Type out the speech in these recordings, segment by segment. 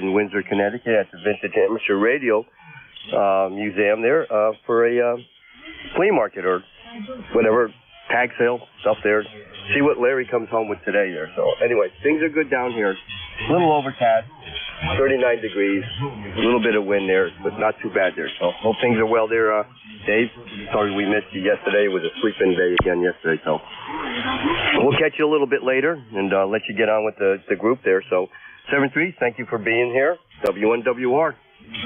in Windsor, Connecticut, at the Vintage Amateur Radio Museum there for a flea market or whatever, tag sale, stuff there. See what Larry comes home with today there. So anyway, things are good down here. A little overcast, 39 degrees, a little bit of wind there, but not too bad there. So hope things are well there, Dave. Sorry we missed you yesterday. It was a sleep-in day again yesterday. So we'll catch you a little bit later and let you get on with the group there. So 7-3, thank you for being here. WNWR.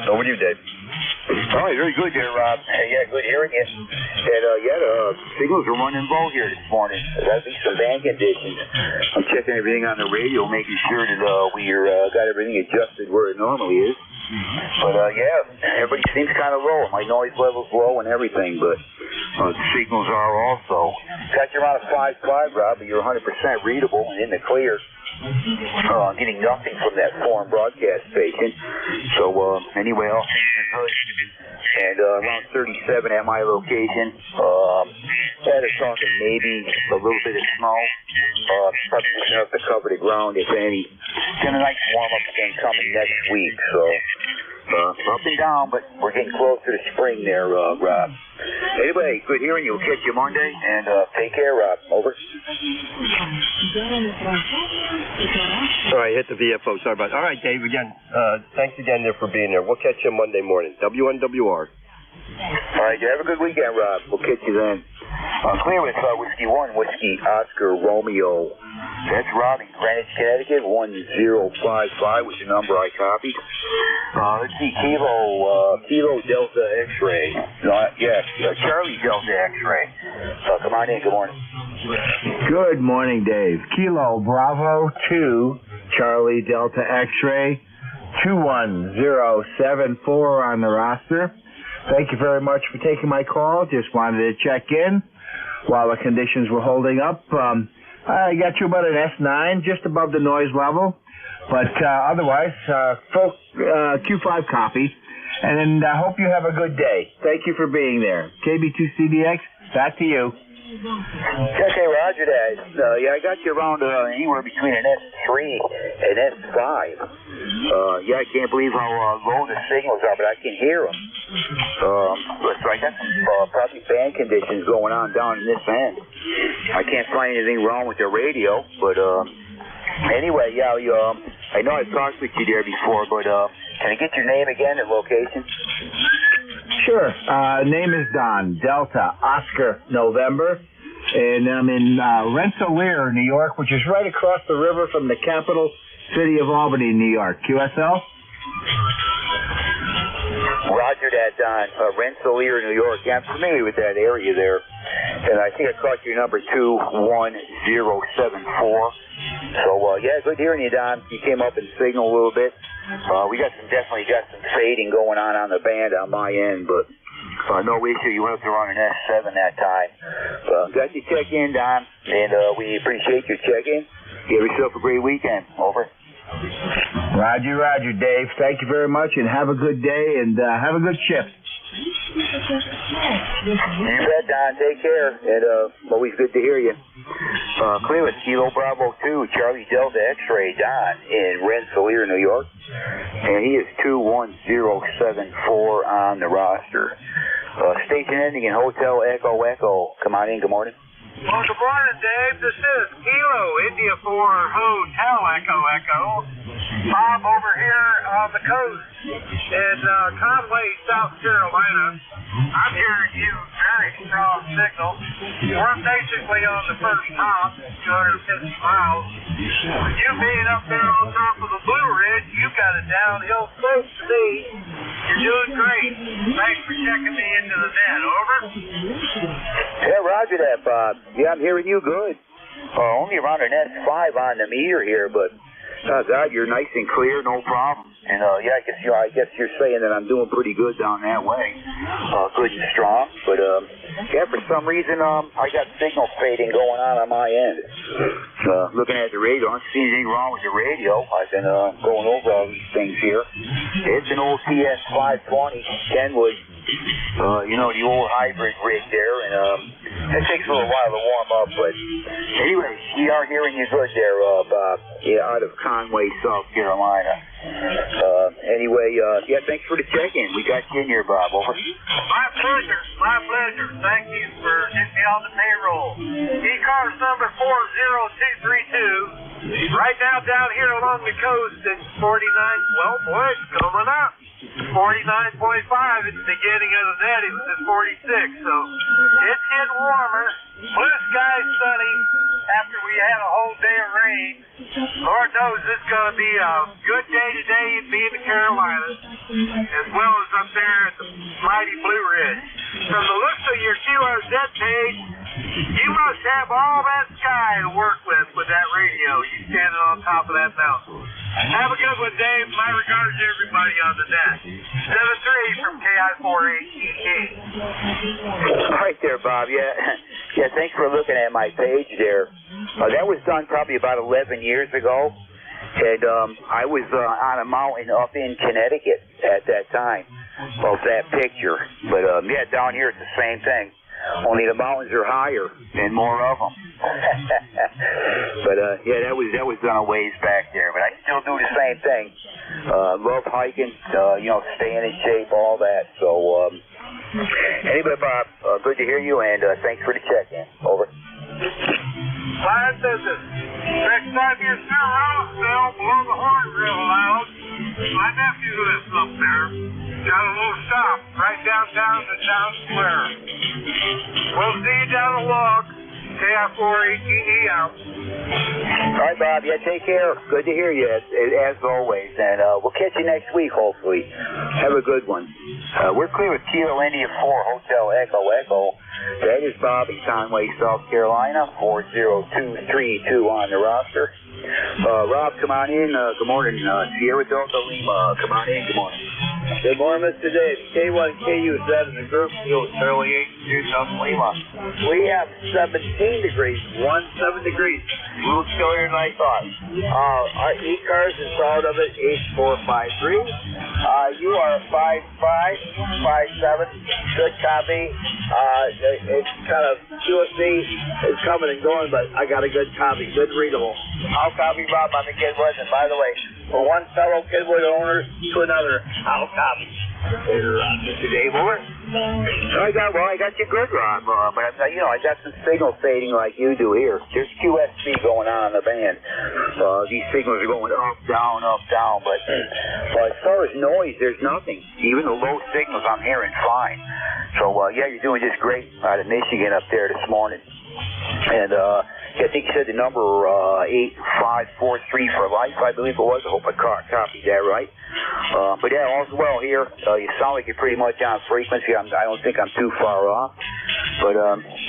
Over to you, Dave. All right, very good there, Rob. Yeah, good hearing you. And, the signals are running low here this morning. There'll be some band conditions. I'm checking everything on the radio, making sure that we're got everything adjusted where it normally is. But, everybody seems kind of low. My noise level's low and everything, but the signals are also. Got you around a 5.5, Rob, but you're 100% readable and in the clear. Getting nothing from that foreign broadcast station. So, anyway, all things are good. And around 37 at my location. Had us talking maybe a little bit of snow. Probably enough to cover the ground, if any. Got a nice warm-up again coming next week, so up and down, but we're getting closer to spring there, Rob. Anyway, good hearing you. We'll catch you Monday, and take care, Rob. Over. Sorry, I hit the VFO. Sorry about that. All right, Dave, again, thanks again there for being there. We'll catch you Monday morning. WNWR. All right, you have a good weekend, Rob. We'll catch you then. Clear with Whiskey 1, Whiskey Oscar Romeo. That's Rob in Greenwich, Connecticut, 1055 was the number I copied. Let's see, Kilo Delta X-Ray. Charlie Delta X-Ray. Come on in, good morning. Good morning, Dave. Kilo Bravo 2, Charlie Delta X-Ray, 21074 on the roster. Thank you very much for taking my call. Just wanted to check in while the conditions were holding up. I got you about an S9, just above the noise level, but otherwise, full Q5 copy. And I hope you have a good day. Thank you for being there. KB2CDX, back to you. Okay, roger that. I got you around anywhere between an S3 and S5. I can't believe how low the signals are, but I can hear them. So I got some probably band conditions going on down in this end. I can't find anything wrong with the radio, but anyway, I know I've talked with you there before, but can I get your name again and location? Sure. Name is Don, Delta, Oscar, November, and I'm in Rensselaer, New York, which is right across the river from the capital city of Albany, New York. QSL? Roger that, Don. Rensselaer, New York. Yeah, I'm familiar with that area there. And I think I caught your number 21074. So, good hearing you, Don. You came up and signaled a little bit. We definitely got some fading going on the band on my end, but no issue. You went up to run an S7 that time. Got you check in, Don, and we appreciate your check-in. Give yourself a great weekend. Over. Roger, Dave. Thank you very much, and have a good day, and have a good shift. You bet, Don. Take care, and always good to hear you. Cleveland, Kilo Bravo 2, Charlie Delta X-Ray, Don in Rensselaer, New York. And he is 21074 on the roster. Station ending in Hotel Echo Echo. Come on in, good morning. Well, good morning, Dave. This is Kilo India 4 Hotel Echo Echo. Bob over here on the coast in Conway, South Carolina. I'm hearing you very strong signal. We're basically on the first top, 250 miles. With you being up there on top of the Blue Ridge, you've got a downhill slope to me. You're doing great. Thanks for checking me into the net. Over. Yeah, roger that, Bob. Yeah, I'm hearing you good. Only around an S5 on the meter here, but God, you're nice and clear, no problem. And I guess you're saying that I'm doing pretty good down that way, good and strong. But for some reason I got signal fading going on my end. Looking at the radio, I don't see anything wrong with the radio. I've been going over all these things here. It's an old TS 520 Kenwood. The old hybrid rig there, and it takes a little while to warm up, but anyway, we are hearing you good there, Bob. Out of Conway, South Carolina. anyway, yeah, thanks for the check-in. We got you in here, Bob. Over. My pleasure. My pleasure. Thank you for getting me on the payroll. ECARS number 40232. Right now down here along the coast, it's 49. Well, boy, it's coming up. 49.5 at the beginning of the net. It was at 46. So it's getting warmer. Blue sky, sunny. After we had a whole day of rain, Lord knows this is going to be a good day today in the Carolinas, as well as up there at the mighty Blue Ridge. From the looks of your QRZ page, you must have all that sky to work with that radio. You standing on top of that mountain. Have a good one, Dave. My regards to everybody on the net. 7-3 from KI4ATK. All right there, Bob. Yeah, thanks for looking at my page there. That was done probably about 11 years ago, and I was on a mountain up in Connecticut at that time of that picture. But yeah, down here it's the same thing. Only the mountains are higher and more of them. But yeah, that was done a ways back there. But I still do the same thing. Love hiking, staying in shape, all that. So anyway, Bob, good to hear you, and thanks for the check-in. Over. Fine business. Next time you're through Roseville, blow the horn real loud. My nephew lives up there. Got a little shop right downtown the town square. We'll see you down the walk. KI4ATE out. All right, Bob. Yeah, take care. Good to hear you, as always. And we'll catch you next week, hopefully. Have a good one. We're clear with Kilo India 4 Hotel Echo Echo. That is Bob in Conway, South Carolina, 40232 on the roster. Rob, come on in. Good morning. Sierra Delta Lima, come on in. Good morning. Good morning, Mr. Dave. K1KUZ in the group. Charlie 82 South Lima. We have 17 degrees, 17 degrees. A little chillier than I thought. Our ECARS is out of it, 8453. You are 5557. Good copy. It's kind of QSC is coming and going, but I got a good copy, good readable. I'll copy Rob on the Kidwood, and by the way, from one fellow Kidwood owner to another, I'll copy. Mr. Dave, over. I got you good, Rob. But I got some signal fading like you do here. There's QSC going on in the band. These signals are going up, down. But as far as noise, there's nothing. Even the low signals I'm hearing fine. So yeah, you're doing just great out of Michigan up there this morning. And I think you said the number 8543 for life, I believe it was. I hope I copied that right. But yeah, all's well here. You sound like you're pretty much on frequency. I don't think I'm too far off. But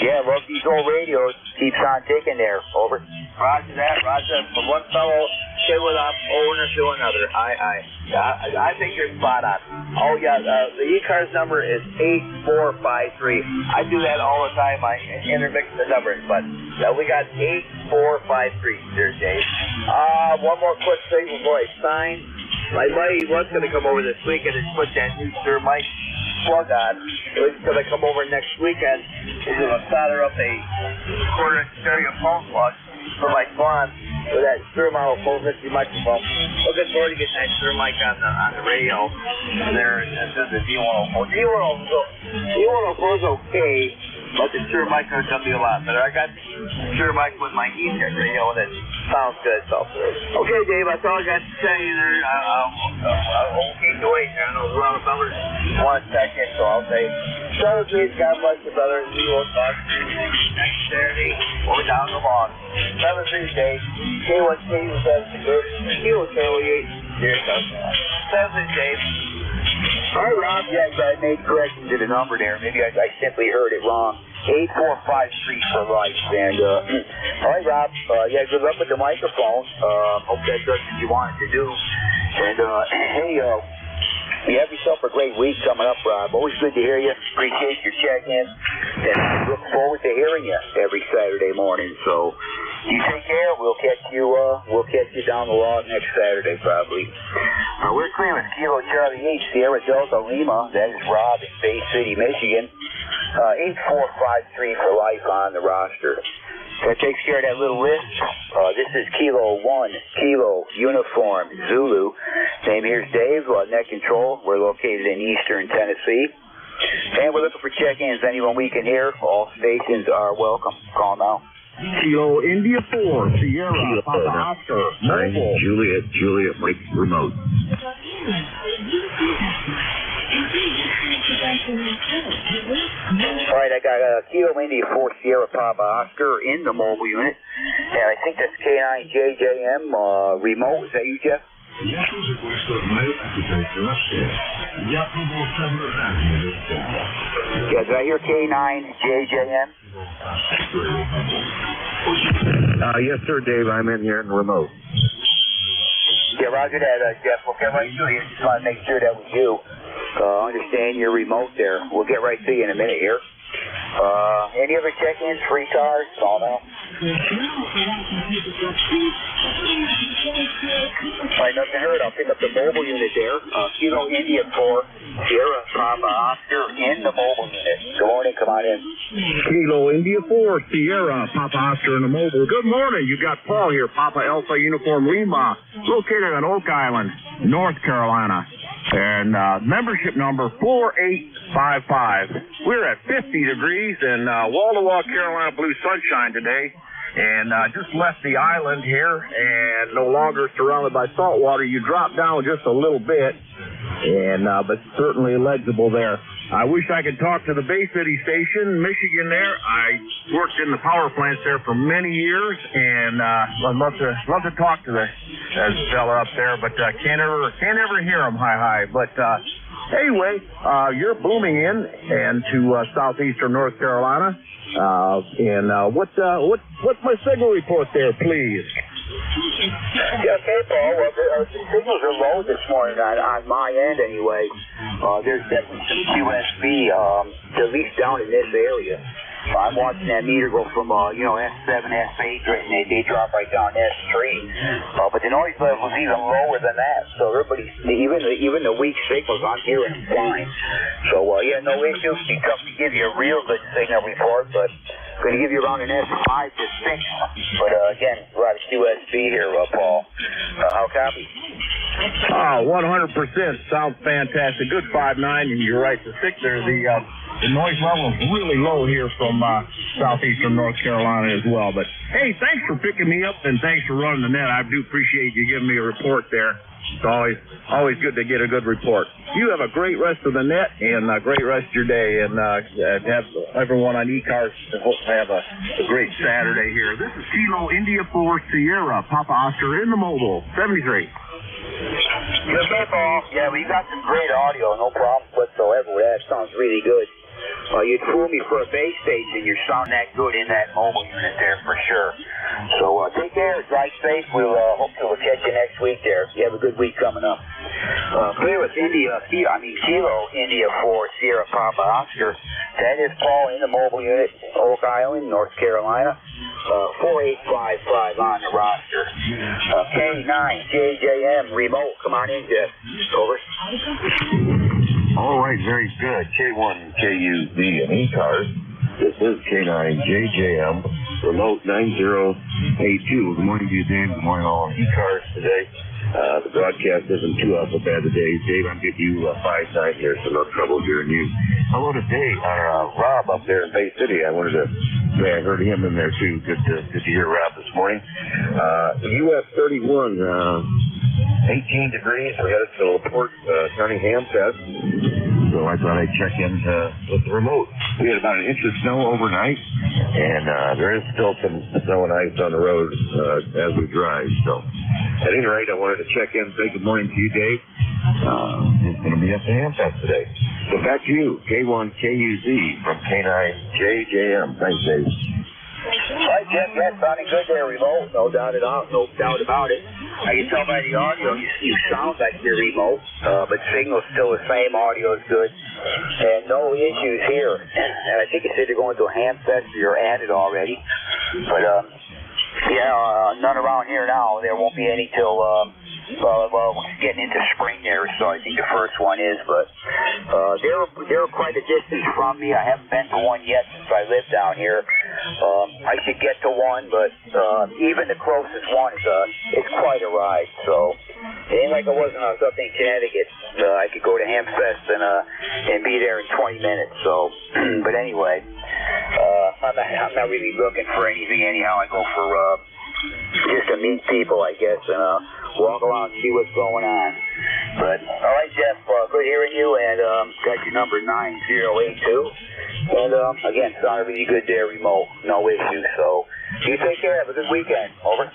yeah, love these old radios. Keeps on ticking there. Over. Roger that. From one fellow Kidwood owner to another. I think you're spot on. Oh yeah, the ECARS number is 8453. I do that all the time. I intermix the numbers, but we got 8453 there, Dave. One more quick thing before I sign. My buddy was going to come over this weekend and put that new Sir Mike plug on. He's going to come over next weekend. He's going to solder up a quarter-inch stereo phone plug for my Swan with that Sir model 450 microphone. Looking forward to getting that Sir mic on the radio there. And this is the D104. D104 is okay, but the Sure mic is going to be a lot better. I got the Sure mic with my ECARS radio, and it sounds good. So, okay, Dave, that's all I got to say there. I won't keep you waiting. I know there's a lot of numbers want to check in, so I'll say, please, God bless you, brother. We will talk to you next Saturday or down the lawn. 7-3 Dave. K1K was the group. Kilo Charlie 8. Here it comes. 7-3 Dave. All right, Rob. Yeah, I made corrections to the number there. Maybe I simply heard it wrong. 8453 for life. And all right, Rob. Yeah, good luck with the microphone. Hope that does what you wanted to do. And hey, you have yourself a great week coming up, Rob. Always good to hear you. Appreciate your check-in. And I look forward to hearing you every Saturday morning. So you take care. We'll catch you down the lawn next Saturday, probably. We're clear with Kilo Charlie 8, Sierra Delta Lima. That is Rob in Bay City, Michigan. 8453 for life on the roster. That takes care of that little list. This is Kilo 1, Kilo Uniform Zulu. Name here's Dave, Net Control. We're located in eastern Tennessee. And we're looking for check-ins. Anyone we can hear, all stations are welcome. Call now. Kilo India 4, Sierra, Papa Oscar, Mobile. Juliet, Mike, remote. All right, I got Kilo India 4, Sierra, Papa Oscar in the mobile unit. And I think that's K9JJM remote. Is that you, Jeff? Ja proszę Państwa, mają aplikację na wstęp. Ja próbowałem Yeah, did I hear K9JJM? Yes, sir, Dave. I'm in here in the remote. Yeah, roger that, Jeff. We'll get right to you. Just want to make sure that was you. Understand your remote there. We'll get right to you in a minute here. Any other check-ins for ECARS? Call now. Alright, nothing heard. I'll pick up the mobile unit there. Kilo India 4, Sierra, Papa Oscar in the mobile unit. Good morning, come on in. Kilo India 4, Sierra, Papa Oscar in the mobile. Good morning. You got Paul here, Papa Alpha Uniform Lima, located on Oak Island, North Carolina. And membership number 4855. We're at 50 degrees in wall-to-wall Carolina blue sunshine today. And just left the island here and no longer surrounded by salt water. You drop down just a little bit, and but certainly legible there. I wish I could talk to the Bay City station, Michigan there. I worked in the power plants there for many years, and I'd love to talk to the fella up there, but can't ever hear him. Hi. But anyway, you're booming in and to southeastern North Carolina. What's my signal report there, please? Yeah, okay, Paul. Well, the signals are low this morning on my end anyway. There's definitely some QSB, at least down in this area. I'm watching that meter go from, S7, S8, and they drop right down S3. But the noise level is even lower than that. So everybody's, even the weak signals, I'm hearing them fine. So, no issues. Be tough to give you a real good signal report, but I'm going to give you around an S5 to 6. But, again, a lot of QSB here, Paul. How copy? 100%. Sounds fantastic. Good 5.9, and you're right. The 6 there, the noise level is really low here from southeastern North Carolina as well. But, hey, thanks for picking me up, and thanks for running the net. I do appreciate you giving me a report there. It's always good to get a good report. You have a great rest of the net and a great rest of your day, and have everyone on ECARS have a great Saturday here. This is Kilo India 4 Sierra, Papa Oscar in the mobile, 73. Good day, Paul. Yeah, we got some great audio, no problem whatsoever. That sounds really good. You'd fool me for a base station. You're sounding that good in that mobile unit there for sure. So take care, drive safe. We'll hopefully catch you next week there. You have a good week coming up. Clear with Kilo India 4 Sierra Papa Oscar. That is Paul in the mobile unit, Oak Island, North Carolina. 4855 on the roster. K9JJM remote. Come on in, Jeff. Over. All right, very good. K1KUZ and ECARS. This is K9JJM, remote 9082. Good morning to you, Dave. Good morning all on ECARS today. The broadcast isn't too awful bad today. Dave, I'm getting you 5-9 here, so no trouble hearing you. Hello to Dave, Rob up there in Bay City. I wanted to say I heard him in there too. Good to hear Rob this morning. US 31, 18 degrees. We're headed to LaPorte County Ham Fest. So I thought I'd check in with the remote. We had about an inch of snow overnight, and there is still some snow and ice on the road as we drive. So at any rate, I wanted to check in and say good morning to you, Dave. It's going to be at the Ham Fest today. So back to you, K1KUZ from K9JJM. Thanks, Dave. All right, Jeff, yeah, sounding good there, remote. No doubt about it. I can tell by the audio, you sound like you're remote, but signal's still the same, audio is good, and no issues here. And I think you said you're going to a Ham Fest, you're at it already, but none around here now. There won't be any till getting into spring there, so I think the first one is, but they're quite a distance from me. I haven't been to one yet since I lived down here. I should get to one, but even the closest one is quite a ride. So it ain't like it wasn't I was up in Connecticut. I could go to Hamfest and be there in 20 minutes. So, but anyway, I'm not really looking for anything anyhow. I go for just to meet people, I guess, and walk around and see what's going on. But all right, Jeff, good hearing you, and got your number 9082. And again, sounded really good there, remote, no issues. So you take care. Have a good weekend. Over.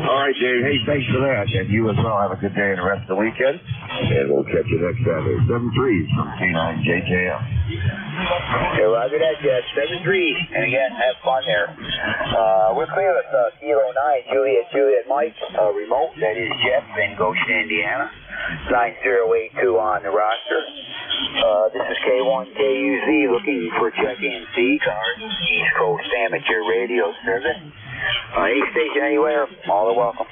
All right, Dave. Hey, thanks for that. And you as well. Have a good day and the rest of the weekend. And we'll catch you next Saturday. 7-3 from K9JJM. Okay, roger that, Jeff. 7-3. And again, have fun there. We're clear with Kilo 9, Juliet Mike, remote. That is Jeff in Goshen, Indiana. 9082 on the roster. This is K1KUZ looking for check-in ECARS, East Coast Amateur Radio Service. Any station anywhere, all are welcome.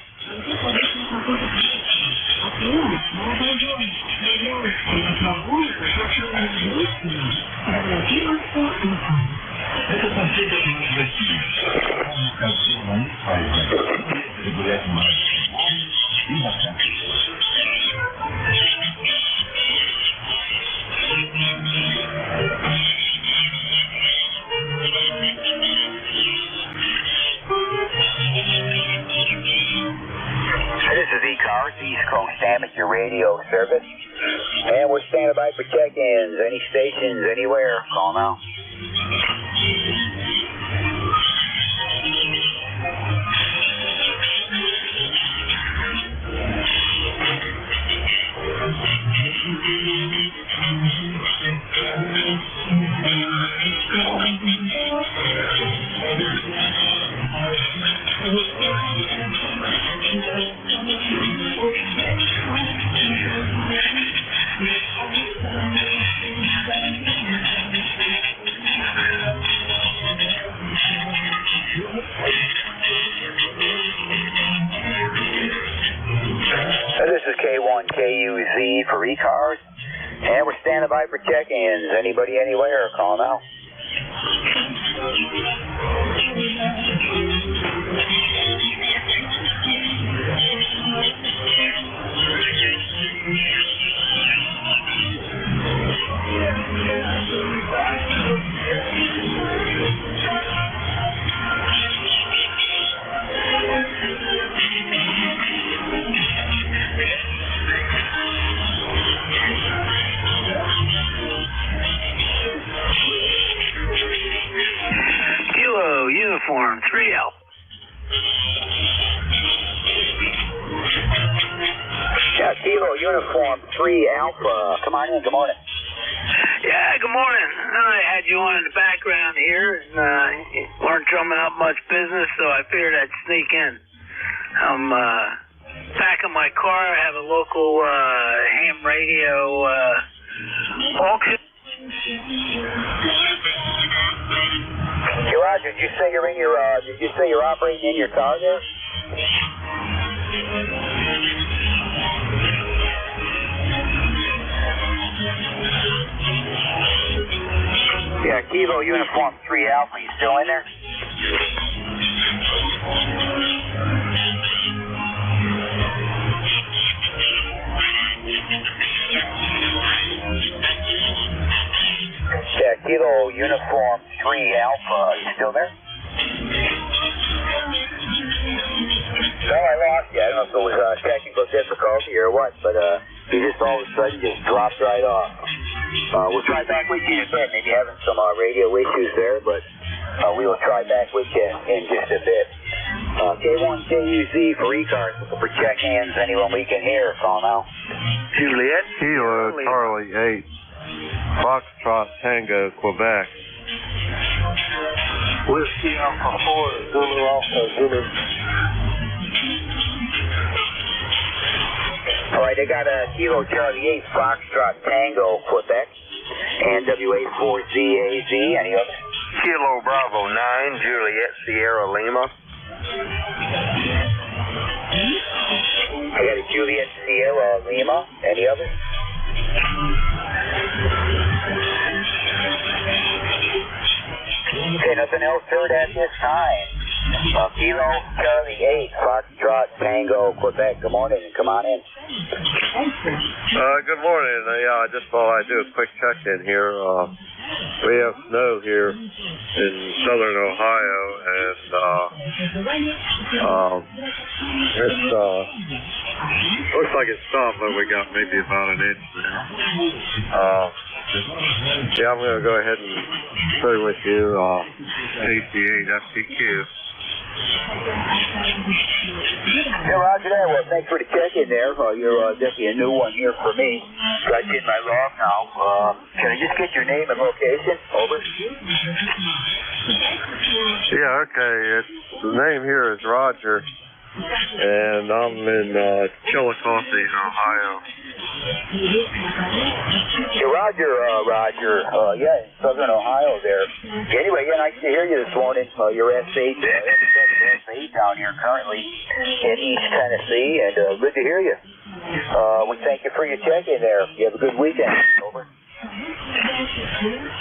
This is ECARS, East Coast Amateur Radio Service, and we're standing by for check-ins. Any stations, anywhere, call now. This is K1KUZ for ECARS, and we're standing by for check-ins. Anybody, anywhere, call now. Uniform 3L. Yeah, Kilo Uniform 3 Alpha. Come on in, good morning. Yeah, good morning. I had you on in the background here, and you weren't drumming up much business, so I figured I'd sneak in. I'm back in my car. I have a local ham radio auction. Hey, Roger, did you say you're in your? Did you say you're operating in your car there? Yeah, Kilo Uniform 3 Alpha. You still in there? Yeah, Kilo Uniform 3 Alpha. Are you still there? No, I lost you. I don't know if it was technical difficulty or what, but you just all of a sudden just dropped right off. We'll try back with you in a bit. Maybe having some radio issues there, but we will try back with you in just a bit. K1KUZ for ECARS, looking for check-ins. Anyone we can hear, call now. Juliet. Kilo Charlie 8. Foxtrot Tango, Quebec. Whiskey Alpha 4, Zulu Alpha, Zulu. All right, they got a Kilo Charlie 8 Foxtrot Tango, Quebec, and WA4ZAZ. Any other? Kilo Bravo 9, Juliet Sierra Lima. I got a Juliet Sierra Lima. Any other? nothing else heard at this time. Kilo Charlie 8, Foxtrot Tango, Quebec. Good morning, and come on in. Good morning. Yeah, I just thought I'd do a quick check-in here. We have snow here in southern Ohio, and it's looks like it stopped, but we got maybe about an inch there. Yeah, I'm going to go ahead and share with you AC8 FTQ. Yeah, roger that. Well, thanks for the check-in there. You're definitely a new one here for me. Got you in my log now. Can I just get your name and location? Over. Yeah, okay. The name here is Roger, and I'm in Chillicothe, Ohio. Yeah, Roger. Yeah, in southern Ohio there. Anyway, yeah, nice to hear you this morning. You're S8 down here currently in East Tennessee, and good to hear you. We thank you for your check-in there. You have a good weekend. Over.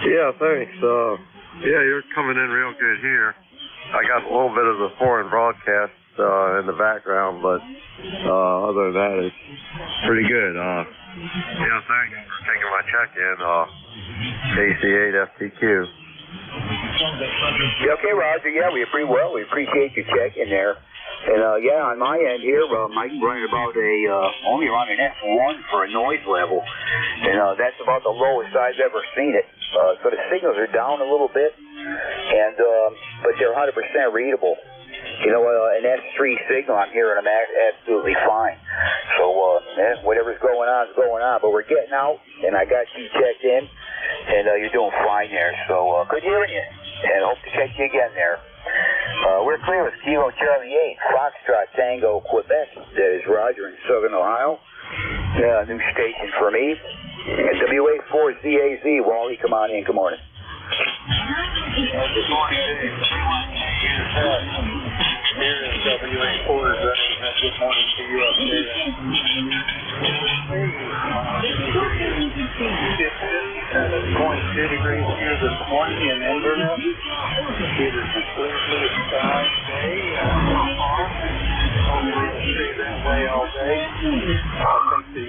Yeah, thanks. Yeah, you're coming in real good here. I got a little bit of the foreign broadcast in the background, but other than that, it's pretty good. Yeah, thanks for taking my check-in. AC8 FTQ. Yeah, okay, Roger. Yeah, we appreciate your check-in there. And yeah, on my end here, I'm running about only around an F1 for a noise level, and that's about the lowest I've ever seen it. So the signals are down a little bit, and but they're 100% readable. You know, an S3 signal I'm hearing them absolutely fine. So whatever's going on is going on. But we're getting out, and I got you checked in, and you're doing fine there. So good hearing you, and hope to catch you again there. We're clear with Kilo Charlie 8, Foxtrot Tango, Quebec. That is Roger in southern Ohio. New station for me. WA4ZAZ, Wally, come on in. Good morning. Good morning, Dave. Here is WA4 running. Good morning to you up there. It's 57.2 degrees here this morning in Inverness. It is a clear blue sky day. Hopefully it'll stay that way all day. I think the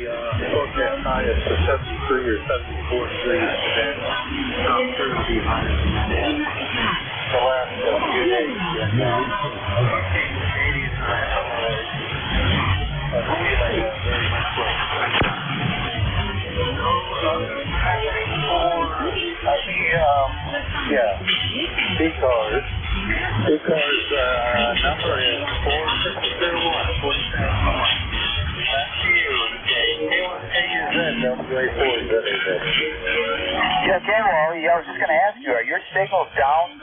forecast high is 73 or 74 degrees today. Not sure to be higher than that. The last few days, ECARS. ECARS number is 4601, 4701. Back to you, Yeah, okay, Wally. I was just going to ask you, are your signals down?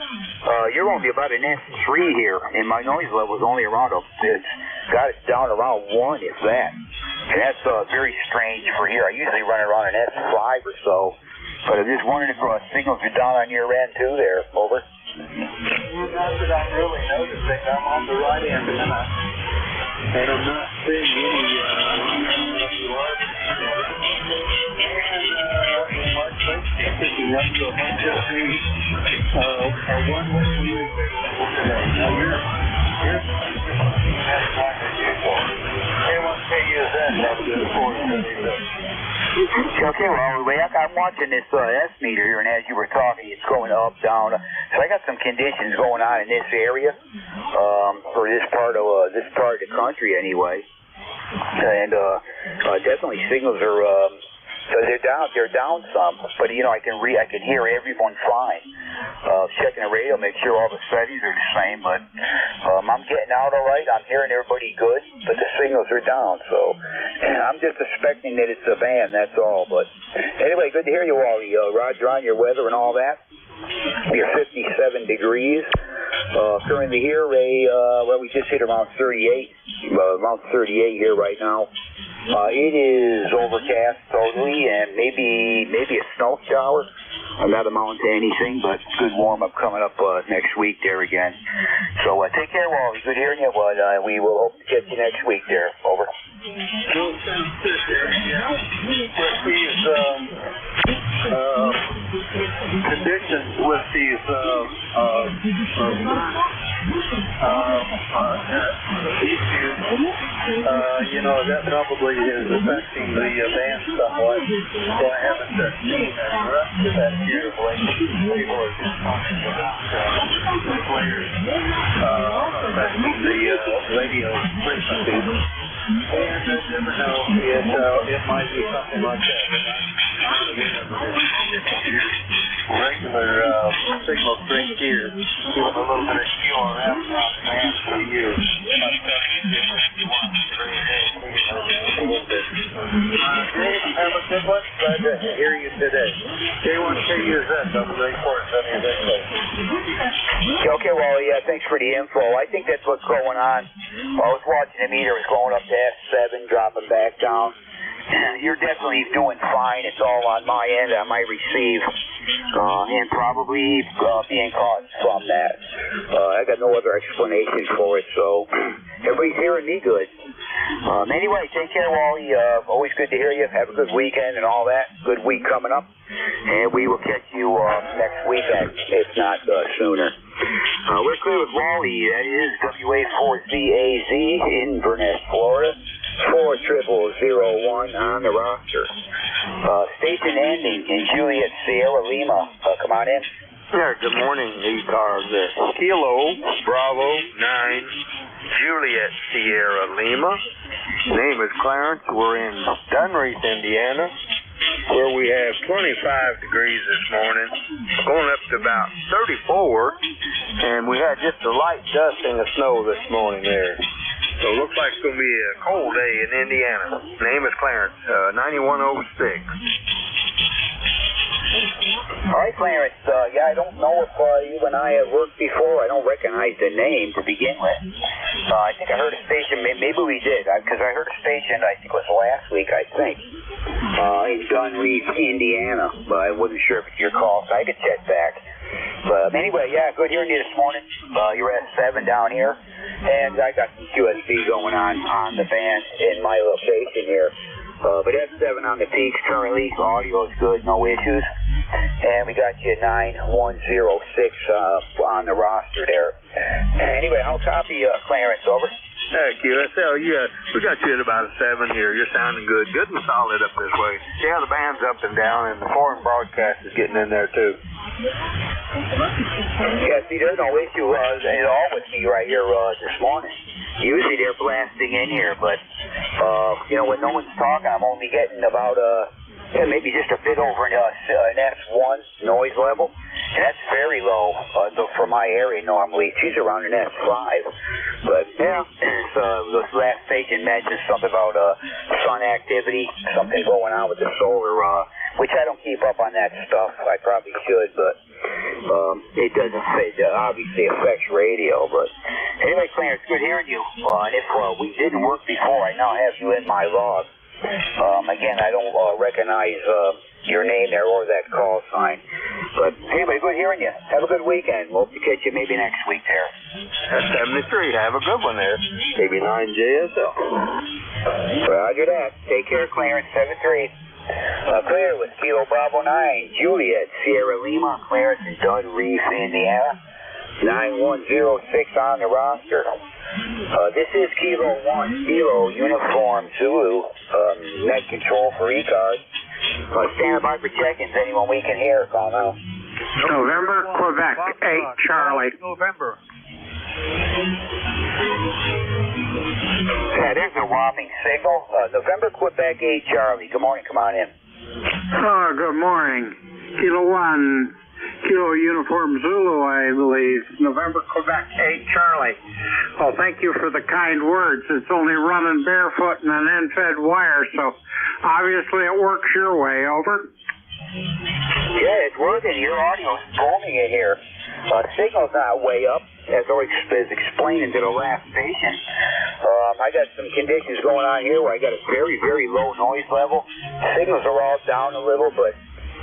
You're only about an S3 here, and my noise level is only around it's down around 1, if that. And that's very strange for here. I usually run around an S5 or so. But I'm just wondering if signals are down on your end, too, there. Over. Well, not that I'm really noticing. I'm on the right end, and I'm not seeing any picking up to 1-way view. Now, you're Okay, well, I'm watching this S meter here, and as you were talking, it's going up, down. So I got some conditions going on in this area, for this part of the country, anyway. And definitely signals are they're down some, but you know I can hear everyone fine. Checking the radio, make sure all the settings are the same, but I'm getting out all right. I'm hearing everybody good, but the signals are down. So I'm just suspecting that it's a van. That's all. But anyway, good to hear you, Wally. Roger on your weather and all that. We're 57 degrees. Currently here, we just hit around 38. Around 38 here right now. It is overcast totally, and maybe a snow shower. Not amounting to anything, but good warm up coming up next week there again. So take care, Wally. Good hearing you. We will hope to catch you next week there. Over. Conditions with these issues, that probably is affecting the band somewhat. So I haven't seen the rest of that here lately. People are just talking about the players affecting the radio frequencies. And I never know, it might be something like that. Regular signal strength here, doing a little bit of QRF on band for years. Have a good one. Glad to hear you today. J1KUZ, I'm the report on your day. Okay, well, yeah, thanks for the info. I think that's what's going on. I was watching the meter, it's going up to F7, dropping back down. You're definitely doing fine. It's all on my end, on my receive, and probably being caused from that. I got no other explanation for it, so everybody's hearing me good. Anyway, take care, Wally. Always good to hear you. Have a good weekend and all that. Good week coming up, and we will catch you next weekend, if not sooner. We're clear with Wally. That is WA4CAZ in Burnett, Florida. 40001 on the roster. Station ending in Juliet Sierra Lima. Come on in. Yeah, good morning, ECARS. Kilo Bravo 9 Juliet Sierra Lima. Name is Clarence. We're in Dunreath, Indiana, where we have 25 degrees this morning, going up to about 34, and we had just a light dusting of snow this morning there. So it looks like it's going to be a cold day in Indiana. Name is Clarence, 9106. All right, Clarence. I don't know if you and I have worked before. I don't recognize the name to begin with. I think I heard a station, maybe we did, because I heard a station, I think it was last week, in Dunreath, Indiana. But I wasn't sure if it's your call, so I could check back. But anyway, yeah, good hearing you this morning. You're at 7 down here, and I got some QSB going on the band in my location here. But that's 7 on the peaks currently. Audio is good, no issues. And we got you 9106 on the roster there. Anyway, I'll copy Clarence, over. Thank you. We got you at about a 7 here. You're sounding good. Good and solid up this way. Yeah, the band's up and down, and the foreign broadcast is getting in there, too. Yeah, see, there's no issue at all with me right here this morning. Usually they're blasting in here, but, when no one's talking, I'm only getting about, maybe just a bit over an S1 noise level. And that's very low for my area normally. She's around an S5. But, yeah, this last station mentioned something about sun activity, something going on with the solar, which I don't keep up on that stuff. I probably should, but it doesn't obviously affects radio. But anyway, Clarence, good hearing you. And if we didn't work before, I now have you in my log. Again, I don't recognize your name there or that call sign. But anyway, good hearing you. Have a good weekend. We'll hope to catch you maybe next week there. That's 73. Have a good one there. Maybe 9JSL. Roger that. Take care, Clarence. 73. Clear with Kilo Bravo 9, Juliet, Sierra Lima, Clarence in Dunreath, Indiana. 9106 on the roster. This is Kilo 1, Kilo Uniform Zulu, net control for ECARS. Stand by for check-ins. Anyone we can hear, call now. November, Quebec, 8, Charlie. November. Yeah, there's a whopping signal. November, Quebec, 8, Charlie. Good morning, come on in. Oh, good morning. Kilo 1, Kilo Uniform Zulu, I believe. November, Quebec, 8, Charlie. Well, thank you for the kind words. It's only running barefoot and an end-fed wire, so obviously it works your way, over. Yeah, it's working. Your audio's booming in here. Signal's not way up, as I was explaining to the last station. I got some conditions going on here where I got a very, very low noise level. Signals are all down a little, but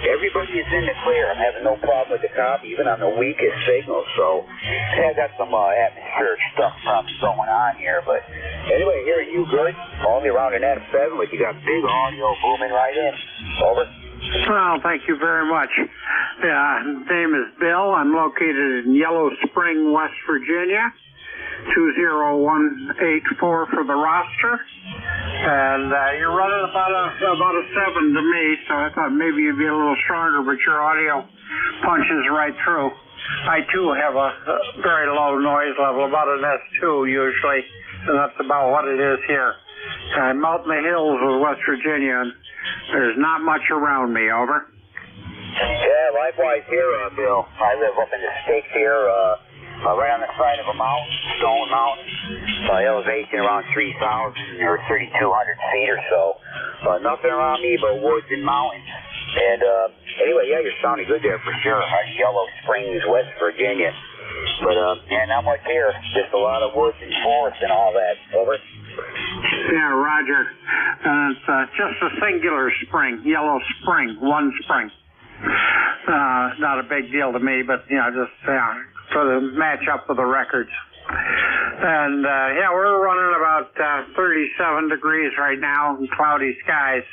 everybody is in the clear. I'm having no problem with the copy, even on the weakest signal. So I got some atmospheric stuff probably going on here. But anyway, hearing you good. Only around an S7, but you got big audio booming right in. Over. Well, thank you very much. name is Bill. I'm located in Yellow Spring, West Virginia. 20184 for the roster. And you're running about a 7 to me, so I thought maybe you'd be a little stronger, but your audio punches right through. I too have a very low noise level, about an S2 usually, and that's about what it is here. I'm out in the hills of West Virginia, and there's not much around me, over. Yeah, likewise here, Bill. I live up in the sticks here, right on the side of a mountain, Stone Mountain, elevation around 3,000 or 3,200 feet or so. Nothing around me but woods and mountains. And anyway, yeah, you're sounding good there for sure. Yellow Springs, West Virginia. But yeah, not much here. Just a lot of woods and forests and all that. Over. Yeah, Roger. It's just a singular spring, Yellow Spring, one spring. Not a big deal to me, but just for the match-up of the records. And yeah, we're running about 37 degrees right now, and cloudy skies.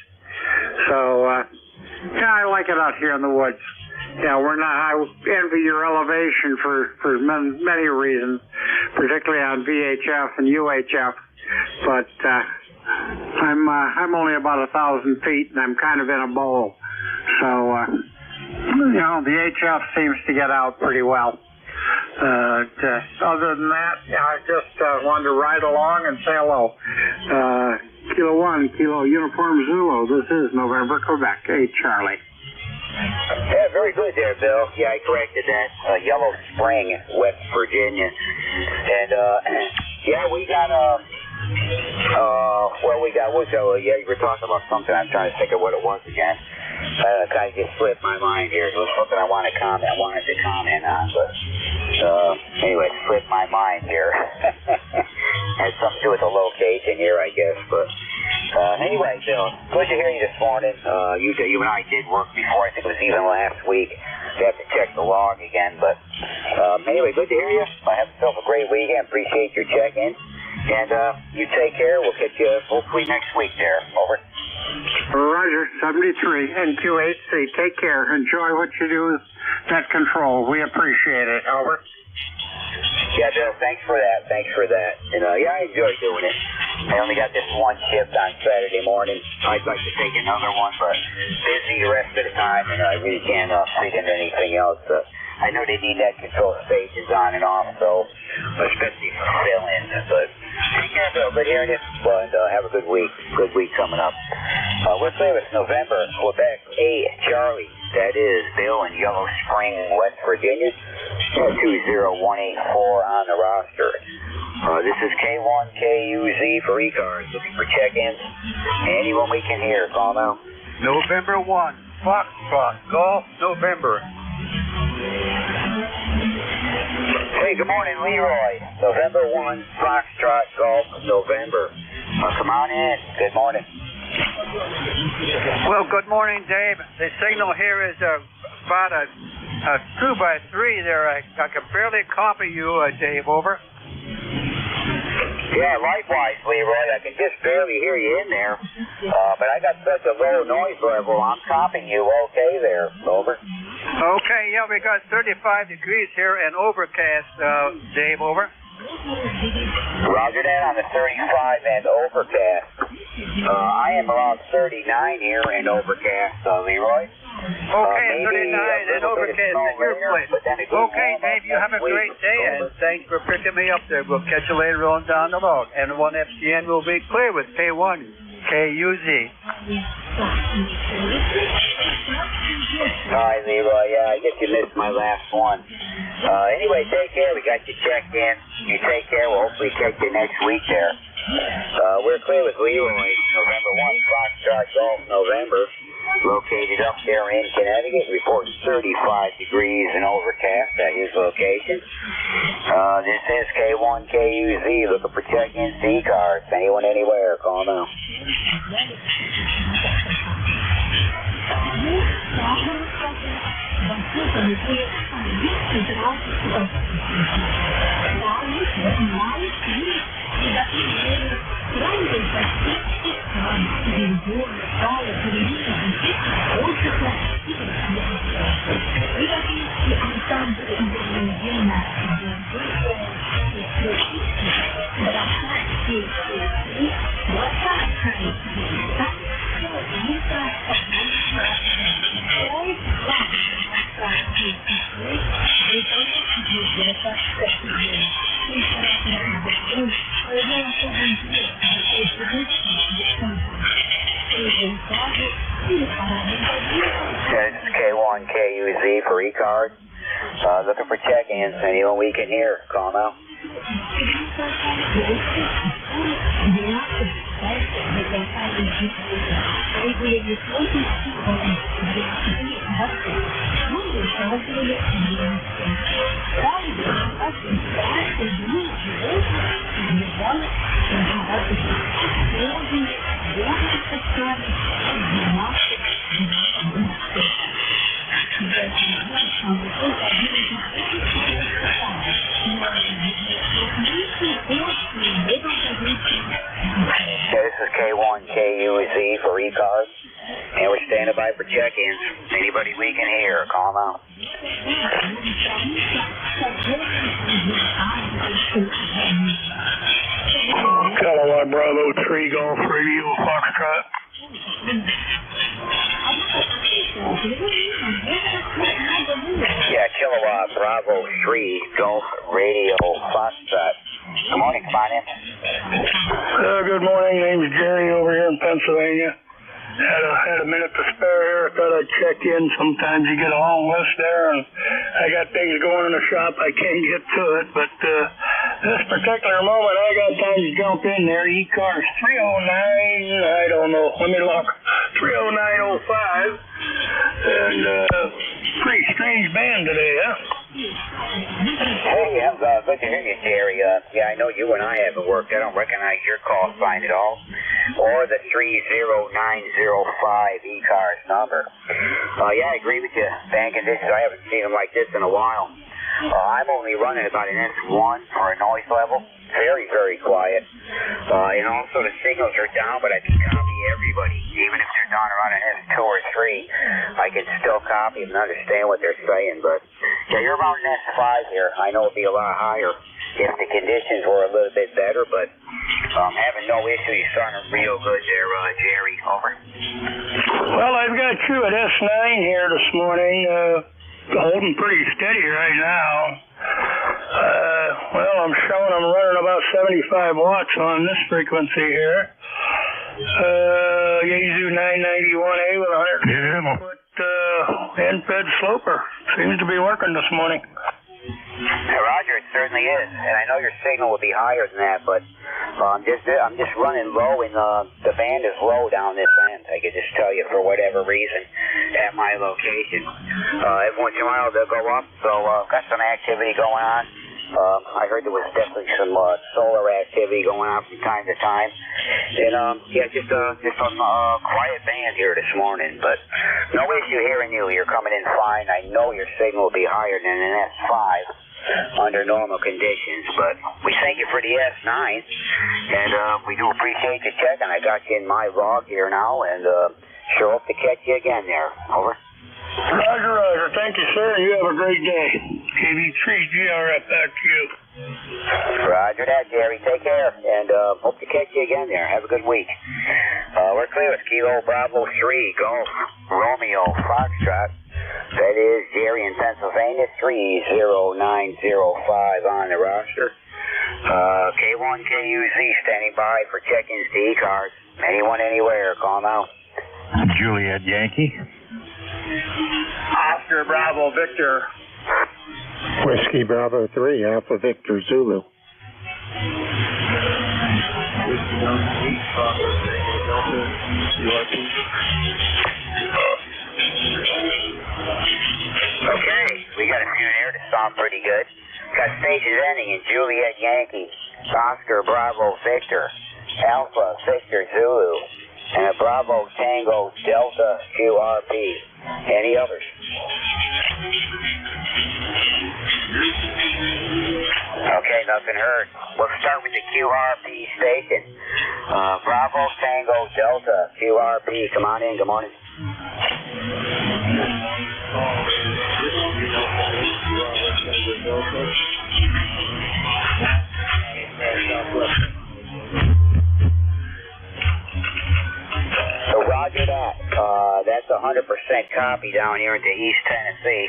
So yeah, I like it out here in the woods. Yeah, I envy your elevation for many reasons, particularly on VHF and UHF. But I'm only about 1,000 feet, and I'm kind of in a bowl. So the HF seems to get out pretty well. Other than that, I just wanted to ride along and say hello. Kilo 1, Kilo Uniform Zulu. This is November, Quebec, 8 Charlie. Yeah, very good there, Bill. Yeah, I corrected that. Yellow Spring, West Virginia. And yeah, we got yeah, you were talking about something. I'm trying to think of what it was again. Kind of just slipped my mind here. It was something I wanted to comment on, but anyway, it slipped my mind here. Had something to do with the location here, I guess. But anyway, Bill, good to hear you this morning. You and I did work before. I think it was even last week. You have to check the log again, but anyway, good to hear you. Have yourself a great weekend. Appreciate your check-in. And you take care. We'll catch you hopefully next week there. Over. Roger, 73, NQ8C. Take care. Enjoy what you do with net control. We appreciate it. Over. Yeah, Bill, thanks for that. And yeah, I enjoy doing it. I only got this one shift on Saturday morning. I'd like to take another one, but busy the rest of the time, and I really can't fit into anything else. I know they need net control stations on and off, so especially for fill-ins. But take care, Bill. Good hearing you. And have a good week. Good week coming up. We're clear with November, Quebec, 8 Charlie. That is Bill in Yellow Spring, West Virginia. 20184 on the roster. This is K1KUZ for ECARS. Looking for check-ins. Anyone we can hear, call now. November 1, Foxtrot, Golf, November. Hey, good morning, Leroy. November 1, Foxtrot, Golf, November. Come on in. Good morning. Well, good morning, Dave. The signal here is about a 2x3 there. I can barely copy you, Dave. Over. Yeah, likewise, Leroy. I can just barely hear you in there. But I got such a low noise level. I'm copying you okay there. Over. Okay, yeah, we got 35 degrees here and overcast, Dave. Over. Roger that on the 35 and overcast. I am around 39 here and overcast, Leroy. Okay, 39 and overcast at your place. Okay, Dave, you have a great day, and thanks for picking me up there. We'll catch you later on down the log. And 1FCN will be clear with K1, KUZ. Hi, Leroy. Yeah, I guess you missed my last one. Anyway, take care. We got you checked in. You take care. We'll hopefully catch you next week there. We're clear with Leroy. November 1, Foxtrot, Golf, November. Located up there in Connecticut. Reporting 35 degrees and overcast at his location. This is K1KUZ. Looking for check-ins, ECARS. Anyone, anywhere, call now. This is K1KUZ for ECARS. Looking for check-ins. Anyone we can hear, call now. This is K1KUZ for ECARS, and we're standing by for check-ins. Anybody we can hear, call out. Kilowatt Bravo 3 Golf Radio Foxtrot. Yeah, Kilowatt Bravo 3 Golf Radio Foxtrot. Good morning, come on in. Good morning, name's Jerry over here in Pennsylvania. Had a minute to spare here. I thought I'd check in. Sometimes you get a long list there, and I got things going in the shop. I can't get to it, but this particular moment, I got time to jump in there. ECARS 309, I don't know. Let me look. 30905. And pretty strange band today, huh? Hey, good to hear you, Jerry. Yeah, I know you and I haven't worked. I don't recognize your call sign at all, or the 30905 ECARS number. Yeah, I agree with you. Band conditions, I haven't seen them like this in a while. I'm only running about an S1 for a noise level. Very, very quiet. And also the signals are down, but I can copy everybody. Even if they're down around an S2 or 3, I can still copy them and understand what they're saying. But yeah, you're around an S5 here. I know it'd be a lot higher if the conditions were a little bit better, but having no issue. You sounding real good there, Jerry. Over. Well, I've got you at S9 here this morning. Holding pretty steady right now. Well, I'm showing I'm running about 75 watts on this frequency here. Yaesu 991A with 100 foot end-fed sloper. Seems to be working this morning. Hey, Roger, it certainly is, and I know your signal will be higher than that, but I'm just running low, and the band is low down this end. I could just tell you for whatever reason at my location. Every once in a while they'll go up, so got some activity going on. I heard there was definitely some solar activity going on from time to time, and yeah, just a quiet band here this morning, but no issue hearing you. You're coming in fine. I know your signal will be higher than an S5 under normal conditions, but we thank you for the S9, and we do appreciate you checking. I got you in my log here now, and sure hope to catch you again there. Over. Roger, Roger. Thank you, sir. You have a great day. KB3GR back to you. Roger that, Jerry. Take care, and hope to catch you again there. Have a good week. We're clear with Kilo Bravo 3 Golf Romeo Foxtrot. That is Jerry in Pennsylvania, 30905 on the roster. K1KUZ standing by for check-ins to ECARS. Anyone, anywhere, call now. Juliet Yankee. Oscar Bravo Victor. Whiskey Bravo 3, Alpha Victor Zulu. Okay, we got a few there that sound pretty good. Got stations ending in Juliet Yankee, Oscar Bravo Victor, Alpha Victor Zulu, and a Bravo Tango Delta QRP. Any others? Okay, nothing heard. We'll start with the QRP station. Bravo Tango Delta QRP. Come on in. Good morning. So roger that. That's 100% copy down here into East Tennessee.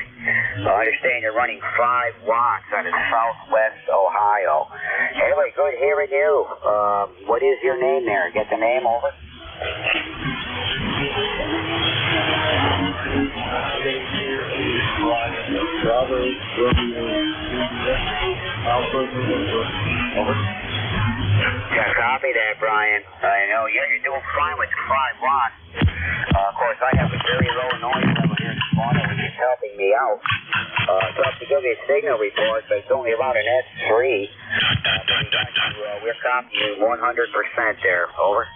I understand you're running 5 watts out of Southwest Ohio. Anyway, good hearing you. What is your name there? Get the name over. Yeah, copy that, Brian. I know, you're doing fine with 5 watts. Of course, I have a very low noise level here this morning, which is helping me out. So I have to give you a signal report, but it's only about an S3. But we're copying 100% there. Over.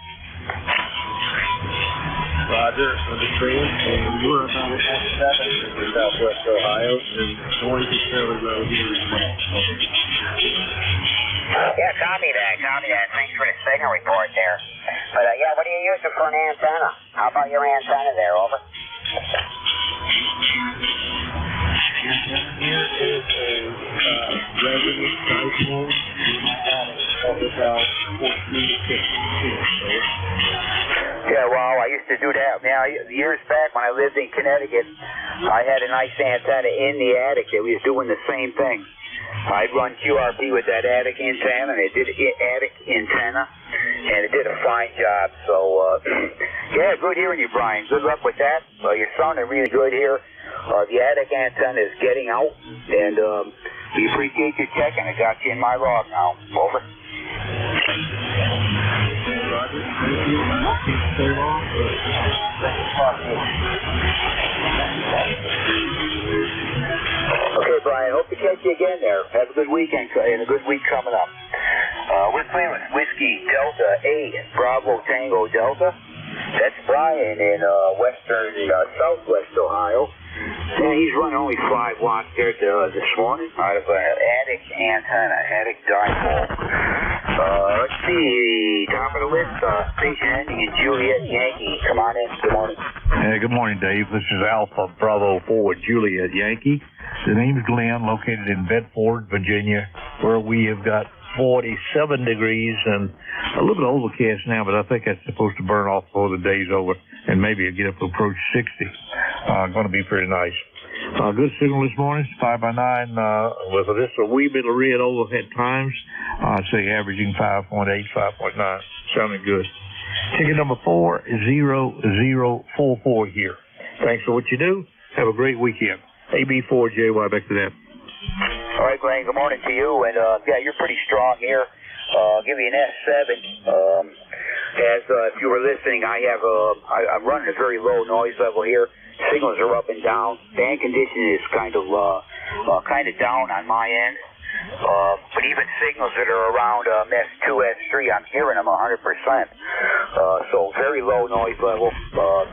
Roger, understand. And we're about an S7 in Southwest Ohio, and noise is fairly low here as well. Yeah, copy that. Thanks for the signal report there. But, yeah, what do you use for an antenna? How about your antenna there? Over. Here is a resident dipole in my attic of about 14 to 15 feet. Yeah, well, I used to do that. Now, years back when I lived in Connecticut, I had a nice antenna in the attic that was doing the same thing. I'd run QRP with that attic antenna, and it did attic antenna, and it did a fine job. So, yeah, good hearing you, Brian. Good luck with that. You're sounding really good here. The attic antenna is getting out, and we appreciate your checking. I got you in my log now. Over. Roger, thank you. Stay long. Okay, Brian, hope to catch you again there. Have a good weekend and a good week coming up. We're playing with Whiskey Delta 8, Bravo Tango Delta. That's Brian in western, southwest Ohio. Yeah, he's running only 5 watts there this morning out of an attic antenna, attic dipole. Let's see, top of the list, station ending in Juliet Yankee. Come on in, good morning. Hey, good morning, Dave. This is Alpha Bravo 4 Juliet Yankee. The name's Glenn, located in Bedford, Virginia, where we have got 47 degrees and a little bit overcast now, but I think that's supposed to burn off before the day's over, and maybe it'll get up to approach 60. Going to be pretty nice. Good signal this morning, 5x9, with just a wee bit of red overhead times. I'd say averaging 5.8, 5.9. Sounding good. Ticket number 40044 here. Thanks for what you do. Have a great weekend. AB4JY, back to that. All right, Glenn, good morning to you. And, yeah, you're pretty strong here. I'll give you an S7. If you were listening, I'm running a very low noise level here. Signals are up and down. Band condition is kind of down on my end. But even signals that are around S2, S3, I'm hearing them 100%. So very low noise level.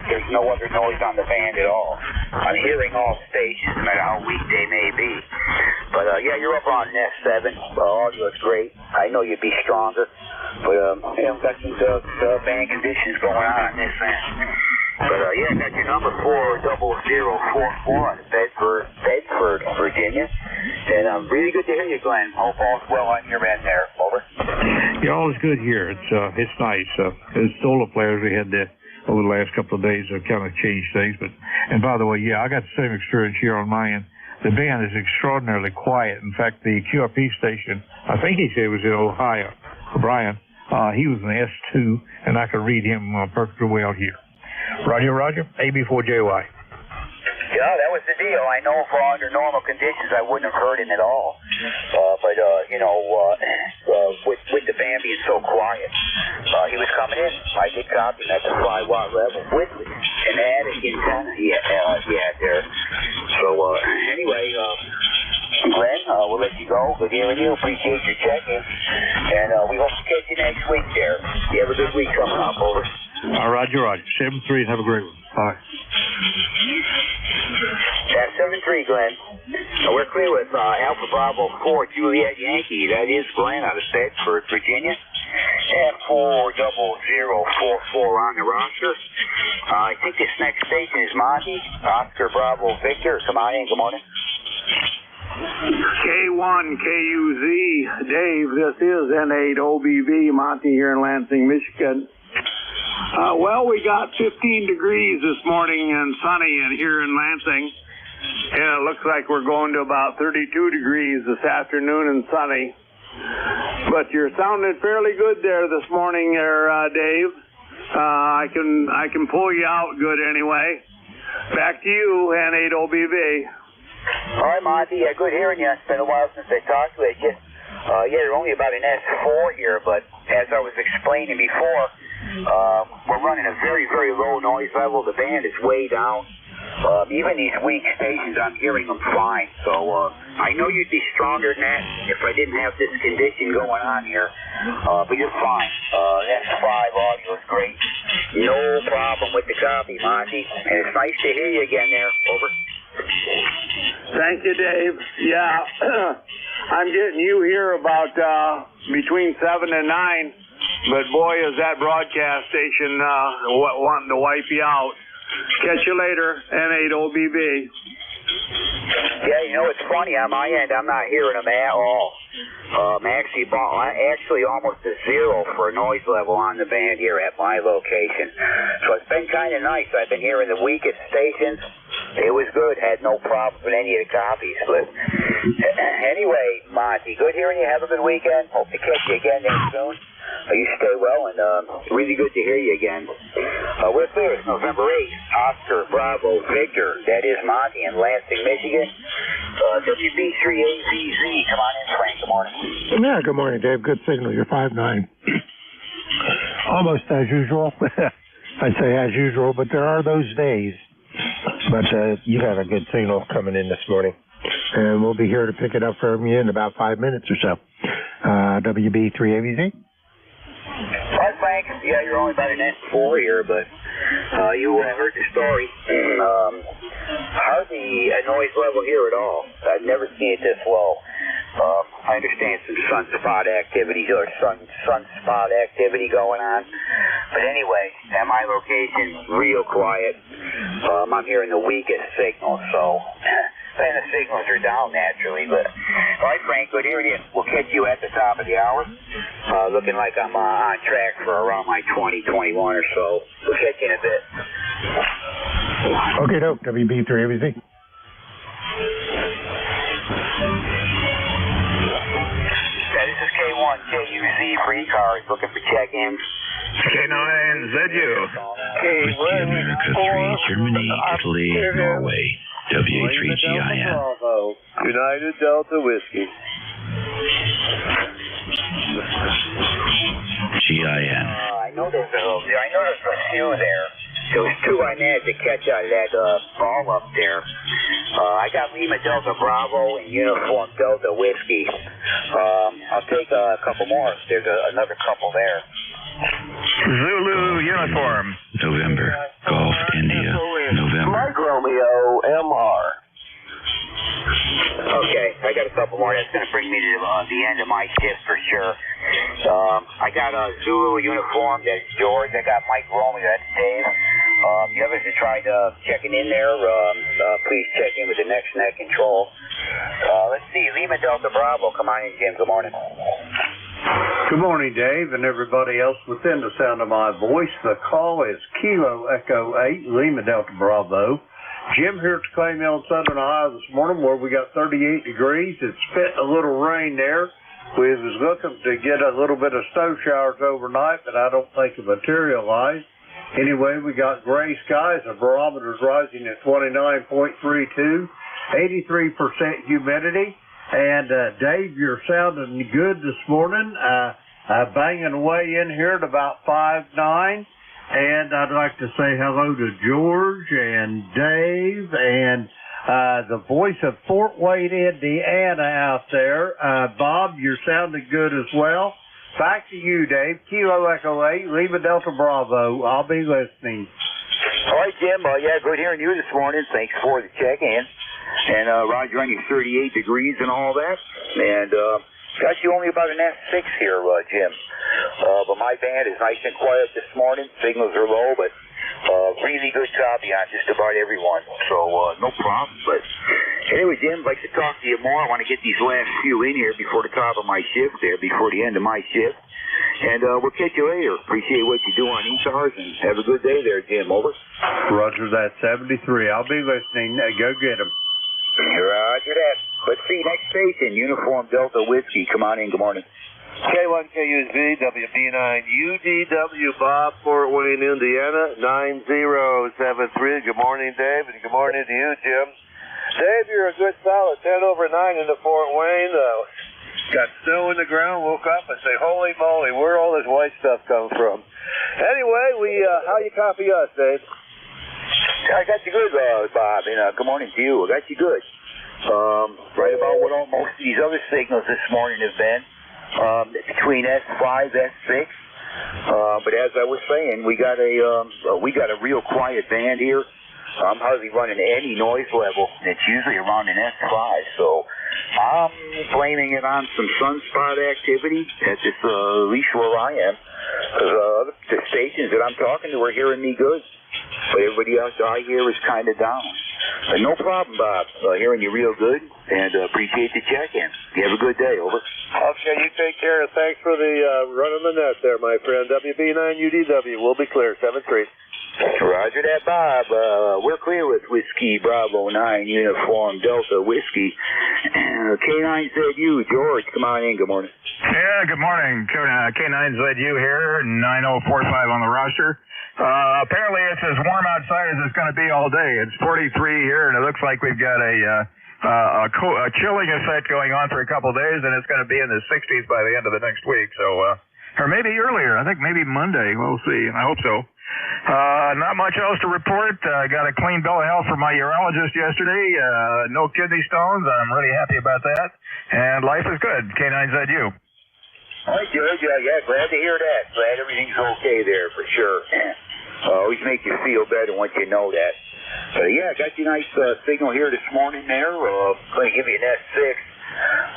There's no other noise on the band at all. I'm hearing all stations, no matter how weak they may be. But yeah, you're up on an S7. Audio is great. I know you'd be stronger. But I've got some band conditions going on this end. But yeah, I got your number 40044 out of Bedford, Virginia. And really good to hear you, Glenn. Hope all's well on your end there. Over. Yeah, all is good here. It's nice. The solo players we had there over the last couple of days have kind of changed things. And by the way, yeah, I got the same experience here on my end. The band is extraordinarily quiet. In fact, the QRP station, I think he said it was in Ohio, Brian, he was an S2, and I could read him perfectly well here. Roger, AB4JY. Yeah, that was the deal. I know for under normal conditions I wouldn't have heard him at all. But with the band being so quiet, he was coming in. I did copy him at the 5 watt level with an attic antenna he had there. So anyway, Glenn, we'll let you go. Good hearing you. Appreciate your check-in. And we hope to catch you next week there. You have a good week coming up. Over. Roger. 7-3, have a great one. Bye. That's 7-3, Glenn. We're clear with Alpha Bravo 4 Juliet Yankee. That is Glenn out of Bedford, Virginia. And 40044 on the roster. I think this next station is Monty. Oscar Bravo Victor. Come on in. Good morning. K1 KUZ. Dave, this is N8 OBV. Monty here in Lansing, Michigan. Well, we got 15 degrees this morning and sunny and here in Lansing. And it looks like we're going to about 32 degrees this afternoon and sunny. But you're sounding fairly good there this morning there, Dave. I can pull you out good anyway. Back to you, N8OBV. All right, Monty. Yeah, good hearing you. It's been a while since I talked with you. Yeah, you're only about an S4 here, but as I was explaining before, we're running a very, very low noise level. The band is way down. Even these weak stations, I'm hearing them fine. So I know you'd be stronger than that if I didn't have this condition going on here. But you're fine. S5 audio is great. No problem with the copy, Monty. And it's nice to hear you again there. Over. Thank you, Dave. Yeah, I'm getting you here about between 7 and 9. But boy, is that broadcast station wanting to wipe you out. Catch you later, N8OBB. Yeah, you know, it's funny. On my end, I'm not hearing them at all. I'm actually almost a zero for noise level on the band here at my location. So it's been kind of nice. I've been hearing the weakest stations. It was good. Had no problem with any of the copies. But anyway, Monty, good hearing you. Have a good weekend. Hope to catch you again next soon. You stay well, and really good to hear you again. We're clear. It's November 8th. Oscar, Bravo, Victor. That is Monty in Lansing, Michigan. WB3AZZ. Come on in, Frank. Good morning. Yeah, good morning, Dave. Good signal. You're 5'9". Almost as usual. I'd say as usual, but there are those days. But you have a good signal coming in this morning. And we'll be here to pick it up from you in about 5 minutes or so. WB3ABZ. Hi, Frank. Yeah, you're only about an S4 here, but you heard the story. Hardly a noise level here at all. I've never seen it this low. I understand some sunspot activity or sunspot activity going on. But anyway, at my location, real quiet. I'm hearing the weakest signal, so... And the signals are down naturally, but all right, Frank, good hearing you. We'll catch you at the top of the hour. Looking like I'm on track for around my 2021 or so. We'll catch you in a bit. Okay, dope. WB3ABC. Yeah, this is K1 KUZ for ECARS, looking for check-ins. K9ZU. Whiskey America 3, Germany, Italy, Norway. W3GIN. United Delta Whiskey. GIN. I know there's a few there. There was two I managed to catch out of that ball up there. I got Lima Delta Bravo and Uniform Delta Whiskey. I'll take a couple more. There's another couple there. Zulu Uniform. November. Golf India. November. Mike Romeo MR. Okay, I got a couple more. That's going to bring me to the end of my shift for sure. I got a Zulu Uniform. That's George. I got Mike Romeo. That's Dave. The others that tried checking in there, please check in with the next net control. Let's see. Lima Delta Bravo. Come on in, Jim. Good morning. Good morning, Dave, and everybody else within the sound of my voice. The call is Kilo Echo 8, Lima Delta Bravo. Jim here to claim you on Southern Ohio this morning where we got 38 degrees. It's spit a little rain there. We was looking to get a little bit of snow showers overnight, but I don't think it materialized. Anyway, we got gray skies. The barometer's rising at 29.32, 83% humidity. And, Dave, you're sounding good this morning. Banging away in here at about 5'9". And I'd like to say hello to George and Dave and the voice of Fort Wayne, Indiana out there. Bob, you're sounding good as well. Back to you, Dave. Kilo Echo 8, Lima Delta Bravo. I'll be listening. All right, Jim. Yeah, good hearing you this morning. Thanks for the check-in. And Roger, on your 38 degrees and all that. And got you only about an S6 here, Jim. But my band is nice and quiet this morning. Signals are low, but really good copy on just about everyone. So no problem. But anyway, Jim, I'd like to talk to you more. I want to get these last few in here before the top of my shift there, before the end of my shift. And we'll catch you later. Appreciate what you do on ECARS, and have a good day there, Jim. Over. Roger that. 73. I'll be listening. Go get him. Roger that. Let's see, next station, Uniform Delta Whiskey. Come on in, good morning. K1 KUZ, WB9 UDW, Bob, Fort Wayne, Indiana, 9073. Good morning, Dave, and good morning to you, Jim. Dave, you're a good solid 10 over 9 into Fort Wayne. Got snow in the ground, woke up and say, holy moly, where all this white stuff come from? Anyway, how you copy us, Dave? I got you good, Bob, and good morning to you. I got you good. Right about what most of these other signals this morning have been, between S5, S6. But as I was saying, we got a real quiet band here. I'm hardly running any noise level, and it's usually around an S5, so I'm blaming it on some sunspot activity at this, at least where I am, because the stations that I'm talking to are hearing me good, but everybody else I hear is kind of down. But no problem, Bob. Hearing you real good, and appreciate the check-in. You have a good day, over. Okay, you take care, and thanks for the run on the net there, my friend. WB9UDW, we'll be clear, 7-3. Roger that, Bob. We're clear with Whiskey Bravo 9 Uniform Delta Whiskey. K9ZU, George, come on in. Good morning. Yeah, good morning. K9ZU here, 9045 on the roster. Apparently it's as warm outside as it's going to be all day. It's 43 here, and it looks like we've got a chilling effect going on for a couple of days, and it's going to be in the 60s by the end of the next week. So, or maybe earlier. I think maybe Monday. We'll see. I hope so. Not much else to report. Got a clean bill of health from my urologist yesterday. No kidney stones. I'm really happy about that. And life is good. K9ZU. All right, George. Yeah, glad to hear that. Glad everything's okay there for sure. Always make you feel better once you know that. Yeah, got you a nice signal here this morning there. Going to give you an S6.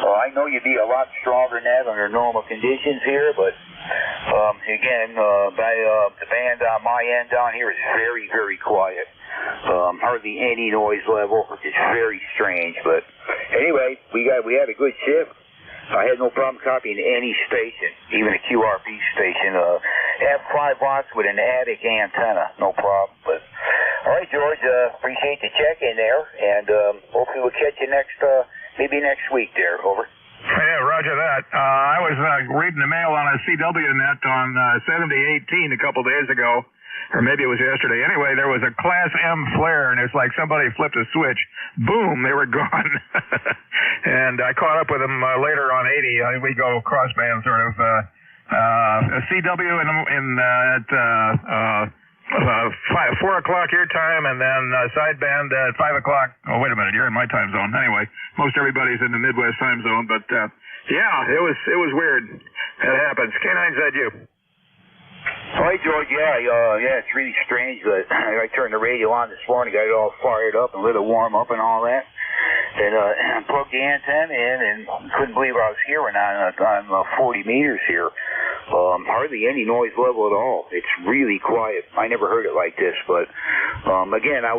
I know you'd be a lot stronger than that under normal conditions here, but again, the band on my end down here is very, very quiet. Hardly any noise level. It's very strange, but anyway, we had a good shift. I had no problem copying any station, even a QRP station. Have 5 watts with an attic antenna, no problem. But all right, George, appreciate the check in there, and hopefully we'll catch you maybe next week there. Over. Yeah, roger that. I was reading the mail on a CW net on 7018 a couple days ago, or maybe it was yesterday. Anyway, there was a Class M flare, and it's like somebody flipped a switch. Boom, they were gone. And I caught up with them later on 80. We go crossband sort of. A CW at 4 o'clock your time, and then sideband at 5 o'clock. Oh, wait a minute, you're in my time zone. Anyway, most everybody's in the Midwest time zone, but yeah, it was weird. It happens. K9ZU. All right, George. Yeah, it's really strange. But I turned the radio on this morning, got it all fired up and let it warm up and all that. And plugged the antenna in and couldn't believe I was hearing on 40 meters here. Hardly any noise level at all. It's really quiet. I never heard it like this, but again, I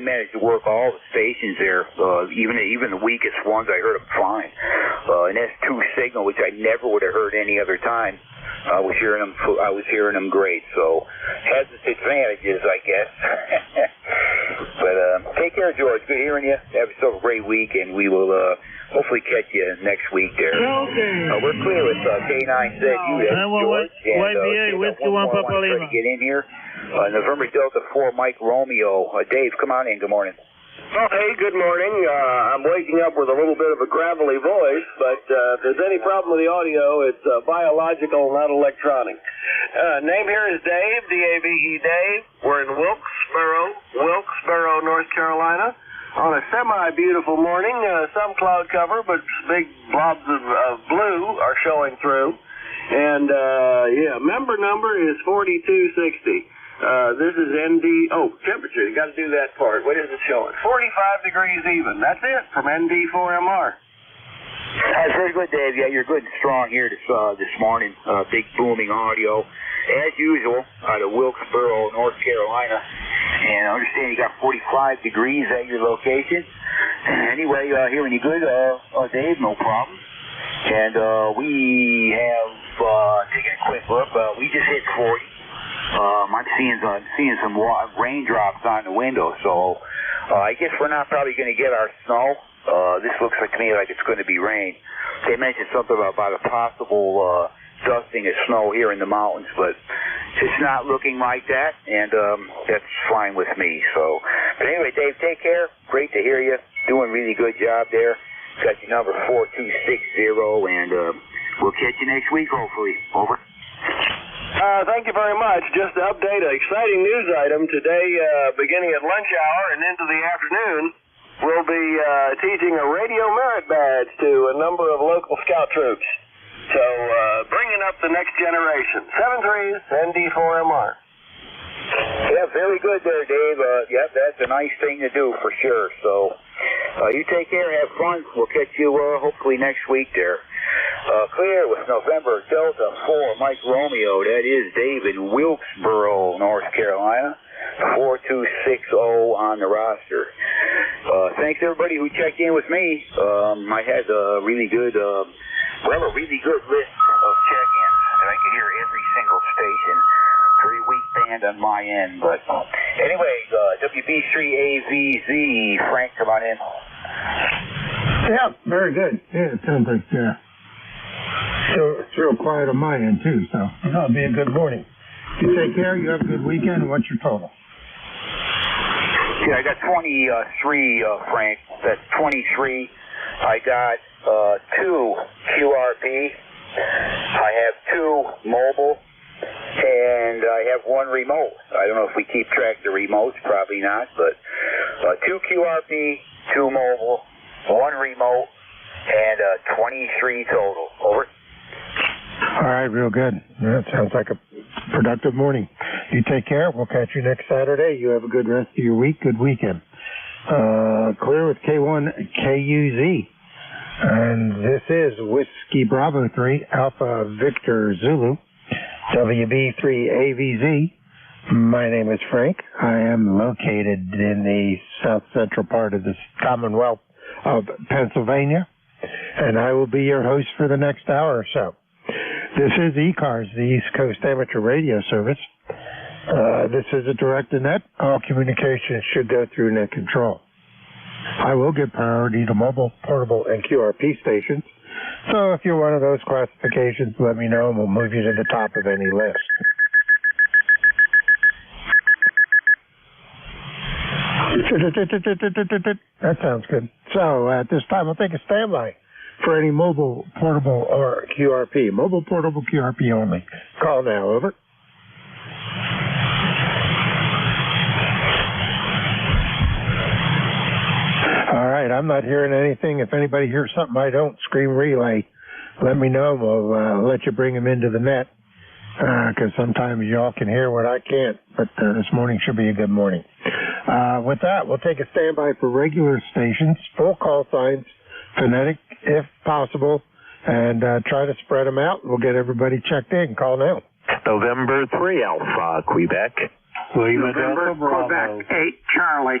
managed to work all the stations there. Even the weakest ones, I heard them fine. An S2 signal, which I never would have heard any other time. I was hearing them great. So has its advantages, I guess. But take care, George. Good hearing you. Have yourself a great week, and we will hopefully catch you next week there. We're clear with K9ZU. George. YBA, Whiskey 1 Papa Lima. To get in here. November Delta 4, Mike Romeo. Dave, come on in. Good morning. Oh, hey, good morning. I'm waking up with a little bit of a gravelly voice, but if there's any problem with the audio, it's biological, not electronic. Name here is Dave, D-A-V-E, Dave. We're in Wilkesboro, North Carolina, on a semi-beautiful morning. Some cloud cover, but big blobs of blue are showing through. And, member number is 4260. This is ND. Oh, temperature. You got to do that part. What is it showing? 45 degrees even. That's it from ND4MR. That's very good, Dave. Yeah, you're good and strong here this morning. Big booming audio, as usual, out of Wilkesboro, North Carolina. And I understand you got 45 degrees at your location. Anyway, hearing you good, Dave, no problem. And we have taken a quick look. We just hit 40. I'm seeing some raindrops on the window, so I guess we're not probably going to get our snow. This looks like to me like it's going to be rain. They mentioned something about a possible dusting of snow here in the mountains, but it's not looking like that, and that's fine with me. So, but anyway, Dave, take care. Great to hear you. doing really good job there. Got your number 4260, and we'll catch you next week, hopefully. Over. Thank you very much. Just to update an exciting news item today, beginning at lunch hour and into the afternoon, we'll be teaching a radio merit badge to a number of local scout troops. So, bringing up the next generation. 7-3s, ND4MR. Yeah, very good there, Dave. Yep, that's a nice thing to do for sure. So, you take care, have fun. We'll catch you hopefully next week there. Clear with November Delta 4, Mike Romeo. That is Dave in Wilkesboro, North Carolina. 4260 on the roster. Thanks everybody who checked in with me. I had a really good, a really good list of check-ins that I could hear every single station. Very weak band on my end, but anyway, WB3AVZ, Frank, come on in. Yeah, very good. Yeah, it sounds like so it's real quiet on my end too, so it'll be a good morning. You take care, you have a good weekend, and what's your total? Yeah, I got 23, Frank. That's 23. I got 2 QRP. I have 2 mobile. And I have 1 remote. I don't know if we keep track of the remotes, probably not, but 2 QRP, 2 mobile, 1 remote, and 23 total. Over. All right, real good. That sounds like a productive morning. You take care. We'll catch you next Saturday. You have a good rest of your week. Good weekend. Clear with K1KUZ. And this is Whiskey Bravo 3, Alpha Victor Zulu. WB3AVZ. My name is Frank. I am located in the south central part of the Commonwealth of Pennsylvania, and I will be your host for the next hour or so. This is ECARS, the East Coast Amateur Radio Service. This is a direct-to-net. All communications should go through net control. I will give priority to mobile, portable, and QRP stations. So if you're one of those classifications, let me know and we'll move you to the top of any list. That sounds good. So at this time, we'll take a standby for any mobile, portable, or QRP. Mobile, portable, QRP only. Call now, over. All right, I'm not hearing anything. If anybody hears something I don't, scream relay. Let me know. We'll let you bring them into the net because sometimes y'all can hear what I can't. But this morning should be a good morning. With that, we'll take a standby for regular stations, full call signs, phonetic if possible, and try to spread them out. We'll get everybody checked in. Call now. November 3 Alpha, Quebec. November, Quebec 8 Charlie.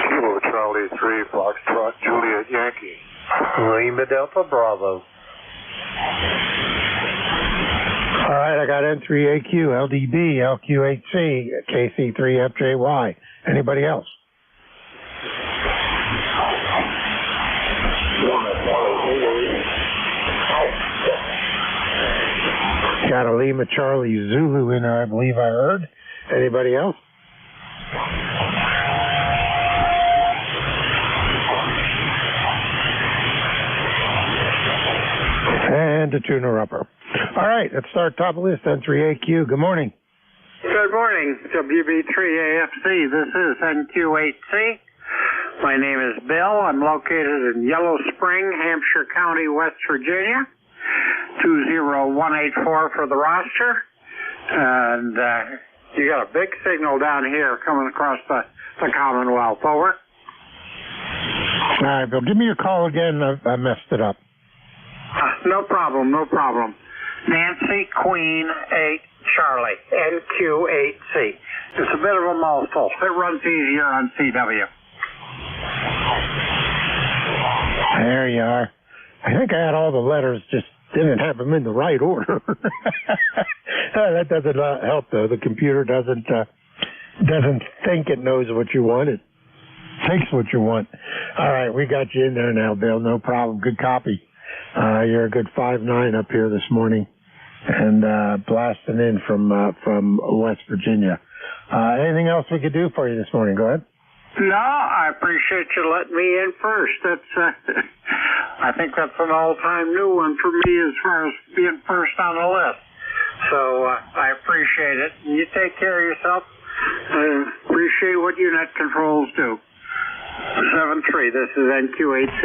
Kilo Charlie 3 Foxtrot Juliet Yankee. Lima Delta Bravo. All right, I got N3AQ, LDB, LQ8C, KC3FJY. Anybody else? Got a Lima Charlie Zulu in there, I believe I heard. Anybody else? And a tuner upper. All right, let's start top of list, N3AQ. Good morning. Good morning, WB3AFC. This is NQ8C. My name is Bill. I'm located in Yellow Spring, Hampshire County, West Virginia. 20184 for the roster. And you got a big signal down here coming across the Commonwealth. Over. All right, Bill, give me your call again. I messed it up. No problem, no problem. Nancy Queen 8 Charlie, NQ8C. It's a bit of a mouthful. It runs easier on CW. There you are. I think I had all the letters, just didn't have them in the right order. That doesn't help, though. The computer doesn't think it knows what you want. It takes what you want. All right, we got you in there now, Bill. No problem. Good copy. You're a good 5'9" up here this morning, and blasting in from West Virginia. Anything else we could do for you this morning? Go ahead. No, I appreciate you letting me in first. That's, I think that's an all-time new one for me as far as being first on the list. So I appreciate it. And you take care of yourself. Appreciate what Unit Controls do. 7-3, this is NQ8C.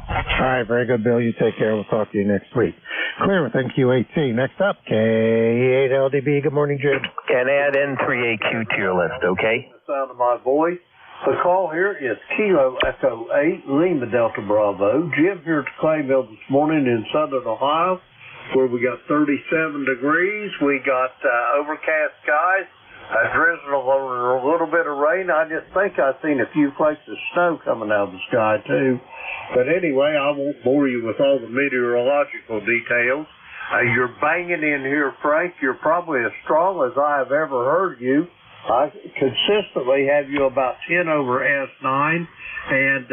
All right, very good, Bill. You take care. We'll talk to you next week. Clear with NQ8C. Next up, K8LDB. Good morning, Jim. And add N3AQ to your list, okay? The sound of my voice. The call here is Kilo Echo 8, Lima Delta Bravo. Jim here at Claymore this morning in southern Ohio, where we got 37 degrees. We got overcast skies. Drizzle over a little bit of rain. I just think I've seen a few flakes of snow coming out of the sky, too. But anyway, I won't bore you with all the meteorological details. You're banging in here, Frank. You're probably as strong as I have ever heard you. I consistently have you about 10 over S9. And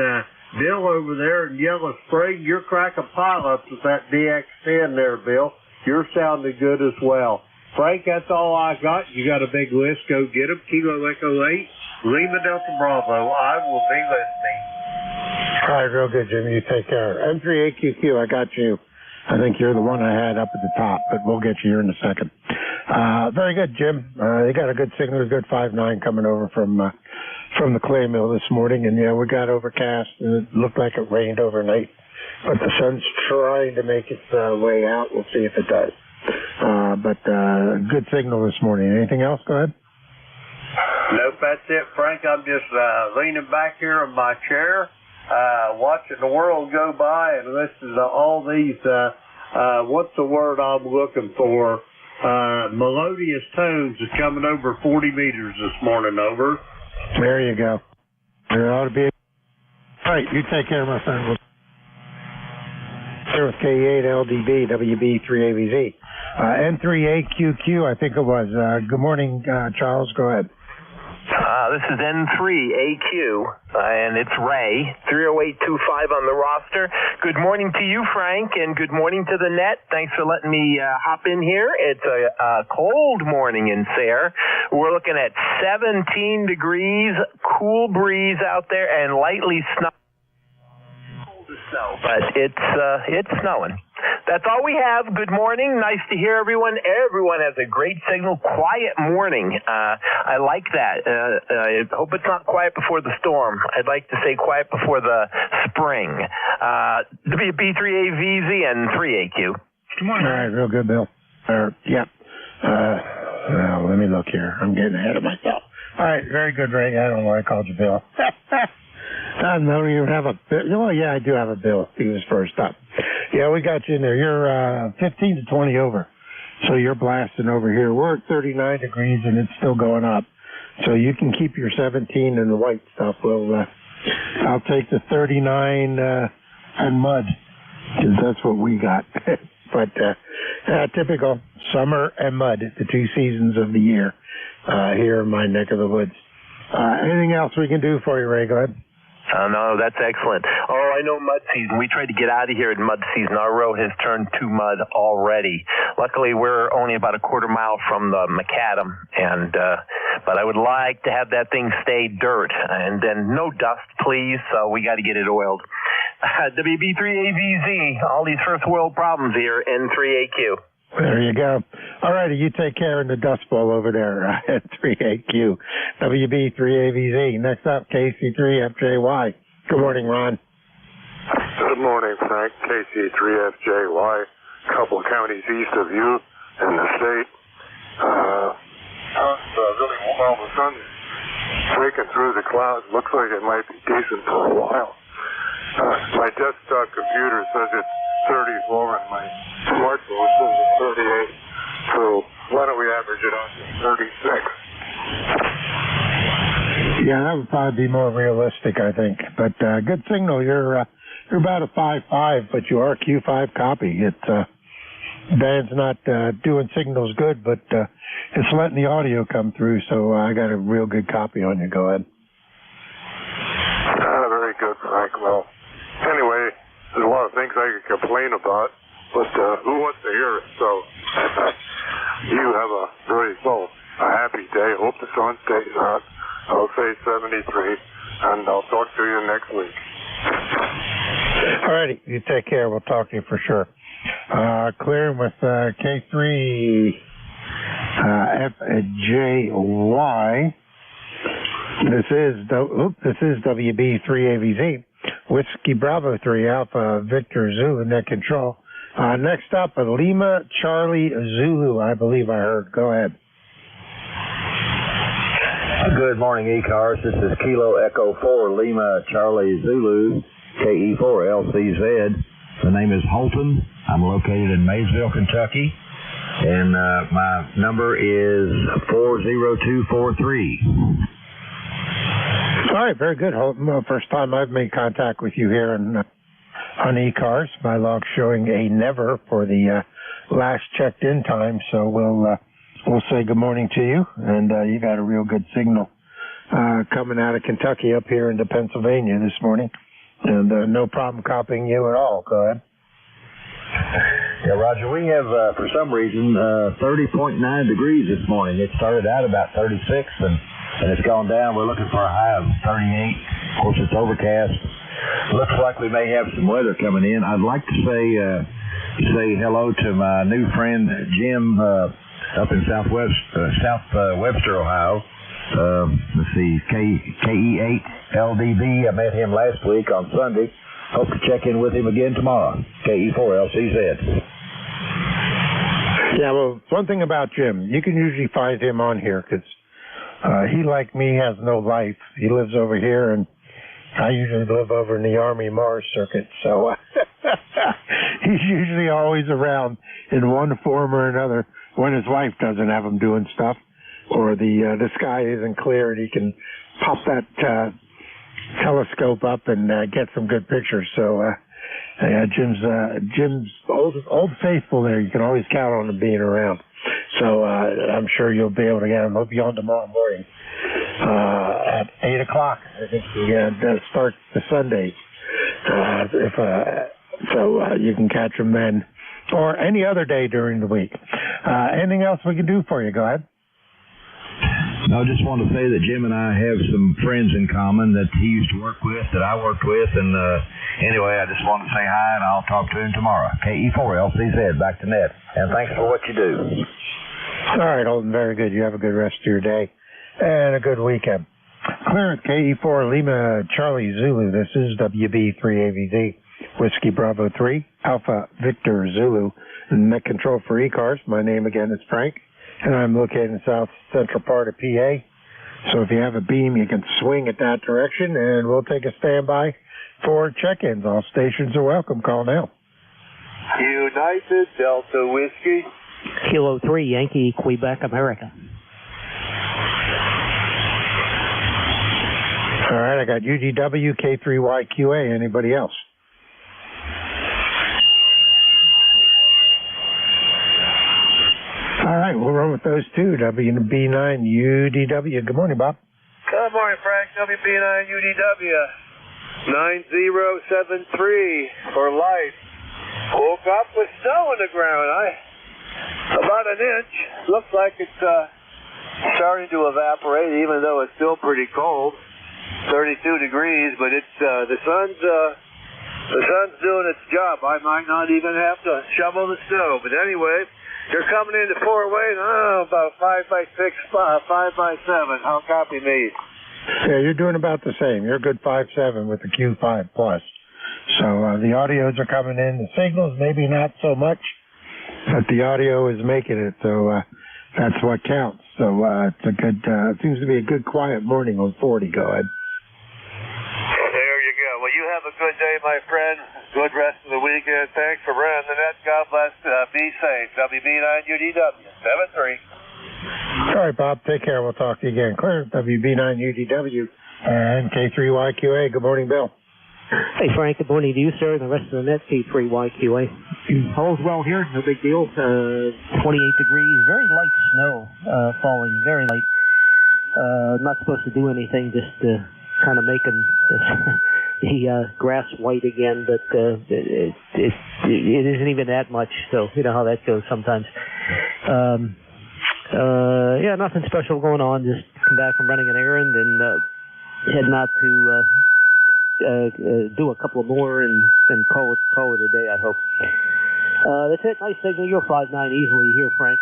Bill over there in Yellow Spring, you're cracking pile-ups with that DX10 there, Bill. You're sounding good as well. Frank, that's all I got. You got a big list. Go get them. Kilo Echo 8, Lima Delta Bravo. I will be listening. All right, real good, Jim. You take care. N3AQQ, I got you. I think you're the one I had up at the top, but we'll get you here in a second. Very good, Jim. You got a good signal, a good 5-9 coming over from the clay mill this morning. And, yeah, we got overcast, and it looked like it rained overnight. But the sun's trying to make its way out. We'll see if it does. But good signal this morning. Anything else? Go ahead. Nope, that's it, Frank. I'm just leaning back here in my chair, watching the world go by and listening to all these, what's the word I'm looking for? Melodious tones is coming over 40 meters this morning, over. There you go. There ought to be. All right, you take care, my friend. Here with K8LDB, WB3AVZ. N3AQQ, I think it was. Good morning, Charles. Go ahead. This is N3AQ, and it's Ray, 30825 on the roster. Good morning to you, Frank, and good morning to the net. Thanks for letting me hop in here. It's a cold morning in Sayre. We're looking at 17 degrees, cool breeze out there, and lightly snowing. But it's snowing. That's all we have. Good morning. Nice to hear everyone. Everyone has a great signal. Quiet morning. I like that. I hope it's not quiet before the storm. I'd like to say quiet before the spring. WB3AVZ and 3AQ. Good morning. All right, real good, Bill. Yeah. Well, let me look here. I'm getting ahead of myself. All right, very good, Ray. I don't know why I called you Bill. I don't even have a bill. Well, yeah, I do have a bill. He was first up. Yeah, we got you in there. You're 15 to 20 over. So you're blasting over here. We're at 39 degrees, and it's still going up. So you can keep your 17 and the white stuff. Well, I'll take the 39 and mud, because that's what we got. But typical summer and mud, the two seasons of the year here in my neck of the woods. Anything else we can do for you, Ray? Go ahead. No, that's excellent. Oh, I know mud season. We tried to get out of here in mud season. Our road has turned to mud already. Luckily, we're only about a quarter mile from the macadam, and but I would like to have that thing stay dirt, and then no dust, please. So we got to get it oiled. WB3AVZ, all these first world problems here, N3AQ. There you go. All righty, you take care in the Dust Bowl over there at 3AQ. WB3AVZ. Next up, KC3FJY. Good morning, Ron. Good morning, Frank. KC3FJY. A couple of counties east of you in the state. Really well, the sun's breaking through the clouds. Looks like it might be decent for a while. My desktop computer says it's 34 and my smartphone says it's 38. So why don't we average it out to 36? Yeah, that would probably be more realistic, I think. But good signal. You're about a 5.5, but you are a Q5 copy. Band's not doing signals good, but it's letting the audio come through. So I got a real good copy on you. Go ahead. Very good, Frank. Well, anyway, there's a lot of things I could complain about, but who wants to hear it? So you have a happy day. Hope the sun stays out. I'll say 73. and I'll talk to you next week. All righty. You take care. We'll talk to you for sure. Clearing with K3 FJY. This is WB3AVZ. Whiskey Bravo 3 Alpha Victor Zulu net control. Next up, Lima Charlie Zulu, I believe I heard. Go ahead. Good morning, ECARS. This is Kilo Echo 4 Lima Charlie Zulu, KE4 LCZ. The name is Holton. I'm located in Maysville, Kentucky, and my number is 40243. All right, very good, Holton. Well, first time I've made contact with you here on ECARS. My log showing a never for the last checked-in time, so we'll say good morning to you, and you got a real good signal coming out of Kentucky up here into Pennsylvania this morning, and no problem copying you at all. Go ahead. Yeah, Roger, we have, for some reason, 30.9 degrees this morning. It started out about 36, and it's gone down. We're looking for a high of 38. Of course, it's overcast. Looks like we may have some weather coming in. I'd like to say hello to my new friend, Jim, up in South Webster, Ohio. Let's see, KE8LDB. I met him last week on Sunday. Hope to check in with him again tomorrow. KE4LCZ. Yeah, well, one thing about Jim, you can usually find him on here because he, like me, has no life. He lives over here, and I usually live over in the Army Mars circuit, so he's usually always around in one form or another when his wife doesn't have him doing stuff, or the sky isn't clear and he can pop that telescope up and get some good pictures. So Jim's old faithful there. You can always count on him being around. So I'm sure you'll be able to get him. He'll be on tomorrow morning at 8 o'clock. I think he starts the Sunday. So you can catch him then, or any other day during the week. Anything else we can do for you? Go ahead. No, I just want to say that Jim and I have some friends in common that he used to work with, that I worked with, and anyway, I just want to say hi, and I'll talk to him tomorrow. KE4LCZ, back to net, and thanks for what you do. All right, Holden, very good. You have a good rest of your day and a good weekend. Clear at KE4 Lima Charlie Zulu. This is WB3AVZ, Whiskey Bravo 3 Alpha Victor Zulu, net control for ECARS. My name again is Frank, and I'm located in the south central part of PA. So if you have a beam, you can swing at that direction, and we'll take a standby for check-ins. All stations are welcome. Call now. United Delta Whiskey. Kilo 3 Yankee, Quebec, America. All right, I got UDW, K3YQA. Anybody else? All right, we'll run with those two. WB9 UDW. Good morning, Bob. Good morning, Frank. WB9 UDW 9073 for life. Woke up with snow on the ground. About an inch. Looks like it's starting to evaporate, even though it's still pretty cold. 32 degrees, but it's the sun's doing its job. I might not even have to shovel the snow, but anyway. You're coming into 4-way, about 5x6, 5x7. How copy me? Yeah, you're doing about the same. You're a good 5.7 with the Q5 Plus. So the audios are coming in. The signals, maybe not so much, but the audio is making it. So that's what counts. So it's a good, it seems to be a good quiet morning on 40. Go ahead. There you go. Well, you have a good day, my friend. Good rest of the weekend. Thanks for running the net. God bless. Be safe. WB9UDW 73. All right, Bob. Take care. We'll talk to you again. Clear. WB9UDW and K3YQA. Good morning, Bill. Hey, Frank. Good morning to you, sir, and the rest of the net. K3YQA. All's well here. No big deal. 28 degrees. Very light snow falling. Very light. Not supposed to do anything. Just kind of making the grass white again, but it isn't even that much, so you know how that goes sometimes. Yeah, nothing special going on. Just come back from running an errand and heading out to do a couple more and call it a day, I hope. That's it. Nice signal. You're 5'9" easily here, Frank.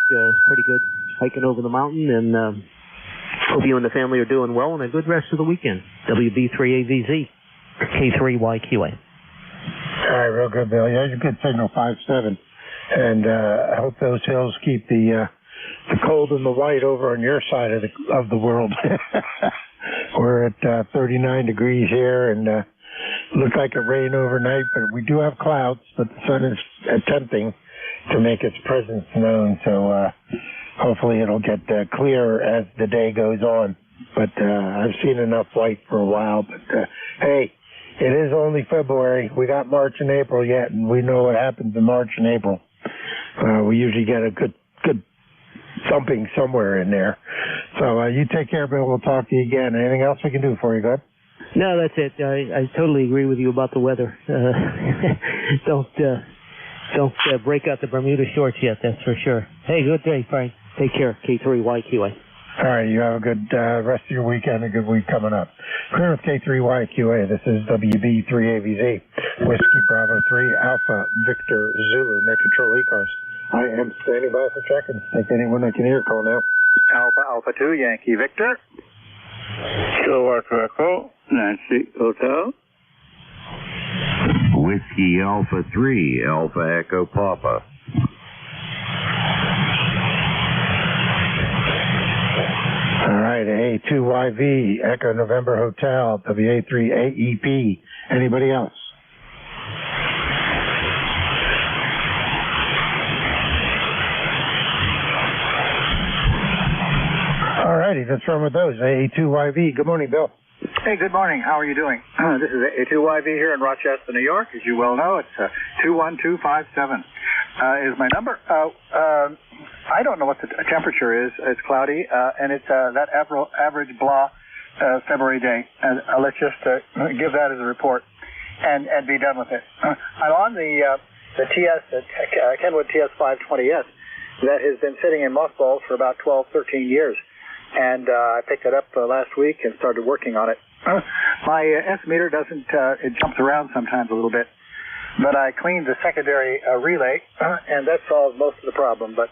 Pretty good hiking over the mountain, and hope you and the family are doing well, and a good rest of the weekend. WB3AVZ, K3YQA. All right, real good, Bill. Yeah, it's a good signal, 5'7". And I hope those hills keep the cold and the white over on your side of the world. We're at 39 degrees here, and look like it rain overnight, but we do have clouds, but the sun is attempting to make its presence known, so hopefully it'll get clearer as the day goes on. But I've seen enough white for a while, but hey, it is only February. We got March and April yet, and we know what happens in March and April. We usually get a good thumping somewhere in there. So you take care, Bill. We'll talk to you again. Anything else we can do for you, good? No, that's it. I totally agree with you about the weather. Don't break out the Bermuda shorts yet, that's for sure. Hey, good day, Frank. Take care. K3YQA. All right, you have a good rest of your weekend, a good week coming up. Clear with K3YQA. This is WB3AVZ. Whiskey Bravo 3 Alpha Victor Zulu. Net Control ECARS. I am standing by for check-in. Take anyone I can hear call now. Alpha 2 Yankee Victor. Kilo Echo, Nancy Hotel. Whiskey Alpha 3 Alpha Echo Papa. All right, A2YV, Echo November Hotel, WA3 AEP. Anybody else? All righty, let's run with those. A2YV. Good morning, Bill. Hey, good morning. How are you doing? This is A2YV here in Rochester, New York. As you well know, it's 21257 is my number. I don't know what the temperature is. It's cloudy, and it's that average blah February day. And let's just give that as a report and be done with it. I'm on the Kenwood TS520S that has been sitting in mothballs for about 12, 13 years. And I picked it up last week and started working on it. My S-meter doesn't, it jumps around sometimes a little bit. But I cleaned the secondary relay, and that solved most of the problem. But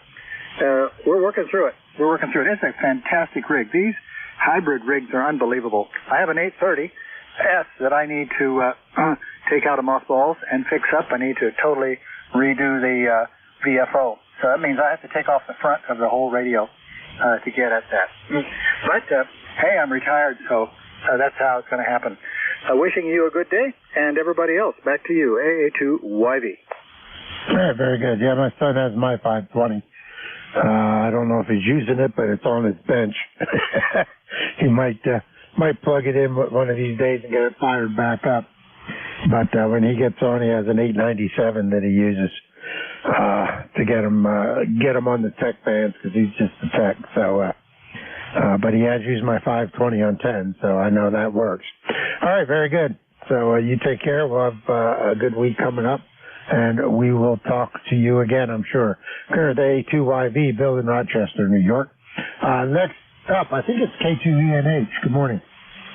we're working through it. It's a fantastic rig. These hybrid rigs are unbelievable. I have an 830S that I need to take out of mothballs and fix up. I need to totally redo the VFO. So that means I have to take off the front of the whole radio to get at that. But, hey, I'm retired, so that's how it's going to happen. Wishing you a good day, and everybody else, back to you, AA2YV. All right, very good. Yeah, my son has my 520. I don't know if he's using it, but it's on his bench. He might plug it in one of these days and get it fired back up. But when he gets on, he has an 897 that he uses to get him on the tech bands because he's just a tech. So, but he has used my 520 on 10, so I know that works. All right, very good. So you take care. We'll have a good week coming up, and we will talk to you again, I'm sure. Current A2YV, Bill in Rochester, New York. Next up, I think it's K2ENH. Good morning.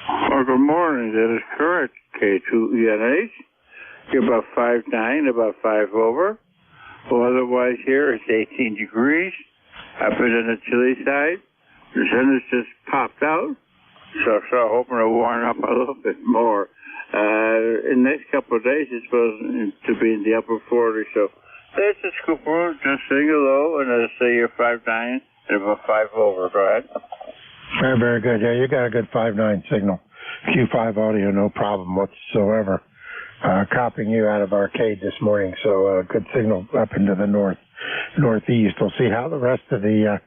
Oh, good morning. That is correct. K2ENH. You're about 5'9", about 5 over. Well, otherwise here it's 18 degrees. Up on the chilly side. The sun has just popped out. So hoping to warm up a little bit more. In the next couple of days it's supposed to be in the upper 40s. So that's a scoop. Just say hello and I'll say you're 5'9" and about 5 over. Go ahead. Very, very good. Yeah, you got a good 5'9" signal. Q5 audio, no problem whatsoever. Copying you out of Arcade this morning, so good signal up into the northeast. We'll see how the rest of the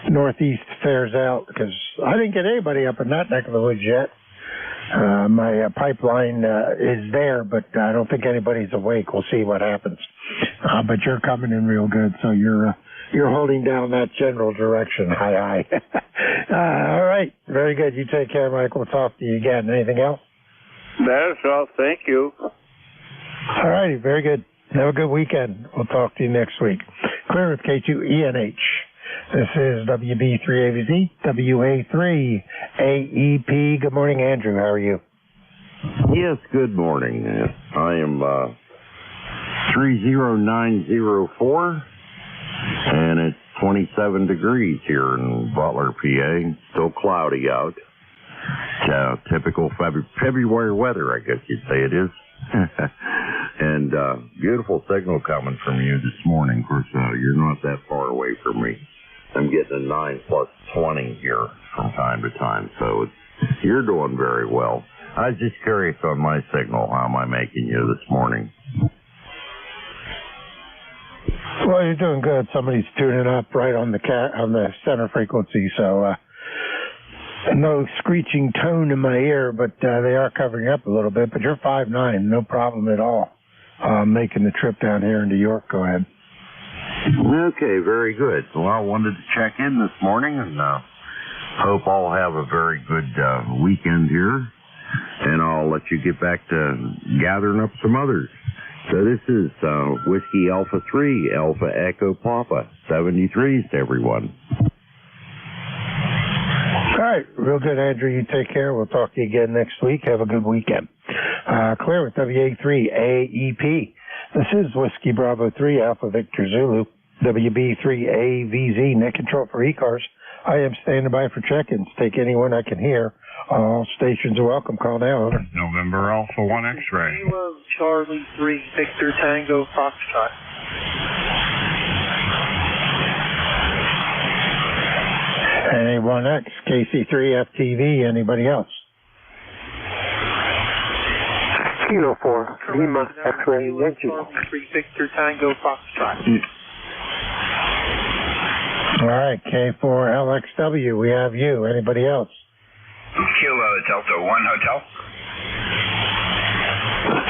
northeast fares out, because I didn't get anybody up in that neck of the woods yet. My pipeline is there, but I don't think anybody's awake. We'll see what happens. But you're coming in real good, so you're holding down that general direction. Hi. All right, very good. You take care, Mike. We'll talk to you again. Anything else? That's all. Thank you. All righty, very good. Have a good weekend. We'll talk to you next week. Clear with K2ENH. This is WB3AVZ, WA3AEP. Good morning, Andrew. How are you? Yes, good morning. I am 30904, and it's 27 degrees here in Butler, PA. Still cloudy out. Typical February weather, I guess you'd say it is. And beautiful signal coming from you this morning. Of course, you're not that far away from me. I'm getting a 9 plus 20 here from time to time, so you're doing very well. I was just curious on my signal. How am I making you this morning? Well, you're doing good. Somebody's tuning up right on the center frequency, so no screeching tone in my ear, but they are covering up a little bit. But you're 5'9", no problem at all. Making the trip down here into York. Go ahead. Okay, very good. Well, I wanted to check in this morning and hope all have a very good weekend here. And I'll let you get back to gathering up some others. So this is Whiskey Alpha 3, Alpha Echo Papa, 73s to everyone. All right, real good, Andrew. You take care. We'll talk to you again next week. Have a good weekend. Clear with WA3AEP. This is Whiskey Bravo 3, Alpha Victor Zulu, WB3AVZ, net control for ECARS. I am standing by for check-ins. Take anyone I can hear. All stations are welcome. Call now. Over. November Alpha 1 X-ray. Kilo Charlie 3 Victor Tango Foxtrot. NA1X, KC3 FTV. Anybody else? Kilo 4 Lima X-ray Yankee. 3 Victor Tango Foxtrot. All right, K4LXW. We have you. Anybody else? Kilo Delta 1 Hotel.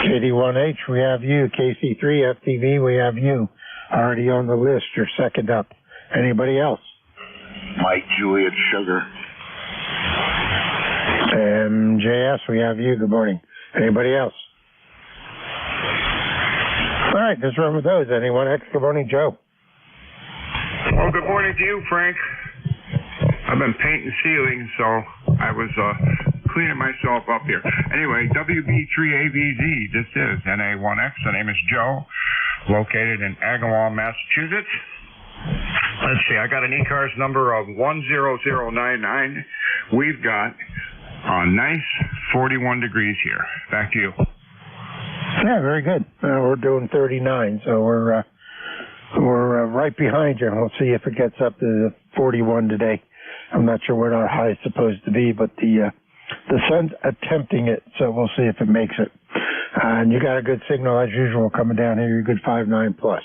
KD1H, we have you. KC3 FTV, we have you. Already on the list. You're second up. Anybody else? Mike Juliet Sugar. MJS, we have you. Good morning. Anybody else? All right, let's run with those. Anyone? Good morning, Joe. Well, good morning to you, Frank. I've been painting ceilings, so I was cleaning myself up here. Anyway, WB3AVZ, this is NA1X. The name is Joe, located in Agawam, Massachusetts. Let's see, I got an ECARS number of 10099. We've got a nice 41 degrees here. Back to you. Yeah, very good. We're doing 39, so we're right behind you. We'll see if it gets up to 41 today. I'm not sure what our high is supposed to be, but the sun's attempting it, so we'll see if it makes it. And you got a good signal as usual coming down here. You're good 5'9" plus.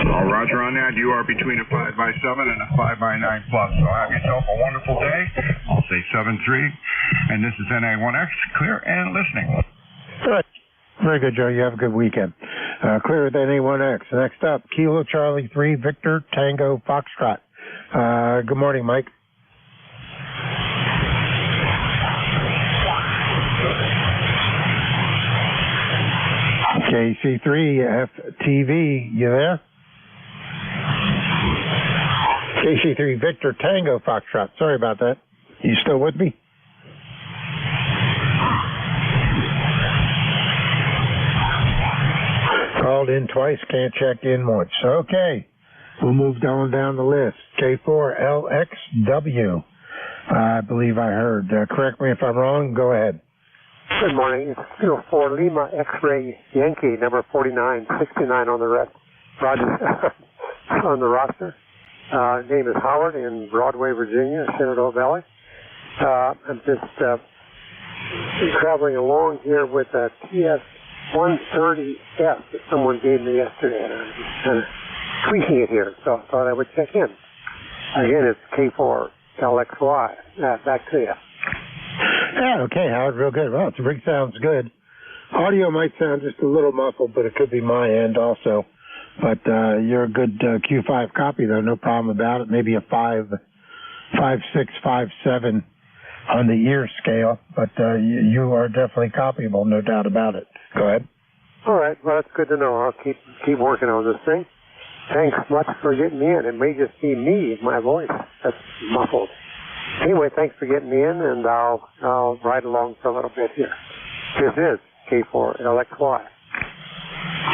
Roger on that. You are between a 5x7 and a 5x9 plus. So have yourself a wonderful day. I'll say 7-3. And this is NA1X, clear and listening. Good. Very good, Joe. You have a good weekend. Clear with NA1X. Next up, Kilo Charlie 3 Victor Tango Foxtrot. Good morning, Mike. KC3 FTV, you there? KC3 Victor Tango Foxtrot. Sorry about that. You still with me? Called in twice, can't check in once. Okay. We'll move down the list. K4LXW. I believe I heard. Correct me if I'm wrong. Go ahead. Good morning. It's Kilo 4 Lima X-ray Yankee, number 49, 69 on the on the roster. Name is Howard in Broadway, Virginia, Shenandoah Valley. I'm just traveling along here with a TS-130F that someone gave me yesterday, and I'm just kind of tweaking it here, so I thought I would check in. Again, it's K4LXY. Back to you. Yeah, okay, Howard, real good. Well, the rig sounds good. Audio might sound just a little muffled, but it could be my end also. But you're a good Q5 copy, though, no problem about it. Maybe a 5.6, 5.7 on the ear scale, but you are definitely copyable, no doubt about it. Go ahead. All right, well, that's good to know. I'll keep working on this thing. Thanks much for getting me in. It may just be me, my voice that's muffled. Anyway, thanks for getting me in, and I'll ride along for a little bit here. This is K4LXY.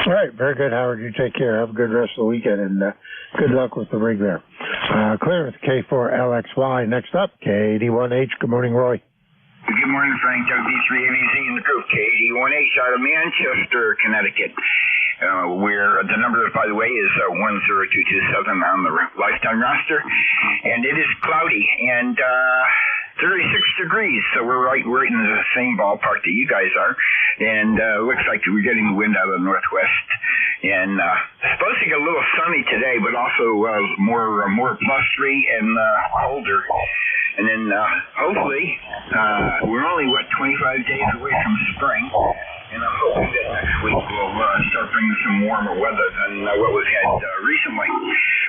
All right, very good, Howard. You take care. Have a good rest of the weekend, and good luck with the rig there. Clear with K4LXY. Next up, K81H. Good morning, Roy. Good morning, Frank. W3ABC in the group. K81H out of Manchester, Connecticut. Where the number, by the way, is 10227 on the lifetime roster, and it is cloudy and 36 degrees, so we're right in the same ballpark that you guys are, and looks like we're getting the wind out of the northwest, and supposed to get a little sunny today, but also more blustery and colder. And then hopefully we're only 25 days away from spring. And I'm hoping that next week we'll start bringing some warmer weather than what we've had recently.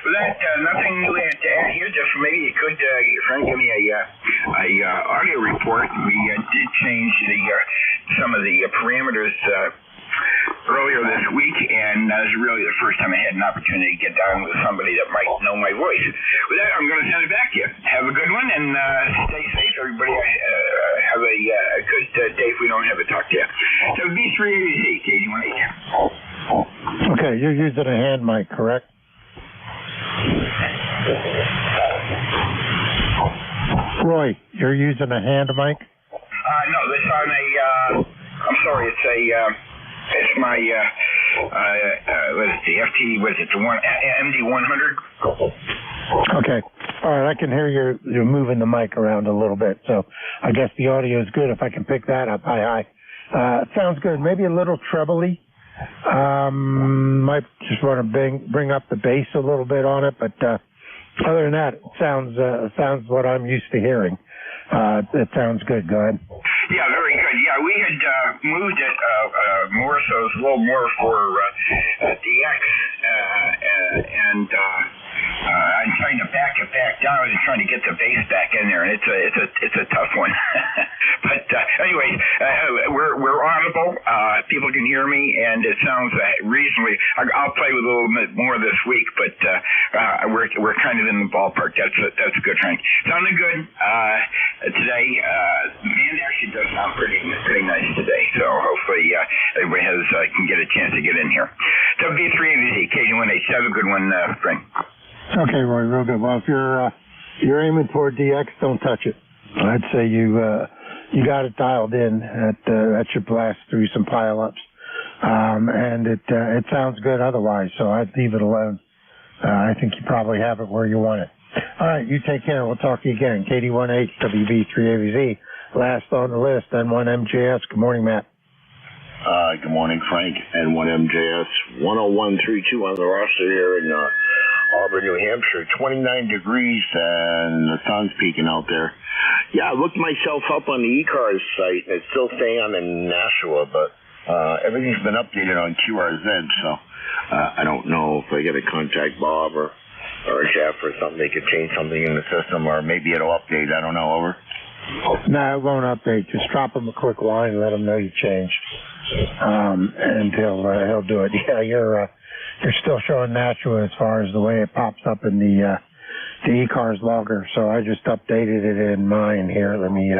With that, nothing new to add here. Just maybe you could, Frank, give me a audio report. We did change some of the parameters earlier this week, and that was really the first time I had an opportunity to get down with somebody that might know my voice. With that, I'm going to send it back to you. Have a good one, and stay safe, everybody. Have a good day if we don't have a talk to you. So B380Z, K81H. Okay, you're using a hand mic, correct? Roy, you're using a hand mic? No, this on a, I'm sorry, it's my, what is it, the FT, what is it, the MD100? Okay. All right, I can hear you're moving the mic around a little bit, so I guess the audio is good if I can pick that up. Hi. Sounds good. Maybe a little trebly. Might just want to bring up the bass a little bit on it, but other than that, it sounds what I'm used to hearing. It sounds good. Go ahead. Yeah, very good. Yeah, we had moved it more, so it's a little more for DX, and I'm trying to back it back down and trying to get the bass back in there, and it's a tough one. But anyways, we're audible. People can hear me, and it sounds reasonably. I'll play with a little bit more this week, but we're kind of in the ballpark. That's good, Frank. Sounded good today. The band actually does sound pretty nice today. So hopefully everybody can get a chance to get in here. W3ABC, K81H. Have a good one, Frank. Okay, Roy, real good. Well, if you're aiming for DX, don't touch it. I'd say you got it dialed in. That should blast through some pileups, and it sounds good otherwise. So I'd leave it alone. I think you probably have it where you want it. All right, you take care. We'll talk to you again. KD18 WV3AVZ. Last on the list, N1MJS. Good morning, Matt. Good morning, Frank. N1MJS 10132 on the roster here in Auburn, New Hampshire. 29 degrees and the sun's peeking out there. Yeah, I looked myself up on the ECARS site, and it's still staying on the Nashua, but everything's been updated on QRZ, so I don't know if I got to contact Bob or Jeff or something. They could change something in the system, or maybe it'll update. I don't know. Over. No, it won't update. Just drop him a quick line and let him know you changed, and he'll do it. Yeah, you're still showing Nashua as far as the way it pops up in the ECARS logger. So I just updated it in mine here. Let me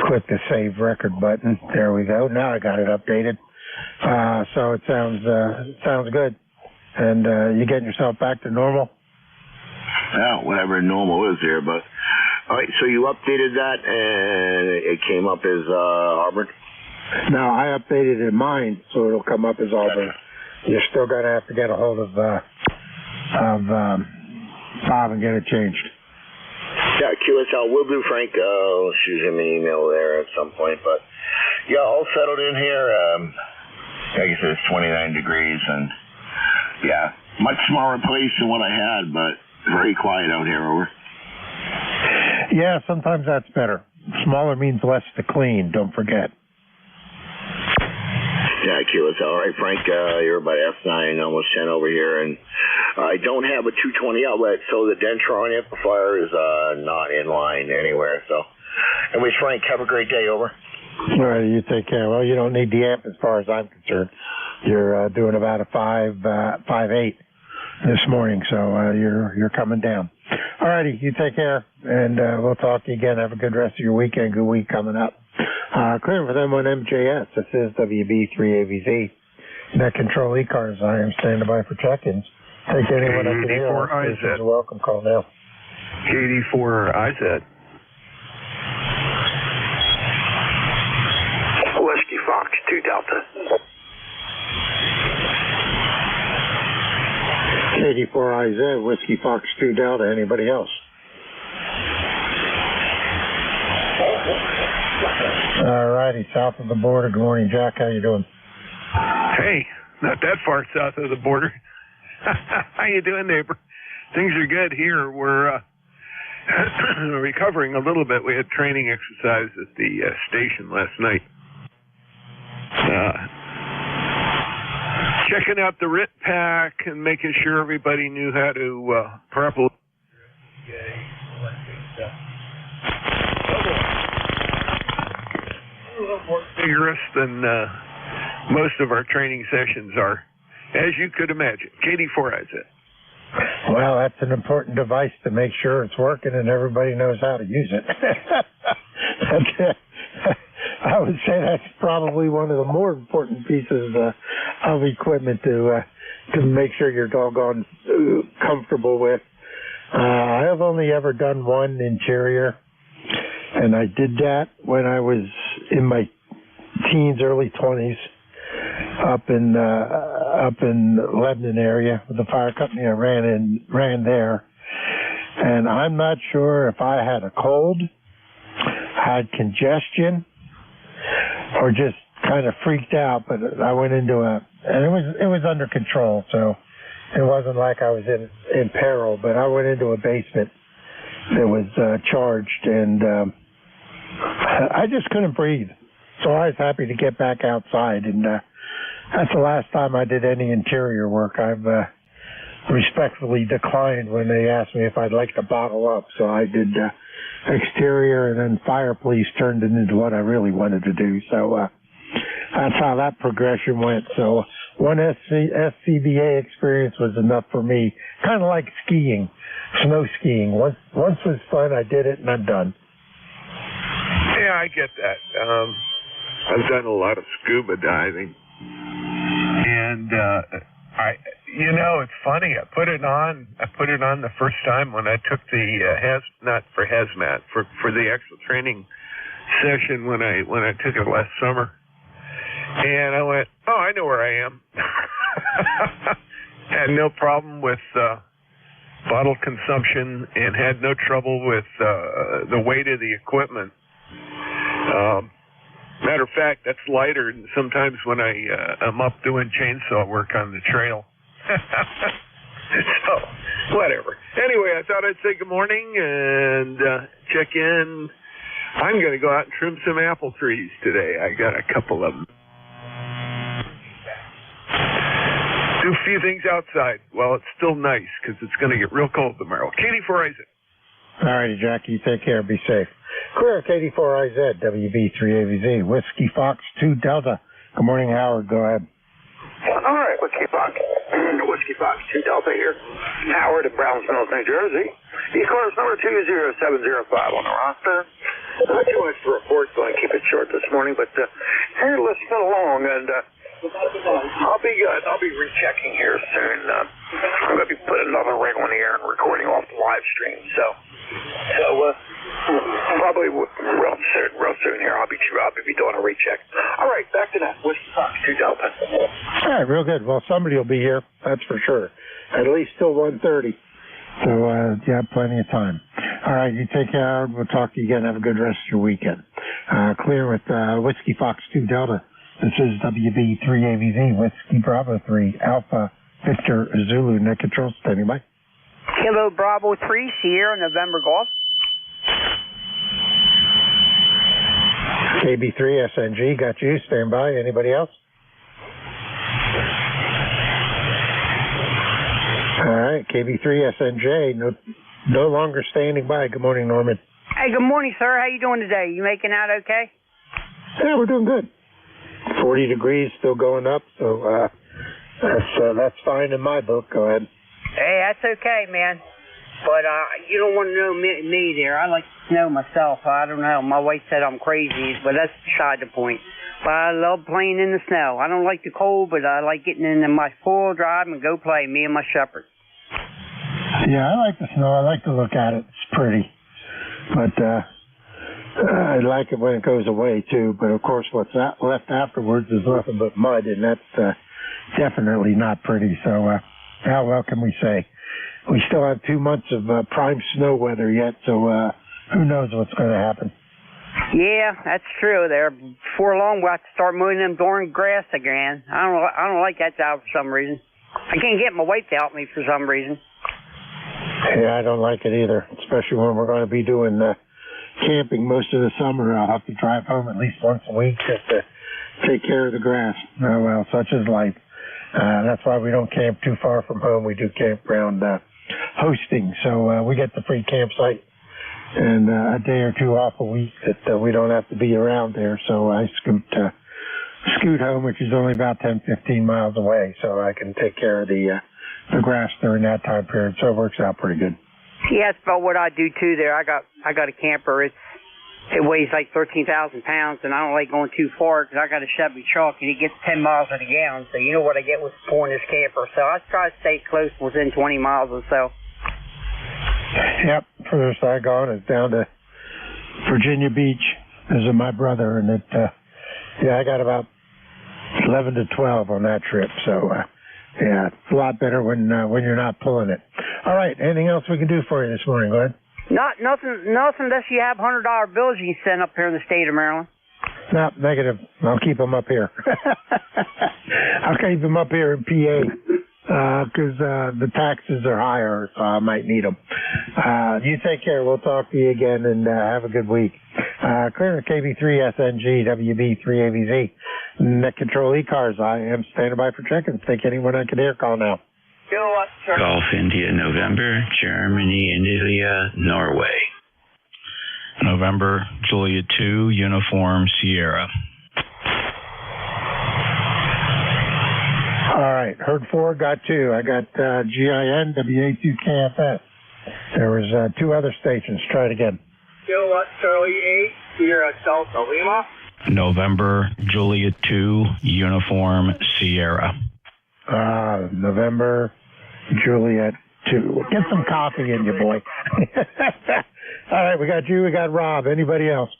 click the save record button. There we go. Now I got it updated. So it sounds good. And you getting yourself back to normal? Yeah, whatever normal is here, but all right. So you updated that, and it came up as Auburn. No, I updated it in mine, so it'll come up as Auburn. You're still gonna have to get a hold of Bob and get it changed. Yeah, QSL will do, Frank. I'll shoot him an email there at some point. But yeah, all settled in here. Like I said, it's 29 degrees, and yeah, much smaller place than what I had, but very quiet out here. Over. Yeah, sometimes that's better. Smaller means less to clean. Don't forget. Yeah, QSL. All right, Frank, you're about F9, almost 10 over here, and I don't have a 220 outlet, so the Dentron amplifier is not in line anywhere. So, anyways, Frank, have a great day. Over. All right, you take care. Well, you don't need the amp as far as I'm concerned. You're doing about a 5.8, this morning, so you're coming down. All righty, you take care, and we'll talk to you again. Have a good rest of your weekend. Good week coming up. Clearing for them on MJS. This is WB3AVZ. Net Control ECARS. I am standing by for check-ins. Take anyone up to the KD4IZ. This is a welcome call now. KD4IZ. Whiskey Fox 2 Delta. KD4IZ, Whiskey Fox 2 Delta. Anybody else? All righty, south of the border. Good morning, Jack. How you doing? Hey, not that far south of the border. How you doing, neighbor? Things are good here. We're recovering a little bit. We had training exercise at the station last night. Checking out the RIT pack and making sure everybody knew how to properly. A little more vigorous than most of our training sessions are, as you could imagine. KD4IZ. Well, that's an important device to make sure it's working and everybody knows how to use it. I would say that's probably one of the more important pieces of equipment to make sure you're doggone comfortable with. I have only ever done one interior, and I did that when I was in my teens, early 20s, up in Lebanon area with the fire company I ran there. And I'm not sure if I had a cold, had congestion, or just kind of freaked out, but I went into and it was under control, so it wasn't like I was in peril, but I went into a basement that was charged, and I just couldn't breathe. So I was happy to get back outside, and that's the last time I did any interior work. I've respectfully declined when they asked me if I'd like to bottle up, so I did exterior, and then fire police turned it into what I really wanted to do. So that's how that progression went. So one SCBA experience was enough for me, kind of like skiing, snow skiing. Once was fun, I did it, and I'm done. Yeah, I get that. I've done a lot of scuba diving, and it's funny. I put it on the first time when I took the not for hazmat, for the actual training session when I took it last summer, and I went, oh, I know where I am. Had no problem with bottle consumption, and had no trouble with the weight of the equipment. Matter of fact, that's lighter than sometimes when I'm up doing chainsaw work on the trail. So, whatever. Anyway, I thought I'd say good morning and check in. I'm going to go out and trim some apple trees today. I got a couple of them. Do a few things outside. Well, it's still nice because it's going to get real cold tomorrow. KD4IZ. All righty, Jack. You take care. Be safe. Clear, KD4IZ, WB3AVZ, Whiskey Fox 2 Delta. Good morning, Howard. Go ahead. All right, Whiskey Fox 2 Delta here. Howard at Brownsville, New Jersey. ECARS number 20705 on the roster. Not too much to report, so I keep it short this morning, but here, let's get along, and I'll be rechecking here soon. I'm going to be putting another rig on the air and recording off the live stream, so probably real soon here. I'll be doing a recheck. All right, back to that. Whiskey Fox 2 Delta. All right, real good. Well, somebody will be here, that's for sure. At least till 1:30. So you have plenty of time. All right, you take care. We'll talk to you again. Have a good rest of your weekend. Clear with Whiskey Fox 2 Delta. This is WB3AVZ, Whiskey Bravo 3, Alpha Victor Zulu, net control, standing by. Kilo Bravo 3, Sierra, November Golf. KB3 SNG, got you, stand by. Anybody else? All right, KB3 SNJ, no longer standing by. Good morning, Norman. Hey, good morning, sir. How you doing today? You making out okay? Yeah, we're doing good. 40 degrees, still going up, so that's fine in my book. Go ahead. Hey, that's okay, man. But you don't want to know me there. I like snow myself. I don't know. My wife said I'm crazy, but that's beside the point. But I love playing in the snow. I don't like the cold, but I like getting in my four-wheel drive and go play, me and my shepherd. Yeah, I like the snow. I like to look at it. It's pretty. But I like it when it goes away, too. But, of course, what's left afterwards is nothing but mud, and that's definitely not pretty. So how well can we say? We still have 2 months of prime snow weather yet, so who knows what's going to happen. Yeah, that's true. There, before long, we'll have to start mowing them darn grass again. I don't like that job for some reason. I can't get my wife to help me for some reason. Yeah, I don't like it either, especially when we're going to be doing camping most of the summer. I'll have to drive home at least once a week just to take care of the grass. Oh, well, such is life. That's why we don't camp too far from home. We do campground hosting, so we get the free campsite and a day or two off a week that we don't have to be around there. So I scoot home, which is only about 10, 15 miles away, so I can take care of the grass during that time period. So it works out pretty good. Yeah, that's about what I do too. There, I got a camper. It weighs like 13,000 pounds, and I don't like going too far because I got a Chevy truck, and it gets 10 miles to the gallon. So you know what I get with pulling this camper. So I try to stay close, within 20 miles or so. Yep, furthest I gone is down to Virginia Beach. Visit my brother, and I got about 11 to 12 on that trip. So yeah, it's a lot better when you're not pulling it. All right, anything else we can do for you this morning, Glenn? Nothing unless you have $100 bills you can send up here in the state of Maryland. No, negative. I'll keep them up here. I'll keep them up here in PA because the taxes are higher, so I might need them. You take care. We'll talk to you again, and have a good week. Clear KB3SNG, WB3AVZ, Net Control ECARS. I am standing by for check-ins. Take anyone I can hear. Call now. Golf India, November, Germany, India, Norway. November, Juliet 2, Uniform, Sierra. All right, heard 4, got 2. I got GIN, WA2KFS. There was 2 other stations. Try it again. Charlie 8, Sierra Delta Lima. November, Juliet 2, Uniform, Sierra. November, Juliet 2. Get some coffee in you, boy. All right, we got you, we got Rob. Anybody else?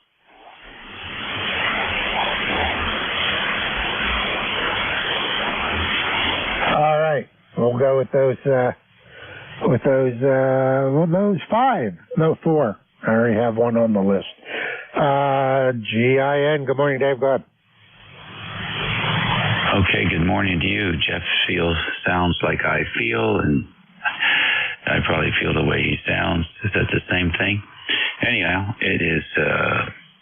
All right, we'll go with those 5. No, 4. I already have one on the list. GIN, good morning, Dave. Go ahead. Okay, good morning to you. Jeff sounds like I feel, and I probably feel the way he sounds. Is that the same thing? Anyhow, it is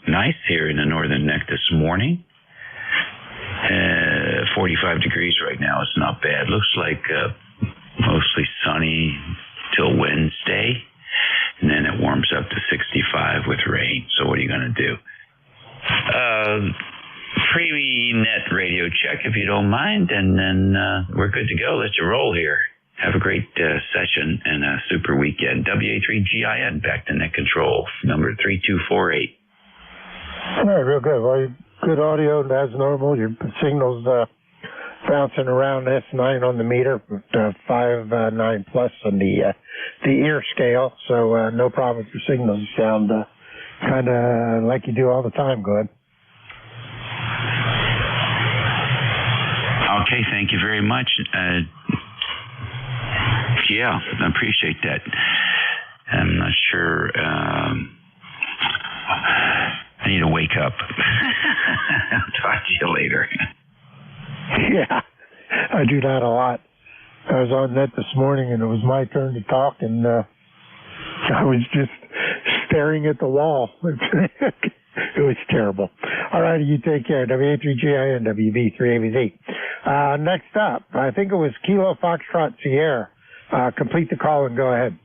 nice here in the northern neck this morning. 45 degrees right now. It's not bad. Looks like mostly sunny till Wednesday, and then it warms up to 65 with rain. So what are you going to do? Pre-net radio check, if you don't mind, and then we're good to go. Let's roll here. Have a great session and a super weekend. WA3GIN, back to net control, number 3248. All right, real good. Well, good audio as normal. Your signal's bouncing around S9 on the meter, 5.9 plus on the ear scale, so no problem with your signals. You sound kind of like you do all the time. Go ahead. Okay, thank you very much. Yeah, I appreciate that. I'm not sure. I need to wake up. I'll talk to you later. Yeah, I do that a lot. I was on net this morning, and it was my turn to talk, and I was just staring at the wall. It was terrible. All right, you take care. WA3GIN, WB3AVZ. Next up, I think it was Kilo Foxtrot Sierra. Complete the call and go ahead.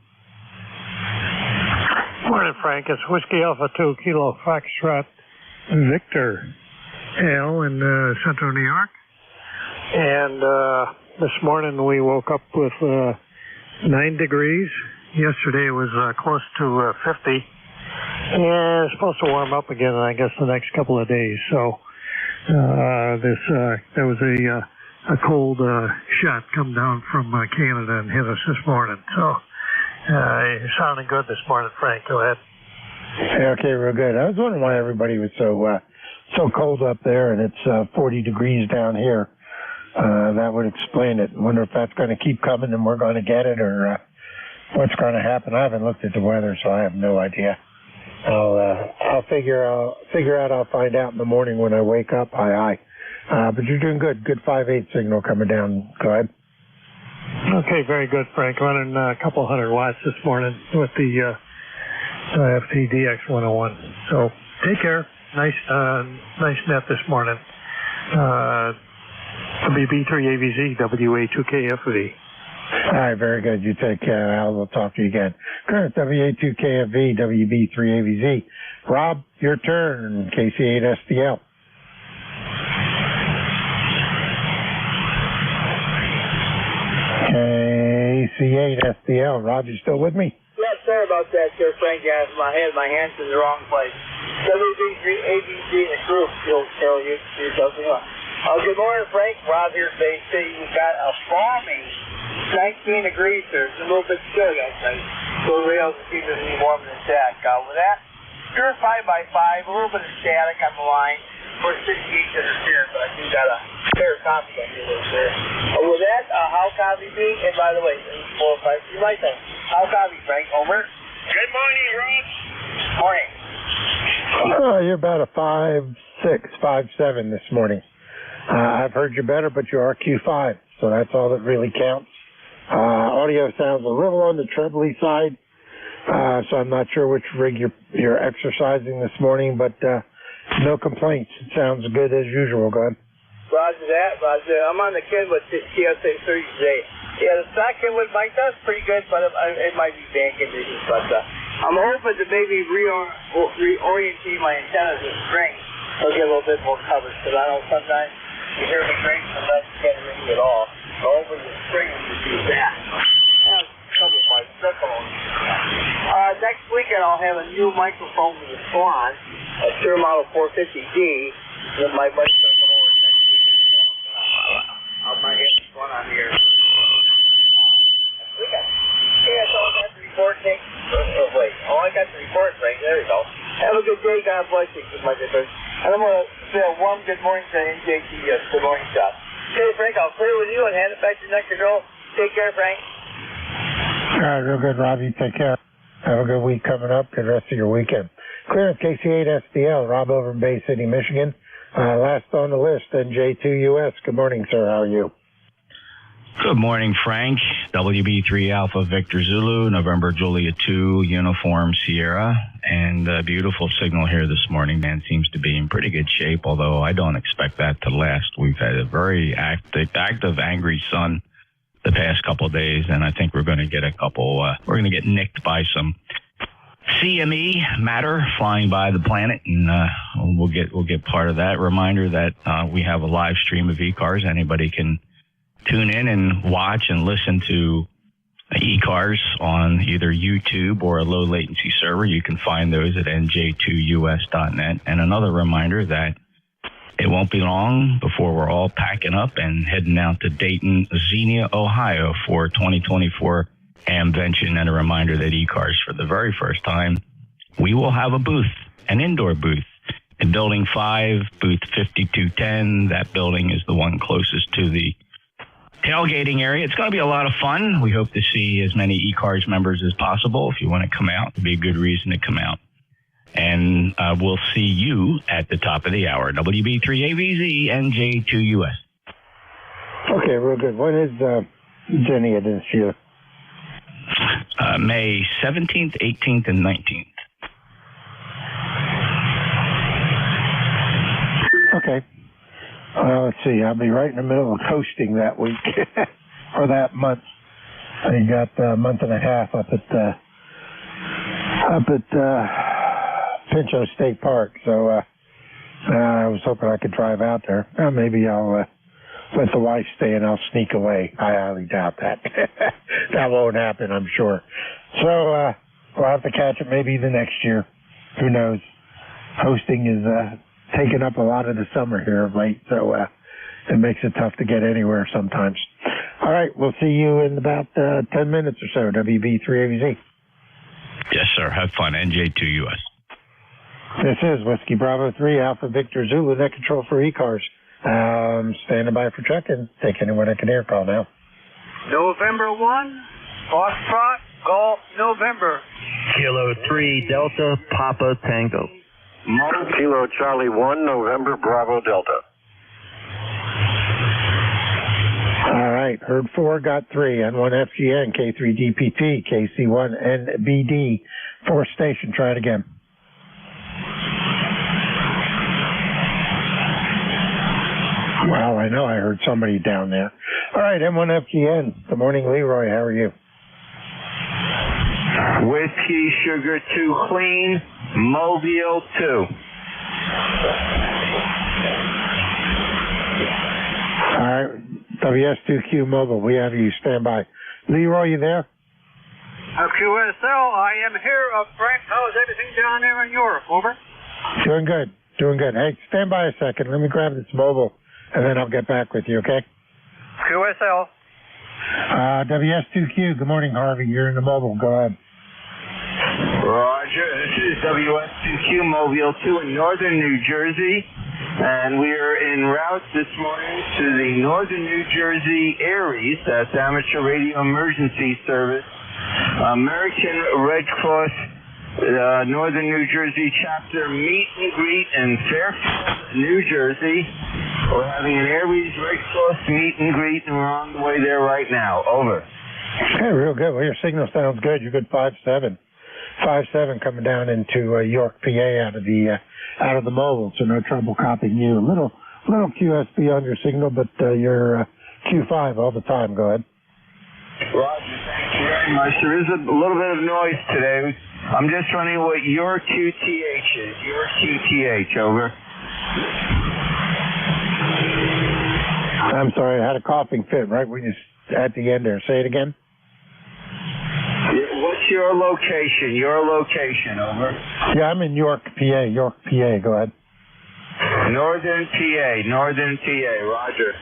Morning, Frank. It's Whiskey Alpha 2 Kilo Foxtrot Victor L in Central New York. And this morning we woke up with 9 degrees. Yesterday it was close to 50. And it's supposed to warm up again, I guess, the next couple of days. So there was a cold shot come down from Canada and hit us this morning. So you're sounding good this morning, Frank. Go ahead. Okay, real good. I was wondering why everybody was so cold up there, and it's 40 degrees down here. That would explain it. I wonder if that's going to keep coming and we're going to get it, or what's going to happen. I haven't looked at the weather, so I have no idea. I'll figure out. I'll find out in the morning when I wake up. Aye. But you're doing good. Good 5/8 signal coming down. Go ahead. Okay, very good, Frank. Running a couple hundred watts this morning with the FTDX 101. So take care. Nice net this morning. WB3AVZ, WA2KFV. All right, very good. You take care. Al, we'll talk to you again. Current WA2KFV, WB3AVZ. Rob, your turn. KC8STL. KC8STL. Rob, you still with me? Yeah, sorry about that, sir, Frank. I had my hands in the wrong place. WB3AVZ and the group, you'll tell you. Good morning, Frank. Rob here at Bay City. We've got a balmy 19 degrees here. It's a little bit chilly outside. So the rails keep it any warmer than that. With that, you're 5x5, a little bit of static on the line. For 68 to the steer, but I do got a fair copy on you there. With that, how copy me? And by the way, 4 5 3 right there. How copy, Frank? Over. Good morning, Rob. Morning. You're about a 5.6, 5.7 this morning. I've heard you better, but you are Q5, so that's all that really counts. Audio sounds a little on the trebly side, so I'm not sure which rig you're exercising this morning, but no complaints. It sounds good as usual. Go ahead. Roger that. Roger. I'm on the Kenwood TSA 30 today. Yeah, the stock Kenwood mic does pretty good, but it might be bad conditions. But I'm hoping to maybe reorientate my antennas this spring so get a little bit more coverage, because I know sometimes you hear the drink and that's getting ring at all. So hopefully the spring will do that. Trouble with my circle. Next weekend I'll have a new microphone with a Swan, a Sure Model 450D. Then my buddy's going to come over next weekend. I might have this one on here. Yeah, so I got the report, Nick. Wait, I got the report, Frank. There you go. Have a good day. God bless you, my good friend. And I'm going to say a warm good morning to NJT. Good morning, Scott. Okay, Frank, I'll clear with you and hand it back to the next control. Take care, Frank. All right, real good, Rob. You take care. Have a good week coming up. Good rest of your weekend. Clearance KC8SDL, Rob over in Bay City, Michigan. Last on the list, NJ2US. Good morning, sir. How are you? Good morning, Frank. WB3 Alpha Victor Zulu, November Juliet 2, Uniform Sierra. And a beautiful signal here this morning. Man seems to be in pretty good shape, although I don't expect that to last. We've had a very active, angry sun the past couple of days, and I think we're going to get we're going to get nicked by some CME matter flying by the planet, and we'll get part of that. Reminder that we have a live stream of ECARS. Anybody can tune in and watch and listen to ECARS on either YouTube or a low latency server. You can find those at nj2us.net. And another reminder that it won't be long before we're all packing up and heading out to Dayton, Xenia, Ohio for 2024 Amvention. And a reminder that ECARS, for the very first time, we will have a booth, an indoor booth, in Building 5, booth 5210. That building is the one closest to the tailgating area. It's going to be a lot of fun. We hope to see as many ECARS members as possible. If you want to come out, it'd be a good reason to come out. And we'll see you at the top of the hour. WB3AVZ, NJ2US. Okay, real good. When is Xenia this year? May 17th, 18th, and 19th. Okay. Let's see. I'll be right in the middle of hosting that week or that month. I got a month and a half up at Pinchot State Park, so I was hoping I could drive out there. Maybe I'll let the wife stay and I'll sneak away. I highly doubt that. That won't happen, I'm sure. So we'll have to catch it maybe the next year. Who knows? Hosting is taking up a lot of the summer here of late, so it makes it tough to get anywhere sometimes. All right, we'll see you in about 10 minutes or so, WB3ABZ. Yes, sir. Have fun. NJ2US. This is Whiskey Bravo 3, Alpha Victor Zulu, net control for ECARS. Standing by for check-in. Take anyone I can hear call now. November 1, Foxtrot, Golf, November. Kilo 3, Delta, Papa Tango. Kilo Charlie 1, November Bravo Delta. All right, heard 4, got 3, N1FGN, K3DPT, KC1NBD, 4th station, try it again. Wow, I know I heard somebody down there. All right, M1FGN, good morning, Leroy, how are you? Whiskey Sugar 2 Clean, Mobile 2. All right, WS2Q Mobile, we have you, stand by. Leroy, you there? QSL, I am here. Frank, how's everything down there in Europe? Over. Doing good, doing good. Hey, stand by a second. Let me grab this mobile, and then I'll get back with you, okay? QSL. WS2Q, good morning, Harvey. You're in the mobile. Go ahead. Roger, this is WS2Q Mobile 2 in northern New Jersey, and we are en route this morning to the northern New Jersey ARES, that's Amateur Radio Emergency Service, American Red Cross Northern New Jersey Chapter meet and greet in Fairfield, New Jersey. We're having an ARES Red Cross meet and greet, and we're on the way there right now. Over. Okay, real good. Well, your signal sounds good. You're good 5-7. 5-7 coming down into York, PA out of the mobile, so no trouble copying you. A little QSB on your signal, but you're Q5 all the time. Go ahead. Roger, thank you very much. There is a little bit of noise today. I'm just wondering what your QTH is. Your QTH, over. I'm sorry, I had a coughing fit right when you at the end there. Say it again. What's your location? Your location, over. Yeah, I'm in York, PA. York, PA. Go ahead. Northern PA, roger.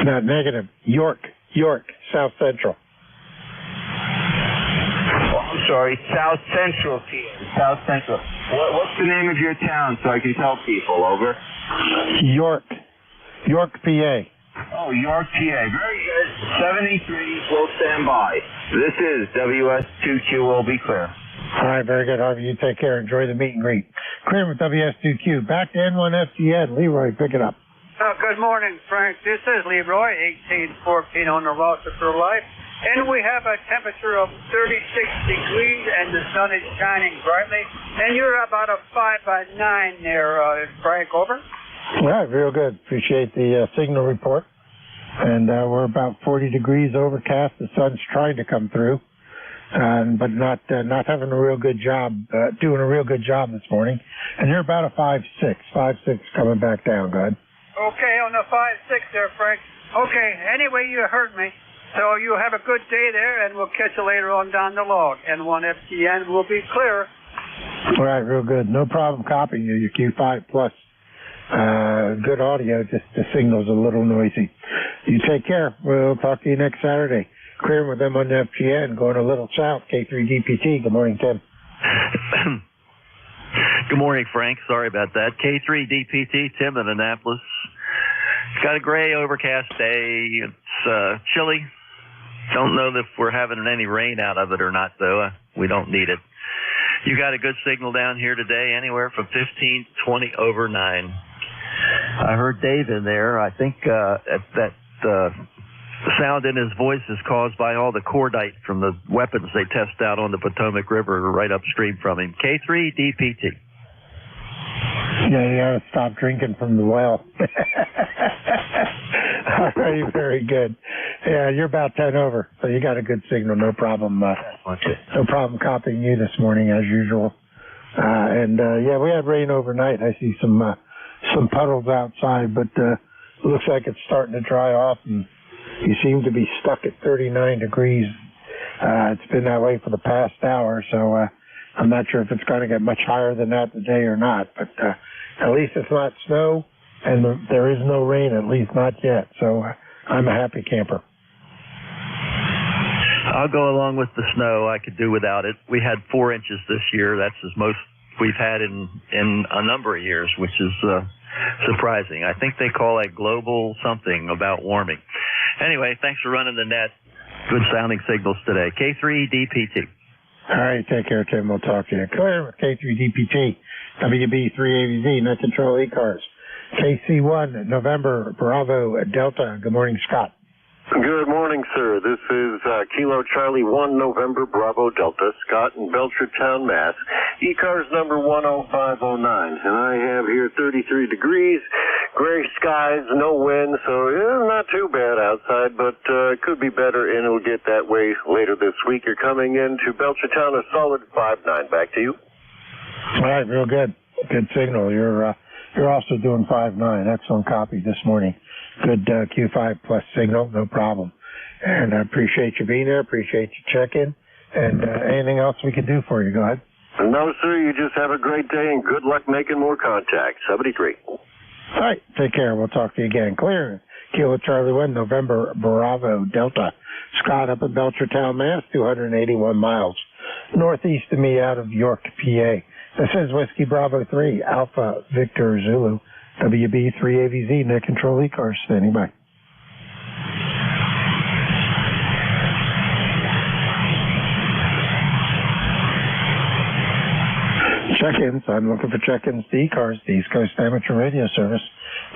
No, negative. York, South Central. Oh, I'm sorry, South Central PA. South Central. What's the name of your town so I can tell people, over? York, PA. Oh, York, PA. Very good. 73, we'll stand by. This is WS2Q, will be clear. All right, very good, Harvey. You take care. Enjoy the meet and greet. Clear with WS2Q. Back to N1FGN. Leroy, pick it up. Good morning, Frank. This is Leroy, 1814 on the roster for life. And we have a temperature of 36 degrees, and the sun is shining brightly. And you're about a 5-9 there, Frank, over. All right, real good. Appreciate the signal report. And we're about 40 degrees overcast. The sun's trying to come through, but not having a real good job, doing a real good job this morning. And you're about a 5-6 coming back down. Go ahead. Okay, on the 5-6 there, Frank. Okay, anyway, you heard me. So you have a good day there, and we'll catch you later on down the log. N1FGN will be clear. All right, real good. No problem copying you. Your Q5 plus. Good audio, just the signal's a little noisy. You take care. We'll talk to you next Saturday. Clearing with them on the FGN, going a little south, K3DPT. Good morning, Tim. Good morning, Frank. Sorry about that. K3DPT, Tim in Annapolis. It's got a gray, overcast day. It's chilly. Don't know if we're having any rain out of it or not, though. We don't need it. You got a good signal down here today, anywhere from 15 to 20 over 9. I heard Dave in there. I think that sound in his voice is caused by all the cordite from the weapons they test out on the Potomac River right upstream from him. K3DPT. Yeah, you gotta stop drinking from the well. All right, very good. Yeah, you're about 10 over, so you got a good signal. No problem. No problem copying you this morning as usual. Yeah, we had rain overnight. I see some puddles outside, but looks like it's starting to dry off, and you seem to be stuck at 39 degrees. It's been that way for the past hour, so I'm not sure if it's going to get much higher than that today or not. But at least it's not snow, and there is no rain, at least not yet. So I'm a happy camper. I'll go along with the snow. I could do without it. We had 4 inches this year. That's as most we've had in a number of years, which is surprising. I think they call that global something about warming. Anyway, thanks for running the net. Good sounding signals today. K3DPT. All right, take care, Tim. We'll talk to you. Clear with K3DPT, WB3AVZ, Net Control ECARS. KC1, November, Bravo, Delta. Good morning, Scott. Good morning, sir. This is Kilo Charlie 1 November Bravo Delta, Scott in Belchertown, Mass. ECARS number 10509. And I have here 33 degrees, gray skies, no wind, so not too bad outside, but it could be better, and it'll get that way later this week. You're coming into Belchertown, a solid 5-9. Back to you. All right, real good. Good signal. You're also doing 5-9. Excellent copy this morning. Good Q5 plus signal, no problem. And I appreciate you being there, appreciate you checking. And anything else we can do for you, go ahead. No, sir, you just have a great day and good luck making more contacts. 73. All right, take care. We'll talk to you again. Clear. Kilo Charlie 1, November, Bravo, Delta. Scott up in Belchertown, Mass, 281 miles. Northeast of me out of York, PA. This is Whiskey Bravo 3, Alpha Victor Zulu. WB3AVZ, Net Control ECARS, standing by. Check-ins. I'm looking for check-ins to ECARS, the East Coast Amateur Radio Service.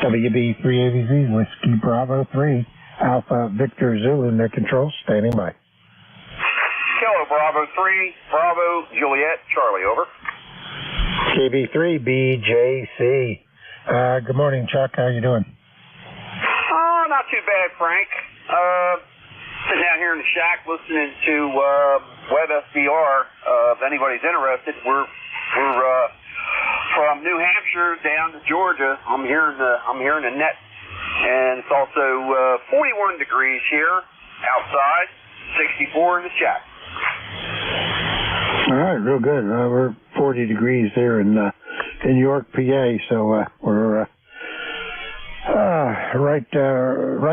WB3AVZ, Whiskey Bravo 3, Alpha Victor Zulu, Net Control, standing by. Kilo Bravo 3, Bravo Juliet Charlie, over. KB3BJC. Good morning, Chuck. How you doing? Oh, not too bad, Frank. Sitting out here in the shack listening to Web SDR. If anybody's interested, we're from New Hampshire down to Georgia. I'm hearing the net, and it's also 41 degrees here outside, 64 in the shack. All right, real good. We're 40 degrees here in York, PA, so we're right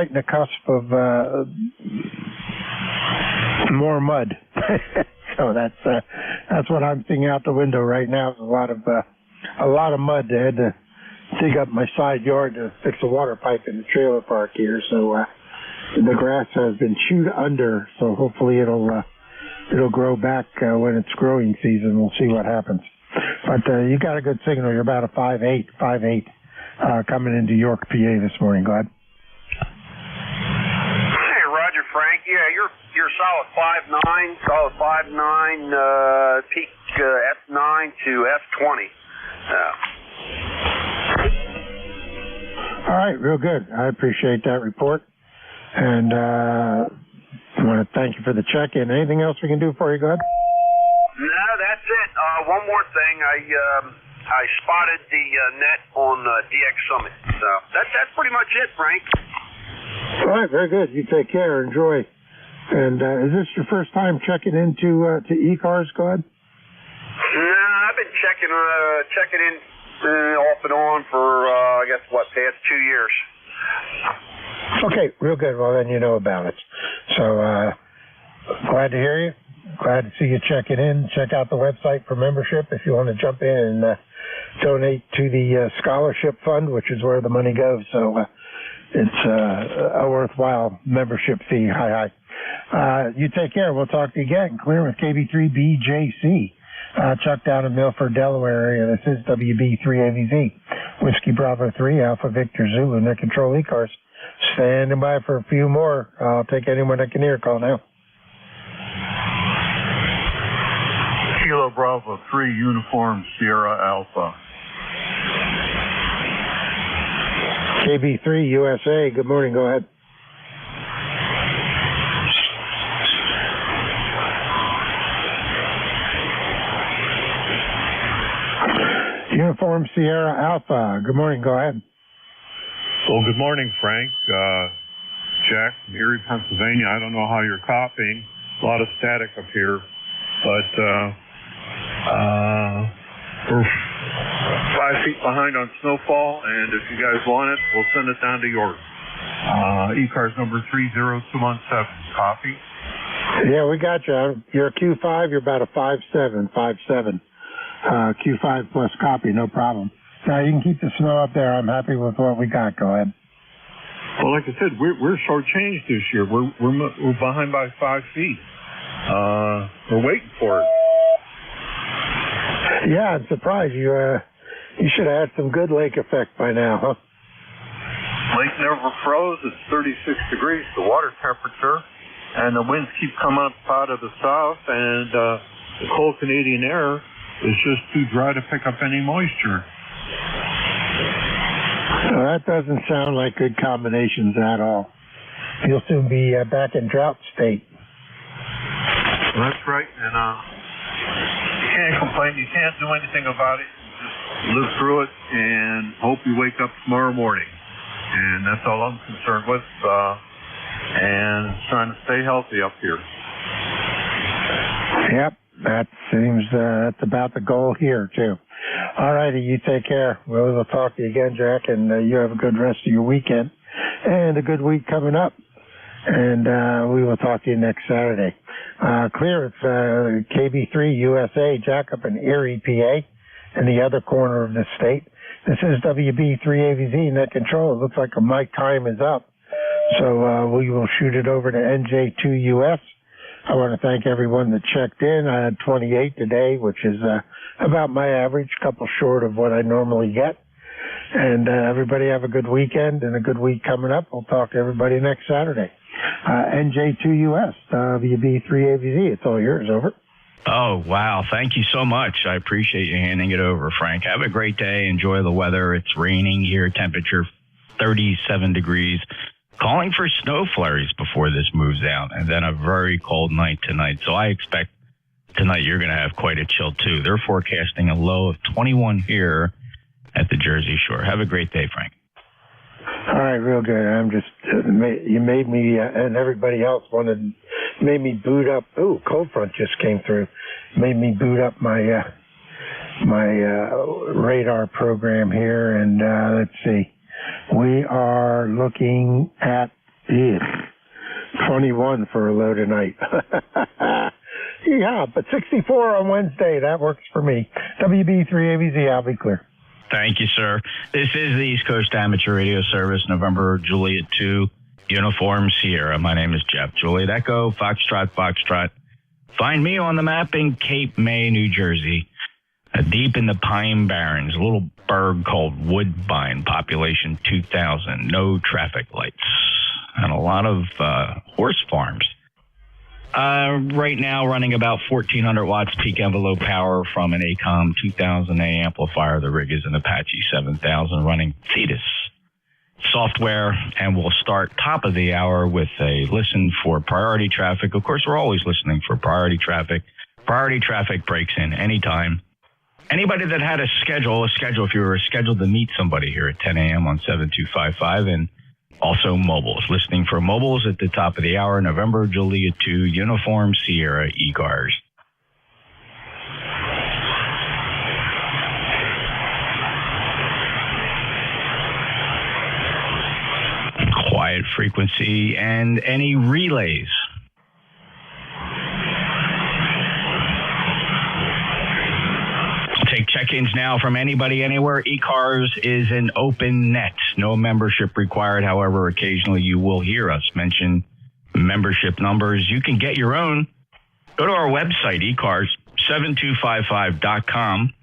in the cusp of more mud. So that's what I'm seeing out the window right now. Is a lot of mud. I had to dig up my side yard to fix a water pipe in the trailer park here. So the grass has been chewed under. So hopefully it'll grow back when it's growing season. We'll see what happens. But you got a good signal. You're about a 5.8 coming into York, PA this morning. Go ahead. Hey, Roger, Frank. Yeah, you're solid 5.9, peak F9 to F20. All right, real good. I appreciate that report. And I want to thank you for the check-in. Anything else we can do for you? Go ahead. No, that's it. One more thing. I spotted the net on DX Summit. So that's pretty much it, Frank. All right, very good. You take care. Enjoy. And is this your first time checking into to ECARS? Go ahead. No, I've been checking in off and on for past 2 years. Okay, real good. Well, then you know about it. So glad to hear you. Glad to see you checking in. Check out the website for membership if you want to jump in and donate to the scholarship fund, which is where the money goes. So it's a worthwhile membership fee. Hi. You take care. We'll talk to you again. Clear with KB3BJC. Chuck down in Milford, Delaware area. This is WB3AVZ. Whiskey Bravo 3, Alpha Victor Zulu, Net Control ECARS. Standing by for a few more. I'll take anyone that can hear. Call now. Kilo Bravo 3, Uniform Sierra Alpha. KB3 USA. Good morning. Go ahead. Uniform Sierra Alpha. Good morning. Go ahead. Well, good morning, Frank. Jack, Erie, Pennsylvania. I don't know how you're copying. A lot of static up here. But we're 5 feet behind on snowfall, and if you guys want it, we'll send it down to York. ECARS number 30217. Copy. Yeah, we got you. You're a Q5. You're about a 5.7. Q5 plus copy, no problem. Now, you can keep the snow up there. I'm happy with what we got. Go ahead. Well, like I said, we're shortchanged this year. We're behind by 5 feet. We're waiting for it. Yeah, I'm surprised. You should have had some good lake effect by now, huh? Lake never froze. It's 36 degrees, the water temperature, and the winds keep coming up out of the south, and the cold Canadian air is just too dry to pick up any moisture. Well, that doesn't sound like good combinations at all. You'll soon be back in drought state. Well, that's right, and you can't complain. You can't do anything about it. You just live through it and hope you wake up tomorrow morning. And that's all I'm concerned with, and trying to stay healthy up here. Yep, that seems that's about the goal here, too. All righty, you take care. We'll talk to you again, Jack, and you have a good rest of your weekend and a good week coming up. And we will talk to you next Saturday. Clear, it's KB3 USA, Jack up in Erie, PA, in the other corner of the state. This is WB3AVZ Net Control. It looks like my time is up. So we will shoot it over to NJ2US. I want to thank everyone that checked in. I had 28 today, which is about my average, a couple short of what I normally get. And everybody have a good weekend and a good week coming up. We'll talk to everybody next Saturday. NJ2US, WB3AVZ. It's all yours. Over. Oh, wow. Thank you so much. I appreciate you handing it over, Frank. Have a great day. Enjoy the weather. It's raining here. Temperature 37 degrees. Calling for snow flurries before this moves out, and then a very cold night tonight. So I expect tonight you're going to have quite a chill, too. They're forecasting a low of 21 here at the Jersey Shore. Have a great day, Frank. All right, real good. I'm just, you made me, and everybody else made me boot up. Ooh, cold front just came through. Made me boot up my radar program here, and let's see. We are looking at 21 for a low tonight. Yeah, but 64 on Wednesday. That works for me. WB3AVZ, I'll be clear. Thank you, sir. This is the East Coast Amateur Radio Service, November Juliet 2, Uniform Sierra. My name is Jeff. Juliet Echo, Foxtrot, Foxtrot. Find me on the map in Cape May, New Jersey, deep in the Pine Barrens, a little burg called Woodbine, population 2,000, no traffic lights, and a lot of horse farms. Right now, running about 1,400 watts peak envelope power from an ACOM 2000A amplifier. The rig is an Apache 7000 running Thetis software, and we'll start top of the hour with a listen for priority traffic. Of course, we're always listening for priority traffic. Priority traffic breaks in anytime. Anybody that had a schedule, if you were scheduled to meet somebody here at 10 a.m. on 7255, and also mobiles. Listening for mobiles at the top of the hour, November Juliet 2, Uniform Sierra ECARS. Quiet frequency and any relays. Take check-ins now from anybody, anywhere. ECARS is an open net. No membership required. However, occasionally you will hear us mention membership numbers. You can get your own. Go to our website, ECARS7255.com,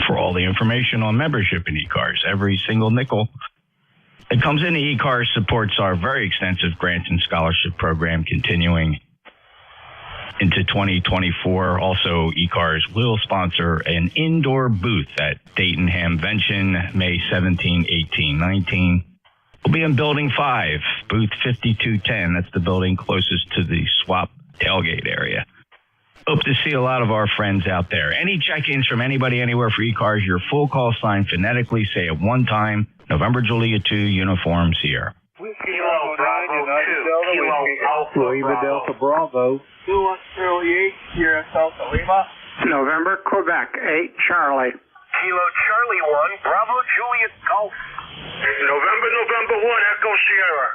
for all the information on membership in ECARS. Every single nickel that comes into ECARS supports our very extensive grant and scholarship program continuing into 2024. Also, ECARS will sponsor an indoor booth at Dayton Hamvention, May 17, 18, 19. We'll be in Building 5, booth 5210. That's the building closest to the swap tailgate area. Hope to see a lot of our friends out there. Any check-ins from anybody anywhere for ECARS, your full call sign phonetically, say it one time, November Juliet 2, Uniform Sierra. Kilo Bravo 2, Kilo Alpha Lima Delta Bravo. 2108, Sierra Delta Lima. November, Quebec, 8 Charlie. Kilo Charlie 1, Bravo Juliet Golf. November 1, Echo Sierra.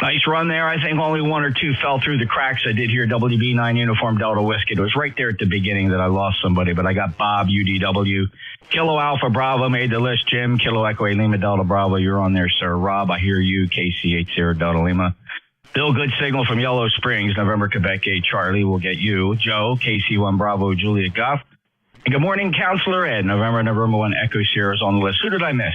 Nice run there. I think only one or two fell through the cracks. I did hear WB9 Uniform Delta Whiskey. It was right there at the beginning that I lost somebody, but I got Bob, UDW. Kilo Alpha Bravo made the list. Jim, Kilo Echo 8 Lima Delta Bravo, you're on there, sir. Rob, I hear you, KC8 Sierra Delta Lima. Bill, good signal from Yellow Springs, November Quebec 8 Charlie, we'll get you. Joe, KC1 Bravo Juliet Golf. And good morning, Counselor Ed, November 1 Echo Sierra's on the list. Who did I miss?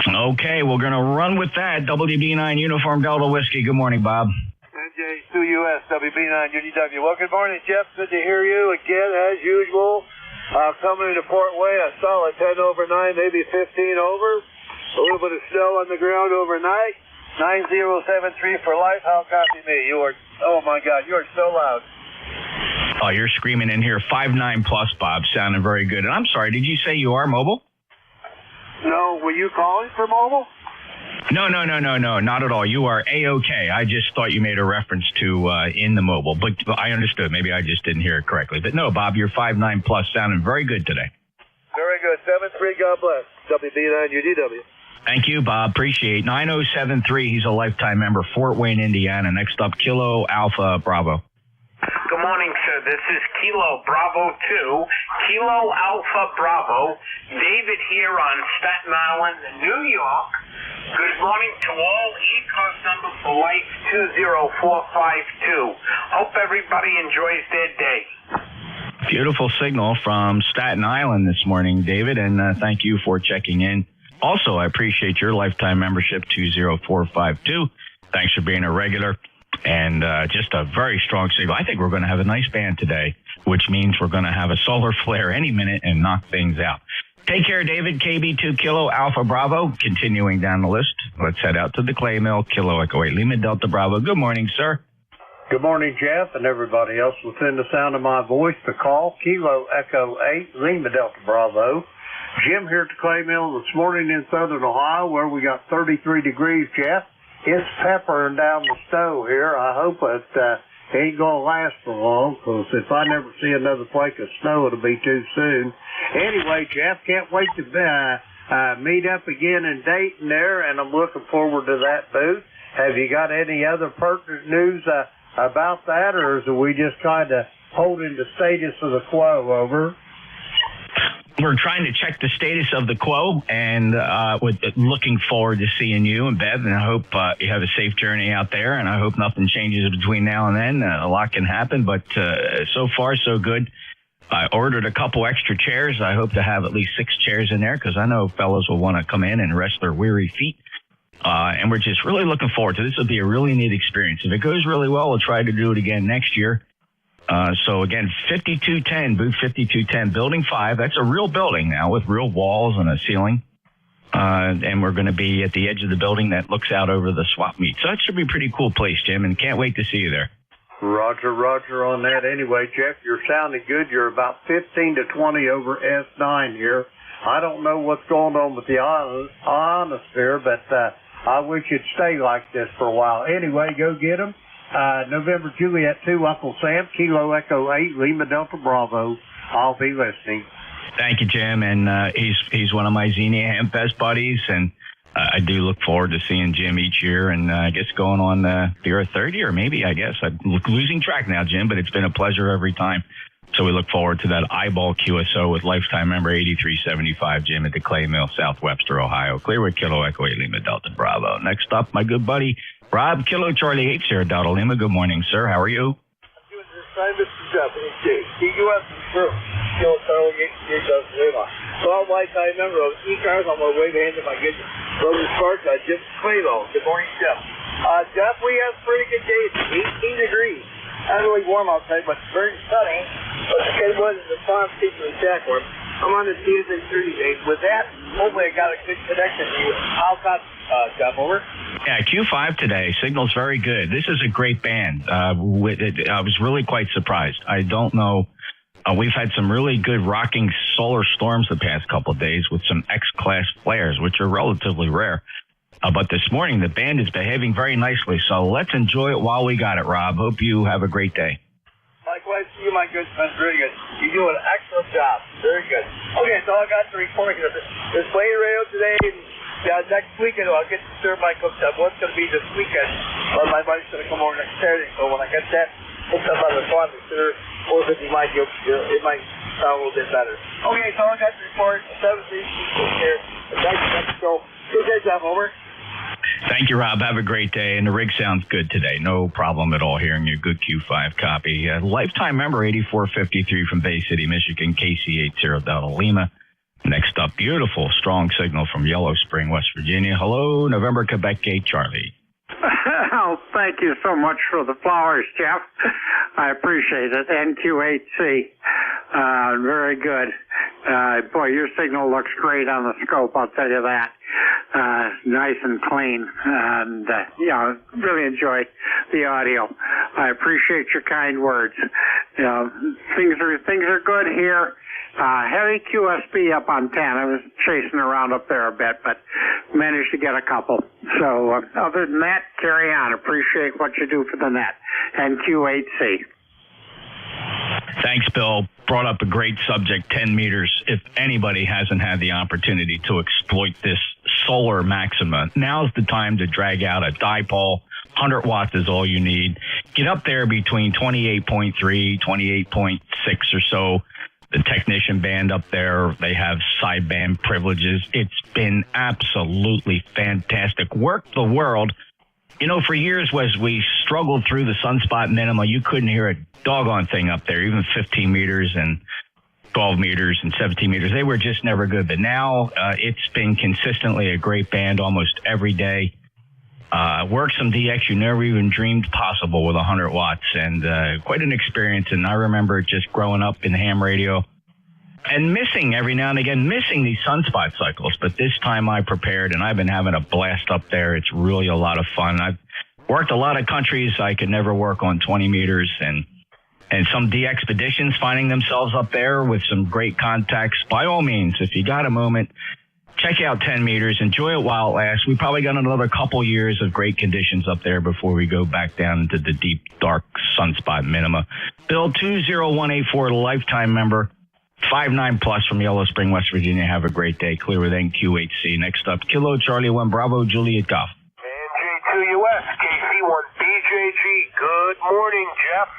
Okay, we're going to run with that. WB9 Uniform Delta Whiskey. Good morning, Bob. NJ2US, WB9 UDW. Well, good morning, Jeff. Good to hear you again, as usual. Coming into Port Way, a solid 10 over 9, maybe 15 over. A little bit of snow on the ground overnight. 9073 for life. How copy me? You are, oh my God, you are so loud. Oh, you're screaming in here. 5.9 plus, Bob. Sounding very good. And I'm sorry, did you say you are mobile? No, were you calling for mobile? No, not at all. You are A-OK. I just thought you made a reference to in the mobile, but I understood. Maybe I just didn't hear it correctly. But no, Bob, you're 5.9 plus, sounding very good today. Very good. 7-3, God bless. WB9 UDW. Thank you, Bob. Appreciate 9073. He's a lifetime member, Fort Wayne, Indiana. Next up, Kilo Alpha Bravo. Good morning, sir. This is Kilo Bravo 2, Kilo Alpha Bravo. David here on Staten Island, New York. Good morning to all. ECARS number for life 20452. Hope everybody enjoys their day. Beautiful signal from Staten Island this morning, David, and thank you for checking in. Also, I appreciate your lifetime membership, 20452. Thanks for being a regular. And just a very strong signal. I think we're going to have a nice band today, which means we're going to have a solar flare any minute and knock things out. Take care, David. KB2 Kilo Alpha Bravo. Continuing down the list, let's head out to the Clay Mill. Kilo Echo 8 Lima Delta Bravo. Good morning, sir. Good morning, Jeff, and everybody else within the sound of my voice. The call, Kilo Echo 8 Lima Delta Bravo. Jim here at the Clay Mill this morning in southern Ohio, where we got 33 degrees, Jeff. It's peppering down the snow here. I hope it ain't going to last for long, because if I never see another flake of snow, it'll be too soon. Anyway, Jeff, can't wait to meet up again in Dayton there, and I'm looking forward to that booth. Have you got any other pertinent news about that, or is we just kind of holding the status of the quo over? We're trying to check the status of the quo, and looking forward to seeing you and Bev, and I hope you have a safe journey out there, and I hope nothing changes between now and then. A lot can happen, but so far, so good. I ordered a couple extra chairs. I hope to have at least 6 chairs in there, because I know fellows will want to come in and rest their weary feet. And we're just really looking forward to this. Will be a really neat experience. If it goes really well, we'll try to do it again next year. So again, 5210, booth 5210, building 5. That's a real building now with real walls and a ceiling. And we're going to be at the edge of the building that looks out over the swap meet. So that should be a pretty cool place, Jim, and can't wait to see you there. Roger on that. Anyway, Jeff, you're sounding good. You're about 15 to 20 over S9 here. I don't know what's going on with the ionosphere, but I wish it'd stay like this for a while. Anyway, go get them. November Juliet 2, Uncle Sam, Kilo Echo 8, Lima Delta Bravo. I'll be listening. Thank you, Jim. And he's one of my Xenia Hempfest buddies, and I do look forward to seeing Jim each year, and I guess going on year 30, or maybe, I guess. I'm losing track now, Jim, but it's been a pleasure every time. So we look forward to that eyeball QSO with lifetime member 8375, Jim, at the Clay Mill, South Webster, Ohio. Clearwood, Kilo Echo 8 Lima Delta Bravo. Next up, my good buddy, Rob, Kilo Charlie 8, Sierra Delta Lima. Good morning, sir. How are you? This is Jeff. TUS is true. Kilo Charlie 8, Sierra Delta Lima. So I'm lifetime member of ECARS on my way to hand to my good brother Spark, Jim Clavo. Good morning, Jeff. Jeff, we have pretty good days. 18 degrees. Not really warm outside, but very sunny. But the Kenwood is the farm season in Jackworth. I'm on the TSA 30 days. With that, hopefully I got a good connection to you. How's that, Jeff? Over? Yeah, Q5 today. Signal's very good. This is a great band. I was really quite surprised. I don't know. We've had some really good rocking solar storms the past couple of days with some X-class flares, which are relatively rare. But this morning, the band is behaving very nicely. So let's enjoy it while we got it, Rob. Hope you have a great day. Likewise to you, my good friend. Very good. You do an excellent job. Very good. Okay, so I got to report here. This playing radio today. Next weekend, I'll get to serve my cooked up. What's going to be this weekend? Well, my wife's going to come over next Saturday. So when I get that hooked up on the phone, I'm sure 450 might be, it might sound a little bit better. Okay, so I got to report. 7-3 here. Next show. Good day, Jeff. Over. Thank you, Rob. Have a great day. And the rig sounds good today. No problem at all hearing your good Q5 copy. Lifetime member 8453 from Bay City, Michigan, KC80 Delta Lima. Next up, beautiful, strong signal from Yellow Spring, West Virginia. Hello, November, Quebec Gate, Charlie. Oh, thank you so much for the flowers, Jeff. I appreciate it. NQ8C. Very good. Boy, your signal looks great on the scope, I'll tell you that. Nice and clean. And, really enjoyed the audio. I appreciate your kind words. Things are good here. Heavy QSB up on 10. I was chasing around up there a bit, but managed to get a couple. So other than that, carry on. Appreciate what you do for the net. NQ8C. Thanks, Bill. Brought up a great subject, 10 meters. If anybody hasn't had the opportunity to exploit this solar maxima, now's the time to drag out a dipole. 100 watts is all you need. Get up there between 28.3, 28.6 or so. The technician band up there, they have sideband privileges. It's been absolutely fantastic. Worked the world. For years, as we struggled through the sunspot minima, you couldn't hear a doggone thing up there, even 15 meters and 12 meters and 17 meters. They were just never good. But now it's been consistently a great band almost every day. Worked some DX you never even dreamed possible with 100 watts, and quite an experience. And I remember just growing up in ham radio and missing every now and again, these sunspot cycles. But this time I prepared, and I've been having a blast up there. It's really a lot of fun. I've worked a lot of countries I could never work on 20 meters, and some DXpeditions finding themselves up there with some great contacts. By all means, if you got a moment, check out 10 meters. Enjoy it while it lasts. We probably got another couple years of great conditions up there before we go back down into the deep, dark sunspot minima. Bill 20184, lifetime member, 59 plus from Yellow Spring, West Virginia. Have a great day. Clear with NQ8C. Next up, Kilo Charlie 1 Bravo Juliet Golf. NJ2US, KC1BJG. Good morning, Jeff.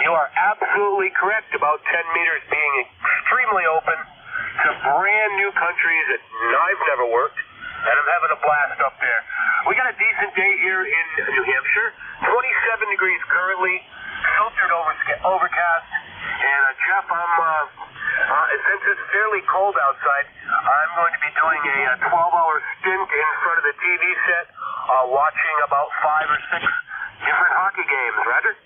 You are absolutely correct about 10 meters being extremely open to brand new countries that I've never worked, and I'm having a blast up there. We got a decent day here in New Hampshire. 27 degrees currently, filtered overcast. And Jeff, since it's fairly cold outside, I'm going to be doing a 12-hour stint in front of the TV set, watching about 5 or 6 different hockey games. Roger?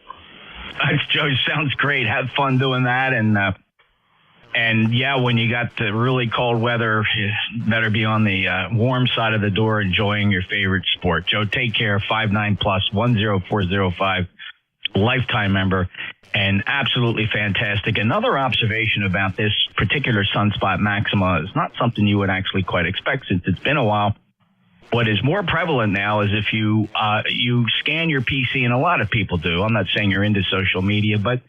Joe, sounds great. Have fun doing that, and yeah, when you got the really cold weather, you better be on the warm side of the door enjoying your favorite sport. Joe, take care. 59 plus 10405, lifetime member, and absolutely fantastic. Another observation about this particular sunspot maxima is not something you would actually quite expect since it's been a while. What is more prevalent now is if you scan your PC, and a lot of people do. I'm not saying you're into social media, but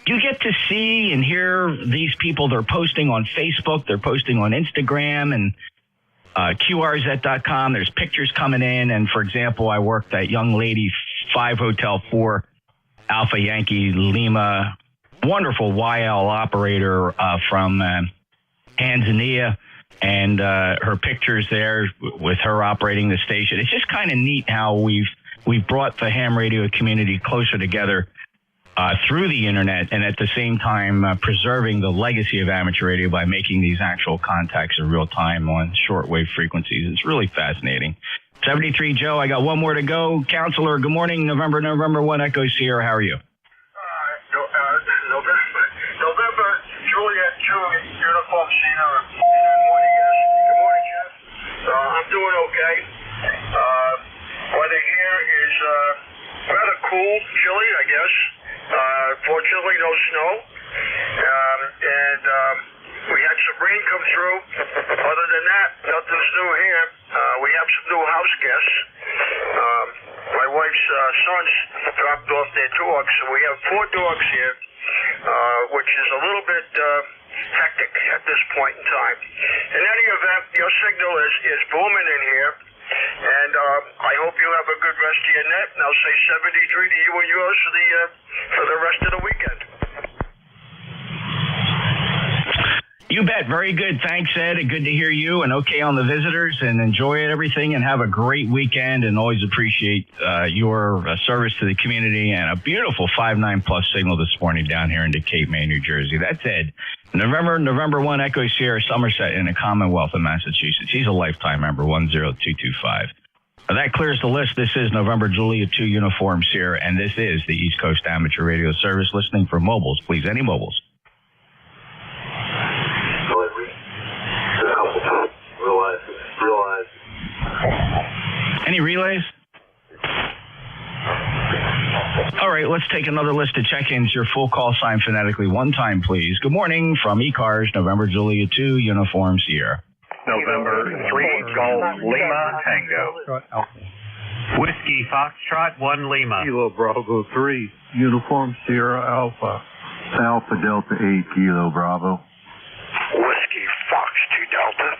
you get to see and hear these people. They're posting on Facebook, they're posting on Instagram, and QRZ.com. There's pictures coming in. And for example, I worked that young lady 5 Hotel 4 Alpha Yankee Lima, wonderful YL operator from Tanzania. And her pictures there with her operating the station. It's just kind of neat how we've brought the ham radio community closer together through the internet, and at the same time preserving the legacy of amateur radio by making these actual contacts in real time on shortwave frequencies. It's really fascinating. 73 Joe, I got one more to go. Counselor, good morning. November 1 Echo Sierra. How are you? November Juliet 2 Uniform Sierra. Good morning, guys. Good morning. doing okay. Weather here is rather cool, chilly, I guess. Fortunately, no snow. And we had some rain come through. Other than that, nothing's new here. We have some new house guests. My wife's sons dropped off their dogs, so we have 4 dogs here, which is a little bit hectic at this point in time. In any event, your signal is booming in here, and I hope you have a good rest of your net, and I'll say 73 to you and yours for the rest of the weekend. You bet. Very good. Thanks, Ed. Good to hear you, and okay on the visitors, and enjoy everything, and have a great weekend, and always appreciate your service to the community, and a beautiful 5.9 plus signal this morning down here into Cape May, New Jersey. That's Ed. November 1 Echo Sierra Somerset in the Commonwealth of Massachusetts. He's a lifetime member, 10225. That clears the list. This is November Julia 2 Uniform Sierra, and this is the East Coast Amateur Radio Service. Listening for mobiles, please. Any mobiles? Any relays? All right, let's take another list of check-ins. Your full call sign phonetically one time, please. Good morning from ECARS, November Julia 2, Uniform Sierra. November 3, Golf Lima Tango. Whiskey Foxtrot 1 Lima. Kilo Bravo 3, Uniform Sierra Alpha. Alpha Delta 8, Kilo Bravo. Whiskey Fox 2 Delta.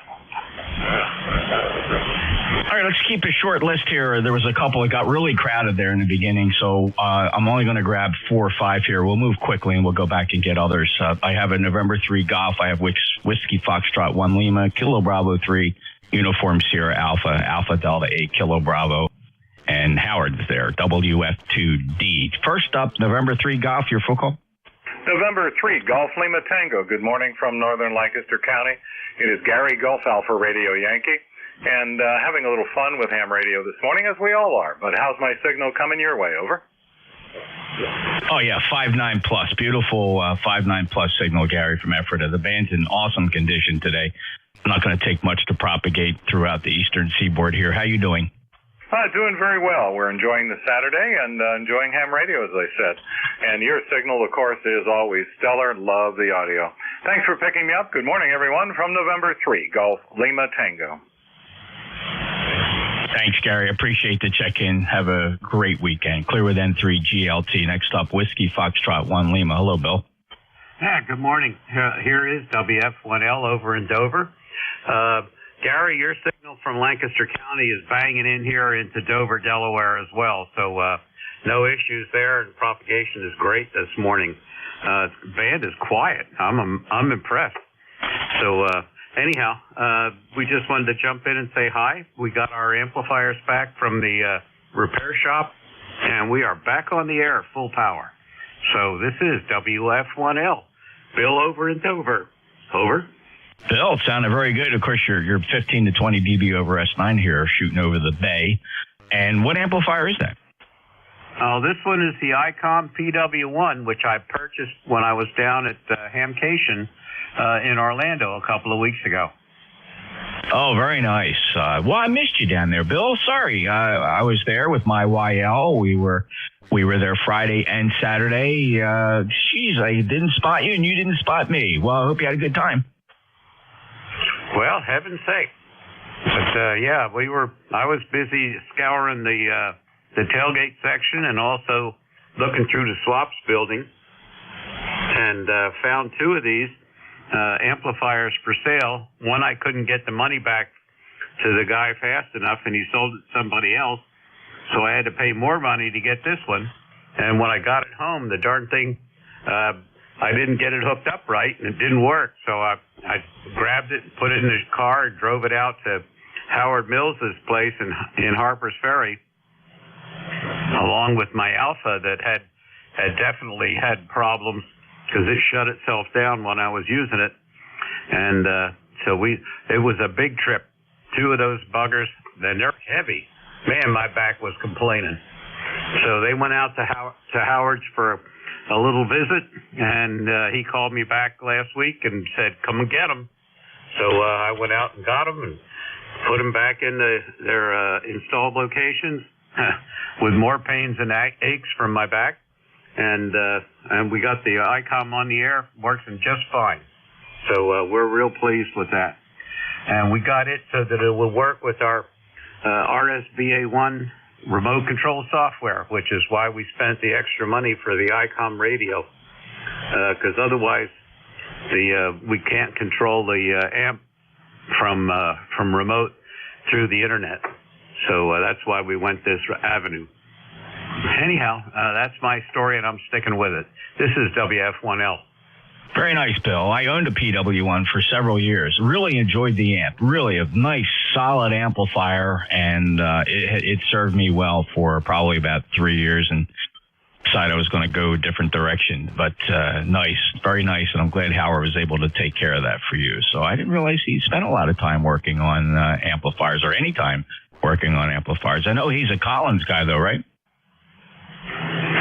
All right, let's keep a short list here. There was a couple that got really crowded there in the beginning, so I'm only going to grab 4 or 5 here. We'll move quickly, and we'll go back and get others. I have a November 3 Golf. I have Whiskey Foxtrot 1 Lima, Kilo Bravo 3, Uniform Sierra Alpha, Alpha Delta 8, Kilo Bravo, and Howard's there, WF2D. First up, November 3 Golf, your full call. November 3, Golf Lima Tango. Good morning from northern Lancaster County. It is Gary Golf Alpha Radio Yankee. And having a little fun with ham radio this morning, as we all are. But how's my signal coming your way? Over. Oh, yeah, 5.9 plus. Beautiful 5.9 plus signal, Gary, from Ephrata. The band's in awesome condition today. Not going to take much to propagate throughout the eastern seaboard here. How you doing? Doing very well. We're enjoying the Saturday and enjoying ham radio, as I said. And your signal, of course, is always stellar. Love the audio. Thanks for picking me up. Good morning, everyone, from November 3, Golf Lima Tango. Thanks, Gary. Appreciate the check-in. Have a great weekend. Clear with N3 GLT. Next up, Whiskey Foxtrot 1 Lima. Hello, Bill. Yeah, good morning. Here is WF1L over in Dover. Gary, your signal from Lancaster County is banging in here into Dover, Delaware as well. So no issues there, and propagation is great this morning. Band is quiet. I'm impressed. So anyhow, we just wanted to jump in and say hi. We got our amplifiers back from the repair shop, and we are back on the air full power. So this is WF1L. Bill over in Dover. Over. Bill, it sounded very good. Of course, you're 15 to 20 dB over S9 here, shooting over the bay. And what amplifier is that? This one is the ICOM PW1, which I purchased when I was down at Hamcation in Orlando a couple of weeks ago. Oh, very nice. Well, I missed you down there, Bill. Sorry. I was there with my YL. We were there Friday and Saturday. Geez, I didn't spot you and you didn't spot me. Well, I hope you had a good time. Well, heaven's sake. But, yeah, I was busy scouring the tailgate section and also looking through the swaps building, and found 2 of these amplifiers for sale. One, I couldn't get the money back to the guy fast enough, and he sold it to somebody else. So I had to pay more money to get this one. And when I got it home, the darn thing, I didn't get it hooked up right, and it didn't work. So I grabbed it, put it in the car, and drove it out to Howard Mills's place in Harper's Ferry, along with my Alpha that had definitely had problems because it shut itself down when I was using it. And so it was a big trip. 2 of those buggers, and they're heavy. Man, my back was complaining. So they went out to Howard's for a little visit, and he called me back last week and said, come and get them. So I went out and got them and put them back in their installed locations with more pains and aches from my back. And we got the ICOM on the air, working just fine. So we're real pleased with that. And we got it so that it will work with our RSBA1 remote control software, which is why we spent the extra money for the ICOM radio, because otherwise we can't control the amp from remote through the internet. So that's why we went this avenue. Anyhow, that's my story, and I'm sticking with it. This is WF1L. Very nice, Bill. I owned a PW1 for several years. Really enjoyed the amp. Really a nice, solid amplifier, and it served me well for probably about 3 years, and decided I was going to go a different direction. But nice, very nice, and I'm glad Howard was able to take care of that for you. So I didn't realize he spent a lot of time working on amplifiers, or any time working on amplifiers. I know he's a Collins guy, though, right?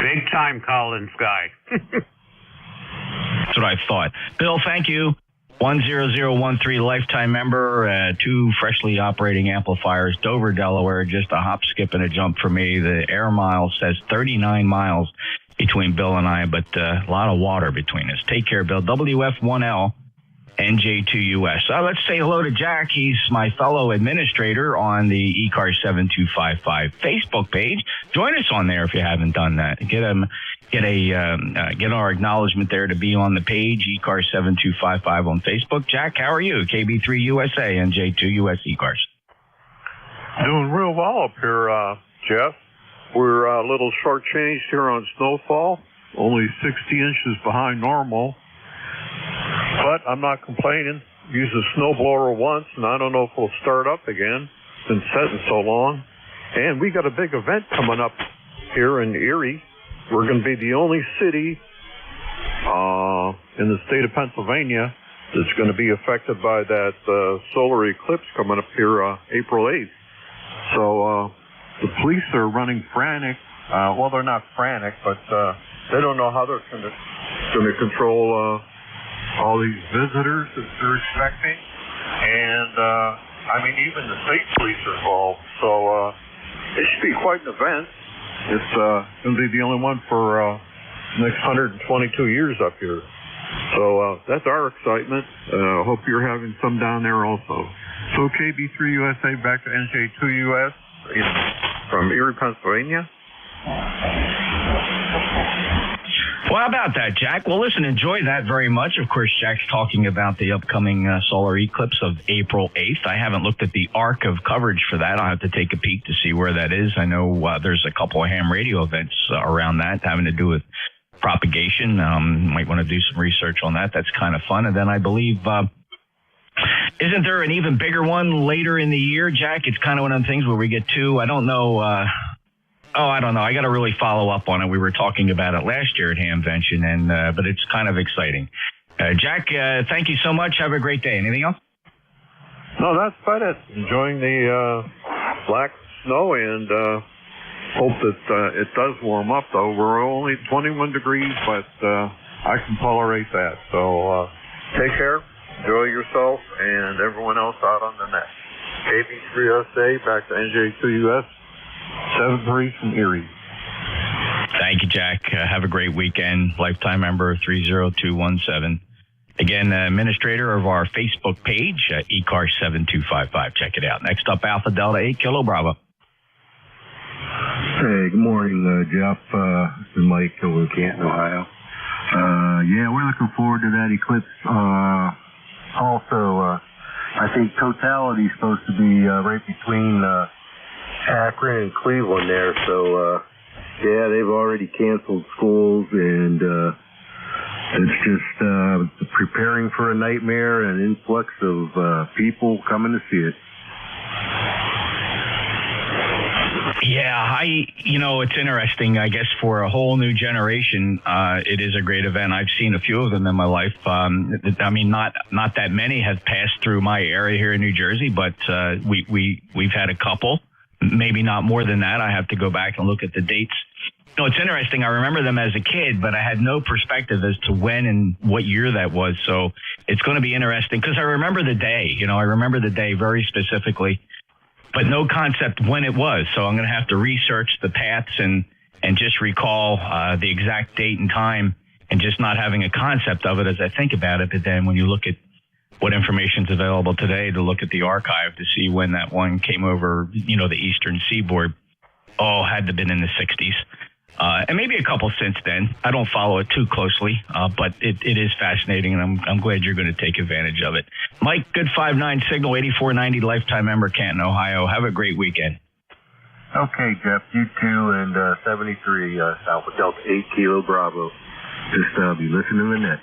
Big time Collins guy. That's what I thought. Bill, thank you. 10013 lifetime member, 2 freshly operating amplifiers, Dover, Delaware, just a hop, skip, and a jump for me. The air mile says 39 miles between Bill and I, but a lot of water between us. Take care, Bill. WF1L, NJ2US. Let's say hello to Jack. He's my fellow administrator on the ECARS 7255 Facebook page. Join us on there if you haven't done that. Get our acknowledgement there to be on the page, ECARS 7255 on Facebook. Jack, how are you? KB3 USA and J2US ECARS. Doing real well up here, Jeff. We're a little shortchanged here on snowfall, only 60 inches behind normal. But I'm not complaining. Used a snowblower once, and I don't know if it'll start up again. It's been setting so long. And we got a big event coming up here in Erie. We're going to be the only city in the state of Pennsylvania that's going to be affected by that solar eclipse coming up here April 8th. So the police are running frantic. Well, they're not frantic, but they don't know how they're going to control all these visitors that they're expecting. And, I mean, even the state police are involved. So it should be quite an event. It's going to be the only one for the next 122 years up here. So that's our excitement. Hope you're having some down there also. So KB3 USA back to NJ2US from Erie, Pennsylvania. Well, how about that, Jack? Well, listen, enjoy that very much. Of course, Jack's talking about the upcoming solar eclipse of April 8th. I haven't looked at the arc of coverage for that. I'll have to take a peek to see where that is. I know there's a couple of ham radio events around that having to do with propagation. Might want to do some research on that. That's kind of fun. And then I believe, isn't there an even bigger one later in the year, Jack? It's kind of one of the things where we get 2. I don't know. I don't know. I got to really follow up on it. We were talking about it last year at Hamvention, and but it's kind of exciting. Jack, thank you so much. Have a great day. Anything else? No, that's about it. Enjoying the black snow, and hope that it does warm up, though. We're only 21 degrees, but I can tolerate that. So take care. Enjoy yourself and everyone else out on the net. KB3USA back to NJ2US. 7-3 from Erie. Thank you, Jack. Have a great weekend. Lifetime member 30217. Again, administrator of our Facebook page, ECARS 7255. Check it out. Next up, Alpha Delta 8 Kilo Bravo. Hey, good morning, Jeff. This is Mike over in Canton, Ohio. Yeah, we're looking forward to that eclipse. Also, I think totality is supposed to be right between Akron and Cleveland there, so yeah, they've already canceled schools, and it's just preparing for a nightmare and an influx of people coming to see it. Yeah, it's interesting. I guess for a whole new generation, it is a great event. I've seen a few of them in my life. I mean, not that many have passed through my area here in New Jersey, but we've had a couple. Maybe not more than that. I have to go back and look at the dates. It's interesting. I remember them as a kid, but I had no perspective as to when and what year that was. So it's going to be interesting because I remember the day. I remember the day very specifically. but no concept when it was. So I'm going to have to research the paths and just recall the exact date and time, and just not having a concept of it as I think about it. But then when you look at what information is available today, to look at the archive to see when that one came over, the eastern seaboard, had to have been in the 60s. And maybe a couple since then. I don't follow it too closely, but it is fascinating, and I'm glad you're going to take advantage of it. Mike, good 5-9 signal, 8490 lifetime member, Canton, Ohio. Have a great weekend. Okay, Jeff, you too, and 73 Alpha Delta 8 Kilo Bravo. Just be listening to the net.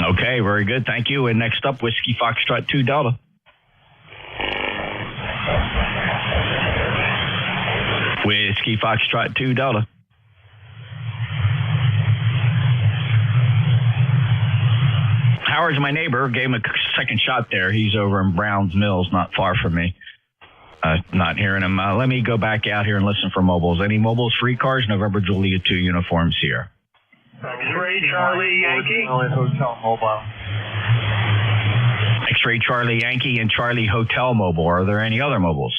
Okay, very good. Thank you. And next up, Whiskey Foxtrot 2 Delta. Whiskey Foxtrot 2 Delta. Howard's my neighbor. Gave him a second shot there. He's over in Browns Mills, not far from me. Not hearing him. Let me go back out here and listen for mobiles. Any mobiles for ECARS? November Julia 2 uniforms here. X-Ray Charlie Yankee. Hotel Mobile. X-Ray Charlie Yankee and Charlie Hotel Mobile. Are there any other mobiles?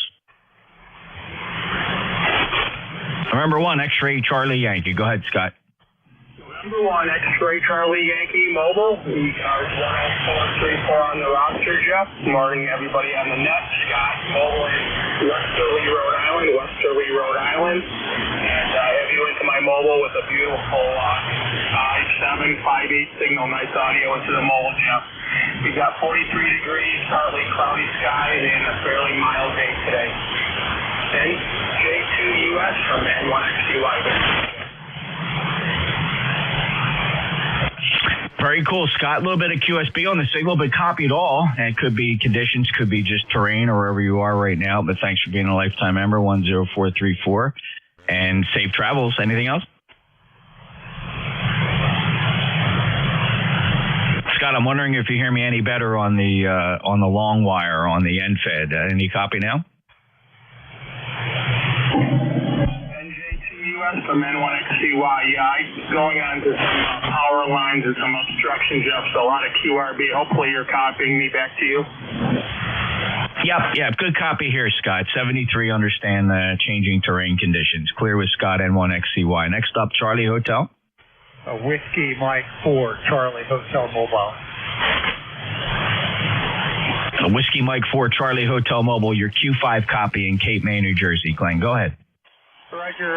Number 1, X-Ray Charlie Yankee. Go ahead, Scott. Number 1, X-Ray Charlie Yankee Mobile. ECARS 10434 on the roster, Jeff. Good morning, everybody on the net. Scott, mobile in Westerly, Rhode Island. And I have you into my mobile with a beautiful 5758 signal. Nice audio into the mobile, Jeff. We got 43 degrees, partly cloudy skies, and a fairly mild day today. J2US from N1XCY. Very cool, Scott. A little bit of QSB on the signal, but copy it all. And it could be conditions, could be just terrain or wherever you are right now. But thanks for being a lifetime member, 10434. And safe travels. Anything else? Scott, I'm wondering if you hear me any better on the long wire on the end fed. Any copy now? NJ2US from N1XCY. Yeah, going on to some power lines and some obstruction, Jeff. So a lot of QRB. Hopefully you're copying me back to you. Yep. Good copy here, Scott. 73, understand the changing terrain conditions. Clear with Scott, N1XCY. Next up, Charlie Hotel. Whiskey Mike 4, Charlie Hotel Mobile. Whiskey Mike 4, Charlie Hotel Mobile, your Q5 copy in Cape May, New Jersey. Glenn, go ahead. Roger,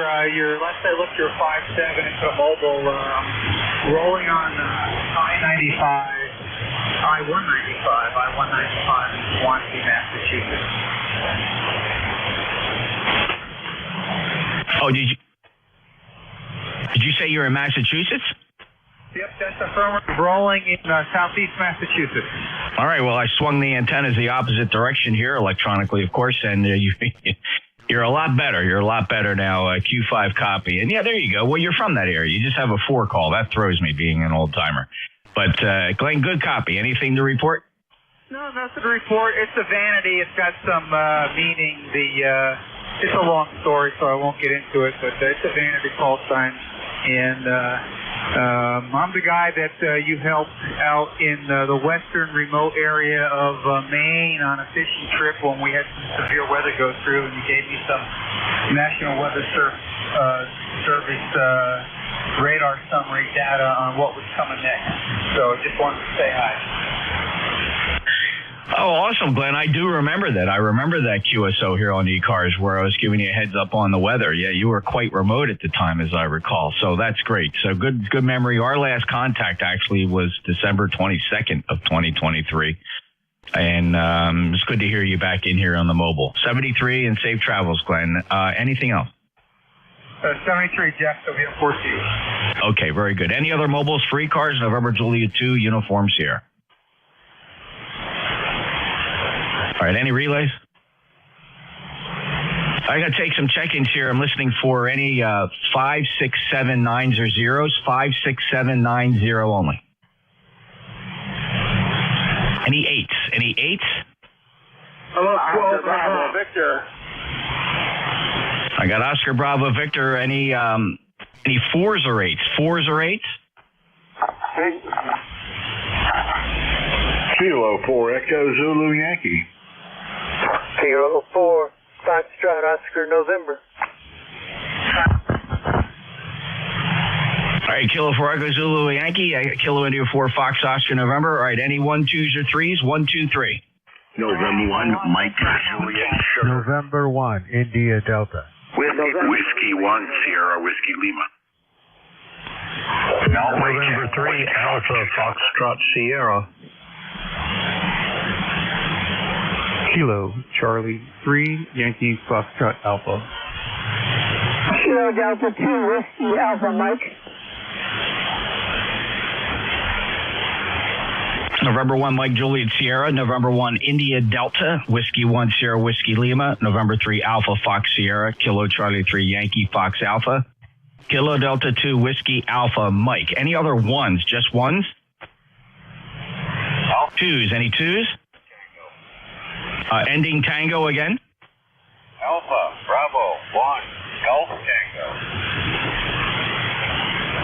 last I looked, you're 5'7" into a mobile, rolling on I-95, I-195, Swansea, Massachusetts. Oh, did you say you're in Massachusetts? Yep, that's affirmative. Rolling in southeast Massachusetts. All right, well, I swung the antennas the opposite direction here, electronically, of course, and you're a lot better. You're a lot better now, Q5 copy. And, yeah, there you go. Well, you're from that area. You just have a 4 call. That throws me, being an old-timer. But, Glenn, good copy. Anything to report? No, nothing to report. It's a vanity. It's got some meaning. It's a long story, so I won't get into it, but it's a vanity call sign. And I'm the guy that you helped out in the western remote area of Maine on a fishing trip when we had some severe weather go through, and you gave me some National Weather Service radar summary data on what was coming next. So just wanted to say hi. Oh, awesome, Glenn. I do remember that. I remember that QSO here on ECARS where I was giving you a heads up on the weather. Yeah, you were quite remote at the time, as I recall. So that's great. So good memory. Our last contact actually was December 22nd of 2023. And it's good to hear you back in here on the mobile. 73 and safe travels, Glenn. Anything else? 73, Jeff, WM14. Okay, very good. Any other mobiles for ECARS? November Julia 2, uniforms here. All right, any relays? I got to take some check-ins here. I'm listening for any 56790 or zeros, 56790 only. Any eights? Any eights? Hello, Oscar Bravo Victor. I got Oscar Bravo Victor. Any fours or eights? Fours or eights? Kilo 4 Echo Zulu Yankee. Kilo 4 Foxtrot Oscar November. All right, Kilo 4 Echo Zulu Yankee, Kilo India 4 Fox Oscar November. All right, any 1, 2s, or 3s? 1, 2, 3. November 1, Mike Juliet Sugar. November 1, India Delta. Whiskey 1, Sierra Whiskey Lima. November 3, Alpha Foxtrot Sierra. Kilo Charlie 3, Yankee Foxtrot Alpha. Kilo Delta 2, Whiskey Alpha Mike. November 1, Mike Juliet Sierra. November 1, India Delta, Whiskey 1, Sierra Whiskey Lima. November 3, Alpha Fox Sierra, Kilo Charlie 3, Yankee Fox Alpha. Kilo Delta 2, Whiskey Alpha Mike. Any other ones? Just ones? 2s. Any 2s? Ending Tango again? Alpha, Bravo, 1, Golf Tango.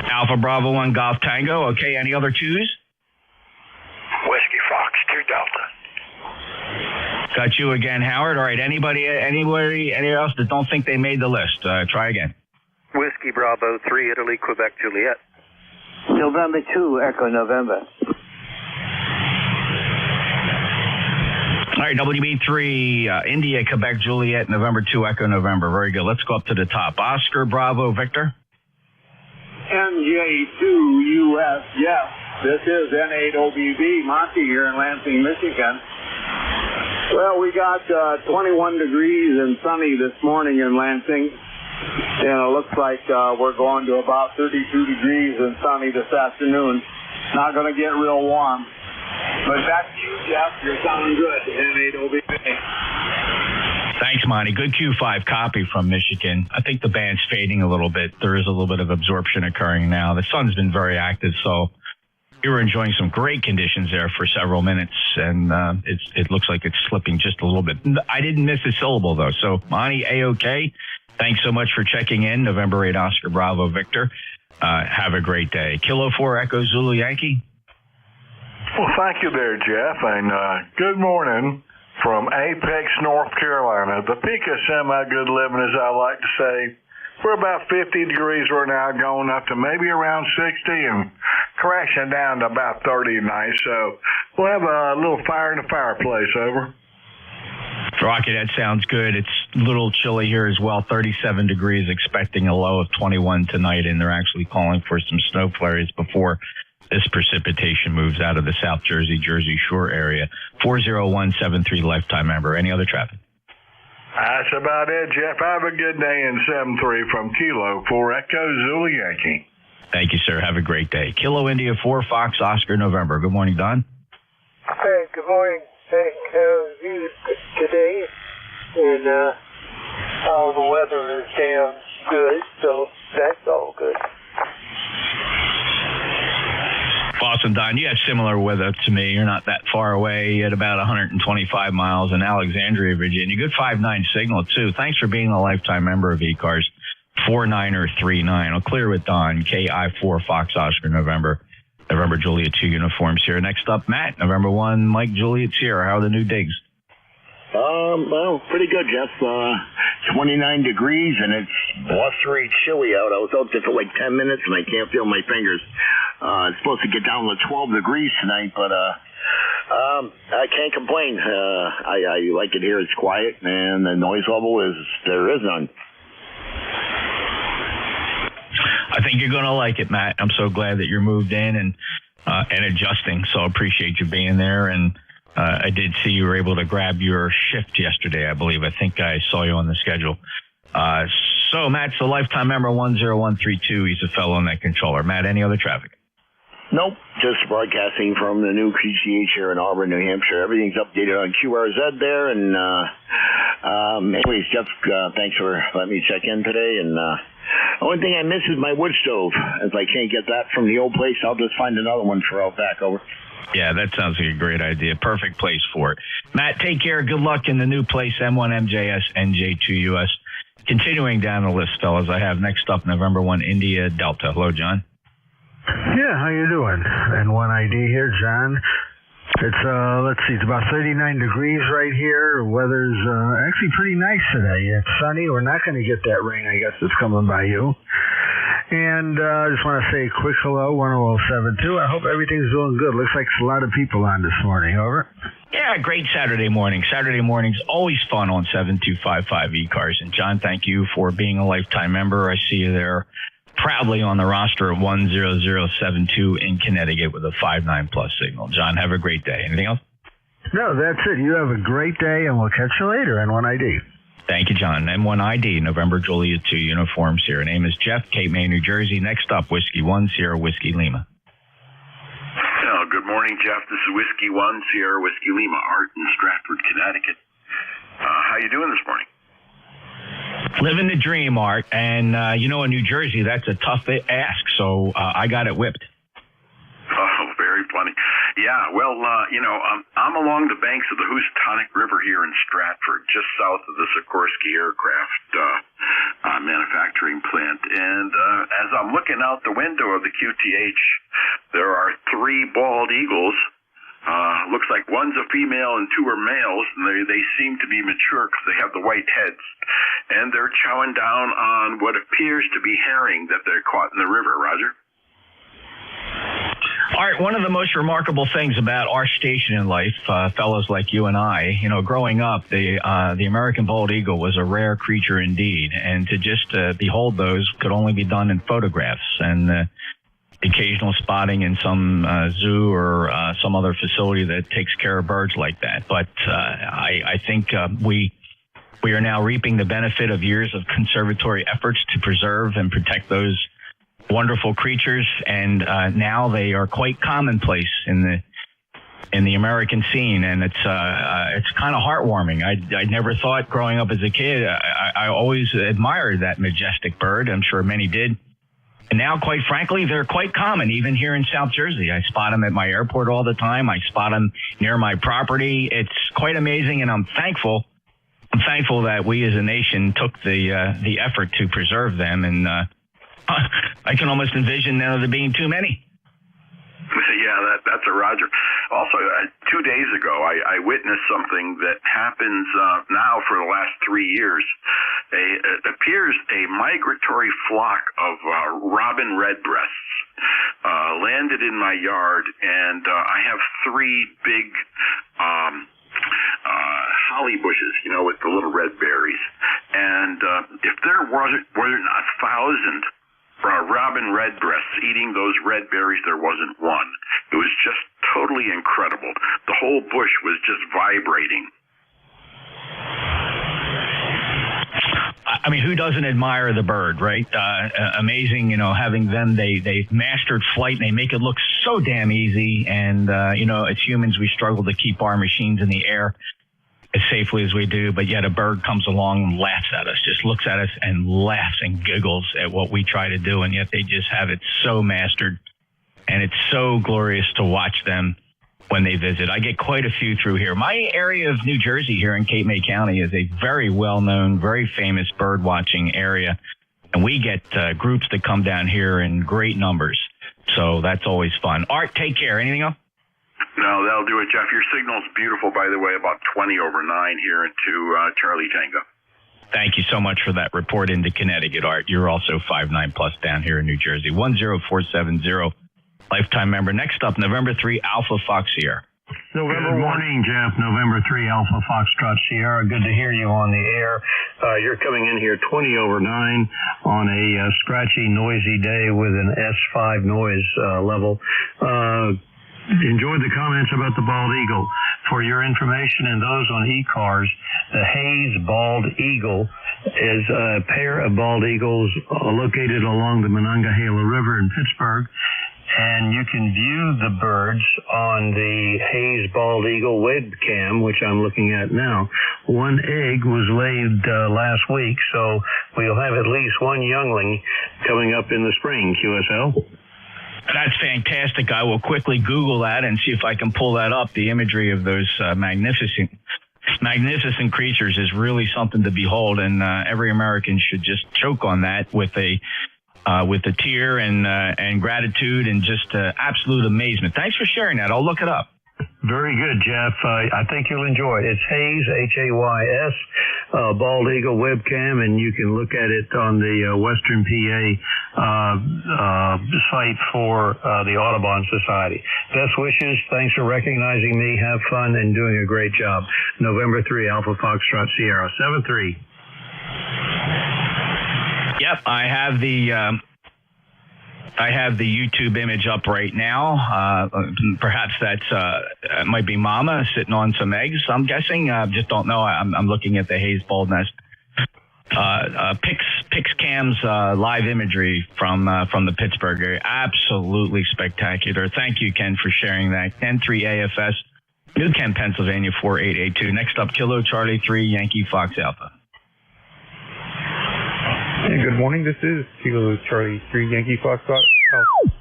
Alpha Bravo 1, Golf Tango. Okay, any other 2s? Whiskey Fox 2 Delta. Got you again, Howard. All right, anybody else that don't think they made the list? Try again. Whiskey Bravo 3, Italy, Quebec, Juliet. November 2, Echo November. All right, WB3, India, Quebec, Juliet, November 2, Echo November. Very good. Let's go up to the top. Oscar Bravo Victor. MJ2US, yes. This is N8OBB, Monty here in Lansing, Michigan. Well, we got 21 degrees and sunny this morning in Lansing, and it looks like we're going to about 32 degrees and sunny this afternoon. Not going to get real warm. But back to you, Jeff. You're sounding good, N8OBB. Thanks, Monty. Good Q5 copy from Michigan. I think the band's fading a little bit. There is a little bit of absorption occurring now. The sun's been very active, so we were enjoying some great conditions there for several minutes, and it looks like it's slipping just a little bit. I didn't miss a syllable, though. So, Monty, A-OK. Thanks so much for checking in. November 8, Oscar Bravo Victor. Have a great day. Kilo 4 Echo Zulu Yankee. Well, thank you there, Jeff, and good morning from Apex, North Carolina. The peak of semi-good living, as I like to say. We're about 50 degrees right now, going up to maybe around 60 and crashing down to about 30 tonight. So we'll have a little fire in the fireplace, over. Rocky, that sounds good. It's a little chilly here as well, 37 degrees, expecting a low of 21 tonight, and they're actually calling for some snow flurries before this precipitation moves out of the South Jersey, Jersey Shore area. 40173 lifetime member. Any other traffic? That's about it, Jeff. Have a good day in 7-3 from Kilo 4 Echo Zulu Yankee. Thank you, sir. Have a great day. Kilo India 4 Fox Oscar November. Good morning, Don. Hey, good morning. Thank you today. And all the weather is damn good, so that's all good. Awesome, Don. You have similar weather to me. You're not that far away at about 125 miles in Alexandria, Virginia. Good 5.9 signal, too. Thanks for being a lifetime member of ECARS. 4939. I'll clear with Don. KI4 Fox Oscar November. November Juliet 2 uniforms here. Next up, Matt. November 1 Mike Juliet Sierra. How are the new digs? Well, pretty good, Jeff. 29 degrees, and it's blustery chilly out. I was out there for like 10 minutes, and I can't feel my fingers. It's supposed to get down to 12 degrees tonight, but I can't complain. I like it here. It's quiet, and the noise level there is none. I think you're going to like it, Matt. I'm so glad that you're moved in and adjusting, so I appreciate you being there. And I did see you were able to grab your shift yesterday, I believe. I think I saw you on the schedule. So Matt's a lifetime member, 10132. He's a fellow in that controller. Matt, any other traffic? Nope, just broadcasting from the new QCH here in Auburn, New Hampshire. Everything's updated on QRZ there. And anyways, Jeff, thanks for letting me check in today. And the only thing I miss is my wood stove. If I can't get that from the old place, I'll just find another one for out back, over. Yeah, that sounds like a great idea. Perfect place for it. Matt, take care. Good luck in the new place, M1MJS, NJ2US. Continuing down the list, fellas, I have next up November 1 India Delta. Hello, John. Yeah, how you doing? N1ID here, John. It's, let's see, it's about 39 degrees right here. Weather's actually pretty nice today. It's sunny. We're not going to get that rain, I guess, that's coming by you. And I just want to say a quick hello, 10072. I hope everything's doing good. Looks like there's a lot of people on this morning. Over. Yeah, great Saturday morning. Saturday morning's always fun on 7255 ECARS. And John, thank you for being a lifetime member. I see you there proudly on the roster of 10072 in Connecticut with a 59+ signal. John, have a great day. Anything else? No, that's it. You have a great day, and we'll catch you later. N1ID. Thank you, John. M1ID, November Juliet 2 uniforms here. Name is Jeff, Cape May, New Jersey. Next up, Whiskey 1, Sierra Whiskey Lima. Good morning, Jeff. This is Whiskey 1, Sierra Whiskey Lima, Art in Stratford, Connecticut. How you doing this morning? Living the dream, Art. And, in New Jersey, that's a tough ask, so I got it whipped. Oh, very funny. Yeah, well, I'm along the banks of the Housatonic River here in Stratford, just south of the Sikorsky aircraft manufacturing plant. And as I'm looking out the window of the QTH, there are 3 bald eagles. Looks like one's a female and 2 are males, and they seem to be mature because they have the white heads. And they're chowing down on what appears to be herring that they're caught in the river, Roger. Art, one of the most remarkable things about our station in life, fellows like you and I, growing up, the American bald eagle was a rare creature indeed. And to just behold those could only be done in photographs and occasional spotting in some zoo or some other facility that takes care of birds like that. But I think we are now reaping the benefit of years of conservatory efforts to preserve and protect those wonderful creatures, and now they are quite commonplace in the American scene, and it's kind of heartwarming. I never thought growing up as a kid. I always admired that majestic bird. I'm sure many did. And now, quite frankly, they're quite common, even here in South Jersey. I spot them at my airport all the time. I spot them near my property. It's quite amazing, and I'm thankful that we as a nation took the effort to preserve them, and I can almost envision now there being too many. Yeah, that's a Roger. Also, 2 days ago, I witnessed something that happens now for the last 3 years. It appears a migratory flock of robin redbreasts landed in my yard, and I have 3 big holly bushes, with the little red berries. And if there wasn't 1,000 robin redbreasts eating those red berries, there wasn't one. It was just totally incredible. The whole bush was just vibrating. I mean, who doesn't admire the bird, right? Amazing, having them, they've mastered flight and they make it look so damn easy. And, as humans, we struggle to keep our machines in the air as safely as we do, but yet a bird comes along and laughs at us, just looks at us and laughs and giggles at what we try to do, and yet they just have it so mastered, and it's so glorious to watch them when they visit. I get quite a few through here. My area of New Jersey here in Cape May County is a very well-known, very famous bird watching area, and we get groups that come down here in great numbers, so that's always fun. Art, take care. Anything else? No, that'll do it, Jeff. Your signal's beautiful, by the way, about 20 over 9 here into Charlie Tango. Thank you so much for that report into Connecticut, Art. You're also 59+ down here in New Jersey. 10470, lifetime member. Next up, November 3, Alpha Fox Sierra. Good morning, Jeff. November 3, Alpha Foxtrot Sierra. Good to hear you on the air. You're coming in here 20 over 9 on a scratchy, noisy day with an S5 noise level. Enjoyed the comments about the bald eagle. For your information and those on ECARS, the Hayes bald eagle is a pair of bald eagles located along the Monongahela River in Pittsburgh. And you can view the birds on the Hayes bald eagle webcam, which I'm looking at now. One egg was laid last week, so we'll have at least one youngling coming up in the spring, QSL. That's fantastic. I will quickly Google that and see if I can pull that up. The imagery of those magnificent creatures is really something to behold, and every American should just choke on that with a tear and gratitude and just absolute amazement. Thanks for sharing that. I'll look it up. Very good, Jeff. I think you'll enjoy it. It's Hays, Hays, Bald Eagle webcam, and you can look at it on the Western PA site for the Audubon Society. Best wishes. Thanks for recognizing me. Have fun and doing a great job. November 3, Alpha Foxtrot Sierra 73. Yep, I have the YouTube image up right now. Perhaps that's might be Mama sitting on some eggs, I'm guessing. Just don't know. I'm looking at the Hays Bald Nest. PixCam's live imagery from the Pittsburgh area. Absolutely spectacular. Thank you, Ken, for sharing that. Ken 3 AFS, New Kent, Pennsylvania 4882. Next up, Kilo Charlie 3 Yankee Fox Alpha. Hey, good morning. This is Kilo Charlie 3 Yankee Fox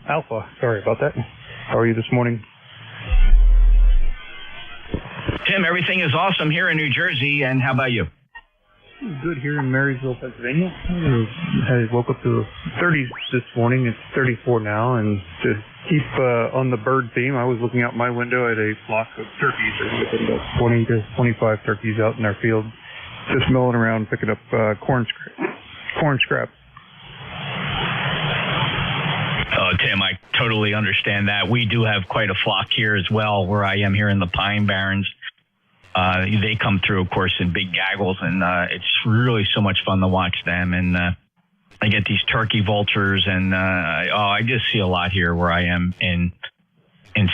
Alpha. Sorry about that. How are you this morning? Tim, everything is awesome here in New Jersey, and how about you? Good here in Marysville, Pennsylvania. I woke up to 30s this morning. It's 34 now, and to keep on the bird theme, I was looking out my window at a flock of turkeys. There's about 20 to 25 turkeys out in our field, just milling around, picking up corn scrap. Oh, Tim, I totally understand that. We do have quite a flock here as well, where I am here in the Pine Barrens. They come through, of course, in big gaggles, and it's really so much fun to watch them. And I get these turkey vultures, and I just see a lot here where I am in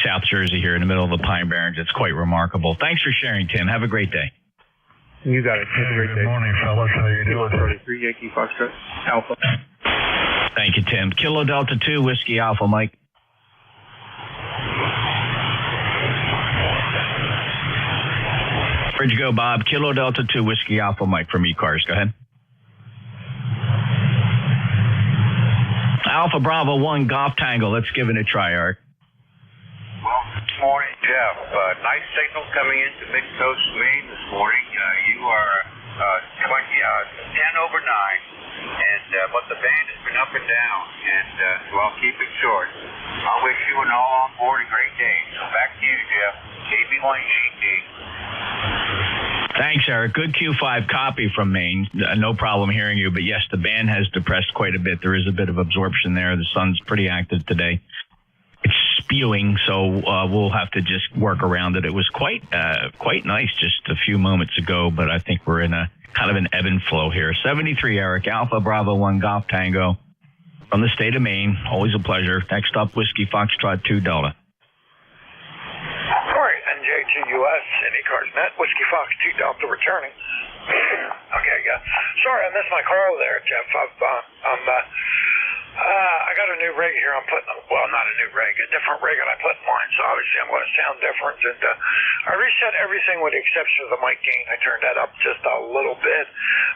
South Jersey here in the middle of the Pine Barrens. It's quite remarkable. Thanks for sharing, Tim. Have a great day. You got it. Have a great day. Good morning, fellas. How you doing? Kilo 3 Yankee Foxtrot Alpha. Thank you, Tim. Kilo Delta 2 Whiskey Alpha, Mike. Where'd you go, Bob? Kilo Delta 2 Whiskey Alpha, Mike from ECARS. Go ahead. Alpha Bravo 1 Golf Tango. Let's give it a try, Eric. Good morning, Jeff. Nice signal coming into Mid-Coast, Maine this morning. You are 10 over 9, but the band has been up and down, so I'll keep it short. I wish you and all on board a great day. So back to you, Jeff. KB1GT. Thanks, Eric. Good Q5 copy from Maine. No problem hearing you, but yes, the band has depressed quite a bit. There is a bit of absorption there. The sun's pretty active today. It's spewing, so we'll have to just work around it. It was quite nice just a few moments ago, but I think we're in a kind of an ebb and flow here. 73, Eric. Alpha Bravo 1 Golf Tango from the state of Maine. Always a pleasure. Next up, Whiskey Foxtrot 2 Delta. All right, NJ2US and ECARS Net, Whiskey Fox 2 Delta returning. Okay, sorry I missed my call there, Jeff. I got a new rig here. I'm putting, well, not a new rig, a different rig that I put in mine, so obviously I'm going to sound different. And I reset everything with the exception of the mic gain. I turned that up just a little bit,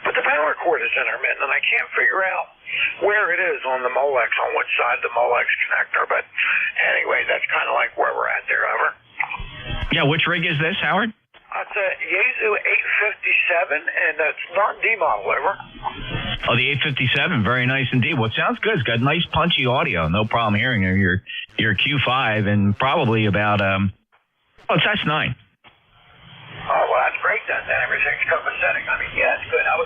but the power cord is intermittent, and I can't figure out where it is on the Molex, on which side the Molex connector. But anyway, that's kind of like where we're at there. Over. Yeah, which rig is this, Howard? It's a Yaesu 857, and it's not D model, over. Oh, the 857, very nice indeed. Well, it sounds good. It's got nice punchy audio. No problem hearing your Q5, and probably about it's S9. Oh, well, that's great then. Then everything's copacetic. I mean, yeah, it's good. I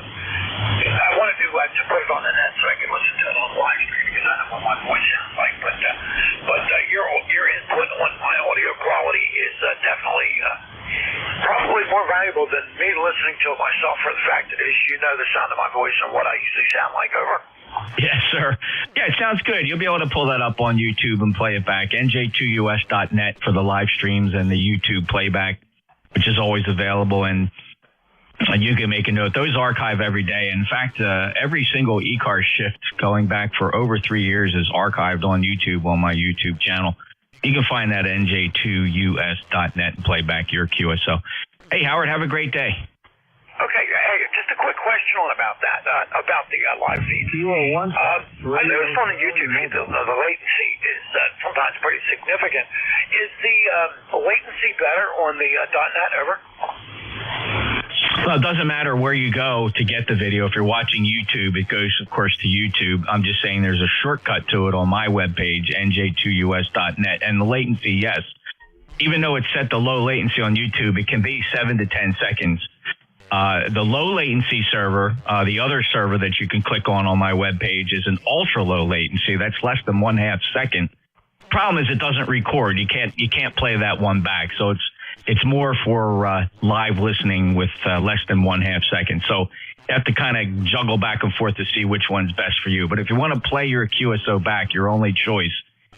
want to do to put it on the net so I can listen to it on the live stream because I know what my voice sounds like. But your input on my audio quality is definitely probably more valuable than me listening to it myself, for the fact that you know the sound of my voice and what I usually sound like. Over. Yes, sir. Yeah, it sounds good. You'll be able to pull that up on YouTube and play it back. NJ2US.net for the live streams and the YouTube playback, which is always available. And you can make a note. Those archive every day. In fact, every single ECARS shift going back for over 3 years is archived on YouTube on my YouTube channel. You can find that at NJ2US.net and play back your QSO. Hey, Howard, have a great day. Okay, hey, just a quick question about that, about the live feed. I noticed on the YouTube feed the latency is sometimes pretty significant. Is the latency better on the .net, over? Well, it doesn't matter where you go to get the video. If you're watching YouTube, it goes, of course, to YouTube. I'm just saying there's a shortcut to it on my webpage, nj2us.net. And the latency, yes, even though it's set to low latency on YouTube, it can be 7 to 10 seconds. The low latency server, the other server that you can click on my webpage, is an ultra low latency. That's less than 1/2 second. Problem is it doesn't record. You can't play that one back. So it's more for live listening with less than 1/2 second. So you have to kind of juggle back and forth to see which one's best for you. But if you want to play your QSO back, your only choice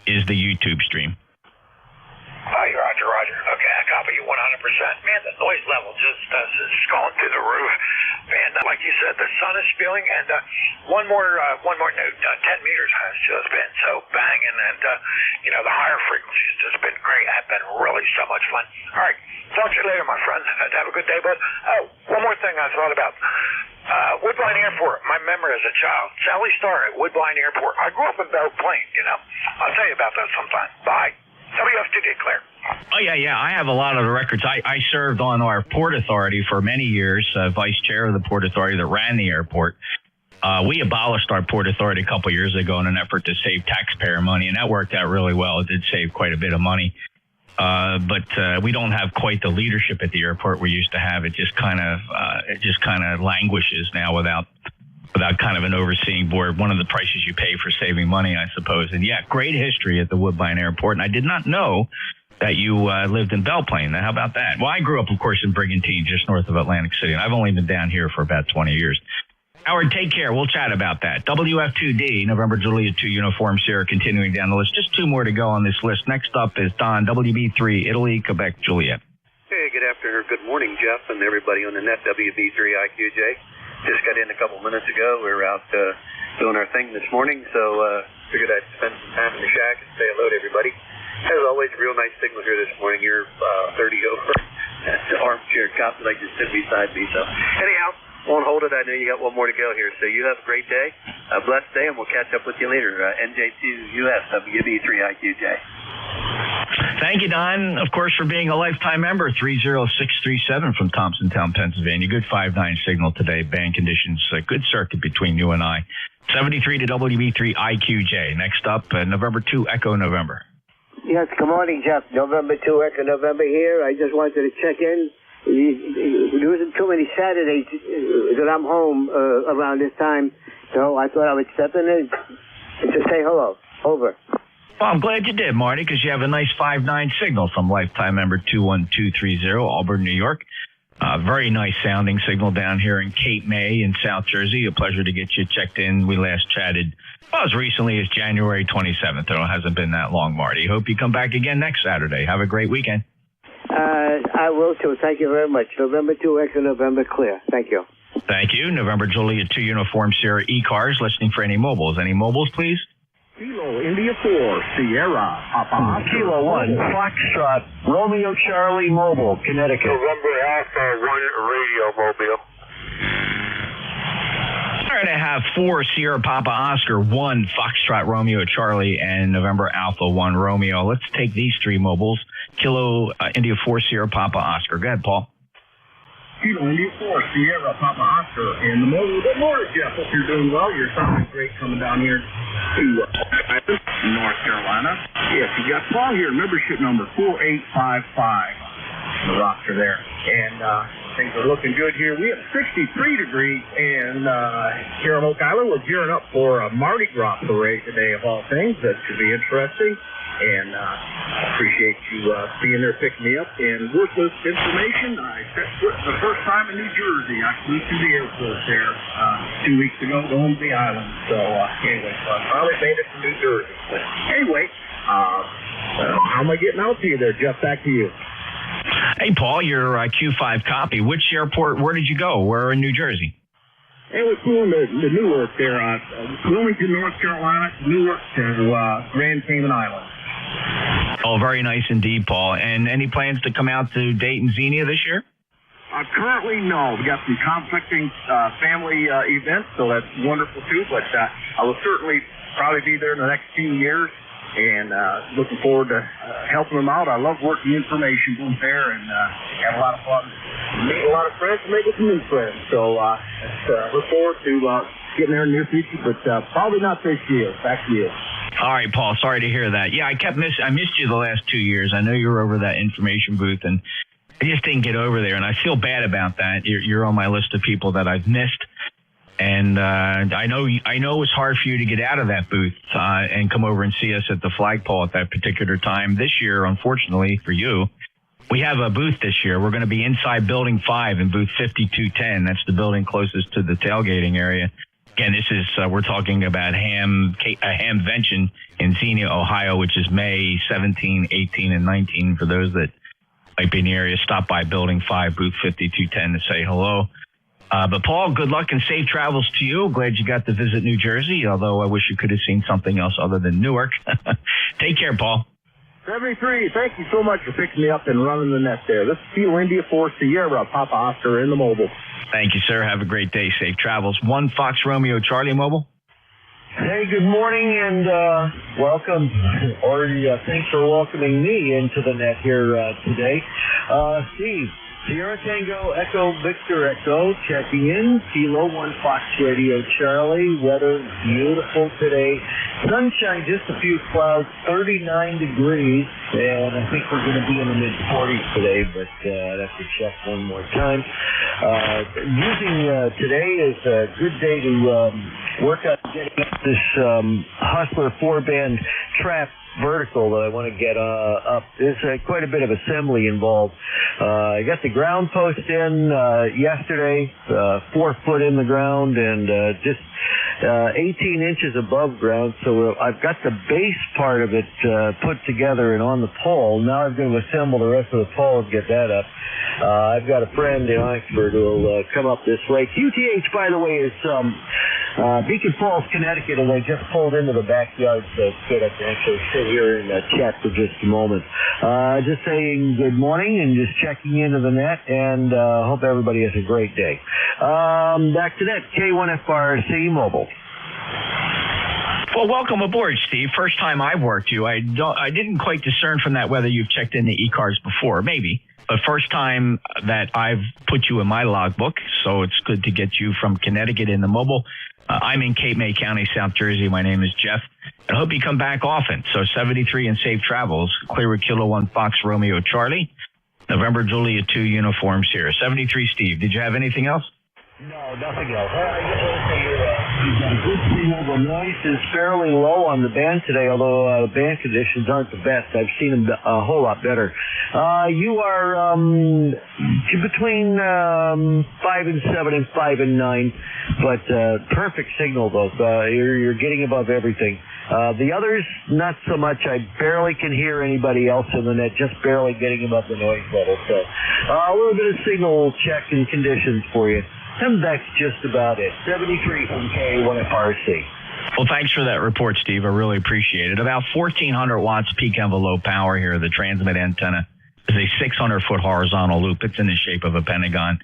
is the YouTube stream. Roger. Okay, I copy you 100%. Man, the noise level just is going through the roof. Man, like you said, the sun is spilling, and one more note. 10 meters has just been so banging, and the higher frequencies just been great. Have been really so much fun. All right, talk to you later, my friend. Have a good day, bud. Oh, one more thing I thought about. Woodbine Airport, my memory as a child. Sally Star at Woodbine Airport. I grew up in Belle Plaine, I'll tell you about that sometime. Bye. WFTD, Claire. Oh, yeah. I have a lot of the records. I served on our Port Authority for many years, vice chair of the Port Authority that ran the airport. We abolished our Port Authority a couple years ago in an effort to save taxpayer money, and that worked out really well. It did save quite a bit of money. But we don't have quite the leadership at the airport we used to have. It just kind of languishes now without kind of an overseeing board. One of the prices you pay for saving money, I suppose. And yeah, great history at the Woodbine Airport. And I did not know that you lived in Belle Plaine. How about that? Well, I grew up, of course, in Brigantine, just north of Atlantic City, and I've only been down here for about 20 years. Howard, take care. We'll chat about that. WF2D, November Juliet 2 Uniform Sierra, continuing down the list. Just 2 more to go on this list. Next up is Don, WB3, Italy, Quebec, Juliet. Hey, good afternoon, good morning, Jeff, and everybody on the net, WB3IQJ. Just got in a couple minutes ago. We were out doing our thing this morning, so figured I'd spend some time in the shack and say hello to everybody. As always, real nice signal here this morning. You're 30 over at the armchair cop like you sit beside me. So anyhow, won't hold it. I know you got one more to go here. So you have a great day, a blessed day, and we'll catch up with you later. NJ2US, WB3IQJ. Thank you, Don, of course, for being a lifetime member. 30637 from Thompsontown, Pennsylvania. Good 5-9 signal today. Band conditions, good circuit between you and I. 73 to WB3 IQJ. Next up, November 2 Echo November. Yes, good morning, Jeff. November 2 Echo November here. I just wanted to check in. There isn't too many Saturdays that I'm home around this time, so I thought I would step in and just say hello. Over. Well, I'm glad you did, Marty, because you have a nice 5-9 signal from lifetime member 21230, Auburn, New York. Very nice sounding signal down here in Cape May in South Jersey. A pleasure to get you checked in. We last chatted as recently as January 27th. It hasn't been that long, Marty. Hope you come back again next Saturday. Have a great weekend. I will, too. Thank you very much. November 2 Echo November clear. Thank you. Thank you. November Juliet 2 Uniform Sierra ECARS. Listening for any mobiles. Any mobiles, please? Kilo India 4 Sierra Papa Kilo 1 Foxtrot Romeo Charlie Mobile, Connecticut. November Alpha 1 Radio Mobile. All right, I have 4 Sierra Papa Oscar, 1 Foxtrot Romeo Charlie, and November Alpha 1 Romeo. Let's take these 3 mobiles. Kilo India 4 Sierra Papa Oscar. Go ahead, Paul. Kilo India 4 Sierra Papa Oscar and the mobile. Good morning, Jeff. Hope you're doing well. You're sounding great coming down here to North Carolina. Yes, you got Paul here, membership number 4855. The roster there. And things are looking good here. We have 63 degrees, and here on Oak Island, we're gearing up for a Mardi Gras parade today, of all things. That should be interesting. And I appreciate you being there picking me up. And worthless information, I set foot the first time in New Jersey. I flew to the airport there 2 weeks ago going to the island. So anyway, so I finally made it to New Jersey. But anyway, how am I getting out to you there, Jeff? Back to you. Hey, Paul, your Q5 copy. Which airport, where did you go? Where in New Jersey? And we flew to Newark there, Wilmington, North Carolina, Newark to Grand Cayman Islands. Oh, very nice indeed, Paul. And any plans to come out to Dayton Xenia this year? Currently, no. We got some conflicting family events, so that's wonderful too. But I will certainly probably be there in the next few years, and looking forward to helping them out. I love working information booth there, and have a lot of fun, meeting a lot of friends, and making some new friends. So look forward to getting there in the near future, but probably not this year. Back to you. All right, Paul. Sorry to hear that. Yeah, I missed you the last 2 years. I know you were over that information booth, and I just didn't get over there, and I feel bad about that. You're on my list of people that I've missed, and I know it's hard for you to get out of that booth and come over and see us at the flagpole at that particular time. This year, unfortunately for you, we have a booth this year. We're going to be inside Building 5 in booth 5210. That's the building closest to the tailgating area. Again, this is we're talking about Hamvention in Xenia, Ohio, which is May 17, 18, and 19. For those that might be in the area, stop by Building 5, booth 5210 to say hello. But, Paul, good luck and safe travels to you. Glad you got to visit New Jersey, although I wish you could have seen something else other than Newark. Take care, Paul. 73, thank you so much for picking me up and running the net there. This is Kilo India 4 Sierra, Papa Oscar in the mobile. Thank you, sir. Have a great day. Safe travels. 1 Fox Romeo Charlie mobile. Hey, good morning and welcome. Or thanks for welcoming me into the net here today. Steve, Sierra Tango Echo Victor Echo checking in. Kilo 1 Fox Radio Charlie. Weather beautiful today. Sunshine, just a few clouds, 39 degrees, and I think we're going to be in the mid-40s today, but I'd have to check one more time. Using today is a good day to work on getting up this Hustler 4-band trap vertical that I want to get up. There's quite a bit of assembly involved. I got the ground post in yesterday, 4 foot in the ground, and just 18 inches above ground, so I've got the base part of it put together and on the pole. Now I'm going to assemble the rest of the pole and get that up. I've got a friend in Oxford who will come up this way. QTH, by the way, is Beacon Falls, Connecticut, and I just pulled into the backyard, so it's good I can actually sit here and chat for just a moment. Just saying good morning and just checking into the net, and hope everybody has a great day. Back to that, K1FRC Mobile. Well, welcome aboard, Steve. First time I've worked you. I didn't quite discern from that whether you've checked in the ECARS before, maybe. But first time that I've put you in my logbook, so it's good to get you from Connecticut in the mobile. I'm in Cape May County, South Jersey. My name is Jeff. I hope you come back often. So 73 and safe travels. Clear Kilo 1 Fox Romeo Charlie. November Juliet 2 uniforms here. 73 Steve. Did you have anything else? No, nothing else. You've got a good signal. The noise is fairly low on the band today, although band conditions aren't the best. I've seen them a whole lot better. You are between 5 and 7 and 5 and 9, but perfect signal, though. You're getting above everything. The others, not so much. I barely can hear anybody else in the net, just barely getting above the noise level. So a little bit of signal check and conditions for you. And that's just about it. 73 from K1FRC. Well, thanks for that report, Steve. I really appreciate it. About 1,400 watts peak envelope power here. The transmit antenna is a 600-foot horizontal loop. It's in the shape of a pentagon.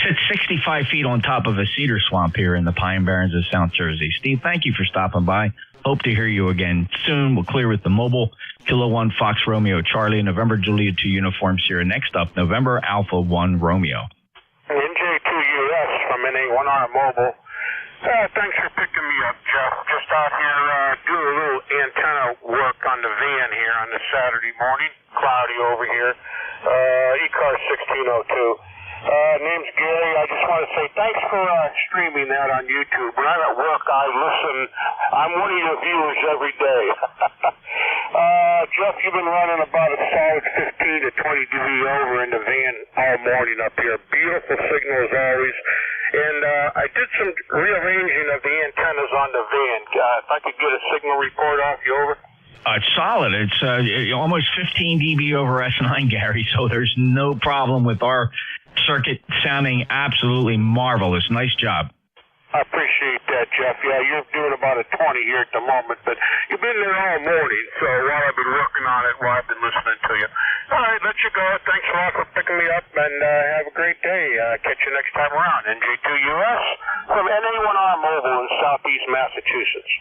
Sits 65 feet on top of a cedar swamp here in the Pine Barrens of South Jersey. Steve, thank you for stopping by. Hope to hear you again soon. We'll clear with the mobile. Kilo 1 Fox Romeo Charlie. November Juliet 2 uniforms here. Next up, November Alpha 1 Romeo. NJ2US from NA1R Mobile. Thanks for picking me up, Jeff. Just out here doing a little antenna work on the van here on this Saturday morning. Cloudy over here. ECARS 1602. Name's Gary. I just want to say thanks for streaming that on YouTube. When I'm at work, I listen. I'm one of your viewers every day. Jeff, you've been running about a solid 15 to 20 dB over in the van all morning up here. Beautiful signal as always. And I did some rearranging of the antennas on the van. If I could get a signal report off you, over. It's solid. It's almost 15 dB over S9, Gary, so there's no problem with our circuit sounding absolutely marvelous. Nice job. I appreciate that, Jeff. Yeah, you're doing about a 20 here at the moment, but you've been there all morning, so while I've been working on it, while I've been listening to you. All right, let you go. Thanks a lot for picking me up, and have a great day. Catch you next time around. NJ2US from NA1R Mobile in Southeast Massachusetts.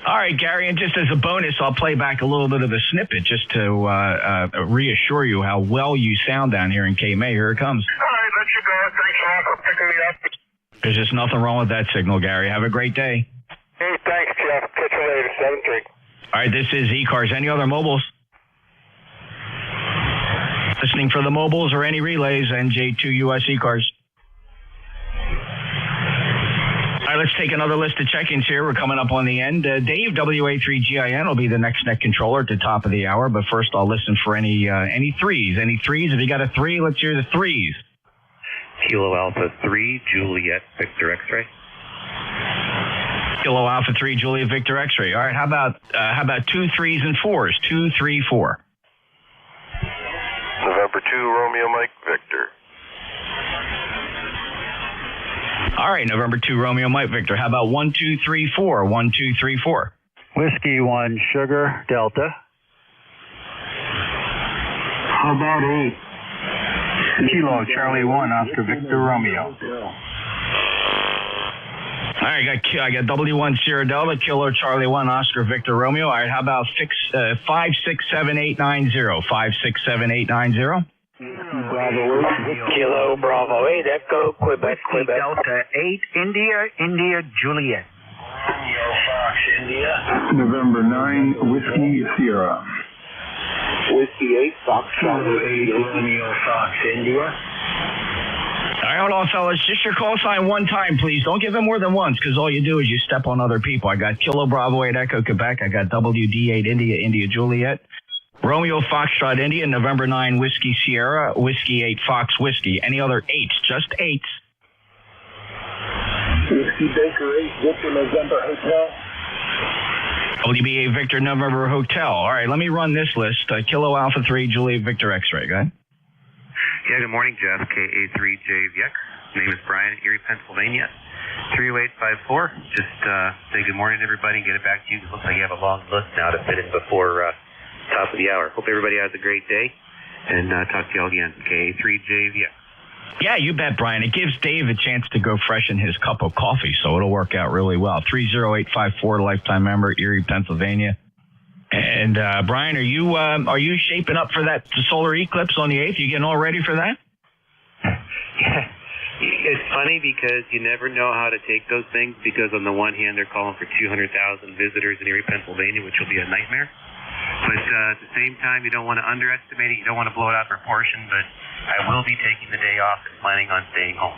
All right, Gary, and just as a bonus, I'll play back a little bit of a snippet just to reassure you how well you sound down here in Cape May. Here it comes. All right, let you go. Thanks a lot for picking me up. There's just nothing wrong with that signal, Gary. Have a great day. Hey, thanks, Jeff. Catch you later. 7-3. All right, this is ECARS. Any other mobiles? Listening for the mobiles or any relays, NJ2US ECARS. All right, let's take another list of check-ins here. We're coming up on the end. Dave, WA3GIN will be the next net controller at the top of the hour, but first I'll listen for any threes. Any threes? If you got a three, let's hear the threes. Kilo Alpha 3, Juliet, Victor X-ray. Kilo Alpha 3, Juliet, Victor X-ray. All right, how about 2 3s and 4s? 2, 3, 4. November 2, Romeo Mike Victor. All right, November 2, Romeo Mike Victor. How about 1 2 3 4? 1 2 3 4. Whiskey 1, Sugar, Delta. How about 8? Kilo Charlie 1, Oscar Victor Romeo. All right, I got W1 Sierra Delta, Kilo Charlie 1, Oscar Victor Romeo. All right, how about 567-890? 567-890. Kilo Bravo 8, Echo, Quebec, Quebec. Delta 8, India, Juliet. Fox, India. November 9, Whiskey Sierra. Whiskey 8, Fox, Kilo 8, Romeo Fox, India. All right, hold on, fellas. Just your call sign one time, please. Don't give it more than once, because all you do is you step on other people. I got Kilo Bravo 8 Echo Quebec. I got WD8 India Juliet. Romeo Foxtrot India, November 9 Whiskey Sierra, Whiskey 8 Fox Whiskey. Any other 8s? Just 8s. Whiskey Baker 8, Victor November Hotel. WB8 Victor November Hotel. All right, let me run this list. Kilo Alpha 3, Juliet Victor X-ray. Go ahead. Yeah, good morning, Jeff. KA3JVX. Name is Brian, Erie, Pennsylvania. 30854. Just say good morning to everybody and get it back to you. It looks like you have a long list now to fit in before top of the hour. Hope everybody has a great day, and talk to you all again. KA3JVX. Yeah, you bet, Brian. It gives Dave a chance to go freshen his cup of coffee, so it'll work out really well. 30854, lifetime member, Erie, Pennsylvania. And Brian, are you shaping up for that solar eclipse on the 8th? You getting all ready for that? Yeah. It's funny because you never know how to take those things, because on the one hand, they're calling for 200,000 visitors in Erie, Pennsylvania, which will be a nightmare. But at the same time, you don't want to underestimate it. You don't want to blow it out of proportion, but I will be taking the day off and planning on staying home.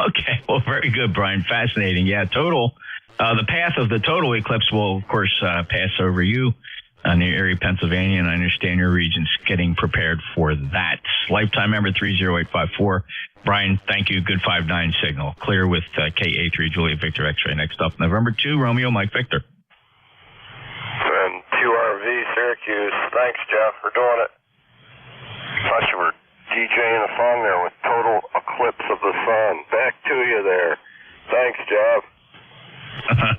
Okay, well, very good, Brian. Fascinating. Yeah, the path of the total eclipse will, of course, pass over you near Erie, Pennsylvania, and I understand your region's getting prepared for that. Lifetime member 30854. Brian, thank you. Good 5-9 signal. Clear with KA3 Juliet Victor X-ray. Next up, November 2, Romeo Mike Victor. And 2RV Syracuse. Thanks, Jeff, for doing it. Thought you were DJing a song there with Total Eclipse of the Sun. Back to you there. Thanks, Jeff.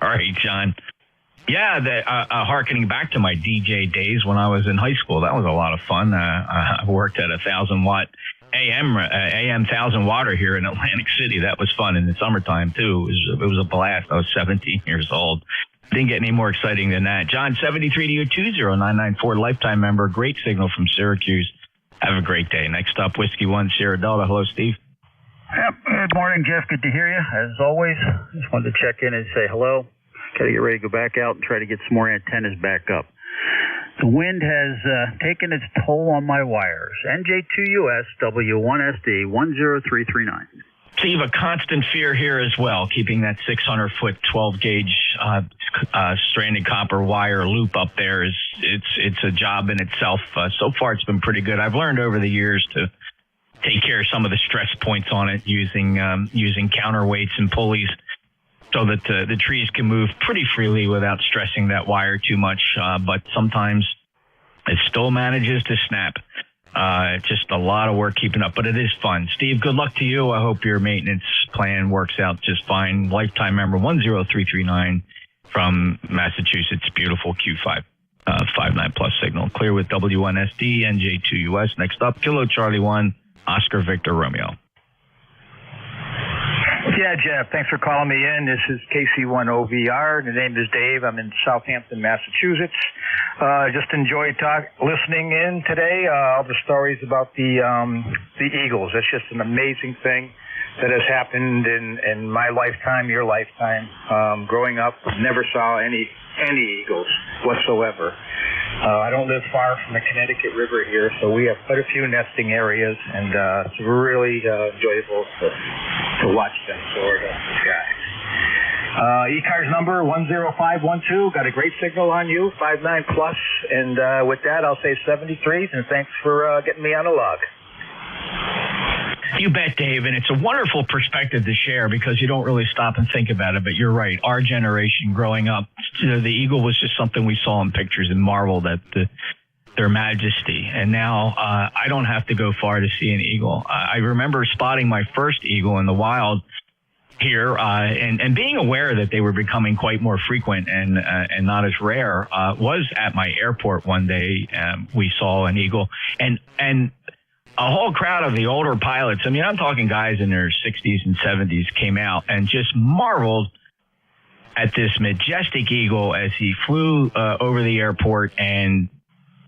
All right, John. Yeah, harkening back to my DJ days when I was in high school, that was a lot of fun. I worked at a 1,000-watt AM 1,000-watter here in Atlantic City. That was fun in the summertime, too. It was a blast. I was 17 years old. Didn't get any more exciting than that. John, 73 to you, 20994, lifetime member. Great signal from Syracuse. Have a great day. Next up, Whiskey 1 Sierra Delta. Hello, Steve. Yep. Good morning, Jeff. Good to hear you. As always, just wanted to check in and say hello. Got to get ready to go back out and try to get some more antennas back up. The wind has taken its toll on my wires. NJ2US W1SD 10339. Steve, a constant fear here as well, keeping that 600-foot 12-gauge stranded copper wire loop up there. It's a job in itself. So far, it's been pretty good. I've learned over the years to take care of some of the stress points on it using counterweights and pulleys, so that the trees can move pretty freely without stressing that wire too much. But sometimes it still manages to snap. Just a lot of work keeping up, but it is fun. Steve, good luck to you. I hope your maintenance plan works out just fine. Lifetime member 10339 from Massachusetts. Beautiful Q5, 5-9 plus signal. Clear with W1SD, NJ2US. Next up, Kilo Charlie 1, Oscar Victor Romeo. Yeah, Jeff, thanks for calling me in. This is KC1OVR. The name is Dave. I'm in Southampton, Massachusetts. Just enjoyed listening in today. All the stories about the Eagles. It's just an amazing thing. that has happened in my lifetime, your lifetime. Growing up, never saw any eagles whatsoever. I don't live far from the Connecticut River here, so we have quite a few nesting areas, and it's really enjoyable to watch them soar to the sky. ECARS number 10512. Got a great signal on you, 59 plus, and with that, I'll say 73s, and thanks for getting me on a log. You bet, Dave, and it's a wonderful perspective to share because you don't really stop and think about it, but you're right. Our generation growing up, the eagle was just something we saw in pictures and marveled at their majesty. And now I don't have to go far to see an eagle. I remember spotting my first eagle in the wild here and being aware that they were becoming quite more frequent and not as rare was at my airport one day. We saw an eagle and a whole crowd of the older pilots, I mean, I'm talking guys in their 60s and 70s, came out and just marveled at this majestic eagle as he flew over the airport. And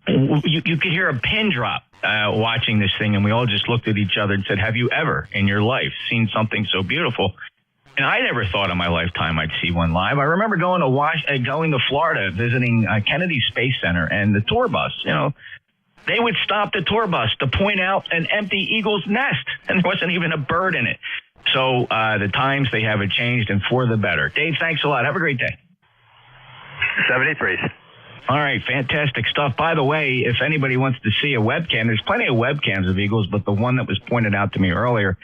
you could hear a pin drop watching this thing. And we all just looked at each other and said, have you ever in your life seen something so beautiful? And I never thought in my lifetime I'd see one live. I remember going to Florida, visiting Kennedy Space Center, and the tour bus, they would stop the tour bus to point out an empty eagle's nest, and there wasn't even a bird in it. So the times, they haven't changed, and for the better. Dave, thanks a lot. Have a great day. 73s. All right, fantastic stuff. By the way, if anybody wants to see a webcam, there's plenty of webcams of eagles, but the one that was pointed out to me earlier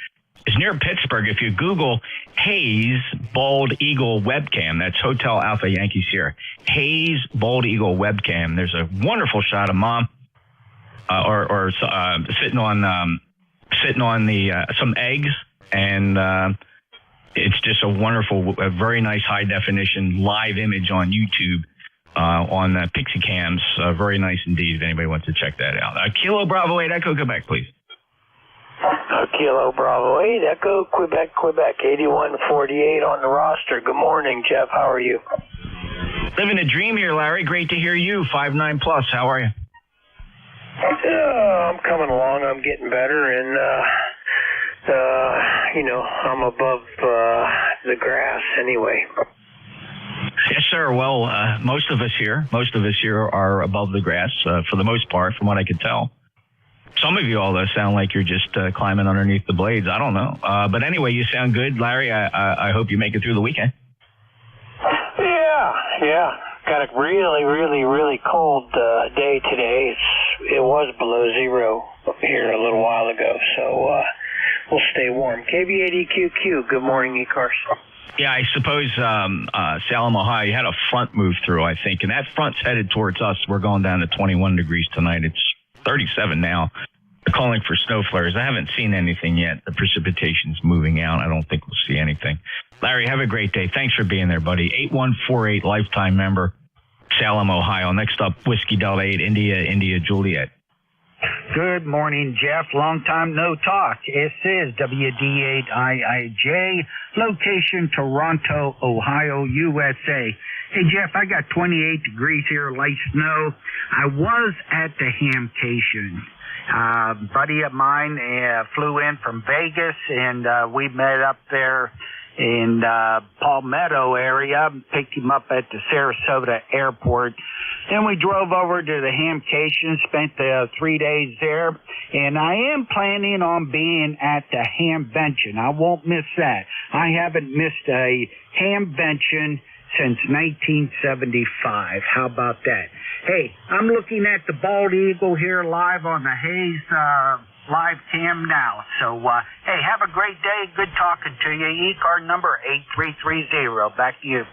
is near Pittsburgh. If you Google Hayes Bald Eagle Webcam, that's Hotel Alpha Yankee Sierra, Hayes Bald Eagle Webcam, there's a wonderful shot of Mom or sitting on some eggs, and it's just a wonderful, a very nice high definition live image on YouTube on Pixie Cams. Very nice indeed. If anybody wants to check that out. Kilo Bravo 8 Echo Quebec, please. Kilo Bravo 8 Echo Quebec 8148 on the roster. Good morning, Jeff. How are you? Living a dream here, Larry. Great to hear you. 59 plus. How are you? I'm coming along. I'm getting better, and I'm above the grass anyway. Yes, sir. Well, most of us here are above the grass for the most part, from what I could tell. Some of you, although, sound like you're just climbing underneath the blades. I don't know. But anyway, you sound good, Larry. I hope you make it through the weekend. Yeah. Got a really, really, really cold day today. It was below zero here a little while ago, so we'll stay warm. KB8EQQ, good morning, ECARS. Yeah, I suppose Salem, Ohio, you had a front move through, I think, and that front's headed towards us. We're going down to 21 degrees tonight. It's 37 now. They're calling for snow flares. I haven't seen anything yet. The precipitation's moving out. I don't think we'll see anything. Larry, have a great day. Thanks for being there, buddy. 8148 lifetime member, Salem, Ohio. Next up, Whiskey Delta 8, India, Juliet. Good morning, Jeff. Long time no talk. This is WD8IIJ, location Toronto, Ohio, USA. Hey, Jeff, I got 28 degrees here, light snow. I was at the Hamcation. Buddy of mine flew in from Vegas, and we met up there in Palmetto area, picked him up at the Sarasota airport. Then we drove over to the Hamcation, spent 3 days there, and I am planning on being at the Hamvention. I won't miss that. I haven't missed a Hamvention since 1975. How about that? Hey, I'm looking at the Bald Eagle here live on the Hayes live cam now. So, hey, have a great day. Good talking to you. E-card number 8330. Back to you.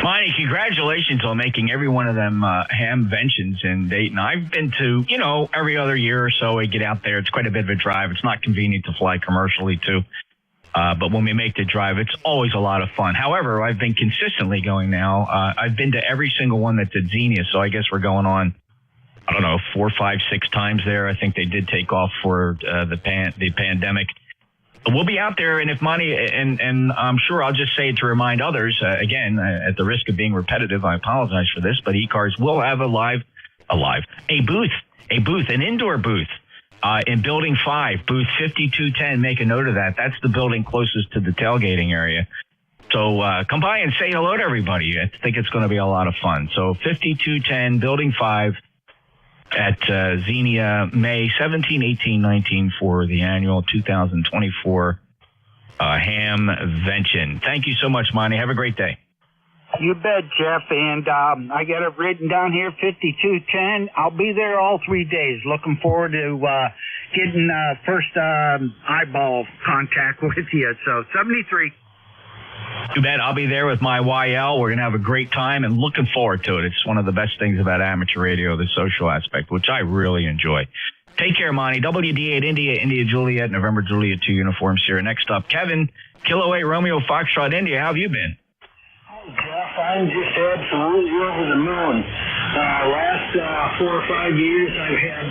Monty, congratulations on making every one of them Hamventions in Dayton. I've been to, every other year or so I get out there. It's quite a bit of a drive. It's not convenient to fly commercially, too. But when we make the drive, it's always a lot of fun. However, I've been consistently going now. I've been to every single one that's at Xenia, so I guess we're going on, 4, 5, 6 times there. I think they did take off for the pandemic. We'll be out there, and if Monty, and I'm sure I'll just say it to remind others, again, at the risk of being repetitive, I apologize for this, but ECARS will have a booth, an indoor booth in Building 5, booth 5210. Make a note of that. That's the building closest to the tailgating area. So come by and say hello to everybody. I think it's going to be a lot of fun. So 5210, Building 5 at Xenia, May 17, 18, 19 for the annual 2024 Hamvention. Thank you so much, Monty. Have a great day. You bet, Jeff. And I got it written down here, 5210. I'll be there all 3 days. Looking forward to getting first eyeball contact with you. So 73. You bet. I'll be there with my YL. We're going to have a great time and looking forward to it. It's one of the best things about amateur radio, the social aspect, which I really enjoy. Take care, Monty. WD8 India, India Juliet, November Juliet 2 uniforms here. Next up, Kevin, Kilo 8 Romeo Foxtrot India. How have you been? Jeff, I'm just absolutely over the moon. Last 4 or 5 years, I've had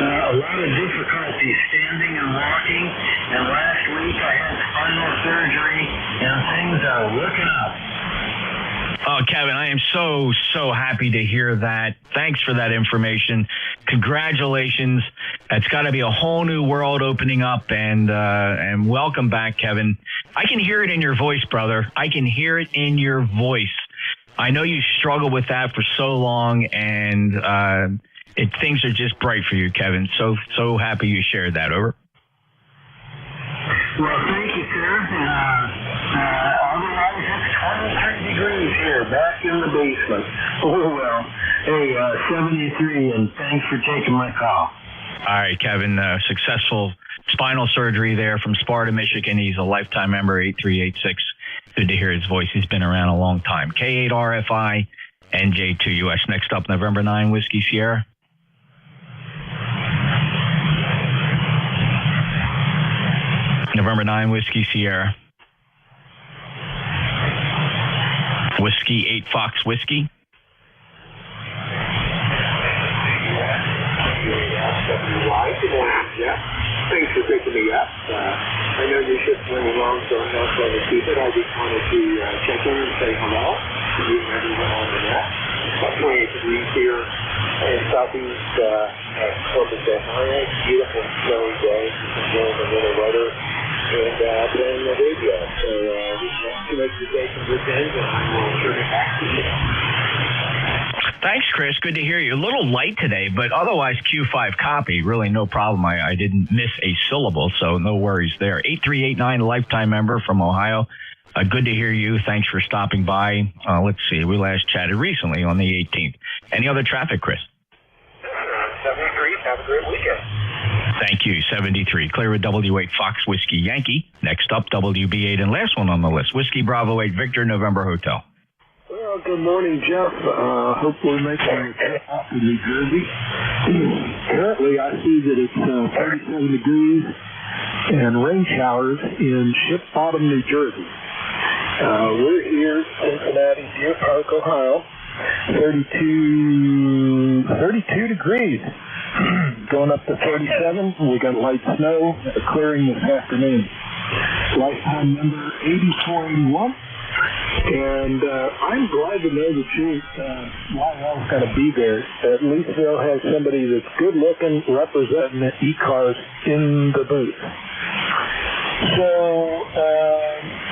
a lot of difficulty standing and walking, and last week I had spinal surgery, and things are looking up. Oh, Kevin, I am so happy to hear that. Thanks for that information. Congratulations. It's got to be a whole new world opening up, and welcome back, Kevin. I can hear it in your voice, brother. I can hear it in your voice. I know you struggled with that for so long, and things are just bright for you, Kevin. So happy you shared that. Over. Well, thank you, sir. Otherwise, it's 23 degrees here, back in the basement. Oh, well. Hey, 73, and thanks for taking my call. All right, Kevin, successful spinal surgery there from Sparta, Michigan. He's a lifetime member, 8386. Good to hear his voice. He's been around a long time. K8RFI, NJ2US. Next up, November 9, Whiskey Sierra. November 9, Whiskey Sierra. Whiskey 8 Fox Whiskey. Good morning, Jeff. Thanks for picking me up. I know your ship's running long, so I'm not going to keep it. I just wanted to check in and say hello to you and everyone on the net. About 28 degrees here in southeast Corpus, Ohio. Beautiful snowy day. Enjoying the winter weather and playing the radio. So just want to make the day some good things, and I will turn it back to you. Thanks, Chris. Good to hear you. A little light today, but otherwise Q5 copy. Really no problem. I didn't miss a syllable, so no worries there. 8389, lifetime member from Ohio. Good to hear you. Thanks for stopping by. Let's see. We last chatted recently on the 18th. Any other traffic, Chris? 73. Have a great weekend. Thank you. 73. Clear with W8 Fox Whiskey Yankee. Next up, WB8 and last one on the list. Whiskey Bravo 8 Victor November Hotel. Well, good morning, Jeff. Hopefully making a trip out to New Jersey. Currently, I see that it's 37 degrees and rain showers in Ship Bottom, New Jersey. We're here, Cincinnati, Deer Park, Ohio. 32 degrees. Going up to 37. We got light snow clearing this afternoon. Lifetime number 8481. And I'm glad to know that YL's got to be there. At least they'll have somebody that's good looking representing the ECARS in the booth. So,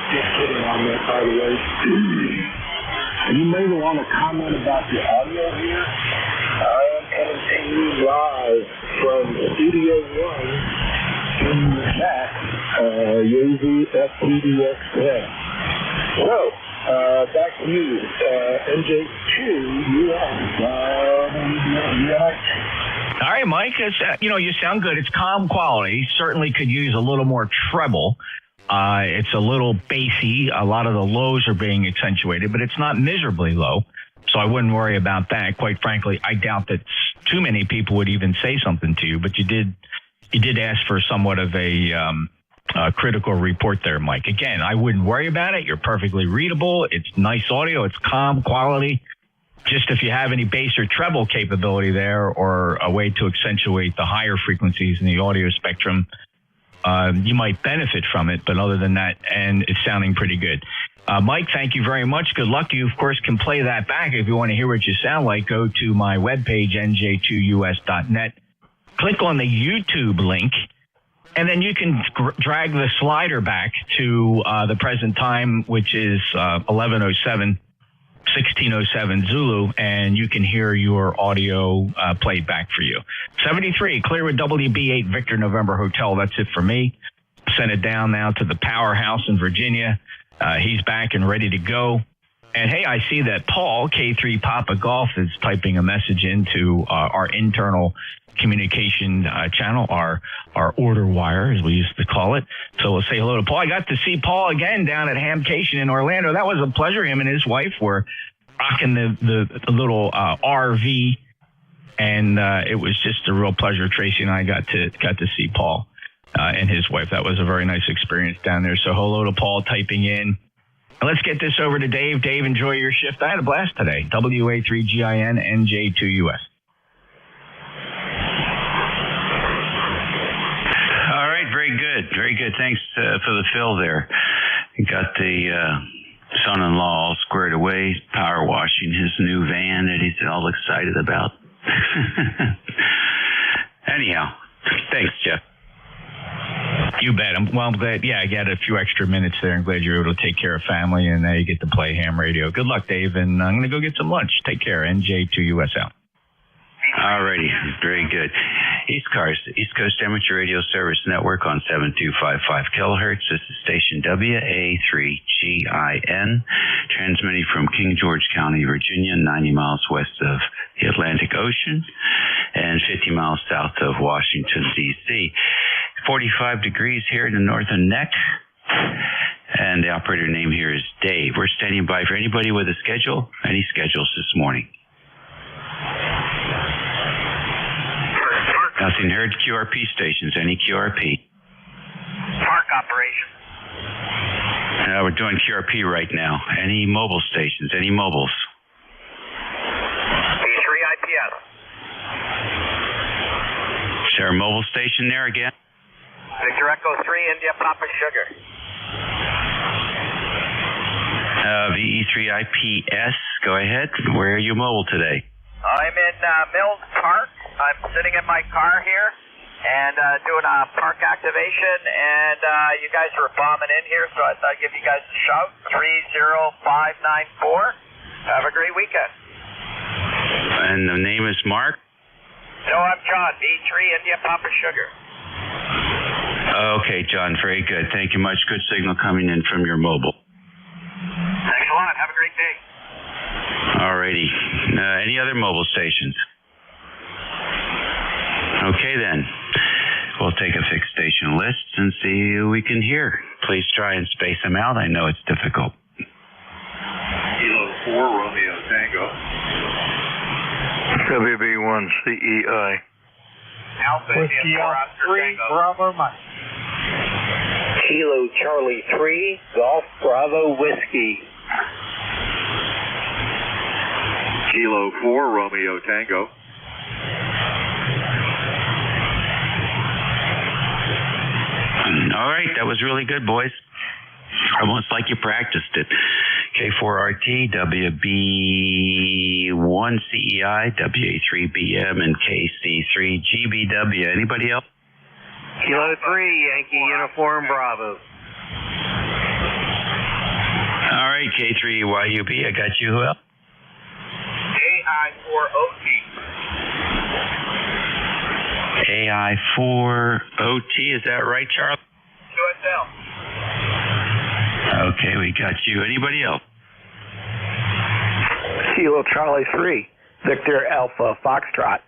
just kidding on that, by the way. You may want to comment about the audio here. I am coming to you live from Studio 1 in the shack, Yeezy FTDX10. So, back to you, NJ2US. All right, Mike. You sound good. It's calm quality. Certainly could use a little more treble. It's a little bassy. A lot of the lows are being accentuated, but it's not miserably low. So I wouldn't worry about that. Quite frankly, I doubt that too many people would even say something to you, but you did ask for somewhat of a critical report there, Mike. Again, I wouldn't worry about it. You're perfectly readable. It's nice audio. It's calm quality. Just if you have any bass or treble capability there or a way to accentuate the higher frequencies in the audio spectrum, you might benefit from it. But other than that, and it's sounding pretty good. Mike, thank you very much. Good luck. You, of course, can play that back. If you want to hear what you sound like, go to my webpage, nj2us.net. click on the YouTube link, and then you can drag the slider back to the present time, which is 1607 Zulu, and you can hear your audio played back for you. 73, clear with WB8 Victor November Hotel. That's it for me. Send it down now to the powerhouse in Virginia. He's back and ready to go. And hey, I see that Paul, K3 Papa Golf, is typing a message into our internal communication channel, our order wire, as we used to call it. So we'll say hello to Paul. I got to see Paul again down at Hamcation in Orlando. That was a pleasure. Him and his wife were rocking the little RV, and it was just a real pleasure. Tracy and I got to see Paul and his wife. That was a very nice experience down there. So hello to Paul typing in. Let's get this over to Dave. Dave, enjoy your shift. I had a blast today. WA3GIN NJ2US. All right, very good. Very good. Thanks for the fill there. Got the son-in-law all squared away, power washing his new van that he's all excited about. Anyhow, thanks, Jeff. You bet. I'm glad. Yeah, I got a few extra minutes there. I'm glad you're able to take care of family, and now you get to play ham radio. Good luck, Dave, and I'm going to go get some lunch. Take care. NJ2US out. All righty. Very good. ECARS, East Coast Amateur Radio Service Network on 7255 kilohertz. This is station WA3GIN, transmitting from King George County, Virginia, 90 miles west of the Atlantic Ocean and 50 miles south of Washington, D.C. 45 degrees here in the northern neck. And the operator name here is Dave. We're standing by for anybody with a schedule, any schedules this morning. Nothing heard. QRP stations. Any QRP? Park operation. We're doing QRP right now. Any mobile stations? Any mobiles? B3 IPS. Is there a mobile station there again? Victor Echo 3, India Papa Sugar. VE3 IPS. Go ahead. Where are you mobile today? I'm in Mills Park. I'm sitting in my car here and doing a park activation, and you guys were bombing in here, so I thought I'd give you guys a shout. 30594. Have a great weekend. And the name is Mark? No, I'm John, B3 India Papa Sugar. Okay, John, very good. Thank you much. Good signal coming in from your mobile. Thanks a lot. Have a great day. All righty. Any other mobile stations? Okay, then. We'll take a fixed station list and see who we can hear. Please try and space them out. I know it's difficult. Kilo 4, Romeo Tango. WB1 CEI. Alpha Whiskey Oscar 3, Bravo Mike. Kilo Charlie 3, Golf Bravo Whiskey. Kilo 4, Romeo Tango. All right, that was really good, boys. Almost like you practiced it. K4RT, WB1 CEI, WA3BM, and KC3GBW. Anybody else? Kilo 3, Yankee Uniform Bravo. All right, K3YUB, I got you. Who else? AI4OT. AI4OT, is that right, Charlie? QSL. Okay, we got you. Anybody else? Kilo Charlie 3, Victor Alpha Foxtrot.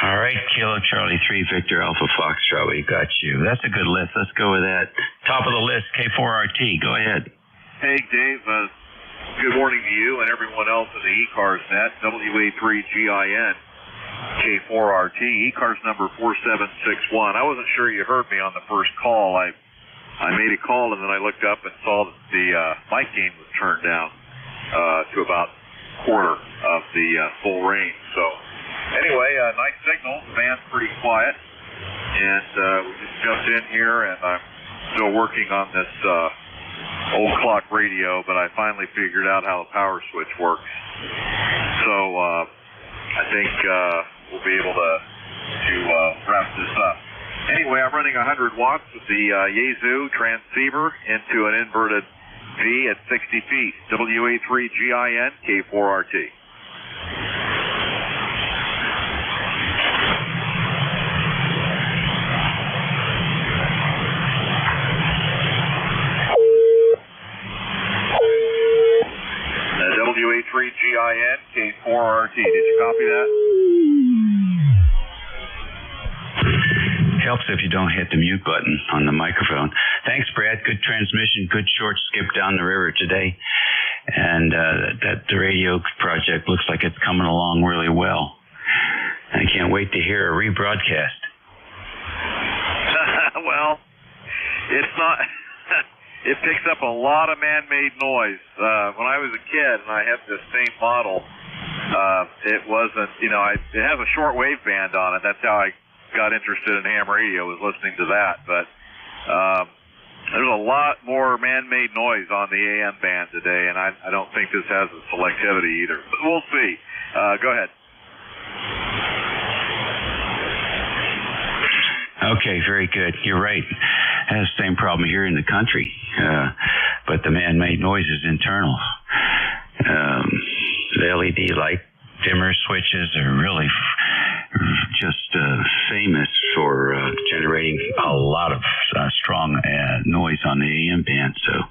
All right, Kilo Charlie 3, Victor Alpha Foxtrot, we got you. That's a good list. Let's go with that. Top of the list, K4RT. Go ahead. Hey, Dave. Good morning to you and everyone else in the ECARS net. WA3GIN, K4RT, ECARS number 4761. I wasn't sure you heard me on the first call. I made a call and then I looked up and saw that the mic gain was turned down to about quarter of the full range. So anyway, nice signal. The band's pretty quiet. And we just jumped in here and I'm still working on this old clock radio, but I finally figured out how the power switch works. So I think we'll be able to wrap this up. Anyway, I'm running 100 watts with the Yaesu transceiver into an inverted V at 60 feet. WA3GIN K4RT. WA3GIN K4RT. Did you copy that? Helps if you don't hit the mute button on the microphone. Thanks, Brad. Good transmission, good short skip down the river today. And the radio project looks like it's coming along really well. I can't wait to hear a rebroadcast. Well, it's not... It picks up a lot of man-made noise. When I was a kid and I had this same model, it wasn't, it has a short-wave band on it. That's how I got interested in ham radio, was listening to that. But there's a lot more man-made noise on the AM band today, and I don't think this has a selectivity either. But we'll see. Go ahead. Okay, very good. You're right. I have the same problem here in the country, but the man-made noise is internal. The LED light dimmer switches are really just famous for generating a lot of strong noise on the AM band. So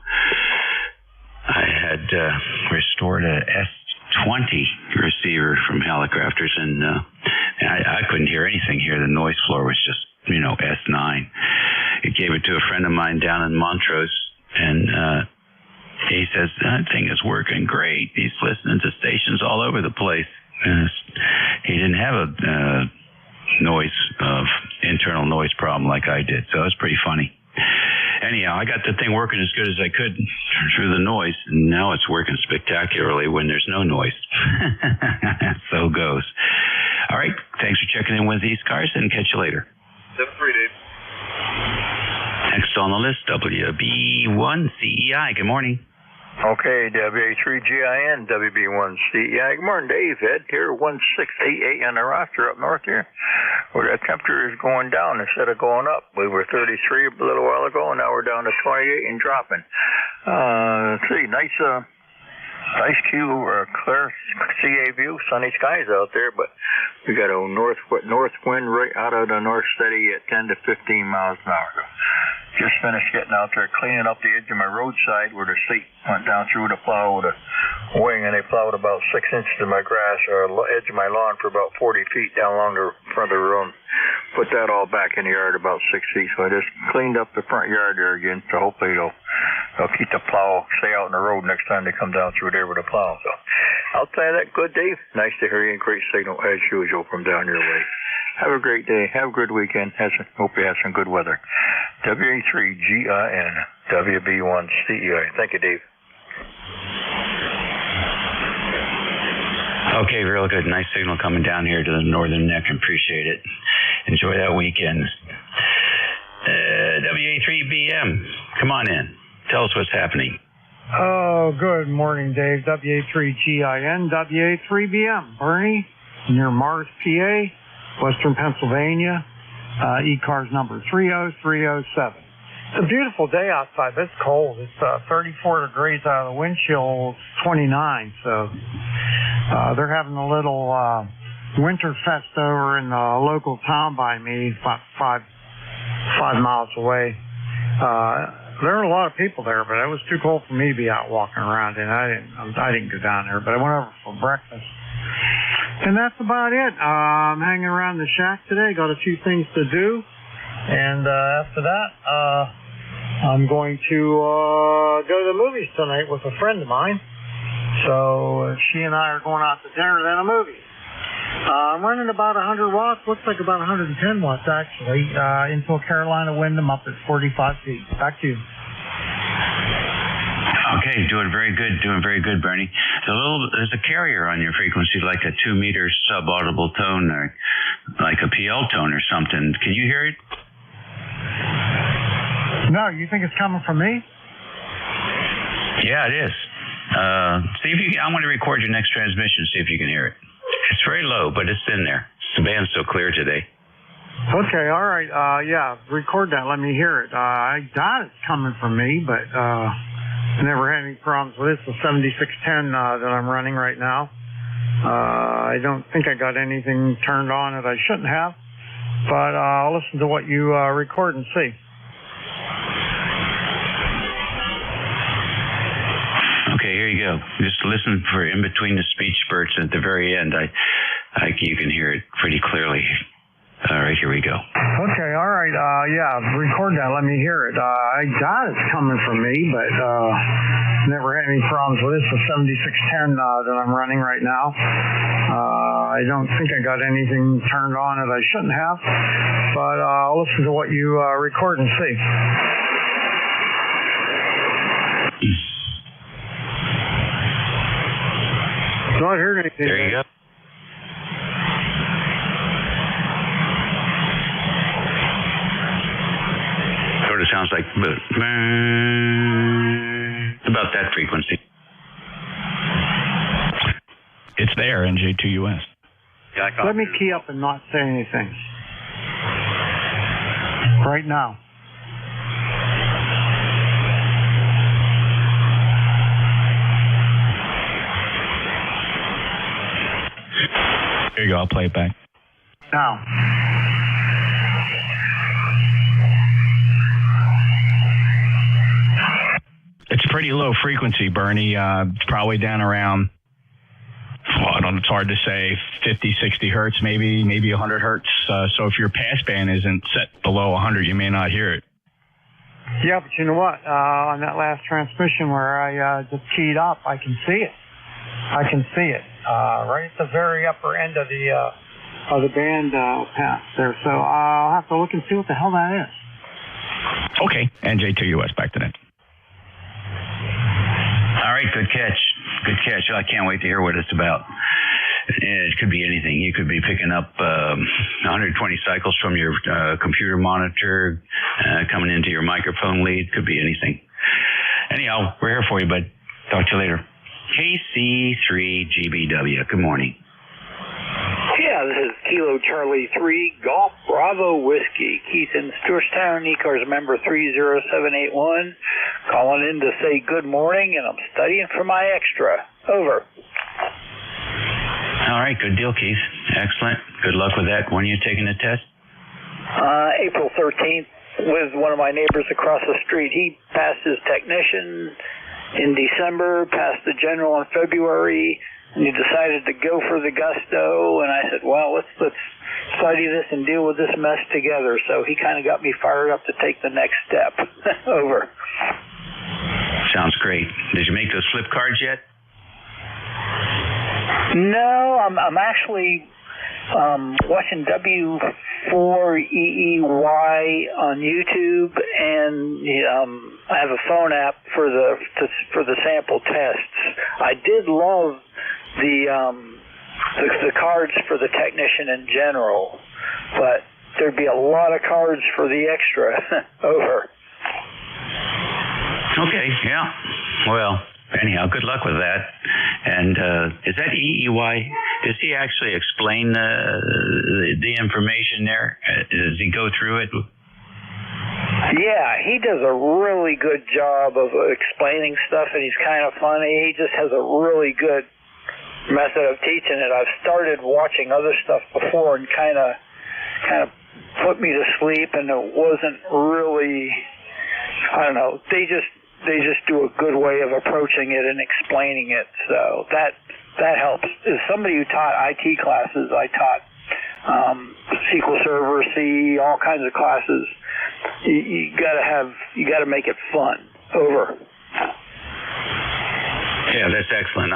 I had restored a S20 receiver from Helicrafters, and I couldn't hear anything here. The noise floor was just, S9. I gave it to a friend of mine down in Montrose, and he says, that thing is working great. He's listening to stations all over the place. He didn't have a internal noise problem like I did, so it was pretty funny. Anyhow, I got the thing working as good as I could through the noise, and now it's working spectacularly when there's no noise. So goes. All right, thanks for checking in with ECARS, and catch you later. 7-3, Dave. Next on the list, WB1CEI. Good morning. Okay, WA3GIN, WB1CEI. Good morning, Dave. Ed here, 1688 on the roster up north here, where the temperature is going down instead of going up. We were 33 a little while ago, and now we're down to 28 and dropping. Let's see, nice clear CA view, sunny skies out there, but we got a north wind right out of the north steady at 10 to 15 miles an hour. Just finished getting out there, cleaning up the edge of my roadside where the seat went down through the plow with a wing, and they plowed about 6 inches of my grass or edge of my lawn for about 40 feet down along the front of the road. Put that all back in the yard about 6 feet. So I just cleaned up the front yard there again. So hopefully they'll keep the plow, stay out in the road next time they come down through there with a plow. So I'll tell you that. Good, Dave. Nice to hear you, and great signal as usual from down your way. Have a great day. Have a good weekend. Hope you have some good weather. WA3GIN, WB1CEI. Thank you, Dave. Okay, real good. Nice signal coming down here to the northern neck. Appreciate it. Enjoy that weekend. WA3BM, come on in. Tell us what's happening. Oh, good morning, Dave. WA3GIN, WA3BM. Bernie, near Mars, PA, Western Pennsylvania. ECARS number 30307. It's a beautiful day outside, but it's cold. It's 34 degrees out of the wind chill, 29. So they're having a little winter fest over in the local town by me, about five miles away. There are a lot of people there, but it was too cold for me to be out walking around, and I didn't go down there. But I went over for breakfast. And that's about it. I'm hanging around the shack today. Got a few things to do. And after that, I'm going to go to the movies tonight with a friend of mine. So she and I are going out to dinner, then a movie. I'm running about 100 watts. Looks like about 110 watts, actually. Into a Carolina wind. I'm up at 45 feet. Back to you. Okay, doing very good, Bernie. There's a carrier on your frequency, like a 2-meter sub-audible tone, or like a PL tone or something. Can you hear it? No, you think it's coming from me? Yeah, it is. See if you. I want to record your next transmission. See if you can hear it. It's very low, but it's in there. The band's so clear today. Okay, all right. Yeah, record that. Let me hear it. I doubt it's coming from me, but never had any problems with it. It's a 7610 that I'm running right now. I don't think I got anything turned on that I shouldn't have, but I'll listen to what you record and see. Okay, here you go. Just listen for in between the speech spurts at the very end. You can hear it pretty clearly. All right, here we go. Okay, all right. Yeah, record that. Let me hear it. I doubt it's coming from me, but never had any problems with it. It's a 7610 that I'm running right now. I don't think I got anything turned on that I shouldn't have, but I'll listen to what you record and see. Not hearing anything. There you go. Sort of sounds like about that frequency. It's there, NJ2US. Let me key up and not say anything. Right now. Here you go. I'll play it back. Now. It's pretty low frequency, Bernie. It's probably down around, I don't know, it's hard to say, 50, 60 hertz, maybe 100 hertz. So if your passband isn't set below 100, you may not hear it. Yeah, but you know what? On that last transmission where I just keyed up, I can see it. I can see it right at the very upper end of the band pass there. So I'll have to look and see what the hell that is. Okay, NJ2US, back to that. All right, good catch. Good catch. I can't wait to hear what it's about. It could be anything. You could be picking up 120 cycles from your computer monitor, coming into your microphone lead. Could be anything. Anyhow, we're here for you, bud. Talk to you later. KC3GBW. Good morning. Yeah, this is Kilo Charlie 3 Golf Bravo Whiskey. Keith in Stewartstown, ECARS member 30781. Calling in to say good morning, and I'm studying for my extra. Over. All right, good deal, Keith. Excellent. Good luck with that. When are you taking the test? April 13th with one of my neighbors across the street. He passed his technician in December, passed the general in February, and he decided to go for the gusto, and I said, well, let's study this and deal with this mess together. So he kind of got me fired up to take the next step. Over. Sounds great. Did you make those flip cards yet? No, I'm actually watching W4EEY on YouTube, and I have a phone app for the sample tests. I did love the cards for the technician in general, but there'd be a lot of cards for the extra. Over. Okay, yeah. Well, anyhow, good luck with that. And is that EEY? Does he actually explain the information there? Does he go through it? Yeah, he does a really good job of explaining stuff, and he's kind of funny. He just has a really good method of teaching it. I've started watching other stuff before and kind of put me to sleep, and it wasn't really, I don't know, they just do a good way of approaching it and explaining it. So that helps. As somebody who taught IT classes, I taught SQL Server, C, all kinds of classes. You gotta make it fun. Over. Yeah, that's excellent.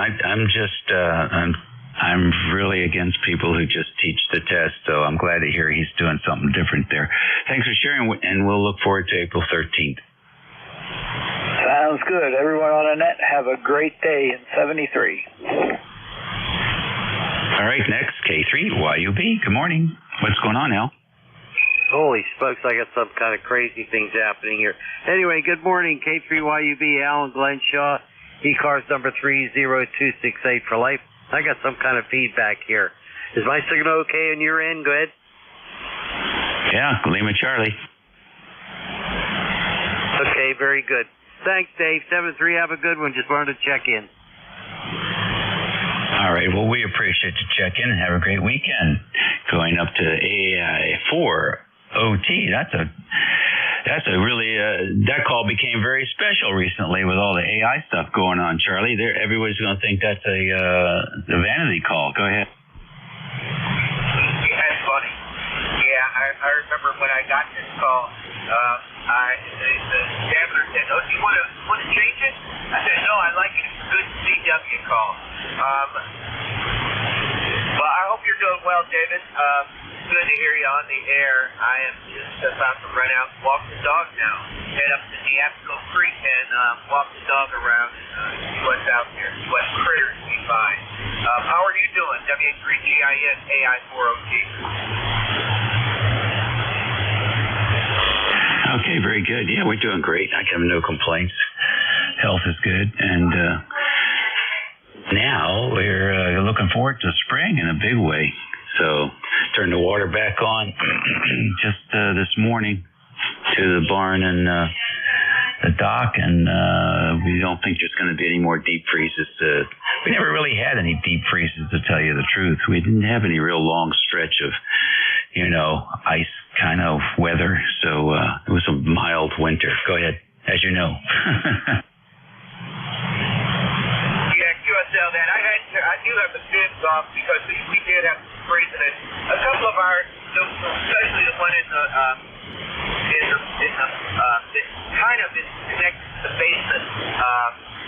I'm really against people who just teach the test, so I'm glad to hear he's doing something different there. Thanks for sharing, and we'll look forward to April 13th. Sounds good. Everyone on the net, have a great day in 73. All right, next, K3YUB. Good morning. What's going on, Al? Holy smokes, I got some kind of crazy things happening here. Anyway, good morning, K3YUB, Alan Glenshaw, ECARS number 30268 for life. I got some kind of feedback here. Is my signal okay on your end? Go ahead. Yeah, Lima Charlie. Okay, very good. Thanks, Dave. 7-3, have a good one. Just wanted to check in. All right, well, we appreciate you checking and have a great weekend. Going up to AI4 OT, that's a really, that call became very special recently with all the AI stuff going on, Charlie. Everybody's going to think that's a vanity call. Go ahead. Yeah, it's funny. Yeah, I remember when I got this call, the examiner said, "Oh, do you want to change it?" I said, "No, I like it. It's a good CW call." Well, I hope you're doing well, David. Good to hear you on the air. I am just about to run out and walk the dog now. Head up to Neabsco Creek and walk the dog around and see what's out there, see what critters we find. How are you doing? WA3GIN AI4OT. Okay, very good. Yeah, we're doing great. I have no complaints. Health is good. And now we're looking forward to spring in a big way. So turn the water back on just this morning to the barn and the dock, and we don't think there's going to be any more deep freezes. We never really had any deep freezes, to tell you the truth. We didn't have any real long stretch of, ice kind of weather. So it was a mild winter. Go ahead, as you know. QSL, that I do have the bibs off because we did have some freezing. And a couple of our, especially the one in the kind of is connected to the basement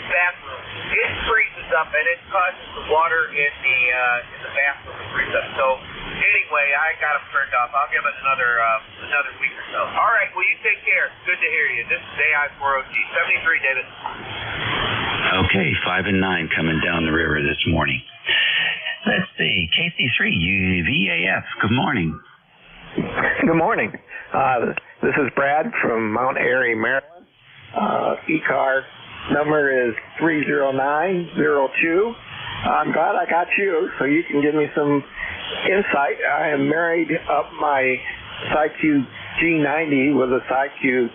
bathroom, it freezes up and it causes the water in the bathroom to freeze up. So anyway, I got them turned off. I'll give it another week or so. All right, well, you take care. Good to hear you. This is AI4OT 73, David. Okay, 5 and 9 coming down the river this morning. Let's see, KC3 UVAF. Good morning. Good morning. This is Brad from Mount Airy, Maryland. ECARS number is 30902. I'm glad I got you, so you can give me some insight. I am married up my SciQ G90 with a SciQ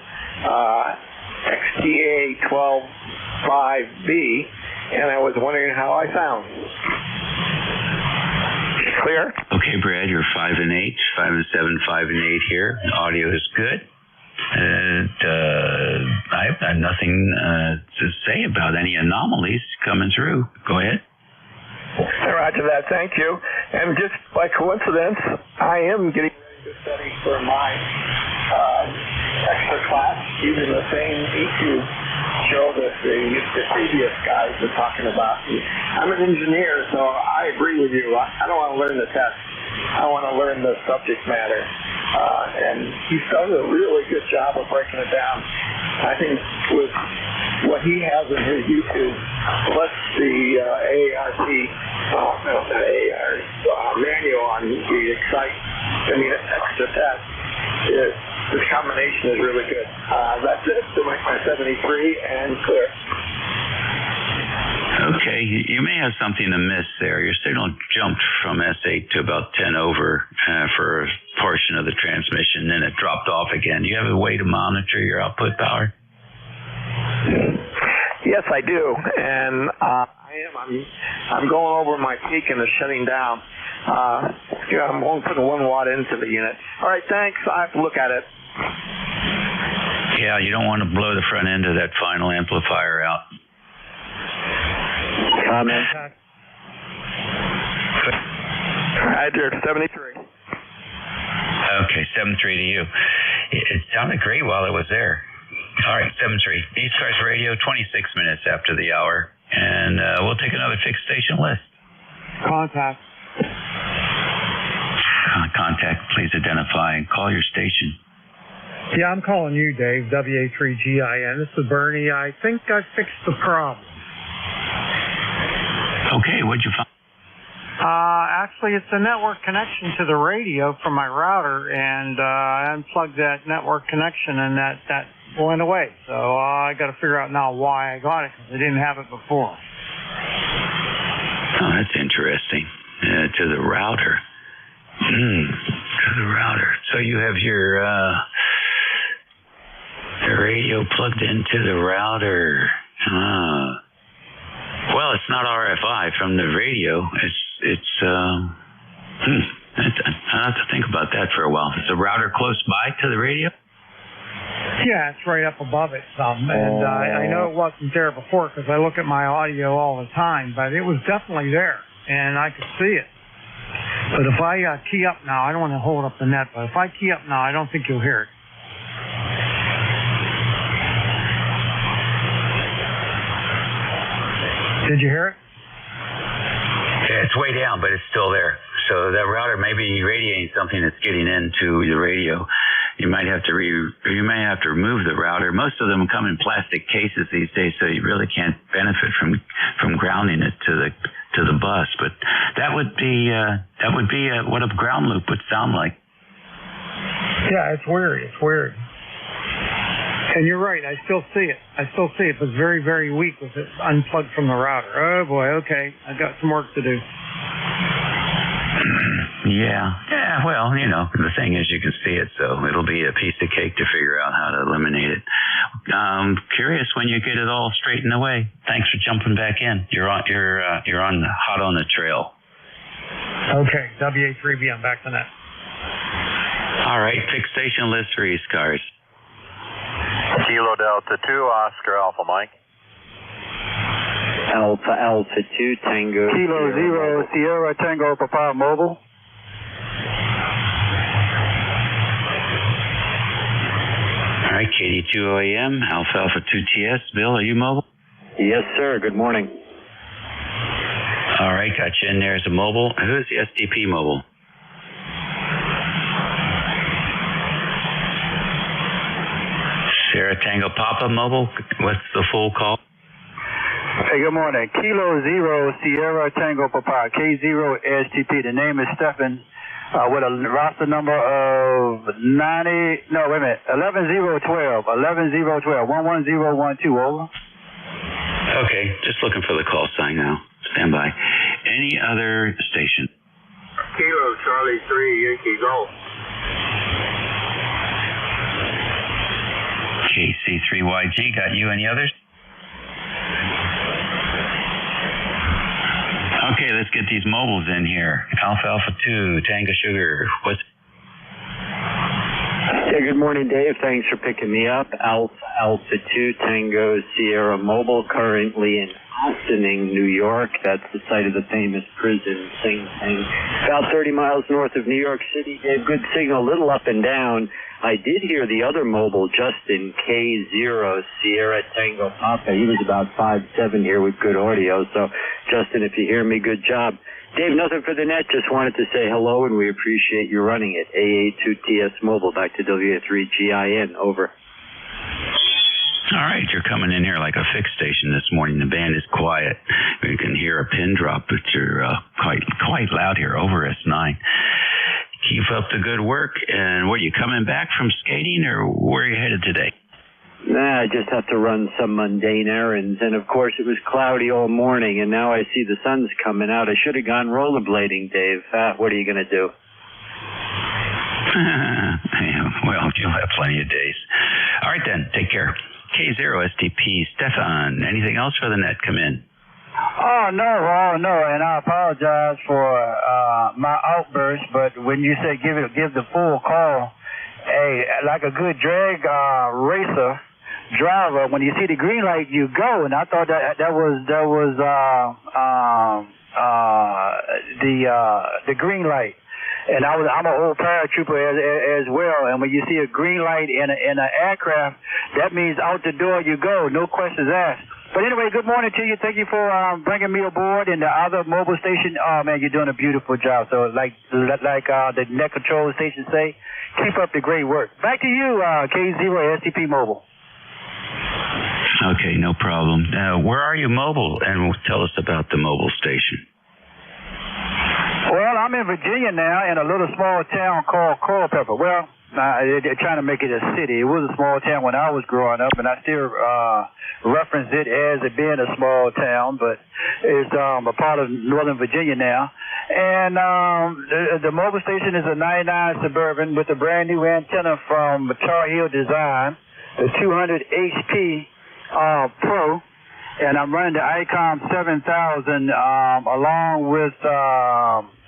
XTA 12.5B, and I was wondering how I sound. Clear? Okay, Brad, you're 5 and 8, 5 and 7, 5 and 8 here. The audio is good. I've got nothing to say about any anomalies coming through. Go ahead. Roger that. Thank you. And just by coincidence, I am getting ready to study for my extra class using the same EQ show that the previous guys were talking about. I'm an engineer, so I agree with you. I don't want to learn the test. I want to learn the subject matter. And he's done a really good job of breaking it down. I think with what he has in his YouTube, plus the manual on the extra test, the combination is really good. That's it. So my 73 and clear. Okay, you may have something to miss there. Your signal jumped from S8 to about 10 over for a portion of the transmission, then it dropped off again. Do you have a way to monitor your output power? Yes, I do, and I'm going over my peak and it's shutting down. I'm only putting 1 watt into the unit. All right, thanks. I have to look at it. Yeah, you don't want to blow the front end of that final amplifier out. Comment. Roger, 73. Okay, 7-3 to you. It sounded great while it was there. All right, 7-3. ECARS radio, 26 minutes after the hour. And we'll take another fixed station list. Contact. Contact, please identify and call your station. Yeah, I'm calling you, Dave, WA3GIN. This is Bernie. I think I fixed the problem. Okay, what'd you find? Actually, it's a network connection to the radio from my router, and I unplugged that network connection, and that went away. So I got to figure out now why I got it, because I didn't have it before. Oh, that's interesting. It to the router. To the router. So you have your radio plugged into the router. Well, it's not RFI from the radio. I'll have to think about that for a while. Is the router close by to the radio? Yeah, it's right up above it some. And I know it wasn't there before because I look at my audio all the time, but it was definitely there, and I could see it. But if I key up now, I don't want to hold up the net, but if I key up now, I don't think you'll hear it. Did you hear it? Yeah, it's way down, but it's still there. So that router may be radiating something that's getting into the radio. You might have to remove the router. Most of them come in plastic cases these days, so you really can't benefit from grounding it to the bus. But that would be what a ground loop would sound like. Yeah, it's weird. It's weird. And you're right. I still see it. But it's very, very weak with it unplugged from the router. Oh boy. Okay, I got some work to do. Yeah. Well, the thing is, you can see it, so it'll be a piece of cake to figure out how to eliminate it. Curious when you get it all straightened away. Thanks for jumping back in. You're on hot on the trail. Okay, WA3B, I'm back to net. All right, fixed station list for ECARS. Kilo Delta 2, Oscar Alpha Mike. Alpha 2, Tango. Kilo 0, Sierra Tango Papa Mobile. All right, KD2OAM, Alpha 2TS. Bill, are you mobile? Yes, sir. Good morning. All right, got you in there as a mobile. Who's the SDP mobile? Sierra Tango Papa mobile. What's the full call? Hey, good morning. Kilo 0, Sierra Tango Papa, K0 STP. The name is Stephen, with a roster number of 11012, 11012, over. Okay, just looking for the call sign now. Stand by. Any other station? Kilo Charlie 3, Yankee Golf. KC3YG, got you. Any others? Okay, let's get these mobiles in here. Alpha 2, Tango Sugar. What's... Hey, good morning, Dave. Thanks for picking me up. Alpha 2, Tango Sierra Mobile, currently in Austining, New York. That's the site of the famous prison, Sing Sing. About 30 miles north of New York City. Dave, good signal, a little up and down. I did hear the other mobile, Justin, K0 Sierra Tango Papa. He was about 5'7" here with good audio. So, Justin, if you hear me, good job. Dave, nothing for the net. Just wanted to say hello, and we appreciate you running it. AA2TS Mobile, back to WA3GIN, over. All right, you're coming in here like a fixed station this morning. The band is quiet. You can hear a pin drop, but you're quite loud here, over S9. Keep up the good work. And what, are you coming back from skating, or where are you headed today? Nah, I just have to run some mundane errands. And, of course, it was cloudy all morning, and now I see the sun's coming out. I should have gone rollerblading, Dave. What are you going to do? Well, you'll have plenty of days. All right, then. Take care. K0 STP. Stefan, anything else for the net? Come in. Oh, no, and I apologize for my outburst, but when you say give the full call, hey, like a good drag racer driver, when you see the green light, you go, and I thought that was the green light. And I'm an old paratrooper as well. And when you see a green light in an aircraft, that means out the door you go, no questions asked. But anyway, good morning to you. Thank you for bringing me aboard. And the other mobile station, oh man, you're doing a beautiful job. So like the net control station say, keep up the great work. Back to you, K0 STP Mobile. Okay, no problem. Where are you mobile? And tell us about the mobile station. Well, I'm in Virginia now, in a little small town called Culpeper. Well, they're trying to make it a city. It was a small town when I was growing up, and I still reference it as it being a small town, but it's a part of Northern Virginia now. And the mobile station is a 99 Suburban with a brand new antenna from Tar Heel Design, the 200 HP Pro, and I'm running the ICOM 7000 along with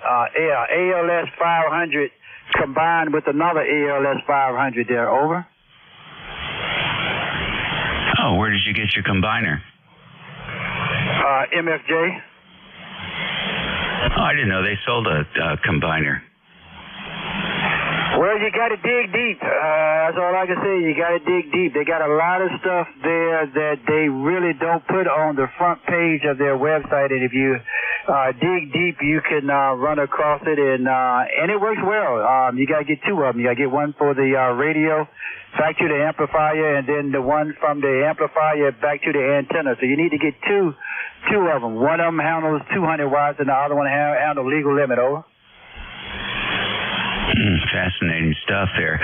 ALS 500 combined with another ALS 500 there. Over. Oh, where did you get your combiner? MFJ. Oh, I didn't know they sold a combiner. Well, you got to dig deep. That's all I can say. You got to dig deep. They got a lot of stuff there that they really don't put on the front page of their website. And if you dig deep, you can run across it, and it works well. You got to get two of them. You got to get one for the radio back to the amplifier, and then the one from the amplifier back to the antenna. So you need to get two of them. One of them handles 200 watts, and the other one handles legal limit. Over. Fascinating stuff there.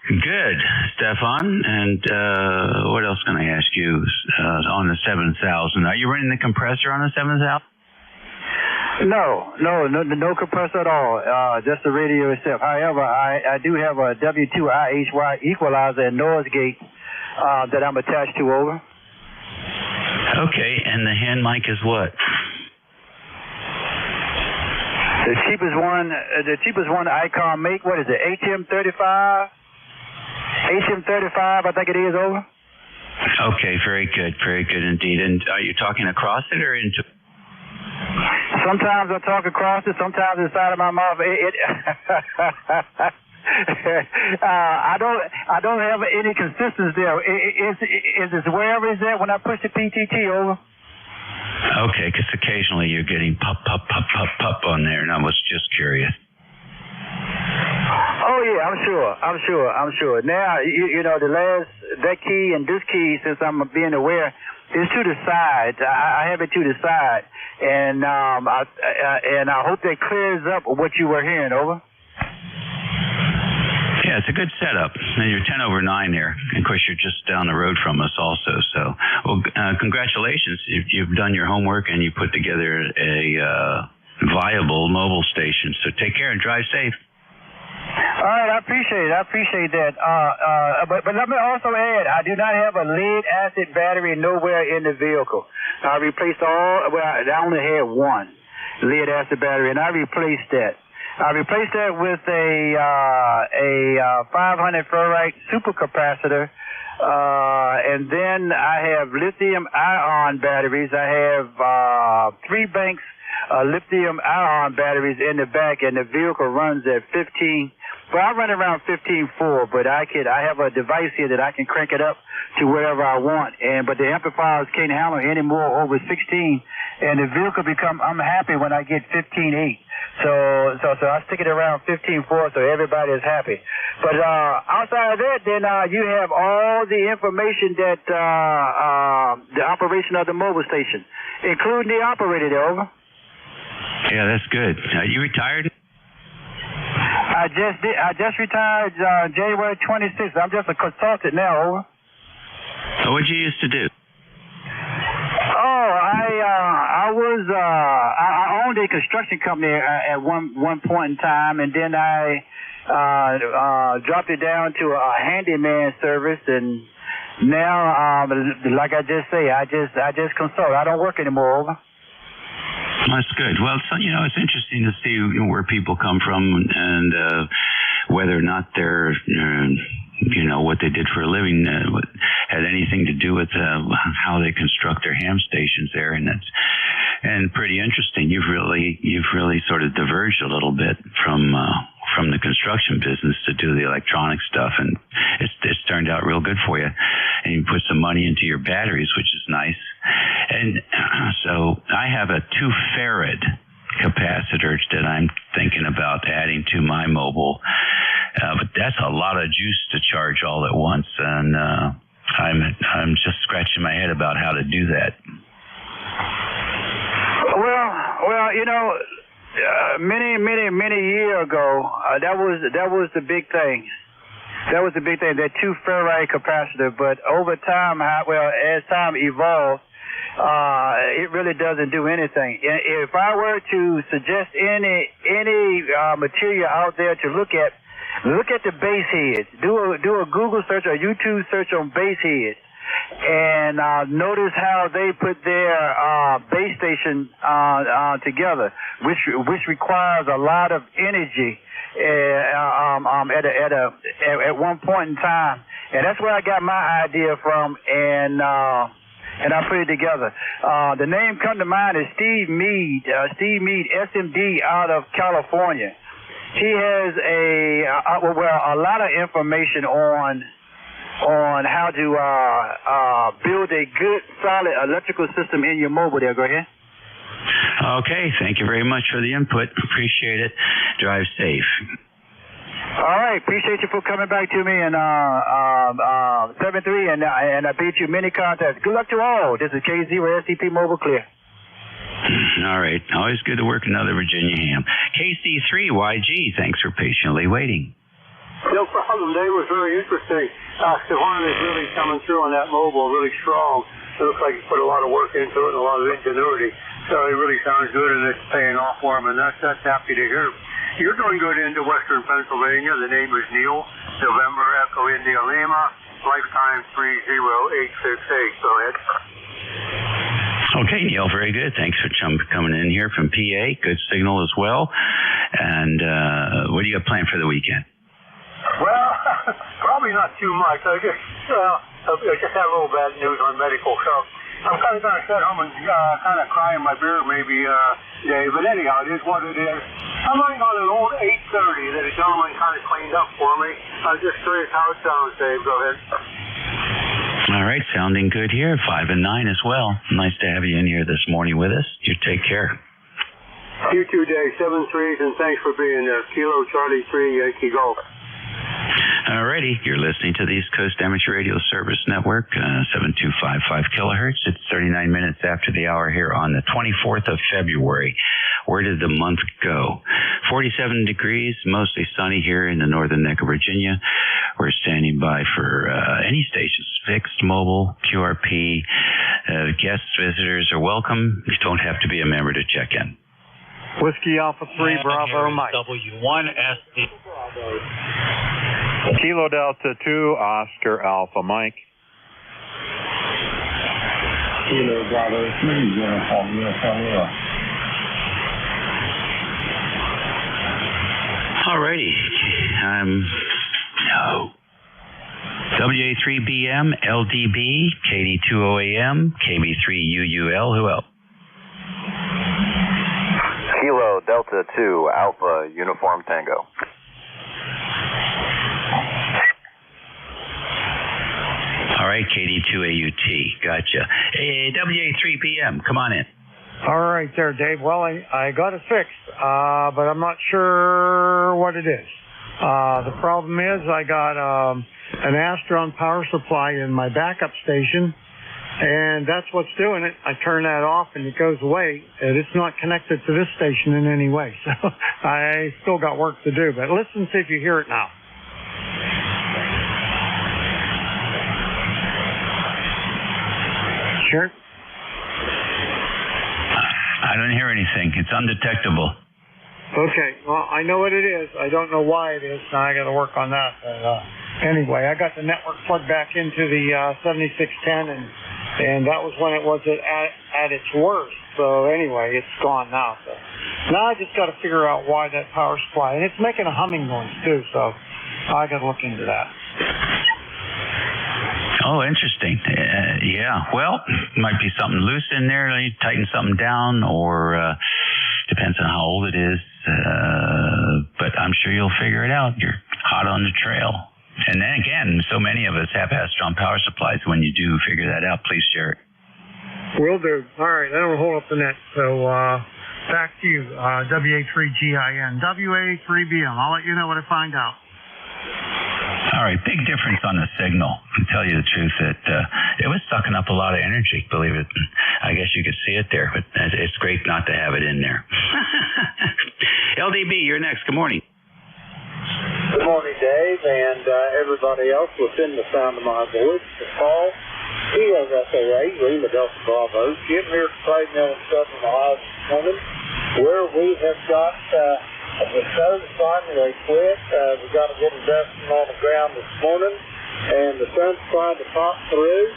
Good, Stefan. And what else can I ask you on the 7000? Are you running the compressor on the 7000? No compressor at all. Just the radio itself. However, I do have a W2IHY equalizer and noise gate that I'm attached to. Over. Okay, and the hand mic is what? The cheapest one ICOM make, what is it, HM35? HM35, I think it is. Over. Okay, very good indeed. And are you talking across it or into? Sometimes I talk across it, sometimes inside of my mouth. I don't have any consistency there. Is it wherever it's at when I push the PTT? Over. Okay, because occasionally you're getting pop on there, and I was just curious. Oh yeah, I'm sure. Now you know that key and this key, since I'm being aware, is to the side. I have it to the side, and I hope that clears up what you were hearing. Over. Yeah, it's a good setup. And you're 10 over 9 here. Of course, you're just down the road from us also. So, well, congratulations. You've done your homework and you put together a viable mobile station. So take care and drive safe. All right, I appreciate that. But let me also add, I do not have a lead-acid battery nowhere in the vehicle. I replaced I only had one lead-acid battery, and I replaced that. I replaced that with a 500 ferrite supercapacitor, and then I have lithium-ion batteries. I have 3 banks lithium-ion batteries in the back, and the vehicle runs at 15. Well, I run around 15.4, but I have a device here that I can crank it up to wherever I want. But the amplifiers can't handle any more over 16, and the vehicle I'm happy when I get 15.8. So I stick it around 15.4, so everybody is happy. But outside of that, then you have all the information that the operation of the mobile station, including the operator there. Over. Yeah, that's good. Are you retired? I just retired January 26th. I'm just a consultant now. Over. So what did you used to do? Oh, I owned a construction company at one point in time, and then I dropped it down to a handyman service, and now, like I just say, I just consult. I don't work anymore. Over. That's good. Well, it's interesting to see where people come from and whether or not they're, what they did for a living had anything to do with how they construct their ham stations there, and pretty interesting. You've really sort of diverged a little bit from the construction business to do the electronic stuff, and it's turned out real good for you. And you put some money into your batteries, which is nice. And so I have a 2 farad capacitor that I'm thinking about adding to my mobile, but that's a lot of juice to charge all at once, and I'm just scratching my head about how to do that. Well, many years ago, that was the big thing. That was the big thing, that 2 ferrite capacitor. But over time, as time evolved, it really doesn't do anything. If I were to suggest any material out there to look at the base heads. Do a Google search or YouTube search on base heads, and notice how they put their base station together, which requires a lot of energy at one point in time, and that's where I got my idea from, and I put it together. The name come to mind is Steve Mead, SMD out of California. He has a lot of information on how to build a good, solid electrical system in your mobile there. Go ahead. Okay, thank you very much for the input. Appreciate it. Drive safe. All right, appreciate you for coming back to me and 7-3, and I beat you many contests. Good luck to all. This is K0 SCP Mobile Clear. All right, always good to work another Virginia ham. KC3YG, thanks for patiently waiting. No problem, Dave. It was very interesting. Stefan is really coming through on that mobile, really strong. It looks like he put a lot of work into it and a lot of ingenuity. So it really sounds good, and it's paying off for him, and that's happy to hear. You're doing good into Western Pennsylvania. The name is Neil, November Echo India Lima, lifetime 30868. Go ahead. Okay, Neil, very good. Thanks for coming in here from PA. Good signal as well. And what do you have planned for the weekend? Well, probably not too much. I just had a little bad news on medical, so I'm kind of going to sit home and kind of cry in my beer maybe, Dave. But anyhow, it is what it is. I'm running on an old 830 that a gentleman kind of cleaned up for me. I'm just curious how it sounds, Dave. Go ahead. All right, sounding good here. 5 and 9 as well. Nice to have you in here this morning with us. You take care. You too, Dave. 7-3s, and thanks for being there. Kilo Charlie 3, Yankee Golf. All righty, you're listening to the East Coast Amateur Radio Service Network, 7255 kilohertz. It's 39 minutes after the hour here on the 24th of February. Where did the month go? 47 degrees, mostly sunny here in the northern neck of Virginia. We're standing by for any stations, fixed, mobile, QRP. Guests, visitors are welcome. You don't have to be a member to check in. Whiskey Alpha 3, Bravo Mike. W1SD. Kilo Delta 2, Oscar Alpha Mike. Kilo Bravo 3, Uniform. Alrighty. No. WA3BM, LDB, KD20AM, KB3UUL. Who else? Kilo Delta 2, Alpha Uniform Tango. All right, KD2AUT. Gotcha. Hey, WA3PM, come on in. All right there, Dave. Well, I got it fixed, but I'm not sure what it is. The problem is I got an Astron power supply in my backup station, and that's what's doing it. I turn that off, and it goes away, and it's not connected to this station in any way. So I still got work to do, but listen, see if you hear it now. Sure. I don't hear anything. It's undetectable. Okay. Well, I know what it is. I don't know why it is. Now I got to work on that. But, anyway, I got the network plugged back into the 7610, and that was when it was at its worst. So anyway, it's gone now. So now I just got to figure out why that power supply, and it's making a humming noise too. So I got to look into that. Oh, interesting. Yeah. Well, might be something loose in there. You tighten something down, or depends on how old it is. But I'm sure you'll figure it out. You're hot on the trail. And then again, so many of us have Astron power supplies. When you do figure that out, please share it. Will do. All right. That'll hold up the net. So back to you, WA3GIN. WA3BM. I'll let you know what I find out. All right, big difference on the signal. To tell you the truth, that it was sucking up a lot of energy, believe it. I guess you could see it there, but it's great not to have it in there. LDB, you're next. Good morning. Good morning, Dave, and everybody else within the sound of my voice. Paul, Kilo Echo 8, Lima Delta Bravo. Jim here from Clayton in Southern Ohio this morning, where we have got the sun finally quit. We got a little dusting on the ground this morning, and the sun's trying to pop through.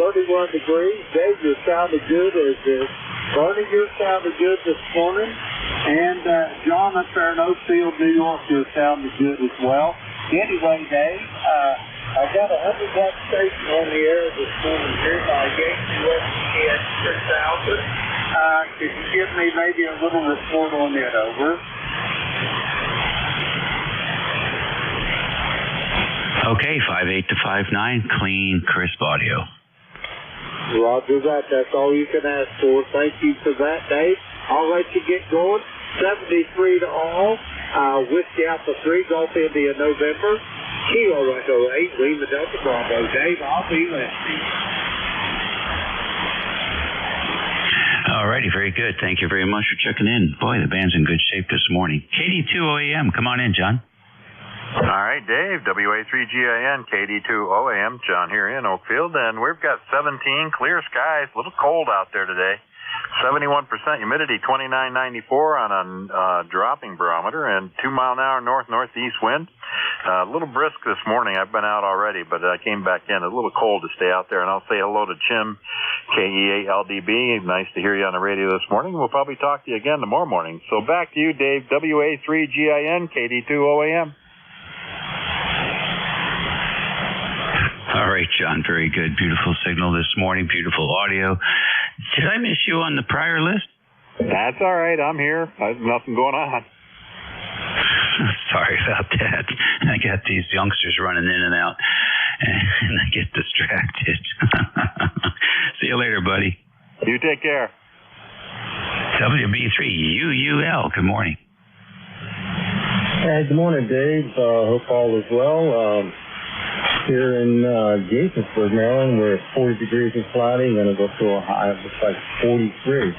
31 degrees. Dave, you sounded good as this. Bernie, you sounded good this morning. And John up there in Oakfield, New York, you sounded good as well. Anyway, Dave, I got a 100-watt station on the air this morning here by Yankee West ES 3000. Could you give me maybe a little report on it? Over. Okay, 58 to 59, clean, crisp audio. Roger that. That's all you can ask for. Thank you for that, Dave. I'll let you get going. 73 to all. Whiskey Alpha 3, Gulf India, November. Kilo Echo 8, Lima Delta Bravo. Dave, I'll be listening. All righty, very good. Thank you very much for checking in. Boy, the band's in good shape this morning. KD2OAM, come on in, John. All right, Dave, WA3GIN, KD2OAM, John here in Oakfield, and we've got 17 clear skies, a little cold out there today. 71% humidity, 2994 on a dropping barometer, and 2-mile-an-hour north-northeast wind. A little brisk this morning. I've been out already, but I came back in. A little cold to stay out there, and I'll say hello to Chim, KE8LDB. Nice to hear you on the radio this morning. We'll probably talk to you again tomorrow morning. So back to you, Dave, WA3GIN, KD2OAM. All right, John, very good. Beautiful signal this morning, beautiful audio. Did I miss you on the prior list? That's all right. I'm here. There's nothing going on. Sorry about that. I got these youngsters running in and out, and I get distracted. See you later, buddy. You take care. WB3UUL, good morning. Hey, good morning, Dave. Hope all is well. Here in Gaithersburg, Maryland, we're at 40 degrees and cloudy. Going to go to a high of looks like 43.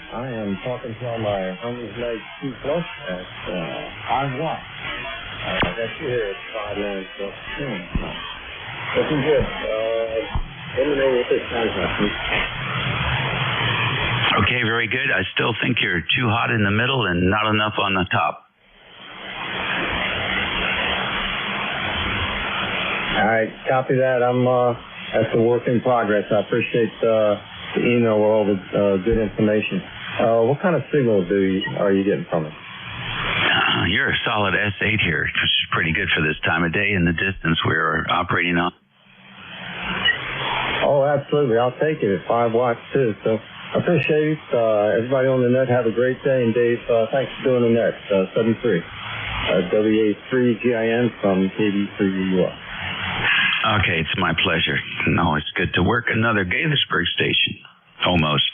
I am talking to my Hermes Leg 2 Plus at 5 watts. That's you here at 5 plus 10. Looking good. Let me know what this contract is. Okay, very good. I still think you're too hot in the middle and not enough on the top. All right, copy that. That's a work in progress. I appreciate the email with all the good information. What kind of signal are you getting from it? You're a solid S8 here, which is pretty good for this time of day and the distance we're operating on. Oh, absolutely. I'll take it at 5 watts, too. So I appreciate it. Everybody on the net, have a great day. And, Dave, thanks for doing the net. 73. WA3GIN from KD3UR. Okay, it's my pleasure. No, it's good to work another Gaithersburg station. Almost.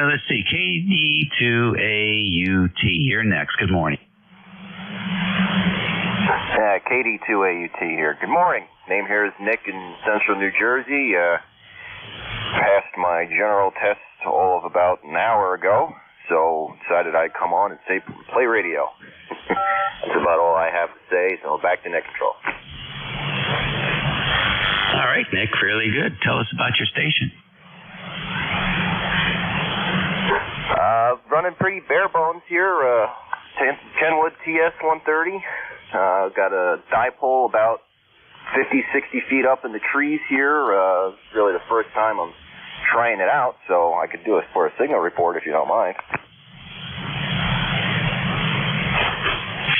Let's see. KD2AUT. You're next. Good morning. KD2AUT here. Good morning. Name here is Nick in Central New Jersey. Passed my general test all of about an hour ago, so decided I'd come on and play radio. That's about all I have to say, so back to net control. All right, Nick, really good. Tell us about your station. Running pretty bare bones here. Kenwood TS-130. Got a dipole about 50, 60 feet up in the trees here. It's really the first time I'm trying it out, so I could do it for a signal report if you don't mind.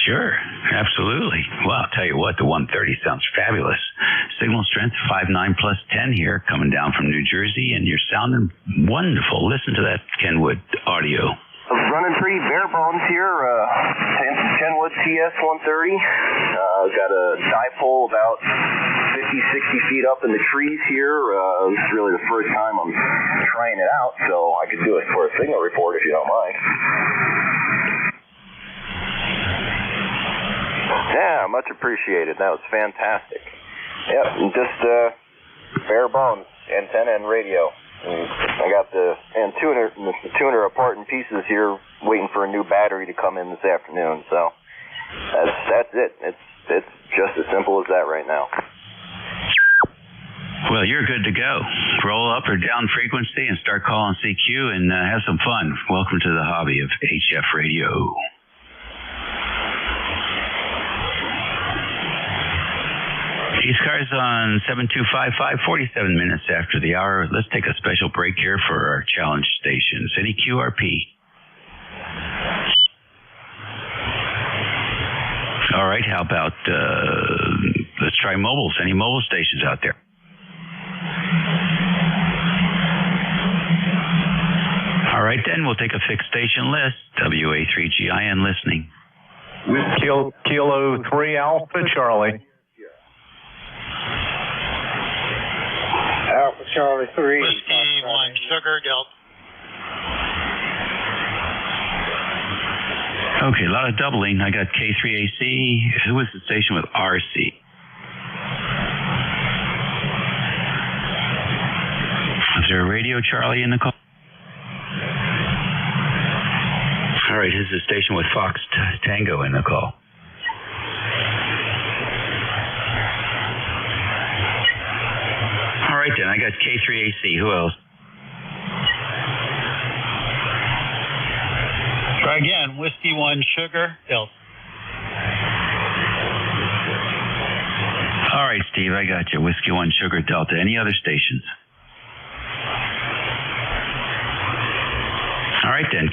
Sure, absolutely. Well, I'll tell you what, the 130 sounds fabulous. Signal strength 5.9 plus 10 here, coming down from New Jersey, and you're sounding wonderful. Listen to that Kenwood audio. Running pretty bare bones here. Kenwood TS-130. Got a dipole about 50, 60 feet up in the trees here. It's really the first time I'm trying it out, so I could do it for a signal report if you don't mind. Yeah, much appreciated. That was fantastic. Yep, just bare bones, antenna and radio. And I got the tuner apart in pieces here, waiting for a new battery to come in this afternoon. So that's it. It's just as simple as that right now. Well, you're good to go. Roll up or down frequency and start calling CQ and have some fun. Welcome to the hobby of HF Radio. ECARS on 7255, 47 minutes after the hour. Let's take a special break here for our challenge stations. Any QRP? All right, how about let's try mobiles. Any mobile stations out there? All right, then we'll take a fixed station list. WA3GIN listening. With Kilo 3 Alpha Charlie. Alpha Charlie 3. Whiskey 1 Sugar Delta. Okay, a lot of doubling. I got K3AC. Who was the station with RC? Is there a radio Charlie in the call? All right, this is a station with Fox Tango in the call. All right, then. I got K3AC. Who else? Try again. Whiskey 1 Sugar Delta. All right, Steve, I got you. Whiskey 1 Sugar Delta. Any other stations? All right, then.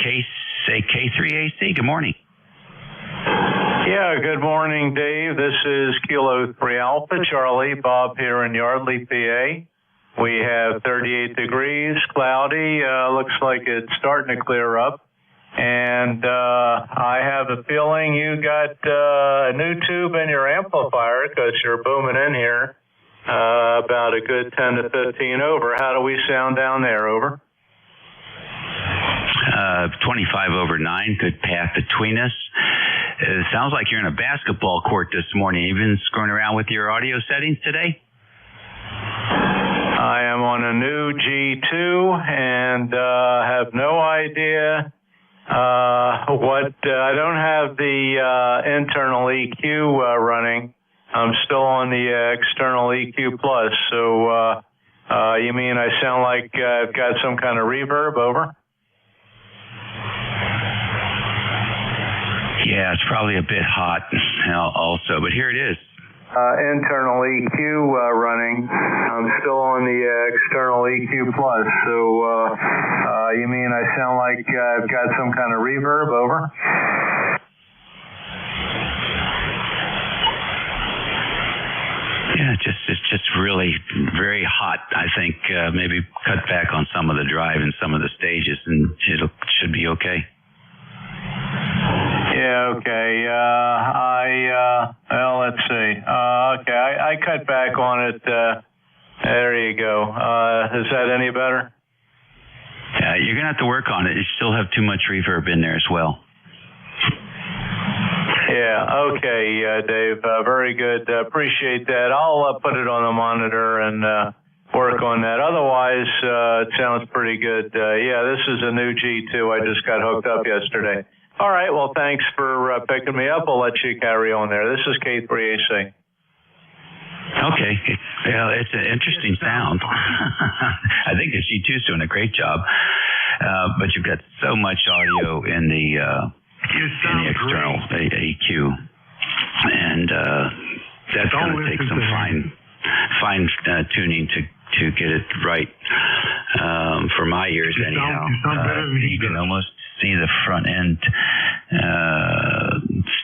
K3AC. Good morning. Yeah, good morning, Dave. This is Kilo 3 Alpha Charlie. Bob here in Yardley, PA. We have 38 degrees, cloudy. Looks like it's starting to clear up. And I have a feeling you got a new tube in your amplifier because you're booming in here about a good 10 to 15 over. How do we sound down there? Over. 25 over 9, good path between us. It sounds like you're in a basketball court this morning. You've been screwing around with your audio settings today? I am on a new G2 and have no idea I don't have the internal EQ running. I'm still on the external EQ plus. So you mean I sound like I've got some kind of reverb? Over. Yeah, it's probably a bit hot also, but here it is. Internal EQ running. I'm still on the external EQ plus. So you mean I sound like I've got some kind of reverb? Over. Yeah, it's just really very hot. I think maybe cut back on some of the drive and some of the stages, and it should be okay. Yeah, okay. Well, let's see. Okay, I cut back on it. There you go. Is that any better? You're going to have to work on it. You still have too much reverb in there as well. Yeah, okay, Dave. Very good. Appreciate that. I'll put it on the monitor and work on that. Otherwise, it sounds pretty good. Yeah, this is a new G2. I just got hooked up yesterday. All right, well, thanks for picking me up. I'll let you carry on there. This is K3AC. Okay. Well, it's an interesting sound. I think the G2 is doing a great job. But you've got so much audio in the external EQ. And that's going to take some fine tuning to get it right. For my ears, anyhow. You can almost see the front end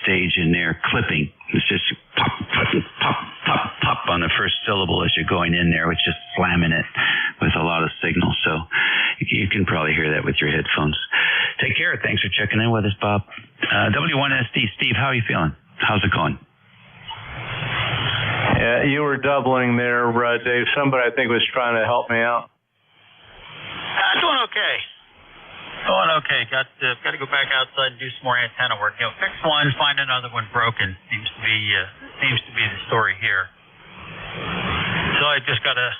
stage in there clipping. It's just pop, pop, pop, pop, pop on the first syllable as you're going in there. It's just slamming it with a lot of signal. So you can probably hear that with your headphones. Take care. Thanks for checking in with us, Bob. W1SD, Steve, how are you feeling? How's it going? Yeah, you were doubling there, Dave. Somebody, I think, was trying to help me out. Doing okay. Got to go back outside and do some more antenna work. Fix one, find another one broken. Seems to be the story here. So I just got to,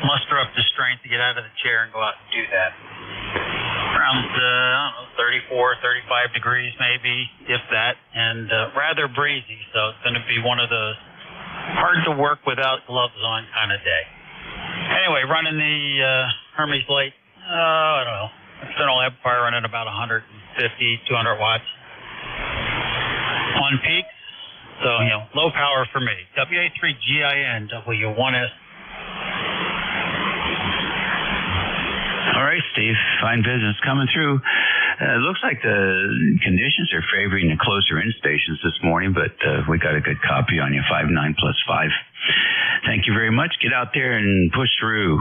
muster up the strength to get out of the chair and go out and do that. Around 34, 35 degrees maybe, if that, and rather breezy. So it's going to be one of those hard to work without gloves on kind of day. Anyway, running the Hermes Light, I don't know, external amplifier running about 150, 200 watts. On peaks, so, low power for me. WA3GIN, W1S. All right, Steve. Fine business coming through. It looks like the conditions are favoring the closer-in stations this morning, but we got a good copy on you, 5.9+5. Thank you very much. Get out there and push through.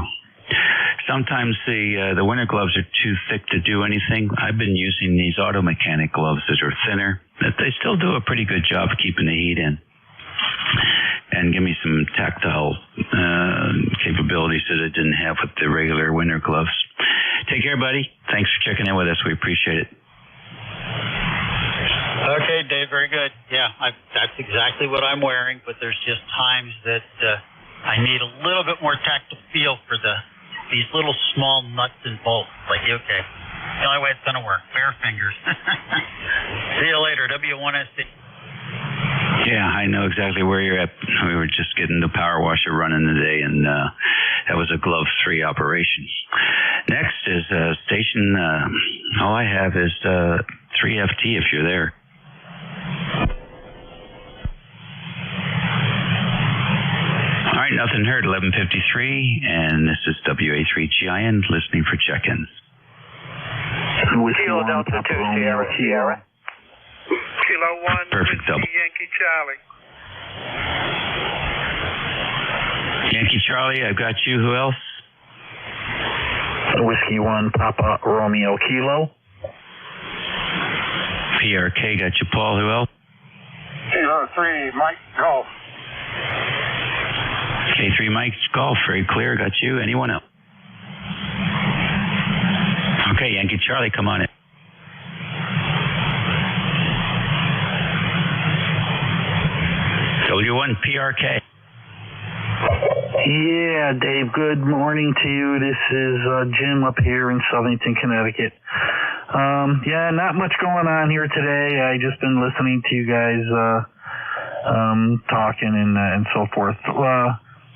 Sometimes the winter gloves are too thick to do anything. I've been using these auto mechanic gloves that are thinner, but they still do a pretty good job of keeping the heat in and give me some tactile capabilities that I didn't have with the regular winter gloves. Take care, buddy. Thanks for checking in with us. We appreciate it. Okay, Dave, very good. Yeah, that's exactly what I'm wearing, but there's just times that I need a little bit more tactile feel for these little small nuts and bolts. Like, okay, the only way it's going to work. Bare fingers. See you later, W1SD. Yeah, I know exactly where you're at. We were just getting the power washer running today, and that was a glove 3 operation. Next is station, all I have is 3FT if you're there. All right, nothing heard, 11:53, and this is WA3GIN listening for check-ins. Kilo Delta 2, Sierra. Kilo 1, Perfect double. Yankee Charlie. Yankee Charlie, I've got you. Who else? Whiskey 1, Papa Romeo Kilo. PRK, got you, Paul. Who else? Kilo 3, Mike Golf. K3 Mike Golf, very clear. Got you. Anyone else? Okay, Yankee Charlie, come on in. W1 PRK. Yeah, Dave, good morning to you. This is Jim up here in Southington, Connecticut. Yeah, not much going on here today. I just been listening to you guys talking and so forth.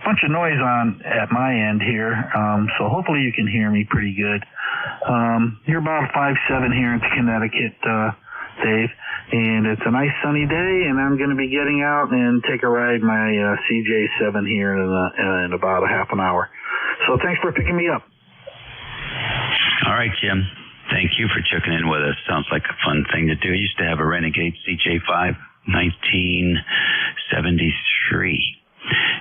Bunch of noise on at my end here, so hopefully you can hear me pretty good. You're about 5'7" here in Connecticut, Dave, and it's a nice sunny day, and I'm going to be getting out and take a ride my CJ7 here in about a half an hour. So thanks for picking me up. All right, Jim. Thank you for checking in with us. Sounds like a fun thing to do. I used to have a Renegade CJ5, 1973.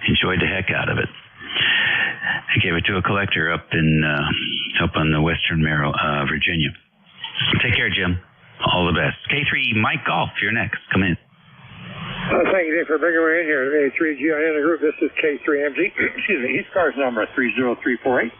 Enjoyed the heck out of it. I gave it to a collector up on the western Virginia. Take care, Jim. All the best. K3 Mike Golf, you're next. Come in. Thank you, Dave, for bringing me in here. A3GIN group. This is K3MG. Excuse me. ECARS number 30348.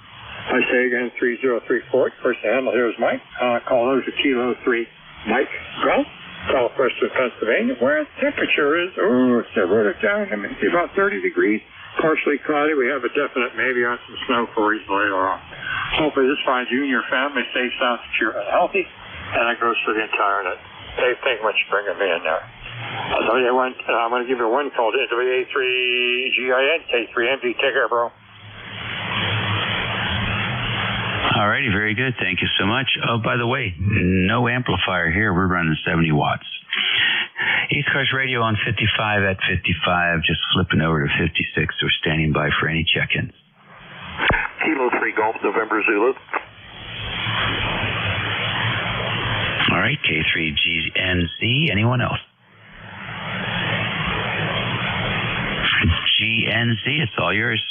I say again 3034. First handle here is Mike. Call those to Kilo 3 Mike Golf. Call Western Pennsylvania, where the temperature is, I wrote it down, about 30 degrees, partially cloudy. We have a definite maybe on some snow flurries later on. Hopefully this finds you and your family safe, sound, secure, and healthy, and that goes for the entire net. Dave, thank you much for bringing me in there. I'm going to give you one call to WA3GIN, K3MG. Take care, bro. All righty, very good. Thank you so much. Oh, by the way, no amplifier here. We're running 70 watts. ECARS radio on 55 at 55, just flipping over to 56. We're standing by for any check-ins. Kilo 3 Golf, November Zulu. All right, K3GNC. Anyone else? GNC, it's all yours.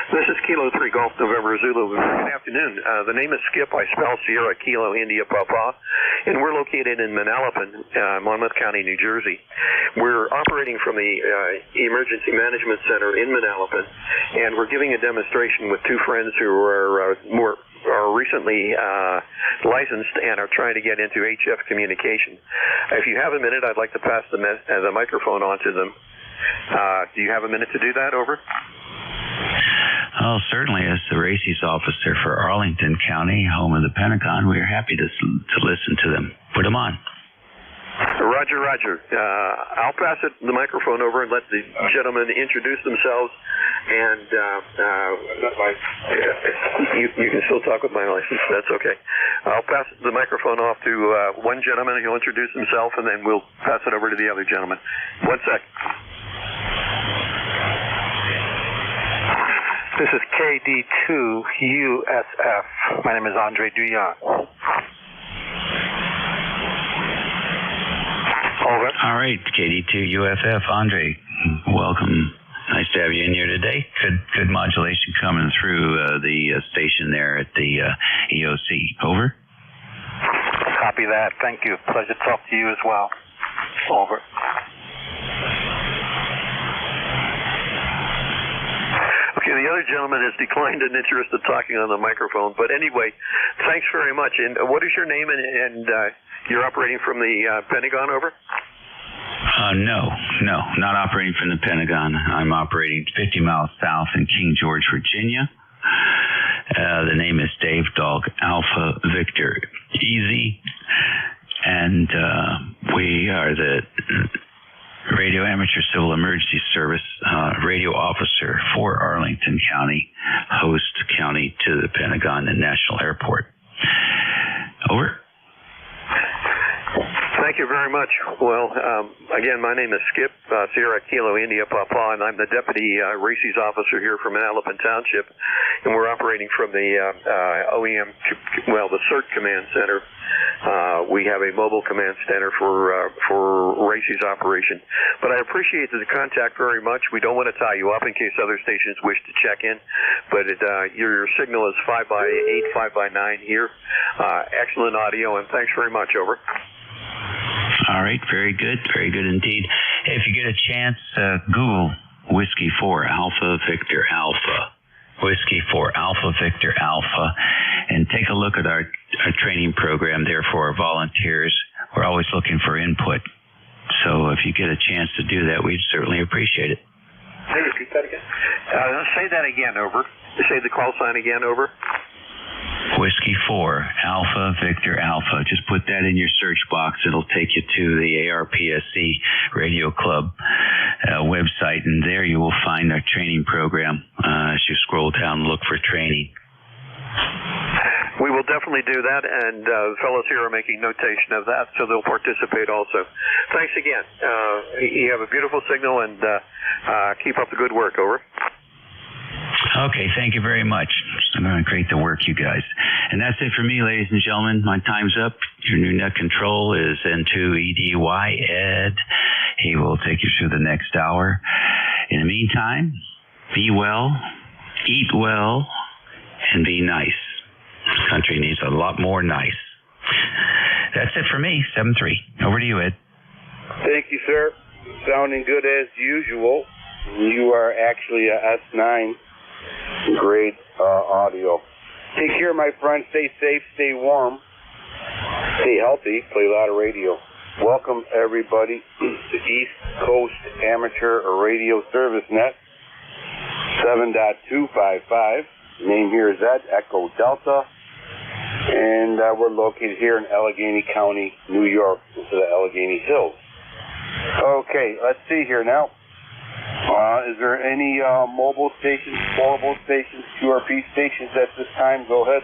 This is Kilo 3 Golf, November Zulu. Good afternoon. The name is Skip. I spell Sierra Kilo India Papa, and we're located in Manalapan, Monmouth County, New Jersey. We're operating from the Emergency Management Center in Manalapan, and we're giving a demonstration with two friends who are recently licensed and are trying to get into HF communication. If you have a minute, I'd like to pass the microphone on to them. Do you have a minute to do that? Over. Oh, certainly. As the RACIS officer for Arlington County, home of the Pentagon, we are happy to listen to them. Put them on. Roger, Roger. I'll pass the microphone over and let the gentlemen introduce themselves And you can still talk with my license. That's okay. I'll pass the microphone off to one gentleman. He'll introduce himself, and then we'll pass it over to the other gentleman. 1 sec. This is KD2USF. My name is Andre Duyan. Over. All right, KD2UFF. Andre, welcome. Nice to have you in here today. Good modulation coming through the station there at the EOC. Over. Copy that. Thank you. Pleasure to talk to you as well. Over. Okay, the other gentleman has declined an interest in talking on the microphone. But anyway, thanks very much. And what is your name? And you're operating from the Pentagon, over? No, not operating from the Pentagon. I'm operating 50 miles south in King George, Virginia. The name is Dave Dog Alpha Victor Easy, and we are the Radio Amateur Civil Emergency Service radio officer for Arlington County, host county to the Pentagon and National Airport. Over. Thank you very much. Well, again, my name is Skip, Sierra Kilo India Papa, and I'm the Deputy Races Officer here from Manalapan Township, and we're operating from the the CERT Command Center. We have a mobile command center for Races operation. But I appreciate the contact very much. We don't want to tie you up in case other stations wish to check in, but your signal is 5x8, 5x9 here. Excellent audio, and thanks very much. Over. All right, very good indeed. Hey, if you get a chance, Google Whiskey 4 Alpha Victor Alpha, Whiskey 4 Alpha Victor Alpha, and take a look at our training program there for our volunteers. We're always looking for input. So if you get a chance to do that, we'd certainly appreciate it. Hey, repeat that again. Say that again, over. Say the call sign again, over. Whiskey 4 Alpha Victor Alpha. Just put that in your search box. It'll take you to the ARPSC Radio Club website, and there you will find our training program as you scroll down and look for training. We will definitely do that, and the fellows here are making notation of that, so they'll participate also. Thanks again. You have a beautiful signal, and keep up the good work. Over. Okay, thank you very much. I'm going to create the work, you guys. And that's it for me, ladies and gentlemen. My time's up. Your new net control is N2EDY Ed. He will take you through the next hour. In the meantime, be well, eat well, and be nice. This country needs a lot more nice. That's it for me, 7-3. Over to you, Ed. Thank you, sir. Sounding good as usual. You are actually a S9 grade audio. Take care, my friend. Stay safe, stay warm, stay healthy, play a lot of radio. Welcome, everybody, to East Coast Amateur Radio Service Net 7.255. Name here is Ed, Echo Delta, and we're located here in Allegheny County, New York, into the Allegheny Hills. Okay, let's see here now. Is there any mobile stations, portable stations, QRP stations at this time? Go ahead.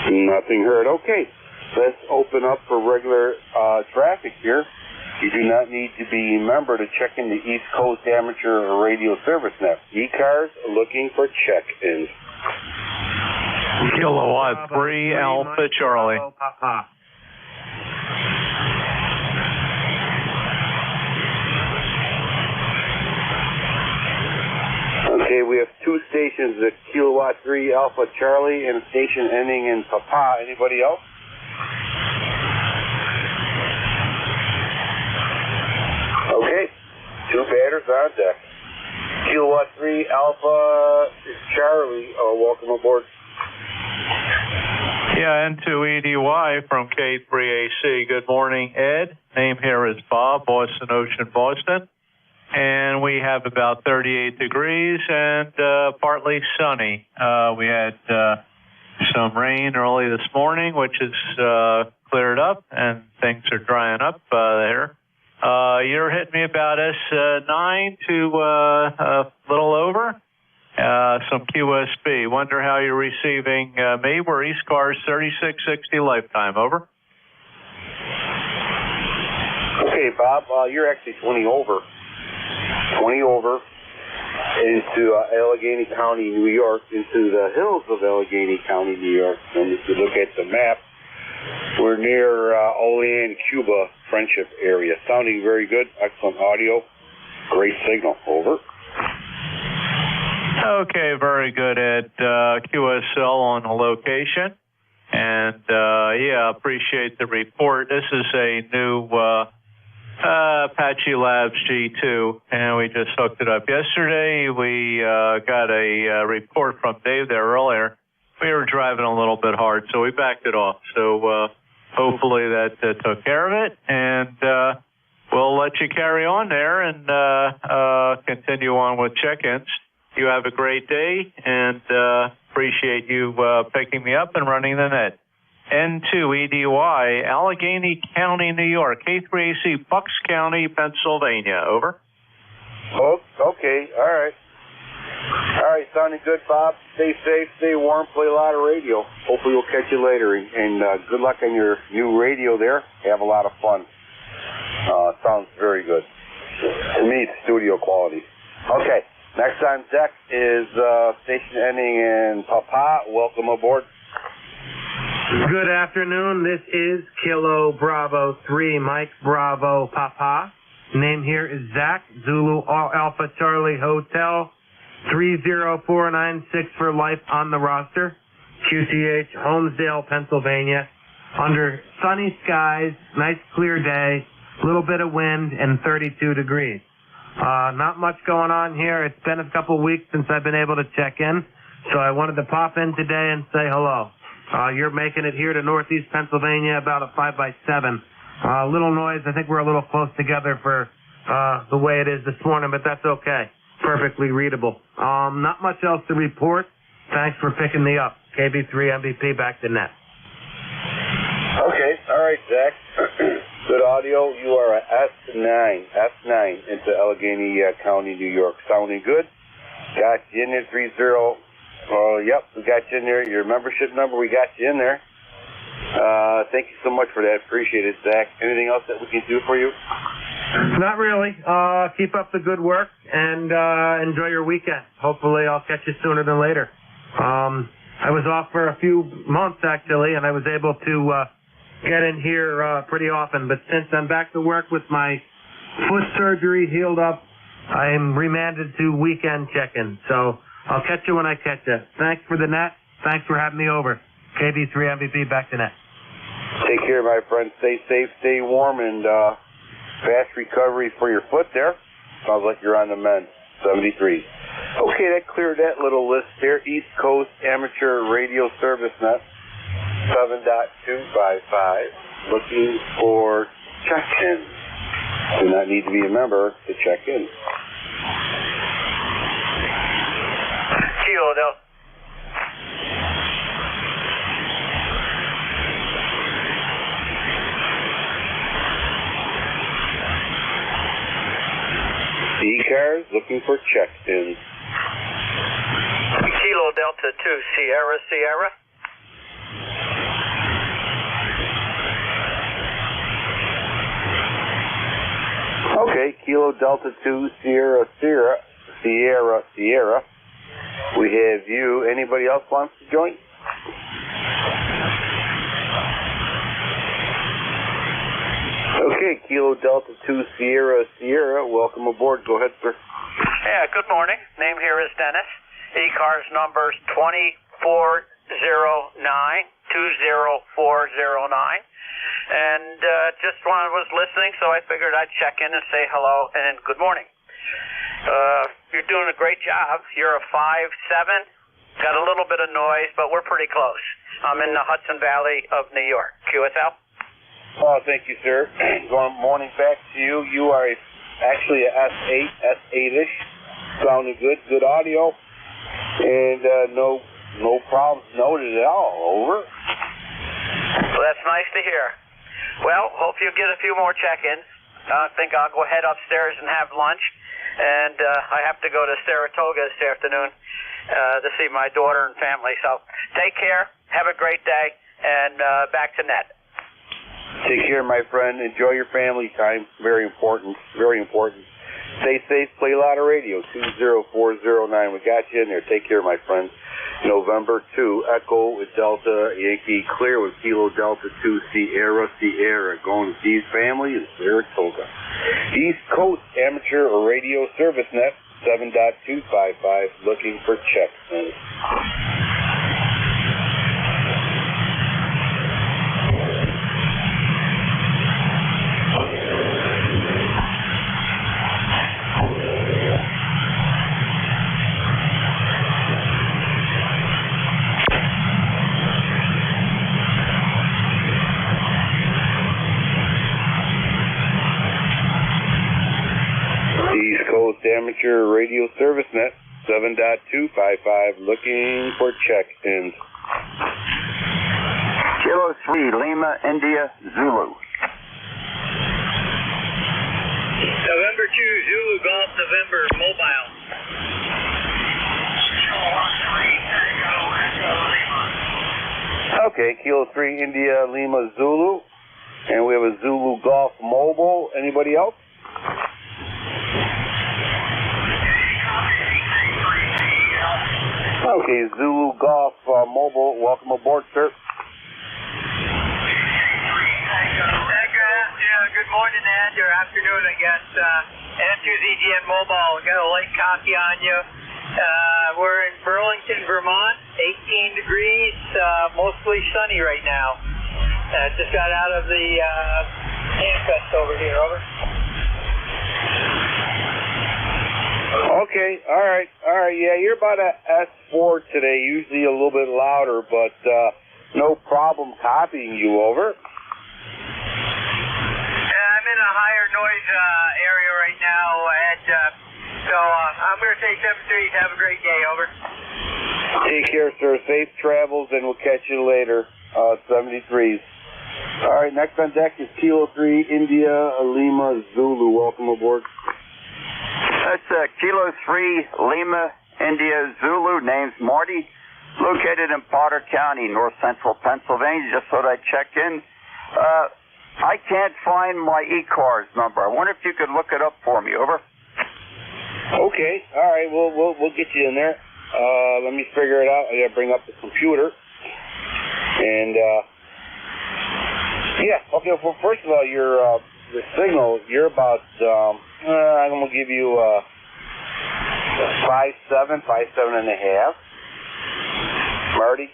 Nothing heard. Okay, let's open up for regular traffic here. You do not need to be a member to check in the East Coast Amateur Radio Service Net. ECARS looking for check-ins. Kilowatt 3 Alpha Charlie. Okay, we have two stations, the Kilowatt 3 Alpha Charlie and a station ending in Papa. Anybody else? Okay, two batters on deck. Kilowatt 3 Alpha Charlie, welcome aboard. Yeah, N2EDY from K3AC. Good morning, Ed. Name here is Bob, Boston Ocean, Boston. and we have about 38 degrees and partly sunny. We had some rain early this morning, which has cleared up, and things are drying up there. You're hitting me about S9 to a little over. Some QSB. Wonder how you're receiving me. We're ECARS 3660 lifetime. Over. Okay, Bob, you're actually 20 over. 20 over into Allegheny County, New York, into the hills of Allegheny County, New York. And if you look at the map, we're near Olean, Cuba, Friendship area. Sounding very good. Excellent audio. Great signal. Over. Okay, very good at QSL on the location. And, yeah, appreciate the report. This is a new Apache Labs G2, and we just hooked it up yesterday. We got a report from Dave there earlier. We were driving a little bit hard, so we backed it off. So hopefully that took care of it, and we'll let you carry on there and continue on with check-ins. You have a great day, and appreciate you picking me up and running the net. N2EDY, Allegheny County, New York, K3AC, Bucks County, Pennsylvania. Over. Oh, okay. All right. All right, sounding good, Bob. Stay safe, stay warm, play a lot of radio. Hopefully we'll catch you later, and good luck on your new radio there. Have a lot of fun. Sounds very good. To me, it's studio quality. Okay, next on deck is station ending in Papa. Welcome aboard. Good afternoon. This is Kilo Bravo 3, Mike Bravo Papa. Name here is Zach, Zulu Alpha Charlie Hotel, 30496 for life on the roster. QTH, Holmesdale, Pennsylvania. Under sunny skies, nice clear day, little bit of wind, and 32 degrees. Not much going on here. It's been a couple weeks since I've been able to check in, so I wanted to pop in today and say hello. You're making it here to Northeast Pennsylvania about a 5x7. Little noise. I think we're a little close together for the way it is this morning, but that's okay. Perfectly readable. Not much else to report. Thanks for picking me up. KB3 MVP back to net. Okay. All right, Zach. Good audio. You are a S9 into Allegheny County, New York. Sounding good. Got you in there, 30. Oh, yep, we got you in there. Your membership number, we got you in there. Thank you so much for that. Appreciate it, Zach. Anything else that we can do for you? Not really. Keep up the good work and enjoy your weekend. Hopefully I'll catch you sooner than later. I was off for a few months, actually, and I was able to get in here pretty often. But since I'm back to work with my foot surgery healed up, I'm remanded to weekend check-in. So I'll catch you when I catch you. Thanks for the net. Thanks for having me over. KB3 MVP back to net. Take care, my friend. Stay safe, stay warm, and fast recovery for your foot there. Sounds like you're on the mend. 73. Okay, that cleared that little list there. East Coast Amateur Radio Service Net 7.255. Looking for check-in. Do not need to be a member to check in. Kilo Delta. ECARS looking for check-ins. Kilo Delta 2, Sierra Sierra. Okay, Kilo Delta 2, Sierra Sierra. We have you. Anybody else wants to join? Okay, Kilo Delta 2, Sierra. Welcome aboard. Go ahead, sir. Yeah, good morning. Name here is Dennis. ECARS number's 240920409. And just was listening, so I figured I'd check in and say hello and good morning. You're doing a great job. You're a 5'7". Got a little bit of noise, but we're pretty close. I'm in the Hudson Valley of New York. QSL? Oh, thank you, sir. Good morning back to you. You are a actually a S8, S8-ish. Sounding good audio. And no problems noted at all. Over. Well, that's nice to hear. Well, hope you get a few more check-ins. I think I'll go head upstairs and have lunch. And I have to go to Saratoga this afternoon to see my daughter and family. So take care. Have a great day. And back to net. Take care, my friend. Enjoy your family time. Very important. Very important. Stay safe. Play a lot of radio. 20409. We got you in there. Take care, my friend. November 2, Echo with Delta Yankee Clear with Kilo Delta 2 Sierra. Going to Steve's family in Saratoga. East Coast Amateur Radio Service Net 7.255. Looking for checks. Amateur Radio Service Net 7.255. Looking for check-ins. Kilo 3 Lima India Zulu. November 2 Zulu Golf November Mobile. Okay, Kilo 3 India Lima Zulu. And we have a Zulu Golf Mobile. Anybody else? Okay, Zulu Golf Mobile, welcome aboard, sir. Good morning, and or afternoon, I guess. N2ZGN Mobile, we got a light copy on you. We're in Burlington, Vermont, 18 degrees, mostly sunny right now. Just got out of the Handfest over here, over. Okay, all right. Yeah, you're about a S4 today, usually a little bit louder, but no problem copying you, over. I'm in a higher noise area right now, and so I'm going to take 73. Have a great day, over. Take care, sir. Safe travels, and we'll catch you later. 73s. All right, next on deck is Kilo 3 India Lima Zulu. Welcome aboard. That's Kilo 3 Lima India Zulu. Name's Marty. Located in Potter County, north central Pennsylvania. Just thought I'd check in. I can't find my ECARS number. I wonder if you could look it up for me. Over. Okay. All right. We'll get you in there. Let me figure it out. I got to bring up the computer. And yeah. Okay. Well, first of all, your the signal. You're about. I'm gonna give you 5.7, 5.7.5. Marty,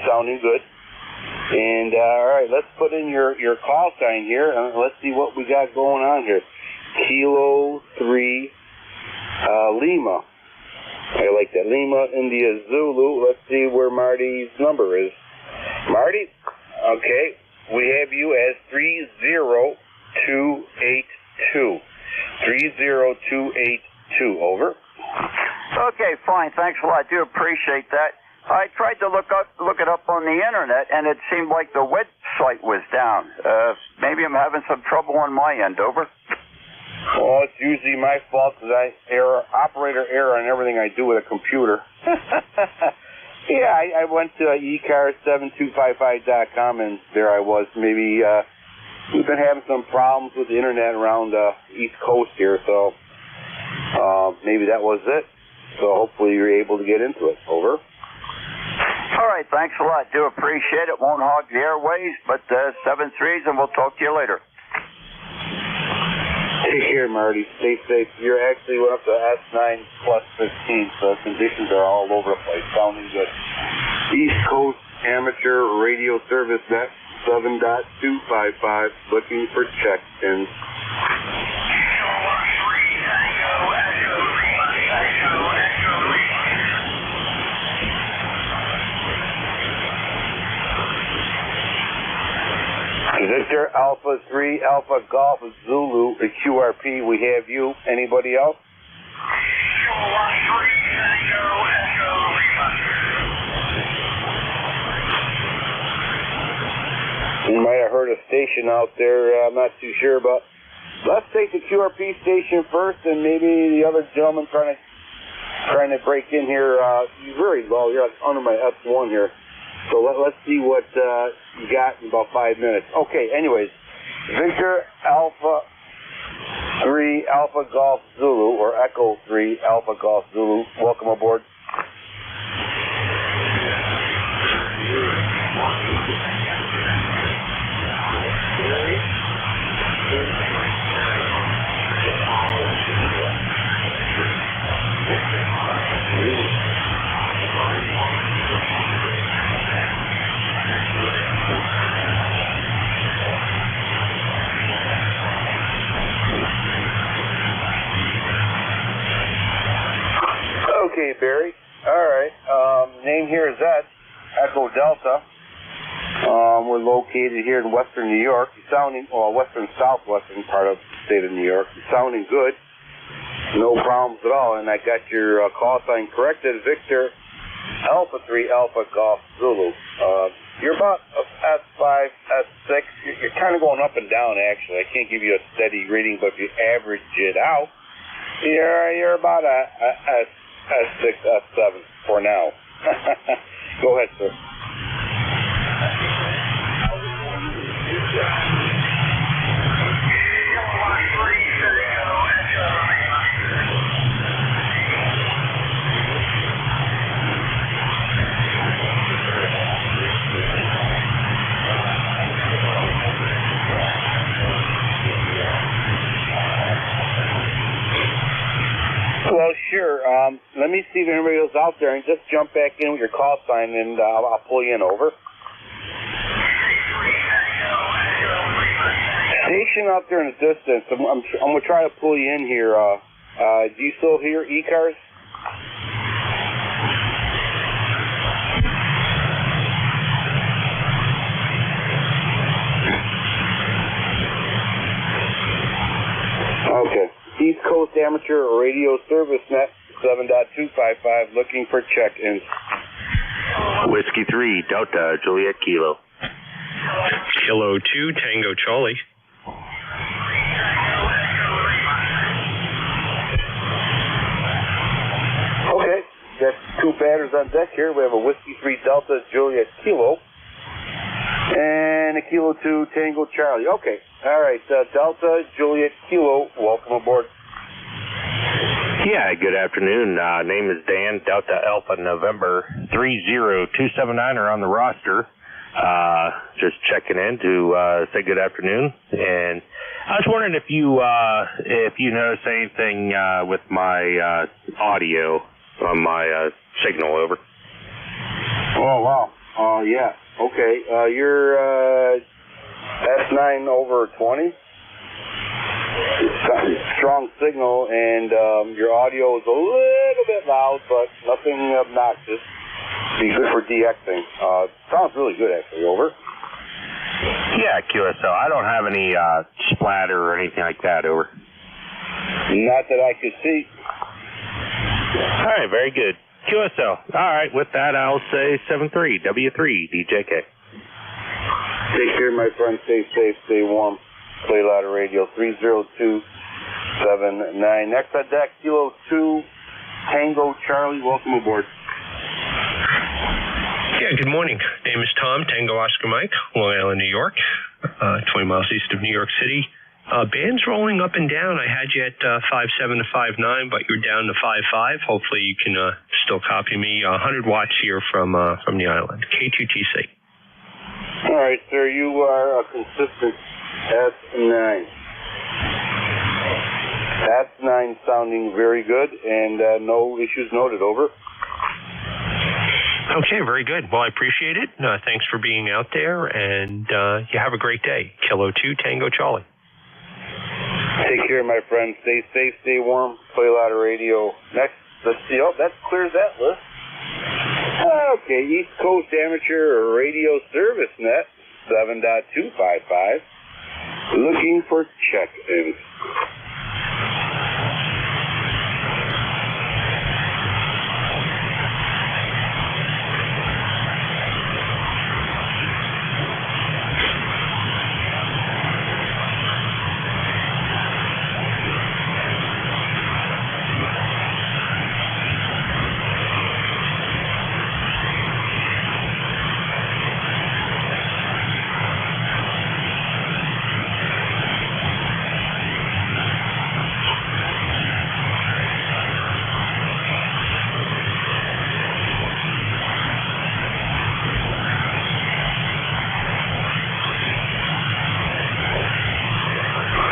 sounding good. And all right, let's put in your call sign here. Let's see what we got going on here. Kilo 3 Lima. I like that. Lima India Zulu. Let's see where Marty's number is. Marty, okay, we have you as 30282. 30282. Over. Okay, fine. Thanks a lot. I do appreciate that. I tried to look it up on the internet, and it seemed like the website was down. Maybe I'm having some trouble on my end. Over. Oh, it's usually my fault because operator error on everything I do with a computer. Yeah, I went to ECARS7255.com, and there I was. Maybe we've been having some problems with the internet around East Coast here, so maybe that was it. So hopefully you're able to get into it. Over. All right, thanks a lot. Do appreciate it. Won't hog the airways, but 7-3s, and we'll talk to you later. Take care, Marty. Stay safe. You're actually went up to S9 plus 15, so conditions are all over the place. Sounding good. East Coast Amateur Radio Service Net 7.255. Looking for check-ins. Victor Alpha 3 Alpha Golf Zulu QRP. We have you. Anybody else? You might have heard a station out there. I'm not too sure, but let's take the QRP station first, and maybe the other gentleman trying to break in here. You're very low. You're under my S1 here. So let's see what you got in about 5 minutes. Okay, anyways, Victor Alpha 3 Alpha Golf Zulu, or Echo 3 Alpha Golf Zulu. Welcome aboard. Okay, Barry. All right. Name here is Ed. Echo Delta. We're located here in western New York. You're sounding, western southwestern part of the state of New York. You're sounding good. No problems at all. And I got your call sign corrected. Victor Alpha 3 Alpha Golf Zulu. You're about S5, S6. You're kind of going up and down, actually. I can't give you a steady reading, but if you average it out, you're about a S6, S7 for now. Go ahead, sir. Well, sure. Let me see if anybody else out there, and just jump back in with your call sign, and I'll pull you in. Over. Station out there in the distance. I'm going to try to pull you in here. Do you still hear ECARS? Okay. East Coast Amateur Radio Service Net 7.255, looking for check-ins. Whiskey 3, Delta, Juliet Kilo. Kilo 2, Tango Charlie. Okay, got two batters on deck here. We have a Whiskey 3 Delta, Juliet Kilo, and a Kilo 2 Tango Charlie. Okay, all right, Delta, Juliet Kilo, welcome aboard. Yeah, good afternoon. Name is Dan, Delta Alpha November 30279 are on the roster. Just checking in to say good afternoon. And I was wondering if you noticed anything with my audio on my signal. Over. Oh, wow. Yeah. Okay. You're S9 over 20. Strong signal, and your audio is a little bit loud, but nothing obnoxious. Be good for DXing. Sounds really good, actually. Over. Yeah, QSO. I don't have any splatter or anything like that. Over. Not that I could see. All right, very good. QSO. All right, with that, I'll say 7-3, W3, DJK. Take care, my friend. Stay safe, stay warm. Play louder radio, 30279. Next on deck, Kilo 2, Tango Charlie. Welcome aboard. Yeah, good morning. Name is Tom, Tango Oscar Mike, Long Island, New York, 20 miles east of New York City. Band's rolling up and down. I had you at 5.7 to 5.9, but you're down to 5.5. Hopefully you can still copy me. 100 watts here from the island. K2TC. All right, sir. You are a consistent S9. S9 sounding very good, and no issues noted. Over. Okay, very good. Well, I appreciate it. Thanks for being out there, and you have a great day. Kilo 2, Tango Charlie. Take care, my friend. Stay safe, stay warm. Play louder radio. Next, let's see. Oh, that clears that list. Okay, East Coast Amateur Radio Service Net 7.255. looking for check-in.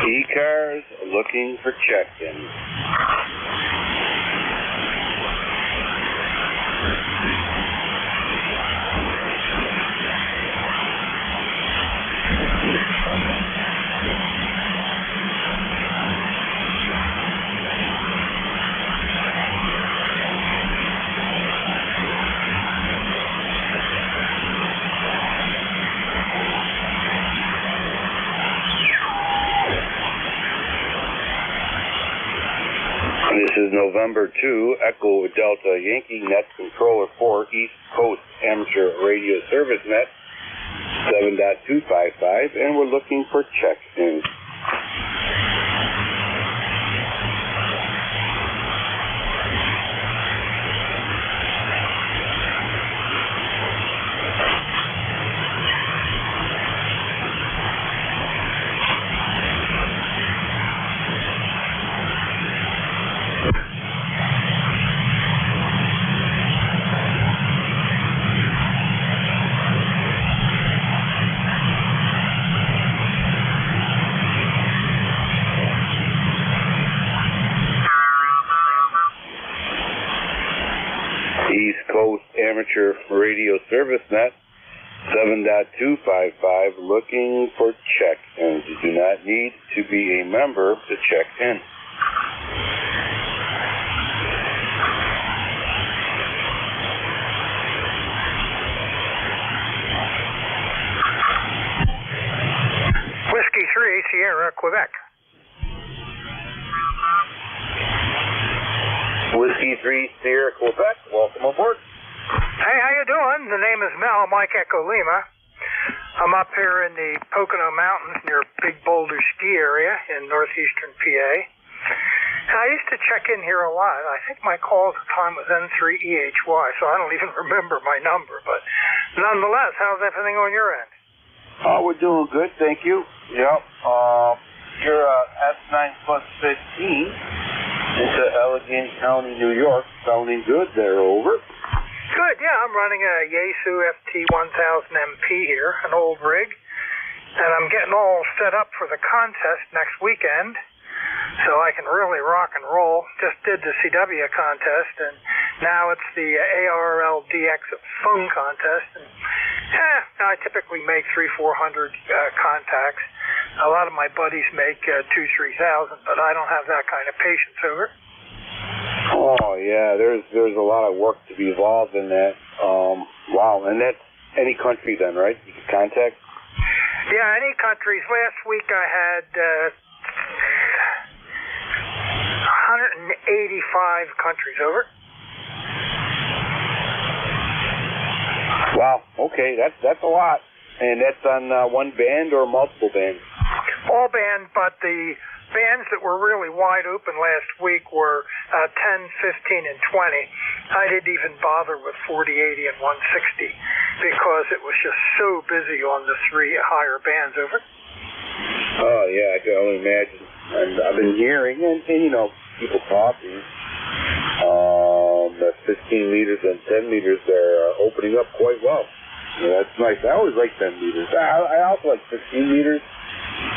ECARS looking for check-in. This is November 2, Echo Delta Yankee Net Controller 4, East Coast Amateur Radio Service Net 7.255, and we're looking for check-in. East Coast Amateur Radio Service Net 7.255, looking for check-in. You do not need to be a member to check in. Whiskey 3, Sierra, Quebec. Whiskey 3, Sierra, Quebec. Welcome aboard. Hey, how you doing? The name is Mel, Mike Echo Lima. I'm up here in the Pocono Mountains near Big Boulder Ski Area in northeastern PA. And I used to check in here a lot. I think my call at the time was N3EHY, so I don't even remember my number. But nonetheless, how's everything on your end? We're doing good, thank you. Yep. You're S9 plus 15 into Allegheny County, New York. Sounding good there, over. Good, yeah. I'm running a Yaesu FT1000MP here, an old rig. And I'm getting all set up for the contest next weekend, so I can really rock and roll. Just did the CW contest, and now it's the ARLDX phone contest. And, I typically make 300-400 contacts. A lot of my buddies make 2,000-3,000, but I don't have that kind of patience over. Oh yeah, there's a lot of work to be involved in that. Wow, and that's any country then, right? You can contact. Yeah, any countries. Last week I had 185 countries over. Wow. Okay, that's a lot. And that's on one band or multiple bands? All band, but the bands that were really wide open last week were 10, 15, and 20. I didn't even bother with 40, 80, and 160 because it was just so busy on the three higher bands over. Oh, yeah, I can only imagine. And I've been hearing, and you know, people talking. The 15 meters and 10 meters are opening up quite well. Yeah, that's nice. I always like 10 meters. I also like 15 meters.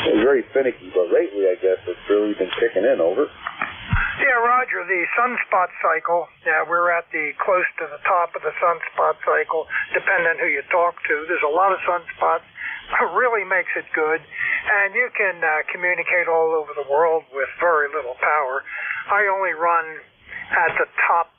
It's very finicky, but lately I guess it's really been kicking in, over. Yeah, Roger, the sunspot cycle, we're at the close to the top of the sunspot cycle, depending on who you talk to. There's a lot of sunspots. It really makes it good. And you can communicate all over the world with very little power. I only run at the top.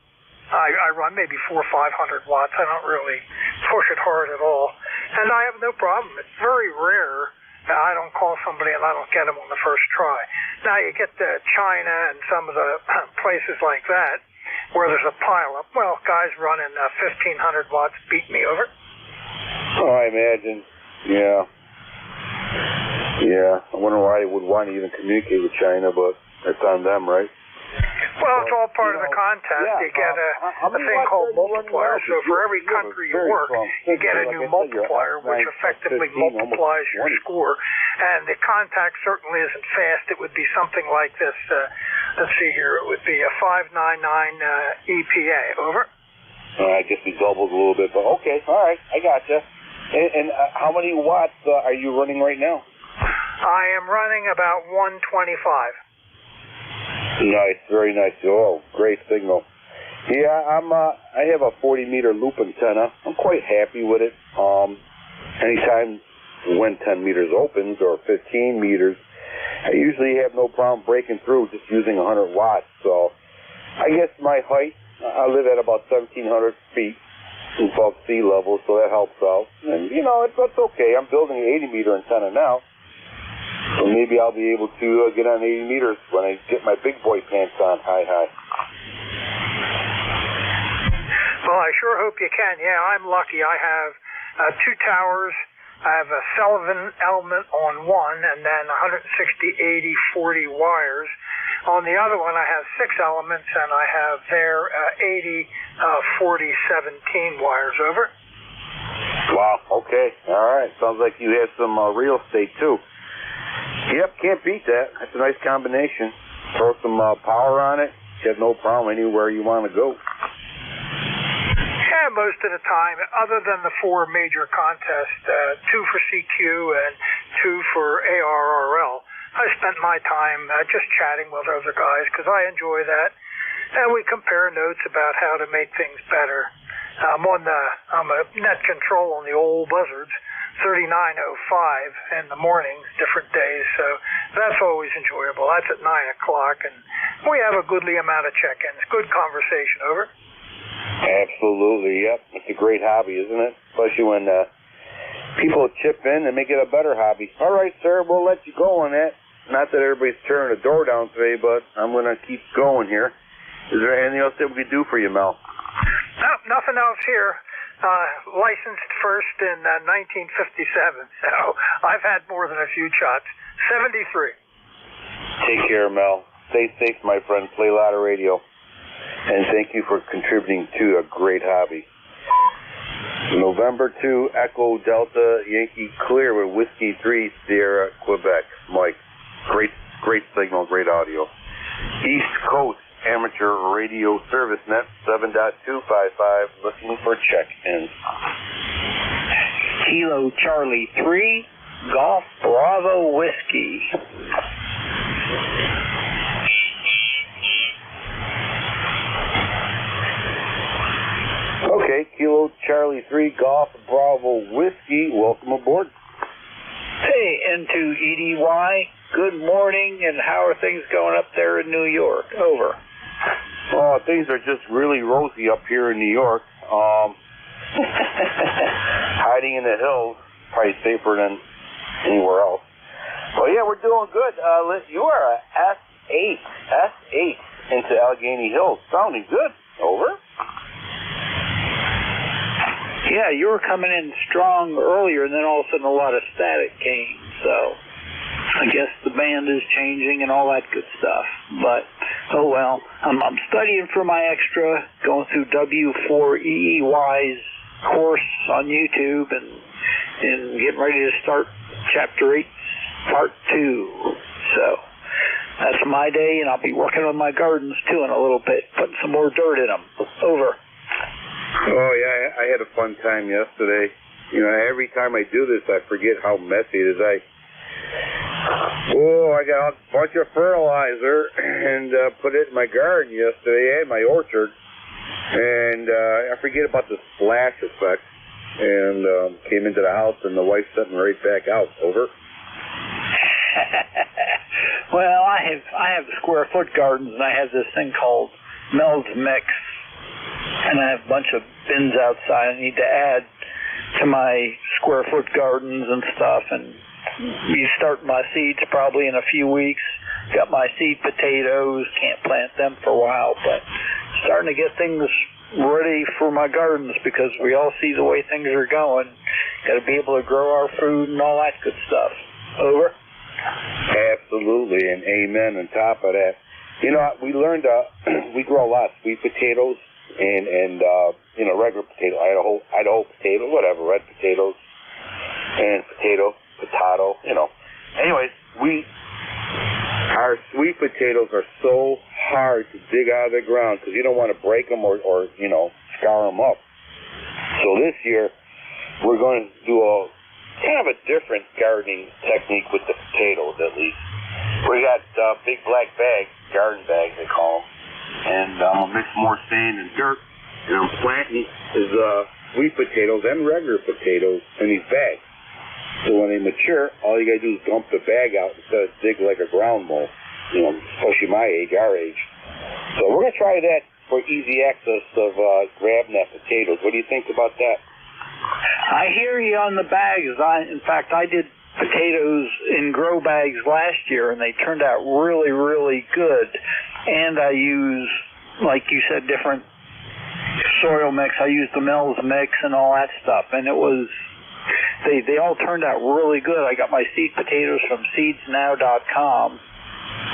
I run maybe 400 or 500 watts. I don't really push it hard at all. And I have no problem. It's very rare I don't call somebody and I don't get them on the first try. Now you get to China and some of the places like that where there's a pileup. Well, guys running 1,500 watts beat me over. Oh, I imagine. Yeah. Yeah. I wonder why they would want to even communicate with China, but that's on them, right? Well, it's all part of the contest. Yeah, you get a thing called multiplier. So for every country you work, you get a new multiplier, which effectively multiplies your score. And the contact certainly isn't fast. It would be something like this. Let's see here. It would be a 599 EPA. Over. I guess we doubled a little bit, but okay. All right. I gotcha. And how many watts are you running right now? I am running about 125. Nice, very nice. Oh, great signal. Yeah, I have a 40-meter loop antenna. I'm quite happy with it. Anytime when 10 meters opens or 15 meters, I usually have no problem breaking through just using 100 watts. So I guess my height, I live at about 1,700 feet above sea level, so that helps out. And, you know, it's okay. I'm building an 80-meter antenna now. So maybe I'll be able to get on 80 meters when I get my big boy pants on high. Well, I sure hope you can. Yeah, I'm lucky. I have 2 towers. I have a Sullivan element on one, and then 160, 80, 40 wires. On the other one, I have 6 elements, and I have their 80, 40, 17 wires. Over. Wow, okay. All right. Sounds like you have some real estate, too. Yep, can't beat that. That's a nice combination. Throw some power on it. You have no problem anywhere you want to go. Yeah, most of the time, other than the 4 major contests, 2 for CQ and 2 for ARRL, I spent my time just chatting with other guys because I enjoy that. And we compare notes about how to make things better. I'm a net control on the old buzzards. 3905 in the mornings, different days, so that's always enjoyable. That's at 9 o'clock, and we have a goodly amount of check-ins. Good conversation. Over. Absolutely, yep. It's a great hobby, isn't it? Especially when people chip in and make it a better hobby. All right, sir, we'll let you go on that. Not that everybody's turning the door down today, but I'm going to keep going here. Is there anything else that we can do for you, Mel? No, nothing else here. Licensed first in 1957, so I've had more than a few shots. 73. Take care, Mel. Stay safe, my friend. Play a lot of radio. And thank you for contributing to a great hobby. November 2, Echo Delta Yankee Clear with Whiskey 3 Sierra Quebec. Mike, great signal, great audio. East Coast Amateur Radio Service Net 7.255, looking for check-ins. Kilo Charlie 3, Golf Bravo Whiskey. Okay, Kilo Charlie 3, Golf Bravo Whiskey, welcome aboard. Hey, N2EDY, good morning, and how are things going up there in New York? Over. Oh, things are just really rosy up here in New York. Hiding in the hills, probably safer than anywhere else. Well, yeah, we're doing good. You are a S8 into Allegheny Hills. Sounding good. Over. Yeah, you were coming in strong earlier, and then all of a sudden a lot of static came. So I guess the band is changing and all that good stuff. But, oh well. I'm studying for my extra, going through W4EEY's course on YouTube and getting ready to start Chapter 8, Part 2. So that's my day, and I'll be working on my gardens, too, in a little bit, putting some more dirt in them. Over. Oh, yeah, I had a fun time yesterday. You know, every time I do this, I forget how messy it is. I got a bunch of fertilizer and put it in my garden yesterday and my orchard. And I forget about the splash effect. And came into the house, and the wife sent me right back out. Over. Well, I have square foot gardens, and I have this thing called Meld's Mix. And I have a bunch of bins outside I need to add to my square foot gardens and stuff. And be starting my seeds probably in a few weeks. Got my seed potatoes, can't plant them for a while, but starting to get things ready for my gardens because we all see the way things are going. Got to be able to grow our food and all that good stuff. Over. Absolutely, and amen on top of that. You know, we learned, we grow a lot of sweet potatoes and you know, regular potato, Idaho potato, whatever, red potatoes, and potato, you know. Anyways, our sweet potatoes are so hard to dig out of the ground because you don't want to break them or, you know, scour them up. So this year, we're going to do a kind of a different gardening technique with the potatoes, at least. We got big black bags, garden bags they call them, and I'm going to mix more sand and dirt, and I'm planting these sweet potatoes and regular potatoes in these bags. So when they mature, all you got to do is dump the bag out instead of dig like a ground mold, you know, especially my age, our age. So we're going to try that for easy access of grabbing that potatoes. What do you think about that? I hear you on the bags. In fact, I did potatoes in grow bags last year, and they turned out really, really good. And I use, like you said, different soil mix. I used the Mills mix and all that stuff, and it was... They all turned out really good. I got my seed potatoes from seedsnow.com,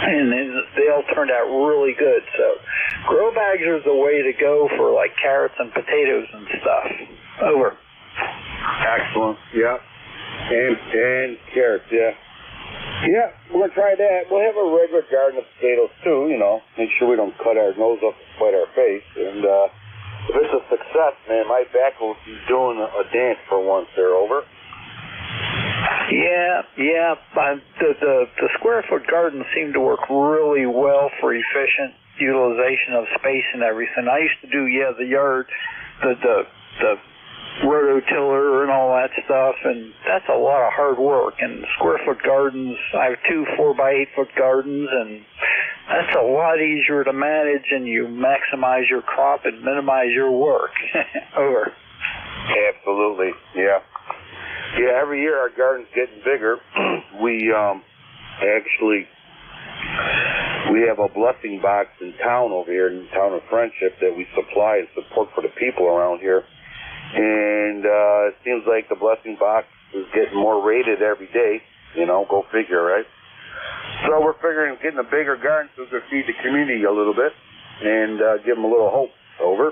and they all turned out really good. So grow bags are the way to go for like carrots and potatoes and stuff. Over. Excellent. Yeah. And carrots, yeah. Yeah, we're going to try that. We'll have a regular garden of potatoes too, you know, make sure we don't cut our nose up and spite our face. And if it's a success, man, my back will be doing a dance for once there. Over. Yeah. The square foot gardens seem to work really well for efficient utilization of space and everything. I used to do the yard, the rototiller and all that stuff, and that's a lot of hard work. And square foot gardens, I have 2 4x8 foot gardens, and that's a lot easier to manage, and you maximize your crop and minimize your work. Over. Absolutely, yeah. Yeah, every year our garden's getting bigger. We have a blessing box in town over here, in the town of Friendship, that we supply and support for the people around here. And it seems like the blessing box is getting more rated every day. You know, go figure, right? So we're figuring getting a bigger garden so we can feed the community a little bit and give them a little hope. Over.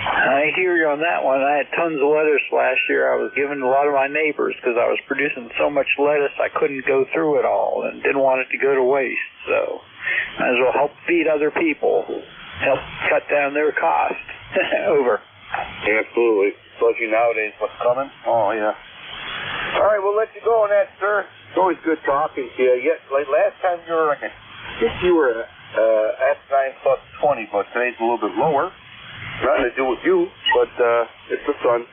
I hear you on that one. I had tons of lettuce last year. I was giving to a lot of my neighbors because I was producing so much lettuce I couldn't go through it all and didn't want it to go to waste. So might as well help feed other people, help cut down their cost. Over. Absolutely. Especially nowadays, what's coming? Oh, yeah. All right, we'll let you go on that, sir. It's always good talking to you. Like last time you were, I think you were S9 plus 20, but today's a little bit lower. Nothing to do with you, but it's the sun.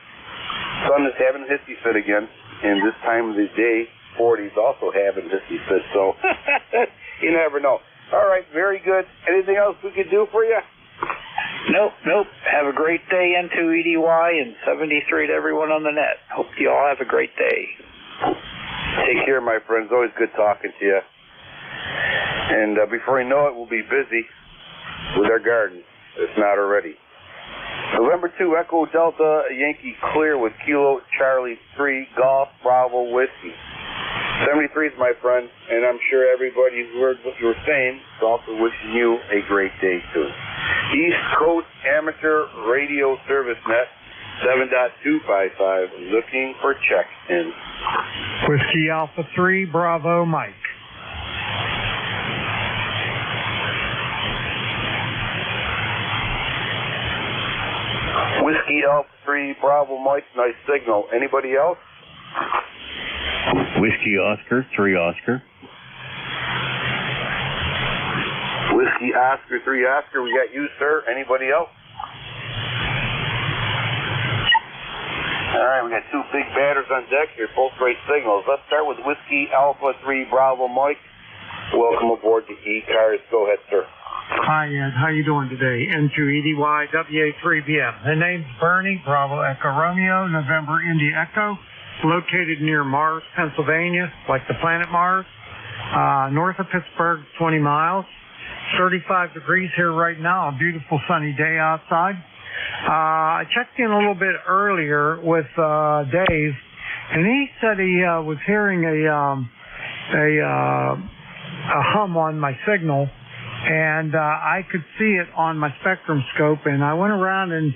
Sun is having a hissy fit again, and this time of the day, 40's also having a hissy fit, so you never know. All right, very good. Anything else we could do for you? Nope. Have a great day, N2EDY, and 73 to everyone on the net. Hope you all have a great day. Take care, my friends. Always good talking to you. And before you know it, we'll be busy with our garden, if not already. November 2, Echo Delta, Yankee Clear with Kilo Charlie 3, Golf Bravo Whiskey. 73 is my friend, and I'm sure everybody who heard what you were saying is also wishing you a great day too. East Coast Amateur Radio Service Net 7.255, looking for check-in. Whiskey Alpha 3, Bravo Mike. Whiskey Alpha 3, Bravo Mike, nice signal. Anybody else? Whiskey Oscar 3 Oscar. Whiskey Oscar 3 Oscar, we got you, sir. Anybody else? All right, we got 2 big batters on deck here, both great signals. Let's start with Whiskey Alpha 3 Bravo Mike. Welcome aboard the ECARS. Go ahead, sir. Hi, Ed. How you doing today? N2EDY, WA3BM. The name's Bernie, Bravo Echo Romeo, November India Echo, located near Mars, Pennsylvania, like the planet Mars. North of Pittsburgh, 20 miles. 35 degrees here right now. A beautiful sunny day outside. I checked in a little bit earlier with Dave, and he said he was hearing a hum on my signal, and I could see it on my spectrum scope, and I went around and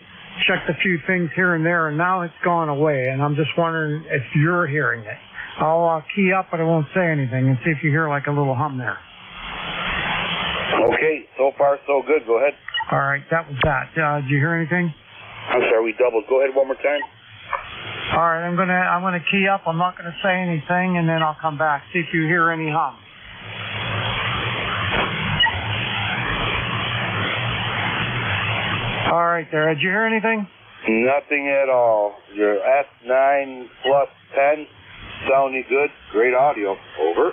checked a few things here and there, and now it's gone away, and I'm just wondering if you're hearing it. I'll key up, but I won't say anything, and see if you hear like a little hum there. Okay, so far so good. Go ahead. All right, that was that. Did you hear anything? I'm sorry, we doubled. Go ahead one more time. All right, I'm gonna key up. I'm not gonna say anything, and then I'll come back. See if you hear any hum. All right, there. Did you hear anything? Nothing at all. Your S9 plus 10 sounding good. Great audio. Over.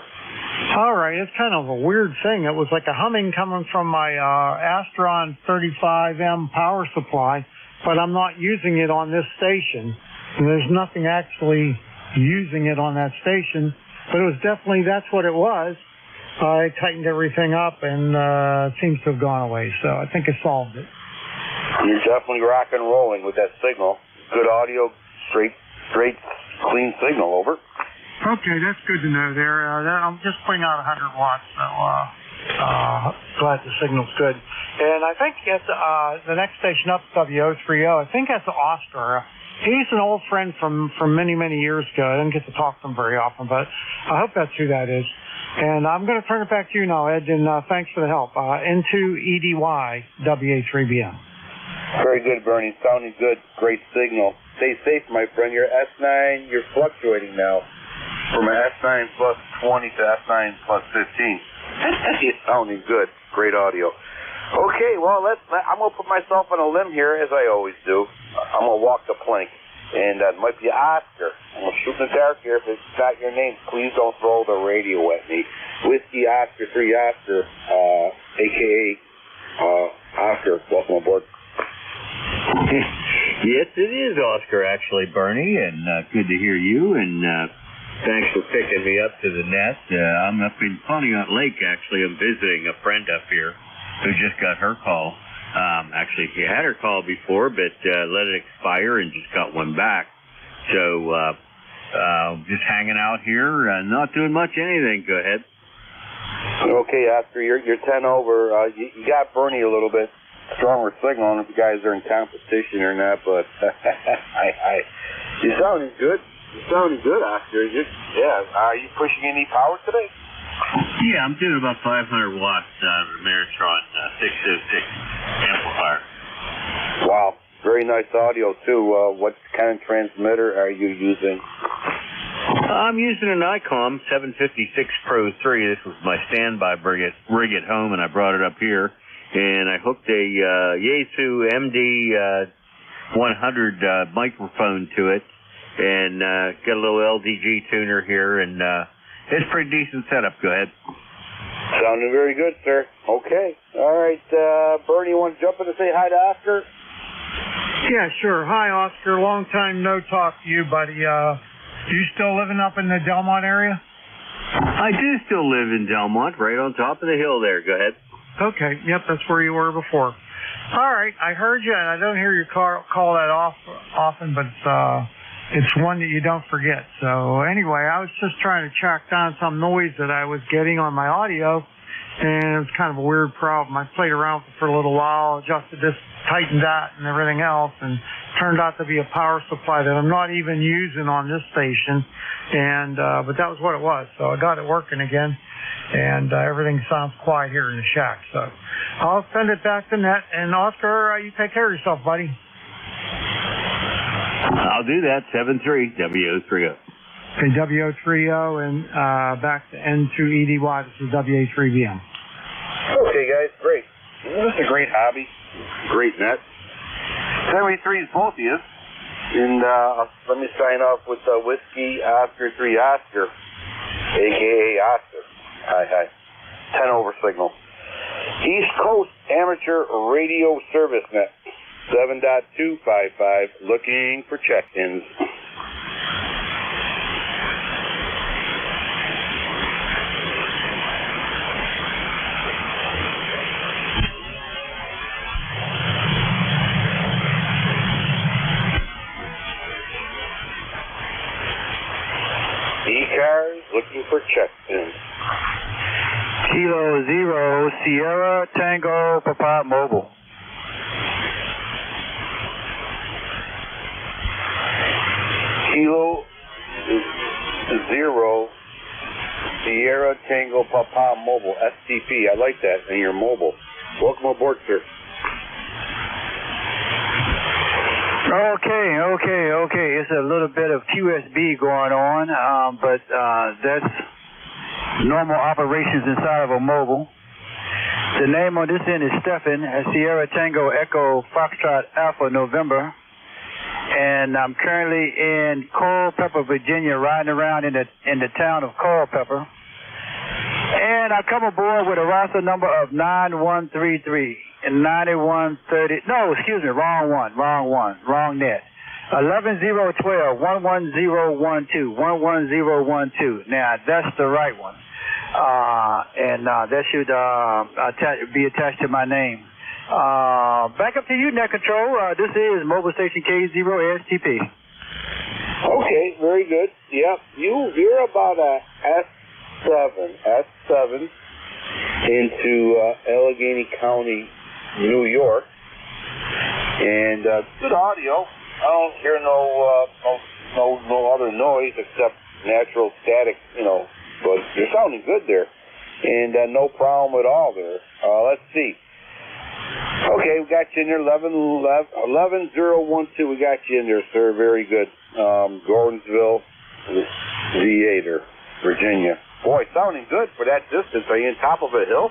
All right, it's kind of a weird thing. It was like a humming coming from my Astron 35M power supply, but I'm not using it on this station. And there's nothing actually using it on that station, but it was definitely, that's what it was. I tightened everything up, and it seems to have gone away, so I think I solved it. You're definitely rock and rolling with that signal. Good audio, straight, clean signal. Over. Okay, that's good to know there. I'm just putting out 100 watts, so glad the signal's good. And I think it's the next station up, W030, I think that's Oscar. He's an old friend from many, many years ago. I didn't get to talk to him very often, but I hope that's who that is. And I'm going to turn it back to you now, Ed, and thanks for the help. N2EDY, WA3BM. Very good, Bernie. Sounding good. Great signal. Stay safe, my friend. Your S9, you're fluctuating now from an S9 plus 20 to S9 plus 15. You're sounding good. Great audio. Okay, well, I'm going to put myself on a limb here, as I always do. I'm going to walk the plank. And it might be Oscar. I'm going to shoot in the dark here. If it's not your name, please don't throw the radio at me. Whiskey Oscar 3 Oscar, a.k.a. Oscar. Welcome aboard. Yes, it is Oscar, actually, Bernie, and good to hear you, and thanks for picking me up to the nest. I'm up in Pontiac Lake, actually. I'm visiting a friend up here who just got her call. Actually, she had her call before, but let it expire and just got one back. So just hanging out here, not doing much anything. Go ahead. Okay, Oscar, you're 10 over. You got Bernie a little bit stronger signal. I don't know if you guys are in competition or not, but you're sounding good. You're sounding good, Oscar. Are you pushing any power today? Yeah, I'm doing about 500 watts out of the Meritron 606 amplifier. Wow, very nice audio, too. What kind of transmitter are you using? I'm using an ICOM 756 Pro 3. This was my standby rig at home, and I brought it up here. And I hooked a Yaesu MD 100 microphone to it, and got a little LDG tuner here, and it's a pretty decent setup. Go ahead. Sounding very good, sir. Okay. All right. Bernie, you want to jump in and say hi to Oscar? Yeah, sure. Hi, Oscar. Long time no talk to you, buddy. You still living up in the Delmont area? I do still live in Delmont, right on top of the hill there. Go ahead. Okay. Yep, that's where you were before. All right. I heard you, and I don't hear you call that often, but it's one that you don't forget. So anyway, I was just trying to track down some noise that I was getting on my audio, and it was kind of a weird problem. I played around with it for a little while, adjusted this, tightened that, and everything else, and turned out to be a power supply that I'm not even using on this station. And but that was what it was. So I got it working again, and everything sounds quiet here in the shack. So I'll send it back to net. And Oscar, you take care of yourself, buddy. I'll do that. 73 W030. Okay, W030 and back to N2EDY. This is WA3BM. Okay, guys, great. This is a great hobby. Great net. 73 is both of you. And let me sign off with Whiskey Oscar 3 Oscar, a.k.a. Oscar. Hi. 10 over signal. East Coast Amateur Radio Service Net. 7.255, looking for check-ins. Sierra Tango Papa Mobile. Kilo 0 Sierra Tango Papa Mobile, STP. I like that, and you're mobile. Welcome aboard, sir. Okay. It's a little bit of QSB going on, but that's normal operations inside of a mobile. The name on this end is Stephen, Sierra Tango Echo Foxtrot Alpha November. And I'm currently in Culpeper, Virginia, riding around in the town of Culpeper. And I come aboard with a roster number of 9133 and 9130. No, excuse me, wrong net. 11012 11012 11012. Now that's the right one, and that should be attached to my name. Back up to you, Net Control. This is Mobile Station K0STP. Okay, very good. Yep, you're about a S7 into Allegheny County, New York, and good audio. I don't hear no other noise except natural static, but you're sounding good there, and no problem at all there. Let's see. Okay, we got you in there, 11012. We got you in there, sir. Very good. Gordonsville, VA, Virginia. Boy, sounding good for that distance. Are you on top of a hill?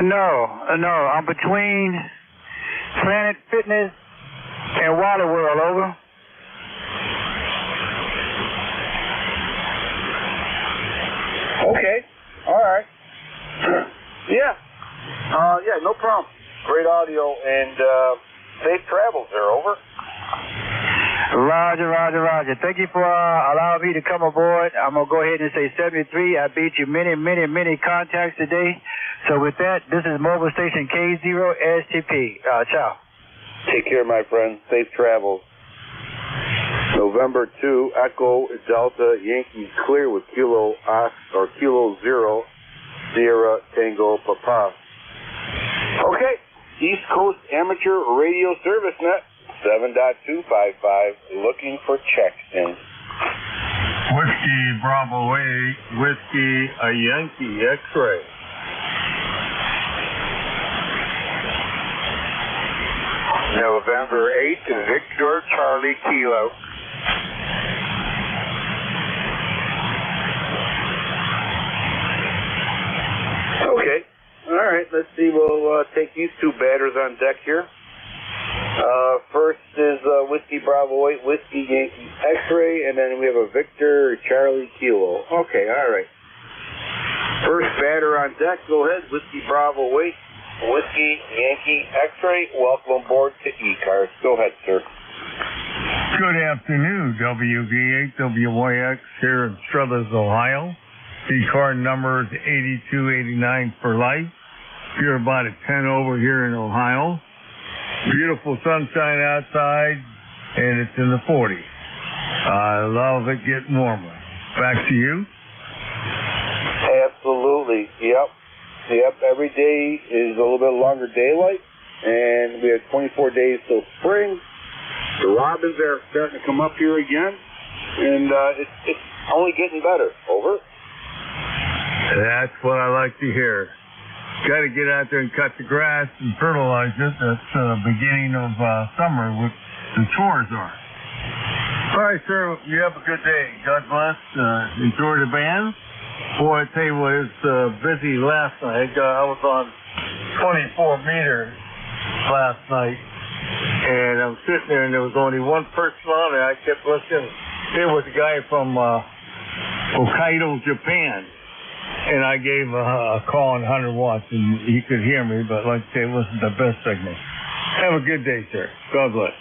No. I'm between Planet Fitness and Water World, over. Okay. All right. Yeah, no problem. Great audio and safe travels there, over. Roger. Thank you for allowing me to come aboard. I'm going to go ahead and say 73. I beat you many contacts today. So with that, this is Mobile Station K0STP. Ciao. Take care, my friend. Safe travels. November 2, Echo Delta Yankee clear with Kilo 0 Sierra Tango Papa. Okay, East Coast Amateur Radio Service Net 7.255, looking for check-in. Whiskey Bravo 8, Whiskey Yankee X-ray. November 8, Victor Charlie Kilo. Okay. All right. Let's see. We'll take these two batters on deck here. First is Whiskey Bravo 8, Whiskey Yankee X-ray, and then we have a Victor Charlie Kilo. Okay. All right. First batter on deck. Go ahead. Whiskey Bravo 8, Whiskey Yankee X-ray. Welcome aboard to ECARS. Go ahead, sir. Good afternoon, WV8 WYX here in Struthers, Ohio. The card number is 8289 for life. You're about a 10 over here in Ohio. Beautiful sunshine outside, and it's in the 40s. I love it getting warmer. Back to you. Absolutely. Yep. Every day is a little bit longer daylight, and we have 24 days till spring. The robins are starting to come up here again, and it's only getting better. Over. That's what I like to hear. Got to get out there and cut the grass and fertilize it. That's the beginning of summer, what the chores are. All right, sir. You have a good day. God bless. Enjoy the band. Boy, I tell you what, it's busy last night. I was on 24 meters last night, and I was sitting there, and there was only one person on it. I kept listening. It was a guy from Hokkaido, Japan. And I gave a call on 100 watts, and he could hear me, but like I say, it wasn't the best signal. Have a good day, sir. God bless.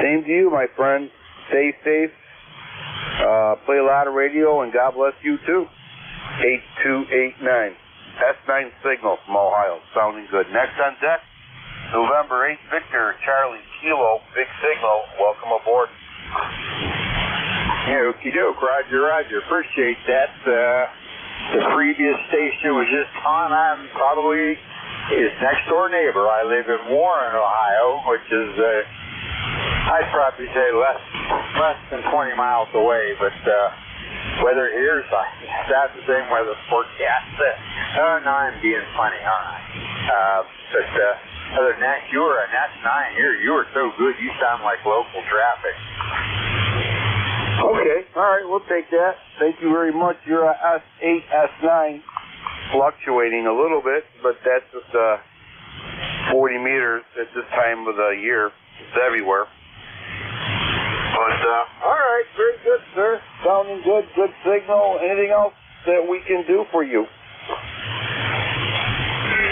Same to you, my friend. Stay safe. Play a lot of radio, and God bless you, too. 8289. S9 signal from Ohio. Sounding good. Next on deck, November 8th, Victor Charlie Kilo. Big signal. Welcome aboard. Yeah, okie doke, Roger. Appreciate that. the previous station was just on. I'm probably his next door neighbor. I live in Warren, Ohio, which is, I'd probably say less than 20 miles away, but weather here's about the same weather forecast. No, I'm being funny, aren't I? But other than that, you were an S9 here. You were so good, you sound like local traffic. Okay, all right, we'll take that. Thank you very much. You're a S8, S9, fluctuating a little bit, but that's just 40 meters at this time of the year. It's everywhere. But, all right, very good, sir. Sounding good, good signal. Anything else that we can do for you?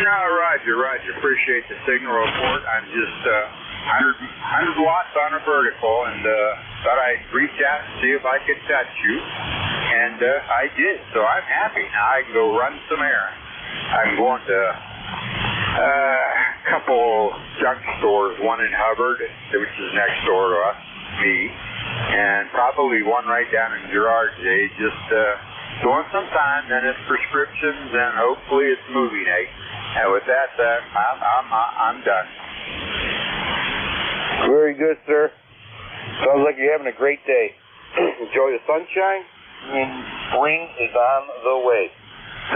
No, Roger. Appreciate the signal report. I'm just 100 watts on a vertical, and thought I'd reach out and see if I could touch you. And I did, so I'm happy. Now I can go run some errands. I'm going to a couple junk stores, one in Hubbard, which is next door to me, and probably one right down in Girard today, just doing some time, then it's prescriptions, and hopefully it's movie night. And with that, I'm done. Very good, sir. Sounds like you're having a great day. Enjoy the sunshine, and spring is on the way.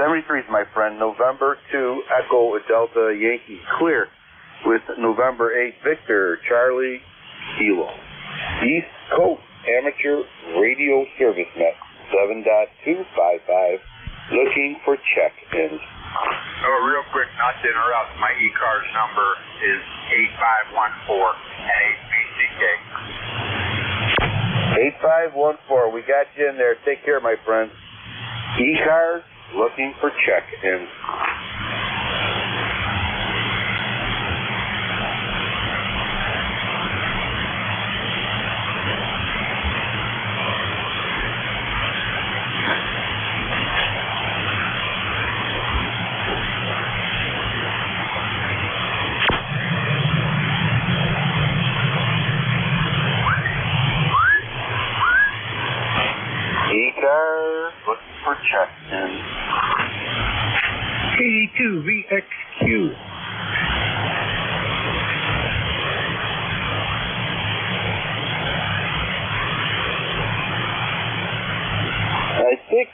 73's my friend, November 2, Echo Delta Yankee clear with November 8, Victor Charlie Kilo. East Coast Amateur Radio Service Net 7.255, looking for check-ins. Oh, real quick, not to interrupt, my ECARS number is 8514 and 8BCK. 8514, we got you in there. Take care, my friend. ECARS, looking for check-ins. ECARS, looking for check-ins. 82VXQ. I think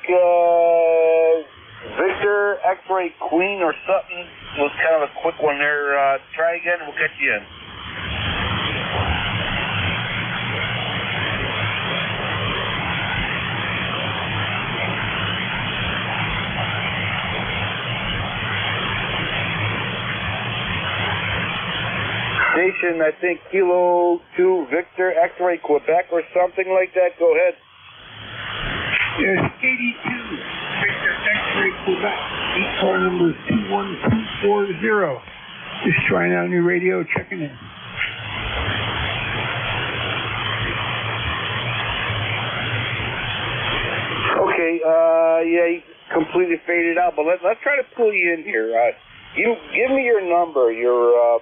Victor X-Ray Queen or something was kind of a quick one there. Try again, we'll get you in. Station, I think, Kilo 2 Victor X-Ray Quebec or something like that. Go ahead. Yes, 82 Victor X-Ray Quebec. ECAR number is 21240. Just trying out new radio, checking in. Okay, yeah, you completely faded out, but let's try to pull you in here. You give me your number, your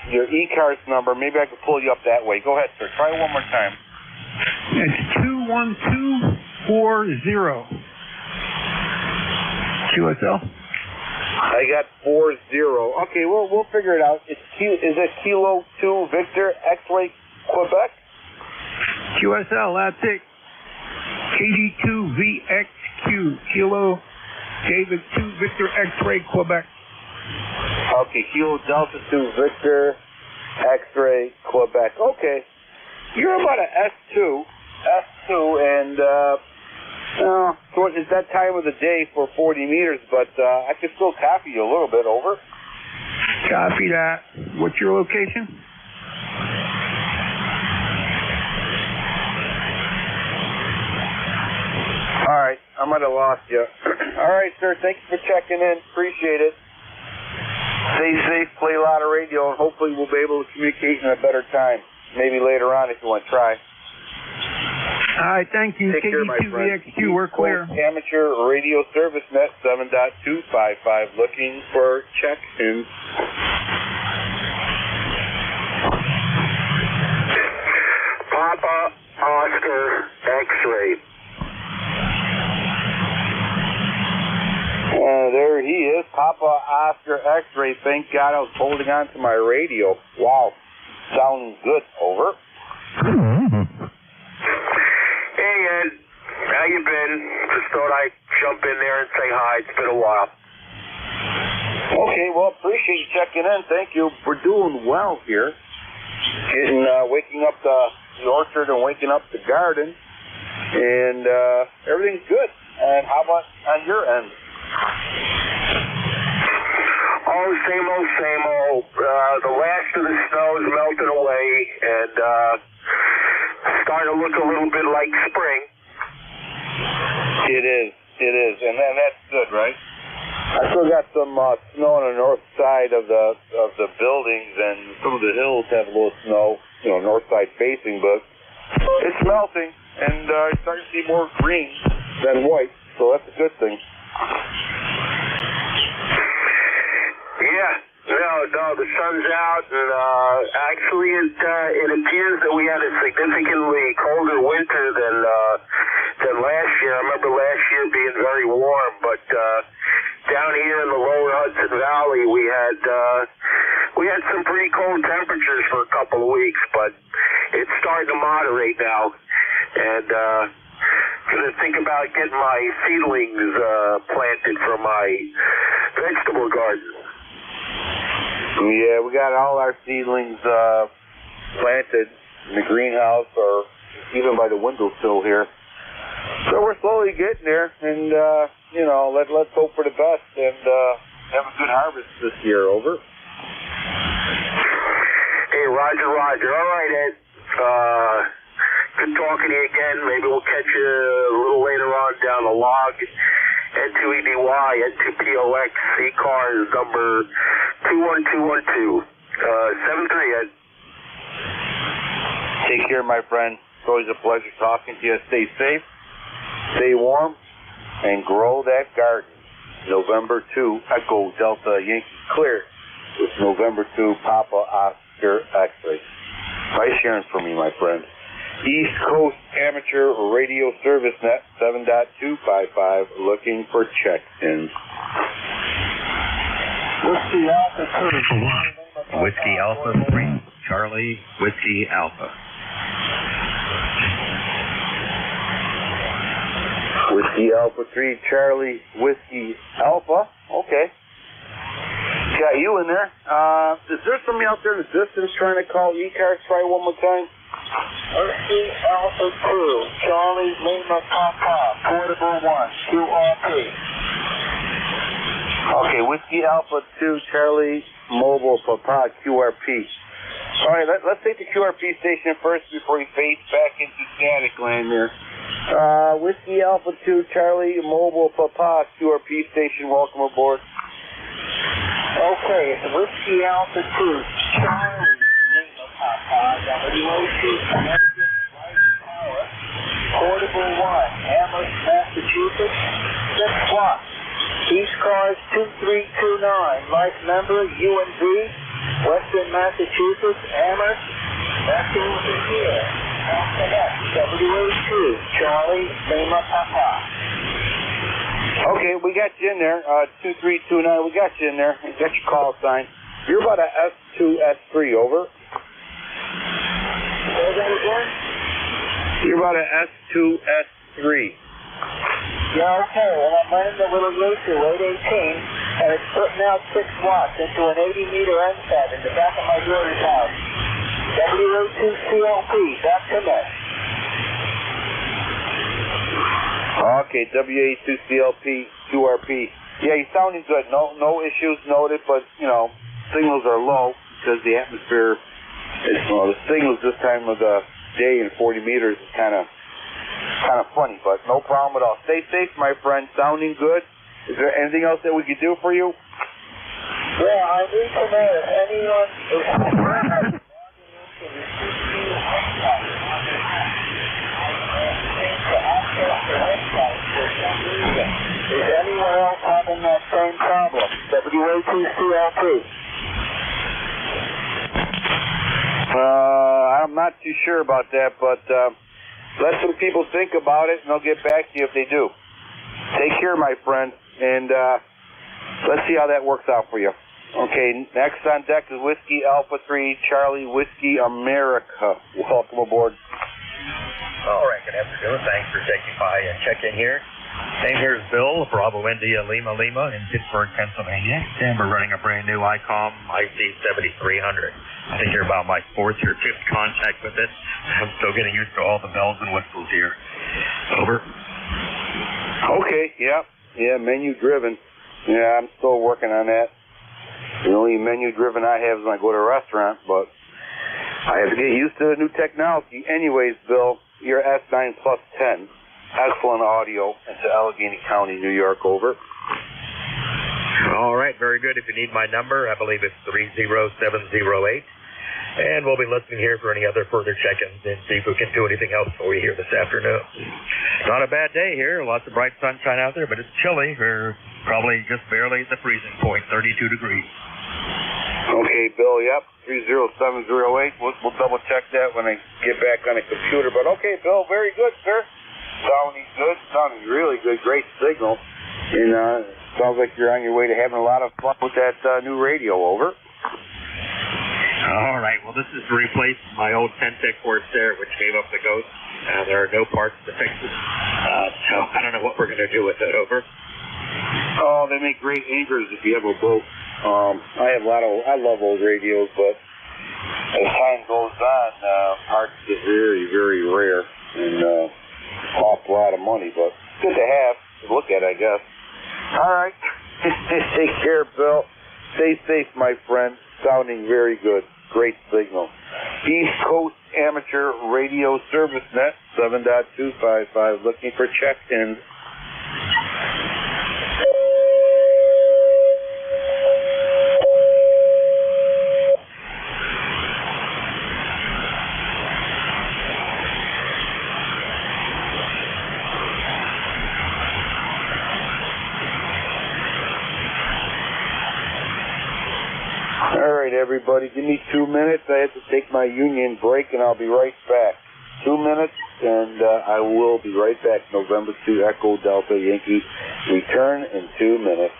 ECARS number. Maybe I can pull you up that way. Go ahead, sir. Try it one more time. It's 21240. QSL? I got 40. Okay, we'll figure it out. Is it Kilo 2 Victor X-Ray Quebec? QSL, that's it. KG2VXQ. Kilo David 2 Victor X-Ray Quebec. Okay, Kilo Delta 2 Victor X-Ray Quebec. Okay. You're about an S2, and so it's that time of the day for 40 meters, but I can still copy you a little bit. Over. Copy that. What's your location? All right, I might have lost you. All right, sir, thank you for checking in. Appreciate it. Stay safe, play a lot of radio, and hopefully we'll be able to communicate in a better time. Maybe later on if you want to try. All right, thank you. Take care, my friend. KD2VXQ, we're clear. Amateur Radio Service Net 7.255, looking for check-ins. Papa Oscar X-ray. there he is, Papa Oscar X-ray. Thank God I was holding on to my radio. Wow, sounding good. Over. Hey Ed, how you been? Just thought I'd jump in there and say hi. It's been a while. Okay, well, appreciate you checking in. Thank you. We're doing well here. Waking up the orchard and waking up the garden, and everything's good. And how about on your end? Oh, same old, same old. The last of the snow is melting away, and starting to look a little bit like spring. It is, and that's good, right? I still got some snow on the north side of the buildings, and some of the hills have a little snow, north side facing, but it's melting, and you're starting to see more green than white, so that's a good thing. Yeah, no, the sun's out, and actually it appears that we had a significantly colder winter than last year. I remember last year being very warm, but down here in the lower Hudson Valley, we had some pretty cold temperatures for a couple of weeks, but it's starting to moderate now, and gonna think about getting my seedlings planted for my vegetable garden. Yeah, we got all our seedlings planted in the greenhouse or even by the windowsill here. So we're slowly getting there, and let's hope for the best and have a good harvest this year. Over. Hey, Roger. All right, Ed. Good talking to you again. Maybe we'll catch you a little later on down the log. N2EDY, N2POX, ECARS number 21212. 73, Ed. Take care, my friend. It's always a pleasure talking to you. Stay safe, stay warm, and grow that garden. November 2, Echo Delta Yankee Clear with November 2, Papa Oscar X-ray. Nice hearing from you, my friend. East Coast Amateur Radio Service Net 7.255, looking for check-ins. Whiskey Alpha 3. Whiskey Alpha 3, Charlie Whiskey Alpha. Whiskey Alpha 3, Charlie Whiskey Alpha. Okay. Got you in there. Is there somebody out there in the distance trying to call ECARS? Try one more time. Whiskey Alpha 2, Charlie Lima Papa, Portable 1, QRP. Okay, Whiskey Alpha 2, Charlie Mobile Papa, QRP. All right, let's take the QRP station first before we fade back into static land there. Whiskey Alpha 2, Charlie Mobile Papa, QRP station, welcome aboard. Okay, it's Whiskey Alpha 2, Charlie Lima Papa, WOC, Connecticut, Light Power, Portable 1, Amherst, Massachusetts, 6 watts. ECARS 2329, life member, UNV, Western Massachusetts, Amherst, Massachusetts here. Connect, WA2, Charlie Lima Papa. Okay, we got you in there, 2329, we got you in there, we got your call sign. You're about a S2, S3, over. Say that again? You're about a S2, S3. Yeah, okay, well I'm running the little Yaesu 818, and it's putting out 6 watts into an 80-meter NFAT in the back of my brewer's house. WO2CLP, back to mesh. Okay, WA2CLP, QRP. Yeah, you're sounding good. No issues noted, but, signals are low because the atmosphere is, the signals this time of the day in 40 meters is kind of funny, but no problem at all. Stay safe, my friend. Sounding good. Is there anything else that we could do for you? Yeah, I need to know if anyone is logging into the CPU website. To access the website for some reason. Is anyone else having that same problem? WA2CLP. I'm not too sure about that, but let some people think about it, and they'll get back to you if they do. Take care, my friend, and let's see how that works out for you. Okay, next on deck is Whiskey Alpha 3 Charlie Whiskey America. Welcome aboard. All right, good afternoon. Thanks for taking by and check-in here. Name here is Bill, Bravo India Lima Lima in Pittsburgh, Pennsylvania. And we're running a brand new ICOM IC7300. I think you're about my fourth or fifth contact with it. I'm still getting used to all the bells and whistles here. Over. Okay, yeah, menu driven. Yeah, I'm still working on that. The only menu driven I have is when I go to a restaurant, but I have to get used to the new technology. Anyways, Bill, you're S9 plus 10. Excellent audio. It's Allegheny County, New York, over. All right, very good. If you need my number, I believe it's 30708. And we'll be listening here for any other further check-ins and see if we can do anything else for you here this afternoon. Not a bad day here. Lots of bright sunshine out there, but it's chilly. We're probably just barely at the freezing point, 32 degrees. Okay, Bill, yep, 30708. We'll double check that when I get back on the computer. But okay, Bill, very good, sir. Sounding good, sounding really good. Great signal. And sounds like you're on your way to having a lot of fun with that new radio, over. All right, well, this is to replace my old Tentec Corsair, which gave up the ghost. There are no parts to fix it. So I don't know what we're going to do with it, over. Oh, they make great anchors if you have a boat. I love old radios, but as time goes on, parts get very, very rare and cost a lot of money, but good to have, to look at, I guess. All right. Take care, Bill. Stay safe, my friend. Sounding very good. Great signal. East Coast Amateur Radio Service Net, 7.255, looking for check-ins. Everybody, give me 2 minutes. I have to take my union break, and I'll be right back. 2 minutes, and I will be right back. November 2, Echo Delta Yankee. Return in 2 minutes.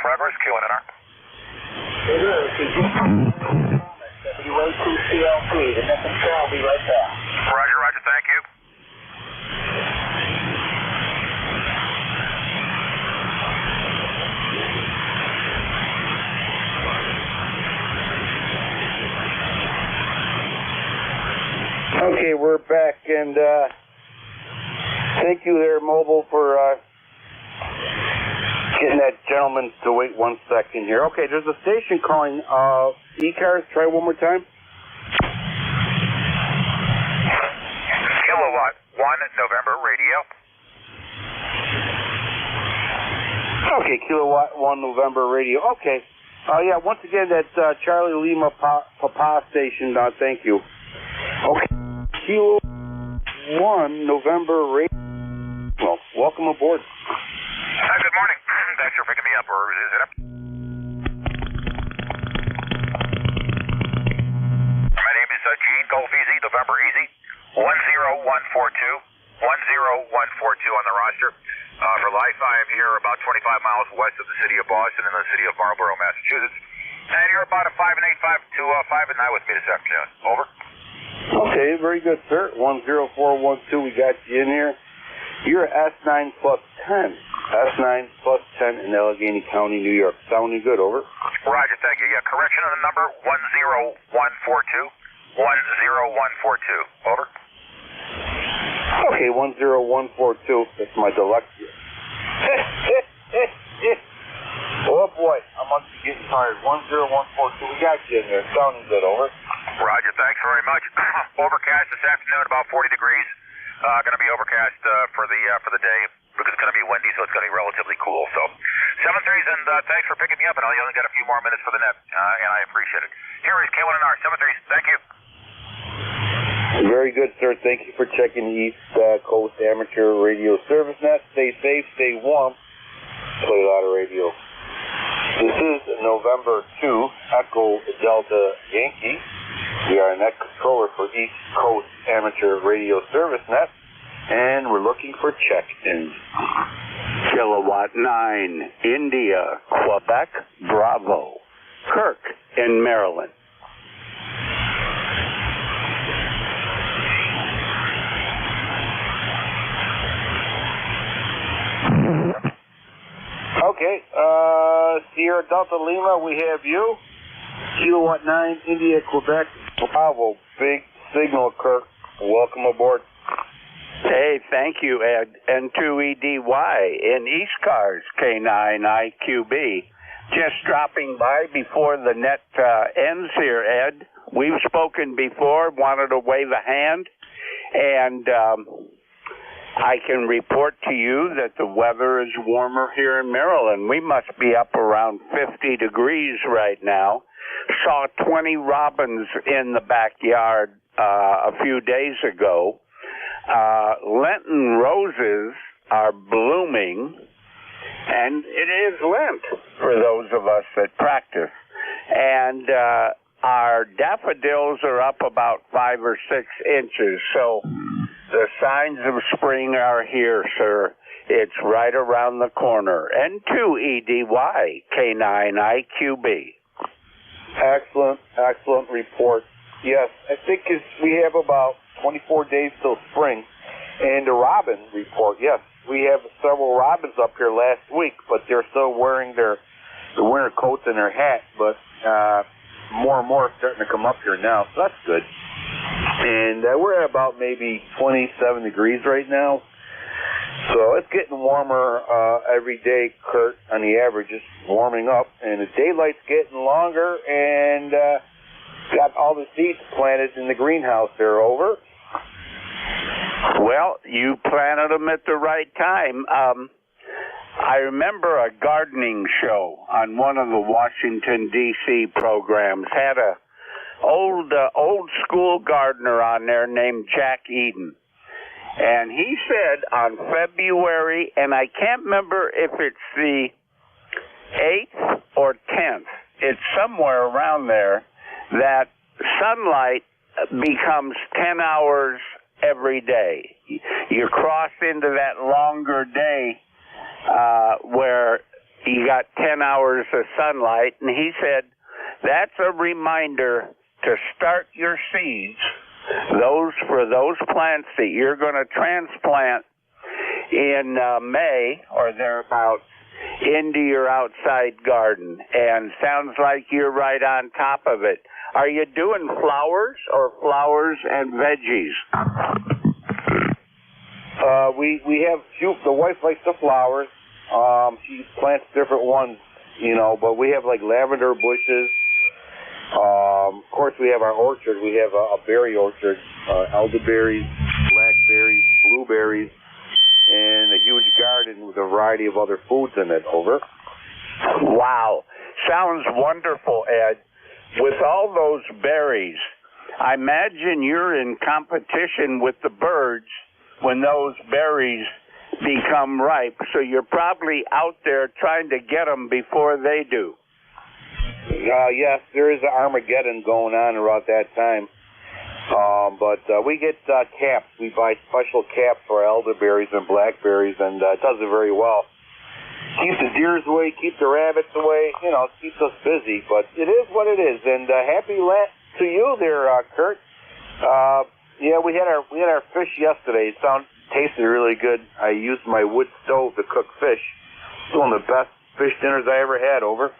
Progress, QNR. It is. WA2CLP. The next control will be right back. Roger, roger. Thank you. Okay, we're back, and thank you there, Mobile, for getting that gentleman to wait 1 second here. Okay, there's a station calling ECARS. Try one more time. Kilowatt 1 November radio. Okay, Kilowatt 1 November radio. Okay. Yeah, once again, that Charlie Lima Papa station, thank you. Okay, Kilo 1 November radio. Well, welcome aboard. Good morning. Thanks for picking me up. Or is it up? My name is Gene, Golf Easy, November Easy, 10142 on the roster. For life, I am here about 25 miles west of the city of Boston in the city of Marlborough, Massachusetts. And you're about a 5 and 8, 5 to 5 and 9 with me this afternoon. Over. Okay, very good, sir. 10412, we got you in here. You're S9 plus 10. S9 plus 10 in Allegheny County, New York. Sounding good, over. Roger, thank you. Yeah, correction on the number 10142. 10142. Over. Okay, 10142. That's my deluxe. Oh boy, I must be getting tired. 10142. We got you in there. Sounding good, over. Roger, thanks very much. Overcast this afternoon, about 40 degrees. Going to be overcast for the day because it's going to be windy, so it's going to be relatively cool. So 7-3s, and thanks for picking me up. And I only got a few more minutes for the net, and I appreciate it. Here is K1NR, 7-3s. Thank you. Very good, sir. Thank you for checking the East Coast Amateur Radio Service Net. Stay safe, stay warm. Play a lot of radio. This is November 2, Echo Delta Yankee. We are a net controller for East Coast Amateur Radio Service Net, and we're looking for check-ins. Kilowatt 9, India, Quebec, Bravo. Kirk in Maryland. Okay, Sierra Delta Lima, we have you. Kilowatt 9, India, Quebec, Bravo. Big signal, Kirk. Welcome aboard. Hey, thank you, Ed. N2EDY in ECARS, K9IQB. Just dropping by before the net ends here, Ed. We've spoken before, wanted to wave a hand, and I can report to you that the weather is warmer here in Maryland. We must be up around 50 degrees right now. Saw 20 robins in the backyard a few days ago. Lenten roses are blooming, and it is Lent for those of us that practice. And our daffodils are up about 5 or 6 inches, so the signs of spring are here, sir. It's right around the corner. N2EDY, K9IQB. Excellent report. Yes, I think we have about 24 days till spring. And the robin report, yes, we have several robins up here last week, but they're still wearing their winter coats and their hats, but more and more are starting to come up here now, so that's good. And we're at about maybe 27 degrees right now. So it's getting warmer every day, Kurt, on the average. It's warming up, and the daylight's getting longer, and got all the seeds planted in the greenhouse there, over. Well, you planted them at the right time. I remember a gardening show on one of the Washington, D.C. programs. Had a old school gardener on there named Jack Eden. And he said on February, and I can't remember if it's the 8th or 10th, it's somewhere around there, that sunlight becomes 10 hours every day. You cross into that longer day where you got 10 hours of sunlight, and he said that's a reminder to start your seeds, for those plants that you're going to transplant in May or thereabouts into your outside garden. And sounds like you're right on top of it. Are you doing flowers or flowers and veggies? We have the wife likes the flowers. She plants different ones, but we have like lavender bushes. Of course, we have our orchard. We have a berry orchard, elderberries, blackberries, blueberries, and a huge garden with a variety of other foods in it, over. Wow. Sounds wonderful, Ed. With all those berries, I imagine you're in competition with the birds when those berries become ripe, so you're probably out there trying to get them before they do. Yes, there is an Armageddon going on around that time. But we get caps. We buy special caps for elderberries and blackberries, and it does it very well. Keeps the deers away, keeps the rabbits away, keeps us busy. But it is what it is. And happy Lent to you there, Kurt. Yeah, we had our fish yesterday. It tasted really good. I used my wood stove to cook fish. It's one of the best fish dinners I ever had, over.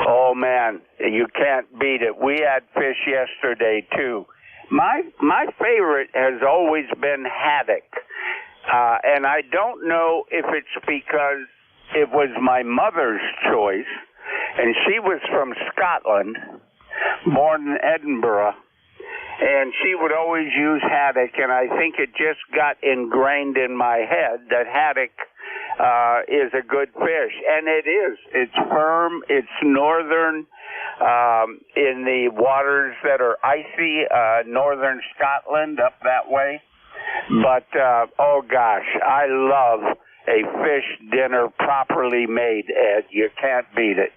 Oh, man, you can't beat it. We had fish yesterday, too. My my favorite has always been haddock. And I don't know if it's because it was my mother's choice, and she was from Scotland, born in Edinburgh, and she would always use haddock, and I think it just got ingrained in my head that haddock is a good fish, and it is. It's firm, it's northern, in the waters that are icy, northern Scotland, up that way. But, oh gosh, I love a fish dinner properly made, Ed. You can't beat it.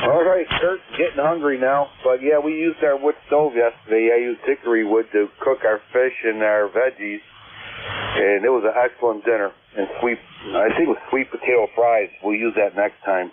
All right, Kurt, getting hungry now. But yeah, we used our wood stove yesterday. I used hickory wood to cook our fish and our veggies. And it was an excellent dinner. And I think it was sweet potato fries. We'll use that next time.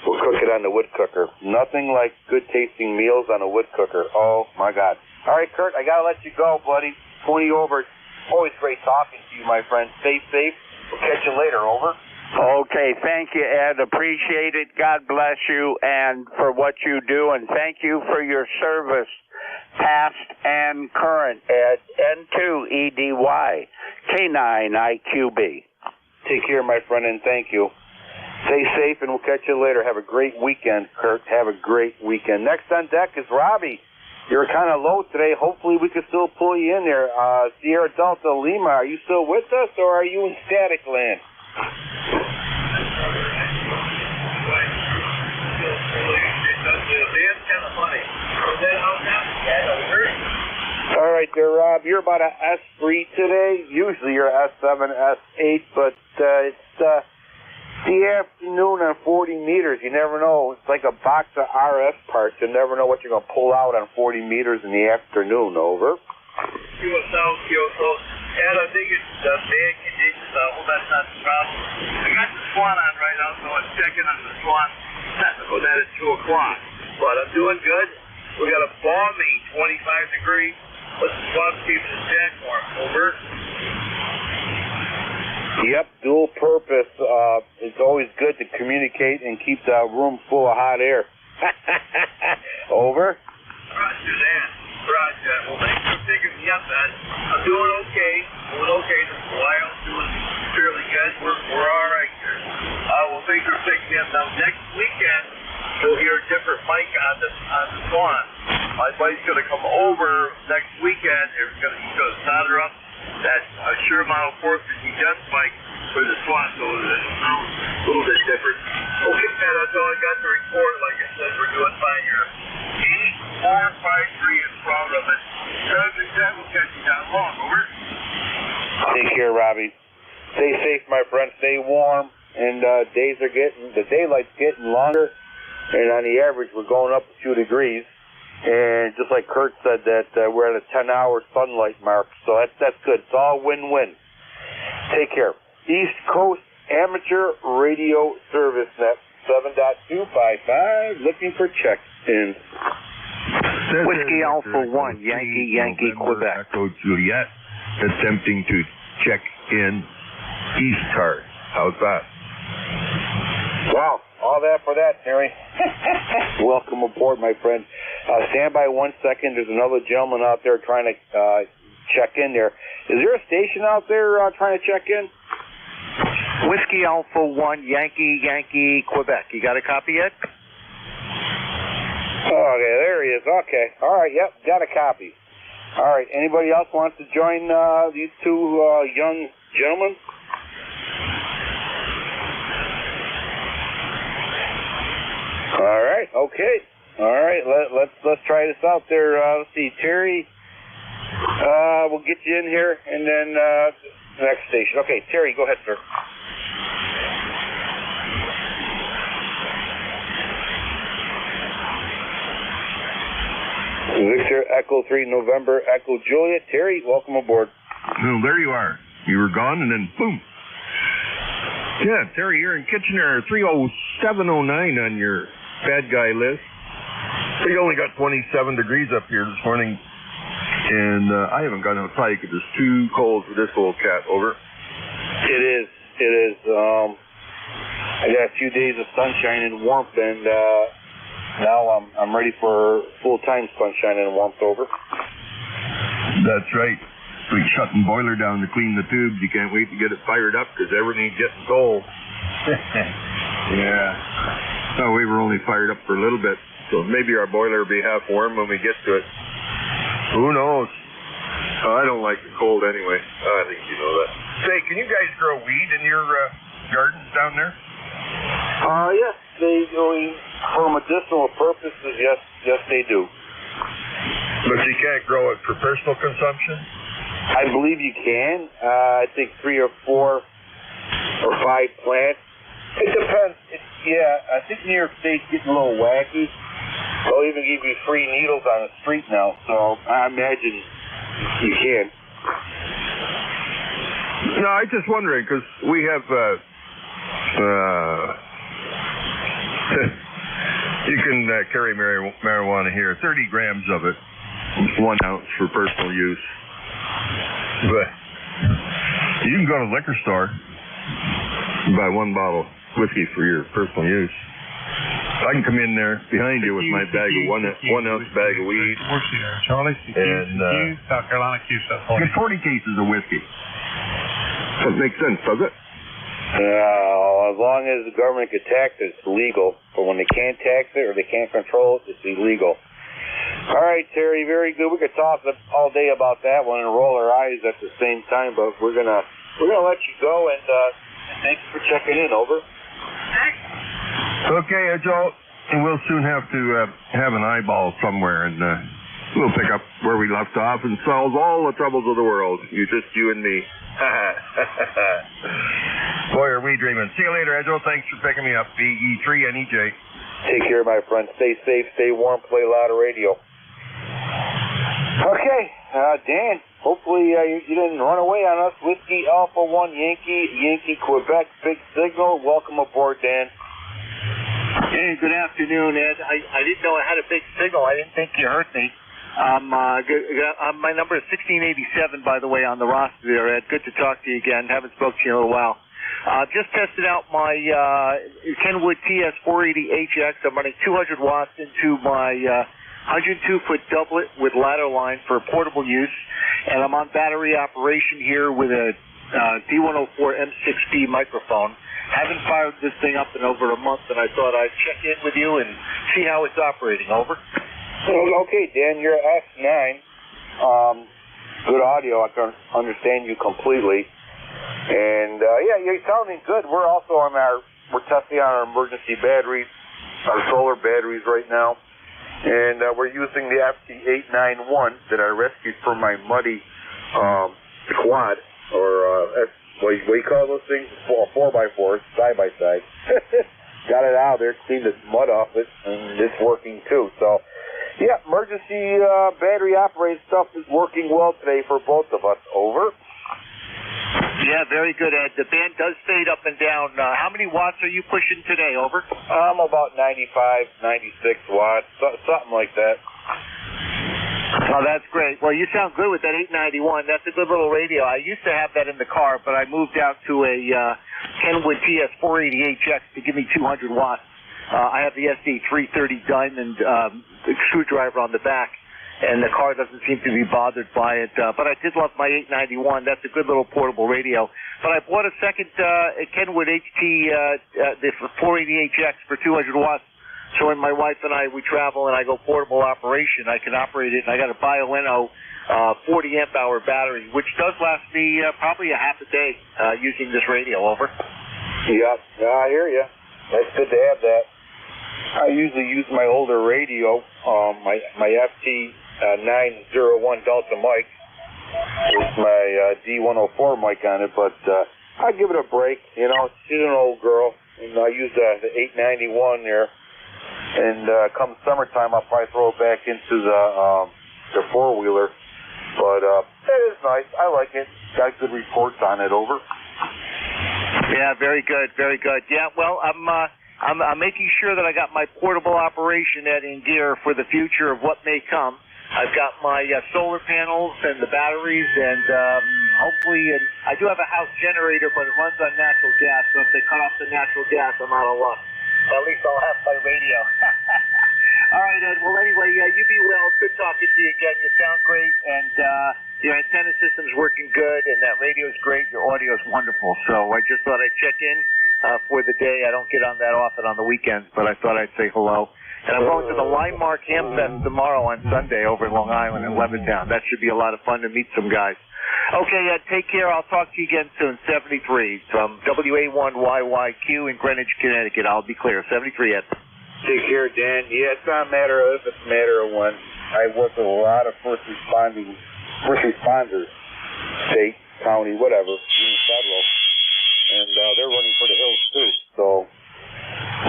We'll cook it on the wood cooker. Nothing like good tasting meals on a wood cooker. Oh my God. All right, Kurt, I gotta let you go, buddy. 20 over. Always great talking to you, my friend. Stay safe. We'll catch you later. Over. Okay, thank you, Ed. Appreciate it. God bless you and for what you do, and thank you for your service, past and current, Ed. N2EDY, K9IQB. Take care, my friend, and thank you. Stay safe, and we'll catch you later. Have a great weekend, Kurt. Have a great weekend. Next on deck is Robbie. You're kind of low today. Hopefully we can still pull you in there. Sierra Delta Lima, are you still with us, or are you in static land? All right there, Rob. You're about a S3 today. Usually you're S7, S8, but it's the afternoon on 40 meters. You never know. It's like a box of RF parts. You never know what you're going to pull out on 40 meters in the afternoon. Over. Ed, I think it's bad conditions. I hope that's not the problem. I got the Swan on right now, so I'm checking on the Swan technical net at 2 o'clock. But I'm doing good. We got a balmy 25 degrees. But the Swan's keeping the jack warm. Over. Yep, dual purpose. It's always good to communicate and keep the room full of hot air. Over. Roger that. Roger. Well, thanks for picking me up, Ed. I'm doing okay. This while doing fairly good. We're all right here. Well, thanks for picking me up. Now, next weekend, you'll hear a different mic on the Swan. My buddy's going to come over next weekend. He's going to solder up that Shure Model 450 Jets mic for the Swan, so it sounds a little bit different. Okay, Ed, that's all I got to report. Like I said, we're doing fine here. 8453 is proud of it. Traffic that will catch you down long. Over. Take care, Robbie. Stay safe, my friend. Stay warm. And the daylight's getting longer. And on the average, we're going up a few degrees. And just like Kurt said, that we're at a 10-hour sunlight mark. So that's good. It's all win-win. Take care. East Coast Amateur Radio Service Net 7.255. Looking for check-in. Whiskey Alpha 1, Yankee, Quebec. Echo Juliet, attempting to check in ECARS. How's that? Wow, all that for that, Terry. Welcome aboard, my friend. Stand by 1 second. There's another gentleman out there trying to check in there. Is there a station out there trying to check in? Whiskey Alpha 1, Yankee, Quebec. You got a copy yet? Okay, there he is. Okay. All right, yep, got a copy. All right, anybody else wants to join these two young gentlemen? All right, okay. All right, let's try this out there. Let's see, Terry. We'll get you in here, and then the next station. Okay, Terry, go ahead, sir. Victor, Echo 3, November, Echo Juliet. Terry, welcome aboard. Well, there you are. You were gone, and then boom. Yeah, Terry, you're in Kitchener, 30709 on your bad guy list. We only got 27 degrees up here this morning, and I haven't gone outside because it's too cold for this little cat. Over. It is. I got a few days of sunshine and warmth, and now I'm ready for full-time sunshine and warmth. Over. That's right. Like shutting boiler down to clean the tubes. You can't wait to get it fired up because everything's getting cold. Yeah. No, we were only fired up for a little bit, so maybe our boiler will be half warm when we get to it. Who knows? I don't like the cold anyway. I think you know that. Say, can you guys grow weed in your gardens down there? Yes, for medicinal purposes, yes, they do. But you can't grow it for personal consumption? I believe you can. I think 3 or 4 or 5 plants. It depends. I think New York State's getting a little wacky. They'll even give you free needles on the street now, so I imagine you can. No, I'm just wondering, because we have, you can carry marijuana here, 30 grams of it, 1 ounce for personal use. But you can go to the liquor store and buy 1 bottle of whiskey for your personal use. I can come in there behind you with my bag of 1 ounce bag of weed. Charlie, and South Carolina Q, get 40 cases of whiskey. That makes sense, does it? As long as the government can tax it, it's legal. But when they can't tax it or they can't control it, it's illegal. All right, Terry, very good. We could talk all day about that one and roll our eyes at the same time, but we're gonna let you go, and thanks for checking in. Over. Okay, Joe, and we'll soon have to have an eyeball somewhere, and we'll pick up where we left off and solve all the troubles of the world. You and me. Boy, are we dreaming. See you later, Edjo. Thanks for picking me up. BE3NEJ. Take care, my friend. Stay safe, stay warm, play louder radio. Okay, Dan, hopefully you didn't run away on us. Whiskey Alpha 1 Yankee Quebec, big signal. Welcome aboard, Dan. Hey, good afternoon, Ed. I didn't know I had a big signal. I didn't think you heard me. My number is 1687, by the way, on the roster there, Ed. Good to talk to you again. Haven't spoken to you in a little while. Just tested out my Kenwood TS480HX. I'm running 200 watts into my 102-foot doublet with ladder line for portable use, and I'm on battery operation here with a D104 M6B microphone. Haven't fired this thing up in over a month, and I thought I'd check in with you and see how it's operating. Over. Okay, Dan, you're S9. Good audio. I can understand you completely. And, you're sounding good. We're also we're testing on our emergency batteries, our solar batteries right now. And we're using the FT891 that I rescued from my muddy quad, or what do you call those things? 4x4s, side-by-side. Got it out of there, cleaned the mud off it, and it's working too. So, yeah, emergency battery-operated stuff is working well today for both of us. Over. Yeah, very good, Ed. The band does fade up and down. How many watts are you pushing today? Over. I'm about 95, 96 watts, something like that. Oh, that's great. Well, you sound good with that 891. That's a good little radio. I used to have that in the car, but I moved out to a Kenwood TS480HX to give me 200 watts. I have the SD330 Diamond screwdriver on the back, and the car doesn't seem to be bothered by it. But I did love my 891. That's a good little portable radio. But I bought a second Kenwood the 480HX for 200 watts. So when my wife and we travel and I go portable operation, I can operate it. And I got a Bioenno 40 amp hour battery, which does last me probably a half a day using this radio. Over. Yeah, I hear you. That's good to have that. I usually use my older radio, my FT901 Delta mic with my D104 mic on it, but I give it a break. You know, she's an old girl, and I use the 891 there. And come summertime, I'll probably throw it back into the four-wheeler. But it is nice. I like it. Got good reports on it. Over. Yeah, very good, very good. Yeah, well, I'm making sure that I got my portable operation in gear for the future of what may come. I've got my solar panels and the batteries, and hopefully, I do have a house generator, but it runs on natural gas. So if they cut off the natural gas, I'm out of luck. At least I'll have my radio. All right, Ed. Well, anyway, you be well. It's good talking to you again. You sound great, and your antenna system's working good, and that radio's great. Your audio's wonderful. So I just thought I'd check in for the day. I don't get on that often on the weekends, but I thought I'd say hello. And I'm going to the Limemark Ham Fest tomorrow on Sunday over in Long Island in Levittown. That should be a lot of fun to meet some guys. Okay, Ed, take care. I'll talk to you again soon. 73 from WA1YYQ in Greenwich, Connecticut. I'll be clear. 73, Ed. Take care, Dan. Yeah, it's not a matter of if, it's a matter of when. I work with a lot of first responders, state, county, whatever, even federal, and they're running for the hills too. So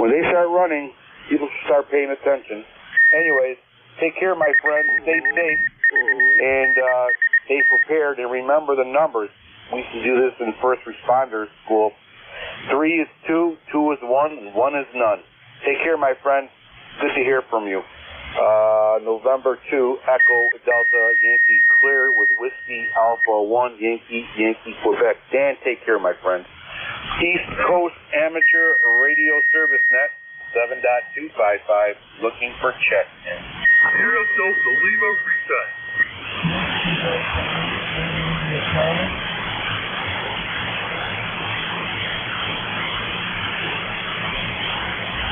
when they start running, people start paying attention. Anyways, take care, my friend. Stay safe and stay prepared, and remember the numbers. We used to do this in first responders school. 3 is 2, 2 is 1, and 1 is none. Take care, my friend. Good to hear from you. November 2, Echo Delta Yankee clear with Whiskey Alpha 1 Yankee Quebec. Dan, take care, my friend. East Coast Amateur Radio Service Net 7.255 looking for check-in. Zero Delta Lima reset.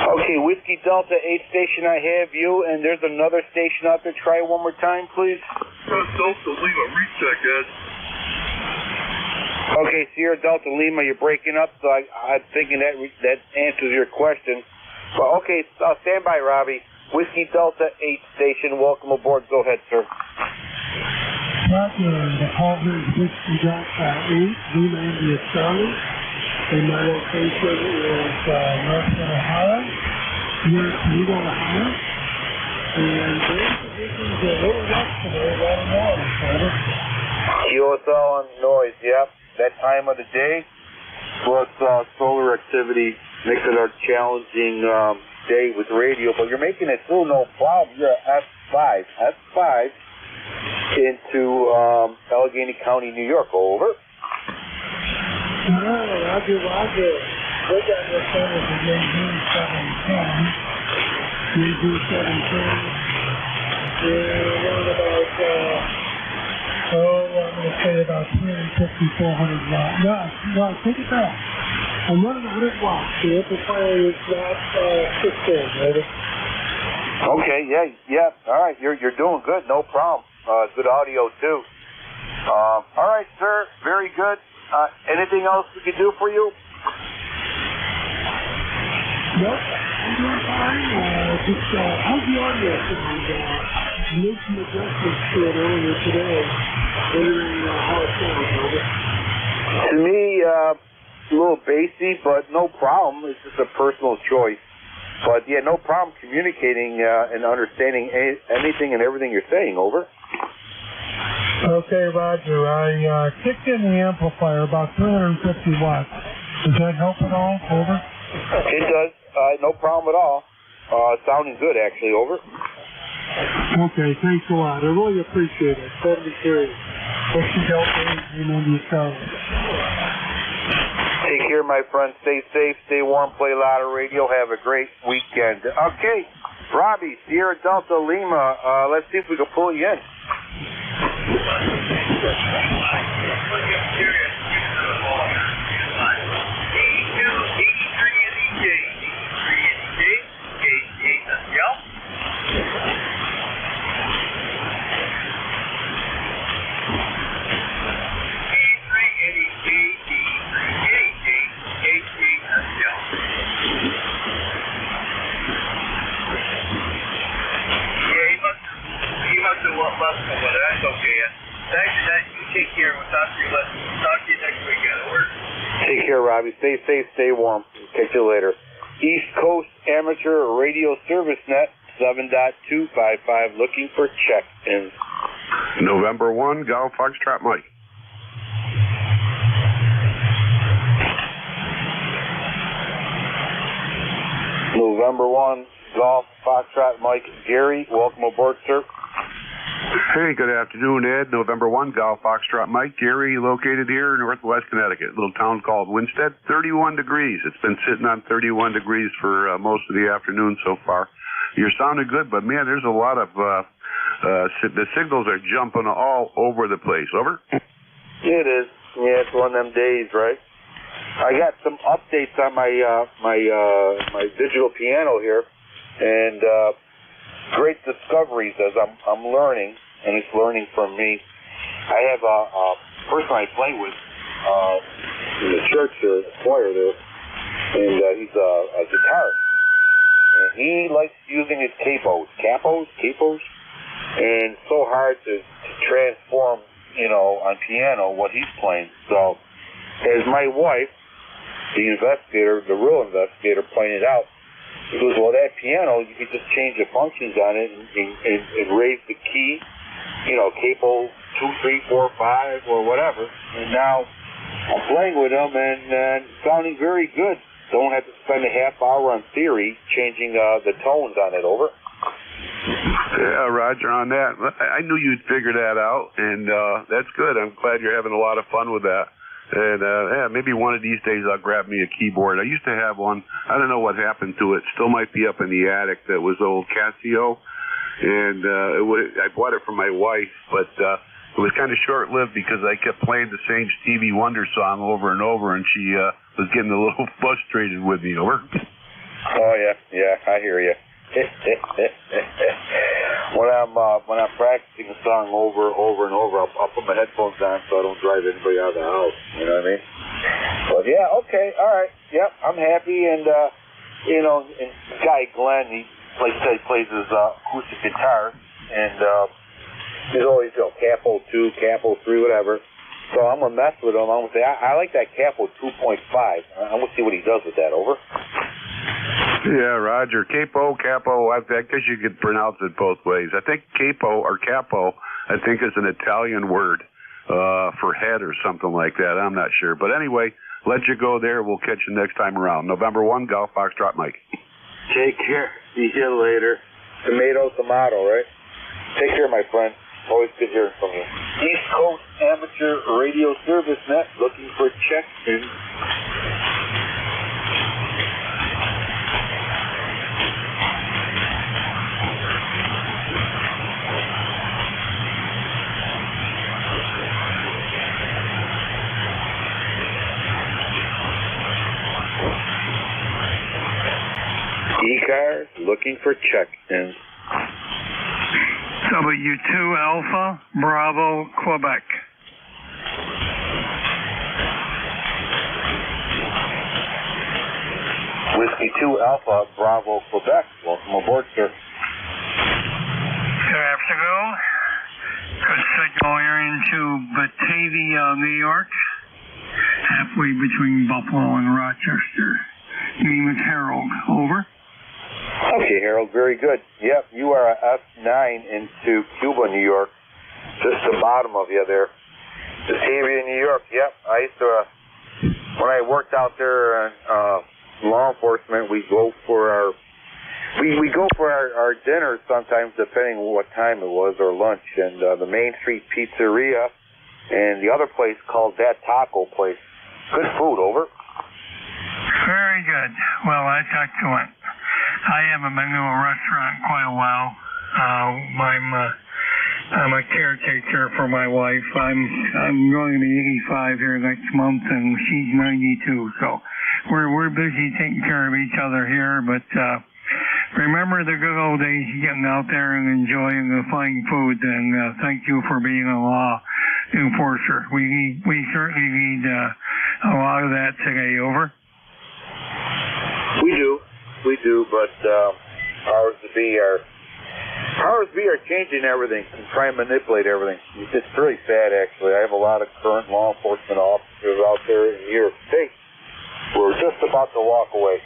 Okay, Whiskey Delta 8 station, I have you, and there's another station out there. Try it one more time, please. Delta Lima, recheck, Ed. Okay, Sierra Delta Lima, you're breaking up, so I'm thinking that answers your question. Well, okay, stand by, Robbie. Whiskey Delta 8 station, welcome aboard. Go ahead, sir. Roger, the caller is Whiskey Delta 8, Lima, India, Charlie. And my location is North Ohio, near Toledo, Ohio. And those positions are a little rough today, a lot of noise. QSL on noise, yep. That time of the day, plus solar activity makes it a challenging day with radio. But you're making it through no problem. You're at S5 into Allegheny County, New York. Over. Roger. Look at your phone is JG 710. JG 710. We're around about, I'm going to say about 350, 400 watts. No, take it back. I'm running 100 watts. The amplifier is not kicked in, right? Okay, yeah. All right, you're doing good. No problem. Good audio, too. All right, sir. Very good. Anything else we can do for you? Nope, I'm doing fine. How's the audio? I made some adjustments to it earlier today. Wondering how it sounds, over. To me, a little bassy, but no problem. It's just a personal choice. But yeah, no problem communicating and understanding anything and everything you're saying, over. Okay, Roger. I kicked in the amplifier, about 350 watts. Does that help at all? Over. It does. No problem at all. Sounding good, actually. Over. Okay, thanks a lot. I really appreciate it. 73. Whiskey Delta 8, India, Charlie. Take care, my friend. Stay safe, stay warm, play a lot of radio. Have a great weekend. Okay, Robbie, Sierra Delta Lima. Let's see if we can pull you in. That's okay. Thanks for that. You take care. We'll talk to you next weekend. Over. Take care, Robbie. Stay safe, stay warm. Catch you later. East Coast Amateur Radio Service Net 7.255 looking for check-ins. November 1, Golf Foxtrot Mike. November 1, Golf Foxtrot Mike. Gary, welcome aboard, sir. Hey, good afternoon, Ed. November 1, Golf Foxtrot Mike. Gary, located here in Northwest Connecticut, a little town called Winstead. 31 degrees. It's been sitting on 31 degrees for most of the afternoon so far. you're sounding good, but man, there's a lot of the signals are jumping all over the place. Over. It is. Yeah, it's one of them days, right? I got some updates on my my digital piano here, and great discoveries as I'm learning, and it's learning from me. I have a person I play with in the church there, the choir there, and he's a guitarist, and he likes using his capos, and it's so hard to transform, on piano what he's playing. So, as my wife, the real investigator, pointed out, he goes, well, that piano, you could just change the functions on it and raise the key, capo 2, 3, 4, 5, or whatever. And now I'm playing with him and sounding very good. Don't have to spend a half hour on theory changing the tones on it. Over. Yeah, Roger, on that. I knew you'd figure that out, and that's good. I'm glad you're having a lot of fun with that. And maybe one of these days I'll grab me a keyboard. I used to have one. I don't know what happened to it. Still might be up in the attic. That was old Casio, and I bought it for my wife, but it was kind of short-lived because I kept playing the same Stevie Wonder song over and over, and she was getting a little frustrated with me. Over. Oh yeah, I hear you. When I'm practicing a song over and over, I'll put my headphones on so I don't drive anybody out of the house. You know what I mean? But yeah, okay, all right, yep, I'm happy. And and guy Glenn, he plays his acoustic guitar, and he's always capo 2, capo 3, whatever. So I'm gonna mess with him. I'm gonna say I like that capo 2.5. I'm gonna see what he does with that. Over. Yeah, Roger. Capo, I guess you could pronounce it both ways. I think capo or capo, I think is an Italian word for head or something like that. I'm not sure. But anyway, let you go there. We'll catch you next time around. November 1, Golf Foxtrot Mike. Take care. See you later. Tomato, right? Take care, my friend. Always good hearing from you. East Coast Amateur Radio Service Net, looking for check-in. ECARS, looking for check-in. W2 Alpha Bravo Quebec. Whiskey 2 Alpha Bravo Quebec. Welcome aboard, sir. Good afternoon. Good signal here into Batavia, New York. Halfway between Buffalo and Rochester. Name is Harold. Over. Okay, Harold, very good. Yep, you are a F9 into Cuba, New York. Just the bottom of you there. Batavia, New York. Yep, I used to, when I worked out there in law enforcement, we go for our dinner sometimes, depending on what time it was, or lunch. And the Main Street Pizzeria and the other place called That Taco Place. Good food. Over. Very good. Well, that's excellent. I haven't been to a restaurant in quite a while. I'm a caretaker for my wife. I'm going to be 85 here next month, and she's 92. So we're busy taking care of each other here. But remember the good old days, getting out there and enjoying the fine food. And thank you for being a law enforcer. We certainly need a lot of that today. Over. We do, but powers that be are changing everything and trying to manipulate everything. It's really sad, actually. I have a lot of current law enforcement officers out there in New York State who are just about to walk away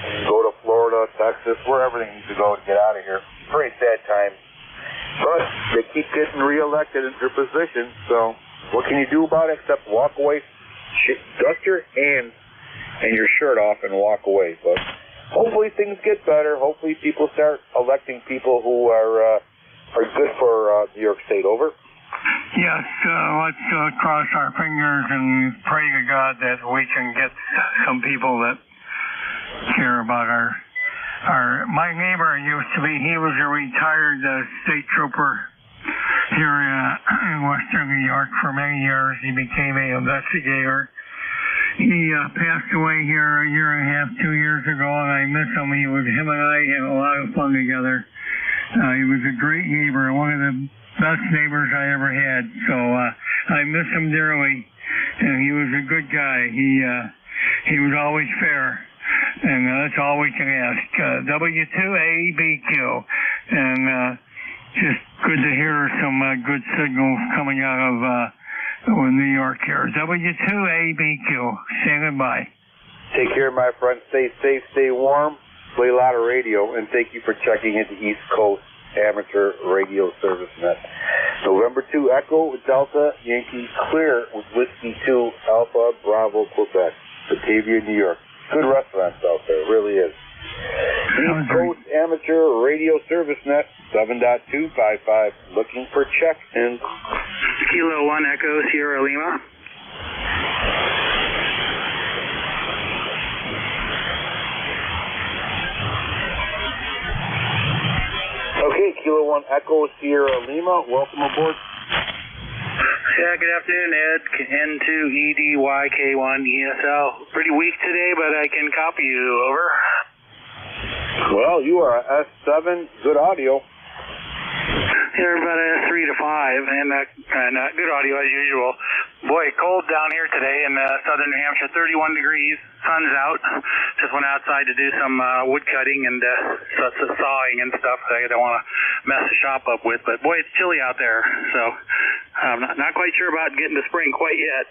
and go to Florida, Texas, wherever they need to go to get out of here. Pretty sad time. But they keep getting reelected in their positions, so what can you do about it except walk away, dust your hands and your shirt off and walk away. But hopefully things get better. Hopefully people start electing people who are good for New York State. Over. Yes, let's cross our fingers and pray to God that we can get some people that care about our my neighbor used to be, he was a retired state trooper here in Western New York for many years. He became an investigator. He passed away here a year and a half, 2 years ago, and I miss him. Him and I had a lot of fun together. He was a great neighbor, one of the best neighbors I ever had. So I miss him dearly, and he was a good guy. He was always fair, and that's all we can ask. W2ABQ, and just good to hear some good signals coming out of New York here. W2ABQ, say goodbye. Take care, my friend. Stay safe, stay warm, play a lot of radio, and thank you for checking into East Coast Amateur Radio Service Net. November 2, Echo Delta Yankee Clear with Whiskey 2 Alpha Bravo Quebec, Batavia, New York. Good restaurants out there, it really is. East Coast Amateur Radio Service Net 7.255, looking for check-ins. Kilo 1 Echo Sierra Lima. Okay, Kilo 1 Echo Sierra Lima, welcome aboard. Yeah, good afternoon, Ed. N2EDYK1ESL. Pretty weak today, but I can copy you, over. Well, you are a S7, good audio. Here about a 3 to 5, and good audio as usual. Boy, cold down here today in southern New Hampshire, 31 degrees, sun's out. Just went outside to do some wood cutting and sawing and stuff that I don't want to mess the shop up with. But boy, it's chilly out there, so I'm not quite sure about getting to spring quite yet.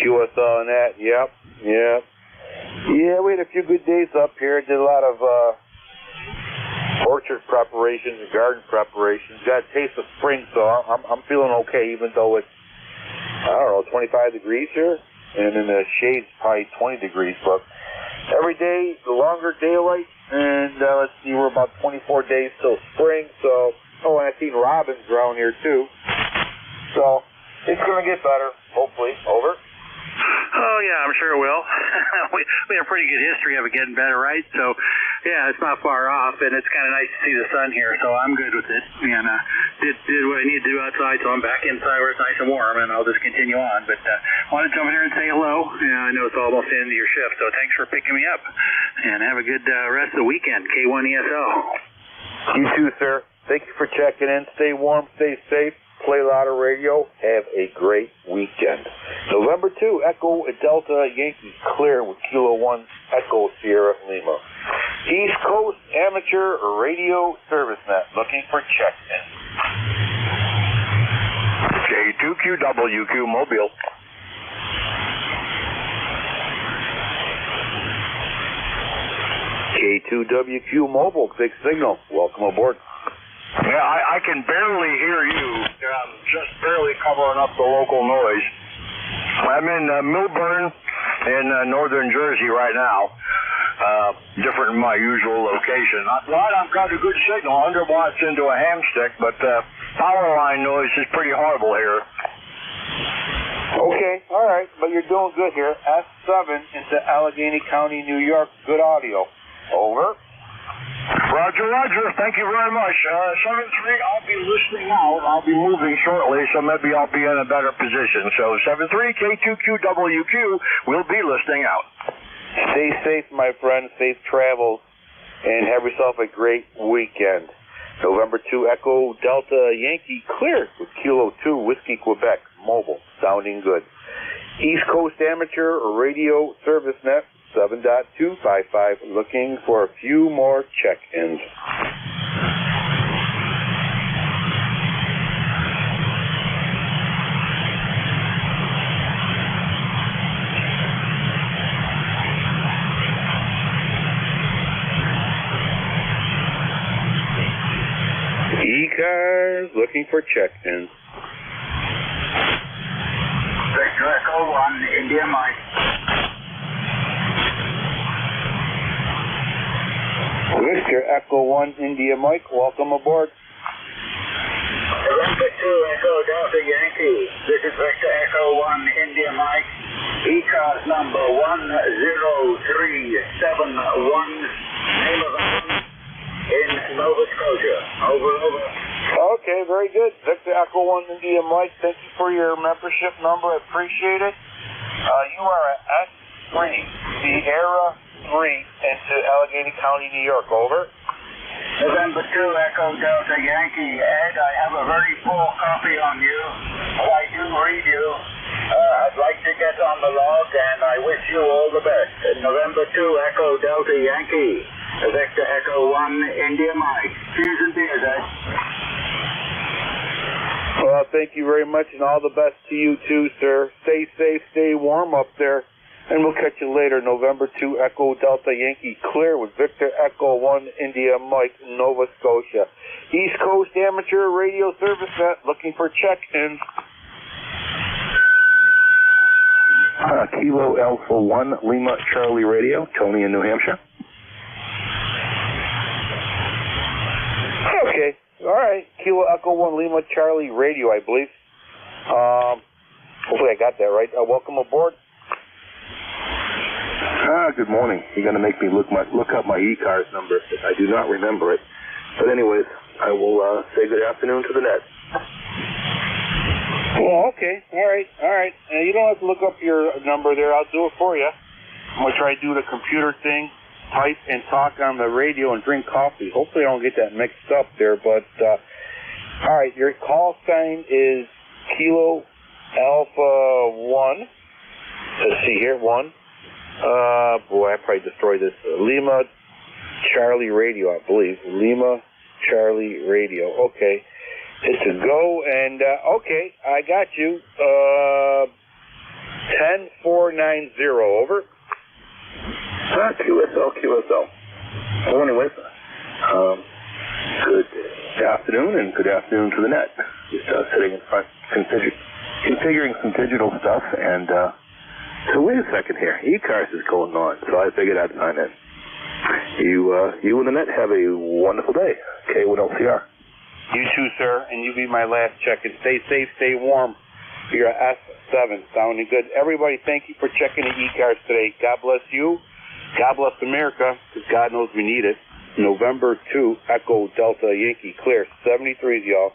QSL and that, yep. Yeah, we had a few good days up here. Did a lot of orchard preparations and garden preparations. Got a taste of spring, so I'm feeling okay, even though it's, I don't know, 25 degrees here, and in the shade it's probably 20 degrees. But every day, the longer daylight, and let's see, we're about 24 days till spring. So, and I've seen robins around here too. So it's going to get better, hopefully. Over. Oh, yeah, I'm sure it will. we have a pretty good history of it getting better, right? So, yeah, it's not far off, and it's kind of nice to see the sun here, so I'm good with it. And did what I need to do outside, so I'm back inside where it's nice and warm, and I'll just continue on. But wanted to jump in here and say hello. Yeah, I know it's almost the end of your shift, so thanks for picking me up. And have a good rest of the weekend, K1ESL. You too, sir. Thank you for checking in. Stay warm, stay safe. Play a lot of radio. Have a great weekend. November 2, Echo Delta Yankee Clear with Kilo 1 Echo Sierra Lima. East Coast Amateur Radio Service Net. Looking for check-in. K2QWQ Mobile. K2WQ Mobile. Big signal. Welcome aboard. Yeah, I can barely hear you. I'm just barely covering up the local noise. I'm in Millburn in northern Jersey right now. Different from my usual location. I'm glad I've got a good signal, 100 watts into a ham stick, but power line noise is pretty horrible here. Okay, all right, but you're doing good here. S7 into Allegheny County, New York. Good audio. Over. Roger. Thank you very much. 7-3, I'll be listening out. I'll be moving shortly, so maybe I'll be in a better position. So 7-3, K2QWQ, we'll be listening out. Stay safe, my friend. Safe travels, and have yourself a great weekend. November 2, Echo Delta Yankee Clear with Kilo 2 Whiskey Quebec Mobile. Sounding good. East Coast Amateur Radio Service Net. 7.255, looking for a few more check-ins. ECARS, looking for check-ins. Victor Echo 1, India Mike. Victor Echo 1 India Mike, welcome aboard. November 2 Echo Delta Yankee. This is Victor Echo 1 India Mike. ECARS number 10371. Name of the Nova Scotia. Over. Okay, very good. Victor Echo 1 India Mike, thank you for your membership number. I appreciate it. You are at S3, Sierra 3 into Allegheny County, New York. Over. November 2, Echo Delta Yankee. Ed, I have a very full copy on you, but I do read you. I'd like to get on the log, and I wish you all the best. November 2, Echo Delta Yankee. Victor Echo 1, India Mike. Cheers and beers, Ed. Well, thank you very much, and all the best to you too, sir. Stay safe, stay warm up there, and we'll catch you later. November 2, Echo Delta Yankee, clear with Victor Echo 1, India Mike, Nova Scotia. East Coast Amateur Radio Service Net, looking for check-ins. Kilo Alpha 1, Lima Charlie Radio, Tony in New Hampshire. Okay, all right. Kilo Echo 1, Lima Charlie Radio, I believe. Hopefully I got that right. Welcome aboard. Good morning. You're going to make me look up my ECARS number. I do not remember it. But anyways, I will say good afternoon to the net. Well, okay. All right. You don't have to look up your number there. I'll do it for you. I'm going to try to do the computer thing, type and talk on the radio and drink coffee. Hopefully I don't get that mixed up there. But, all right, your call sign is Kilo Alpha 1. Let's see here, 1. Boy, I probably destroyed this. Lima Charlie Radio, I believe. Lima Charlie Radio. Okay. It's a go, and, okay, I got you. 10490, over. QSL. Well, anyways, good afternoon, and good afternoon to the net. Just sitting in front, configuring some digital stuff, and, so wait a second here. ECARS is going on, so I figured I'd sign in. You and the net have a wonderful day. K1LCR. You too, sir, and you be my last check. And stay safe, stay warm. You're S7, sounding good. Everybody, thank you for checking the ECARS today. God bless you. God bless America, because God knows we need it. November 2, Echo Delta Yankee, clear. 73s, y'all.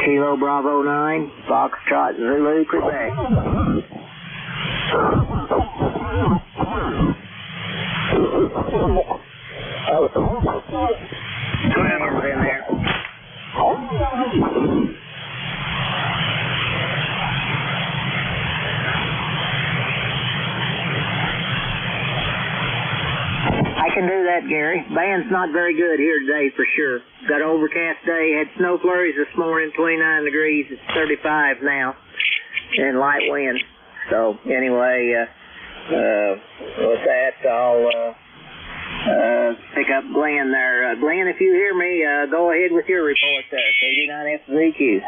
Kilo Bravo 9, Foxtrot Zulu, Quebec. Tremors in there. I can do that, Gary. Band's not very good here today for sure. Got an overcast day, had snow flurries this morning, 29 degrees, it's 35 now, and light wind. So anyway, with that, I'll pick up Glenn there. Glenn, if you hear me, go ahead with your report there, KD9FZQ.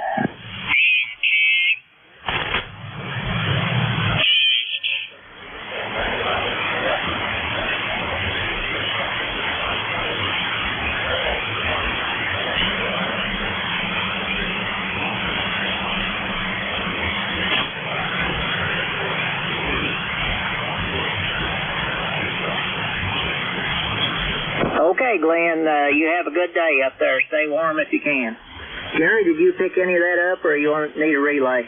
Okay, Glenn, you have a good day up there. Stay warm if you can. Gary, did you pick any of that up, or you need a relay?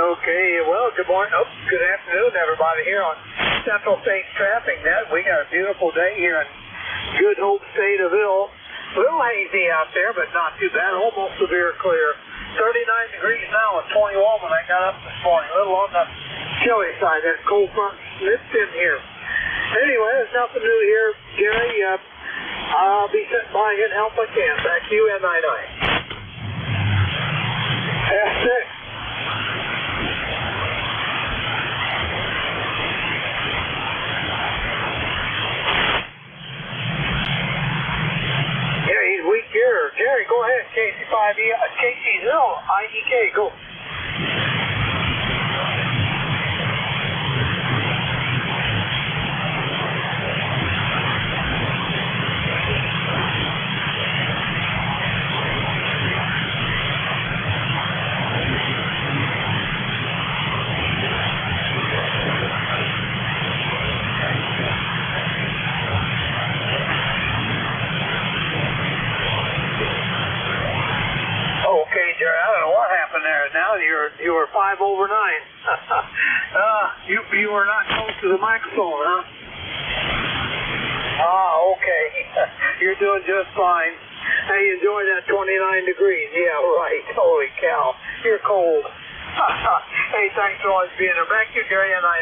Okay, well, good morning. Oh, good afternoon, everybody here on Central States Traffic Net. We got a beautiful day here in Good Hope, State of Ill. A little hazy out there, but not too bad. Almost severe clear. 39 degrees now at 21 when I got up this morning. A little on the chilly side. That cold front slipped in here. Anyway, there's nothing new here, Gary. I'll be sitting by and help I can. Back to you at 99. F6. He's weak here. Jerry, go ahead. KC5E, KC0, IEK, go. Jerry, I don't know what happened there. Now you were 5 over 9. You were not close to the microphone, huh? Okay. You're doing just fine. Hey, enjoy that 29 degrees. Yeah, right. Holy cow. You're cold. Hey, thanks for always being there. Back to you, Gary, and I.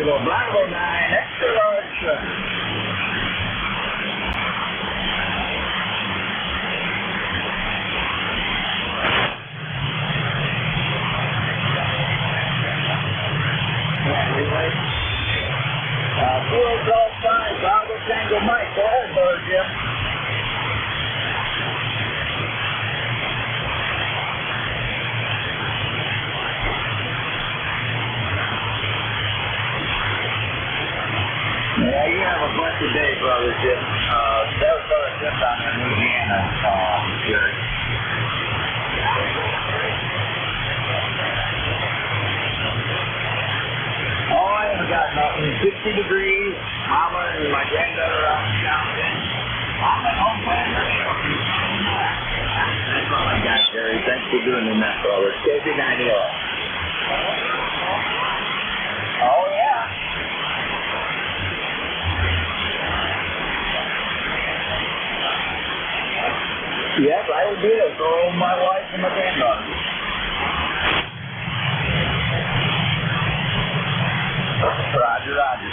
Kilo Bravo 9, extra large, sir. Fuel Golf 5, Bravo Tango Mike. Go ahead, Brother Jim. Yeah, you have a blessed day, Brother Jim. That was Brother Jim down in Louisiana, Jerry. Oh, I haven't got nothing. 60 degrees. Mama and my granddaughter out in Johnson. I'm at home playing radio. That's all I got, Jerry. Thanks for doing the net, brother. KP90 off. Oh, yeah. Yes, I would do it for my wife and my granddaughter. Roger, roger.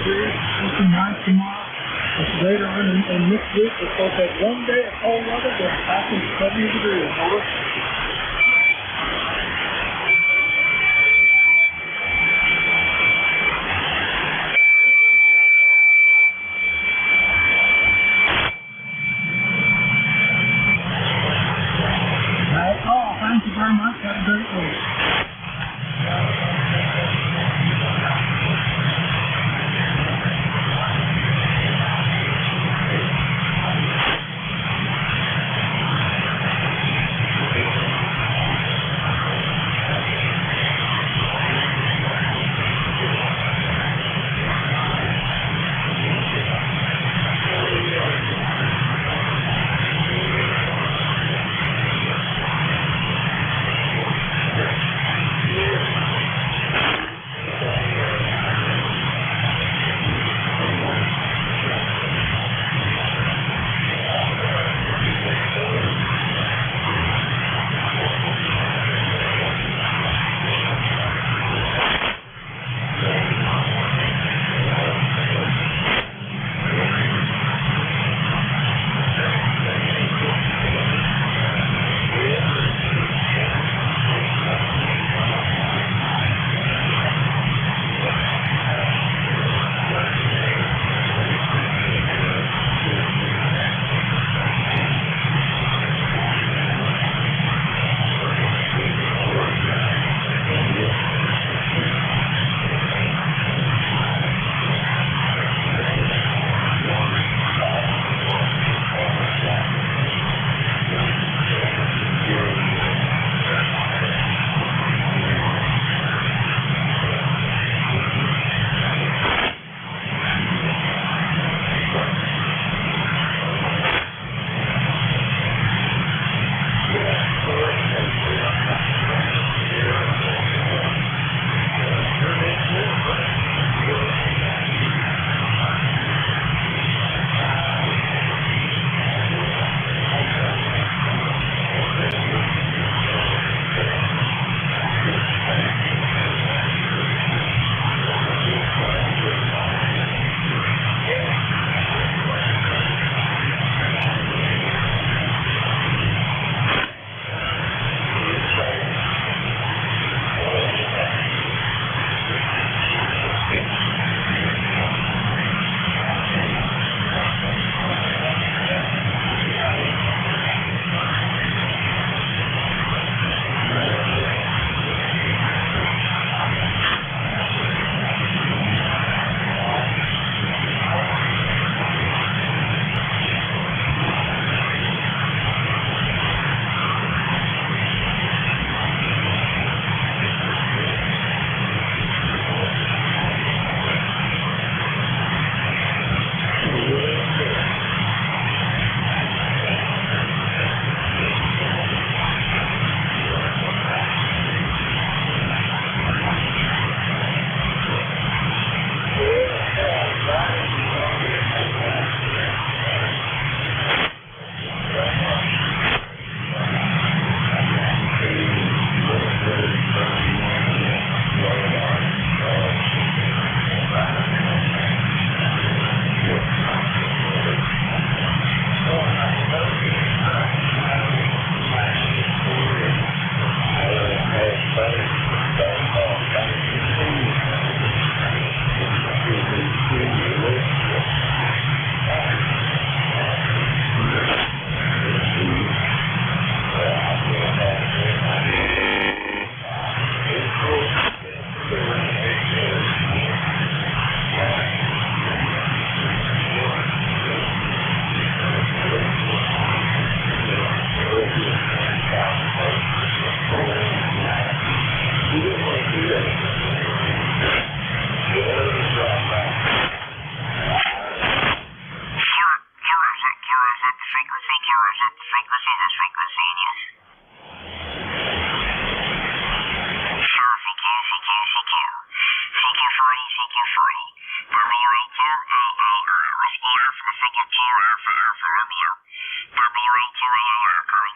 degrees. It's nice tomorrow. Later on in this week, we're supposed to have 1 day of cold weather, but back in 70 degrees. Over. That's all. Thank you very much. Have a great week.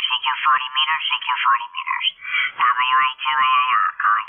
CQ 40 meters, CQ 40 meters. WA2 AAR, calling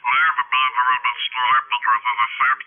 There have been a bit of a slip because of the fact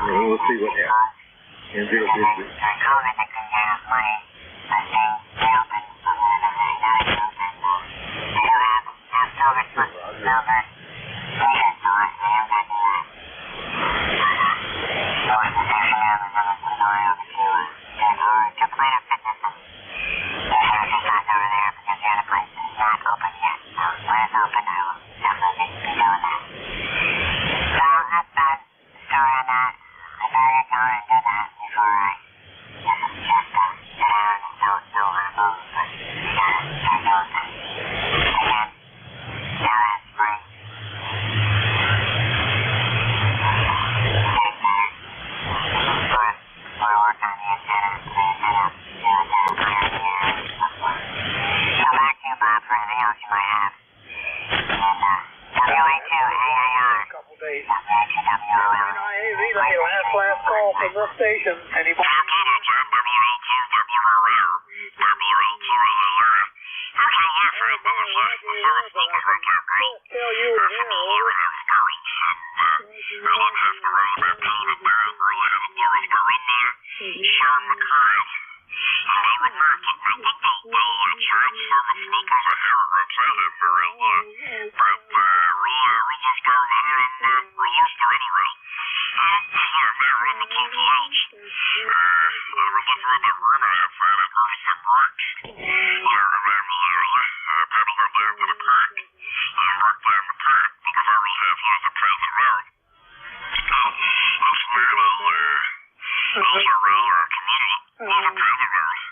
We'll see what happens. And zero busy.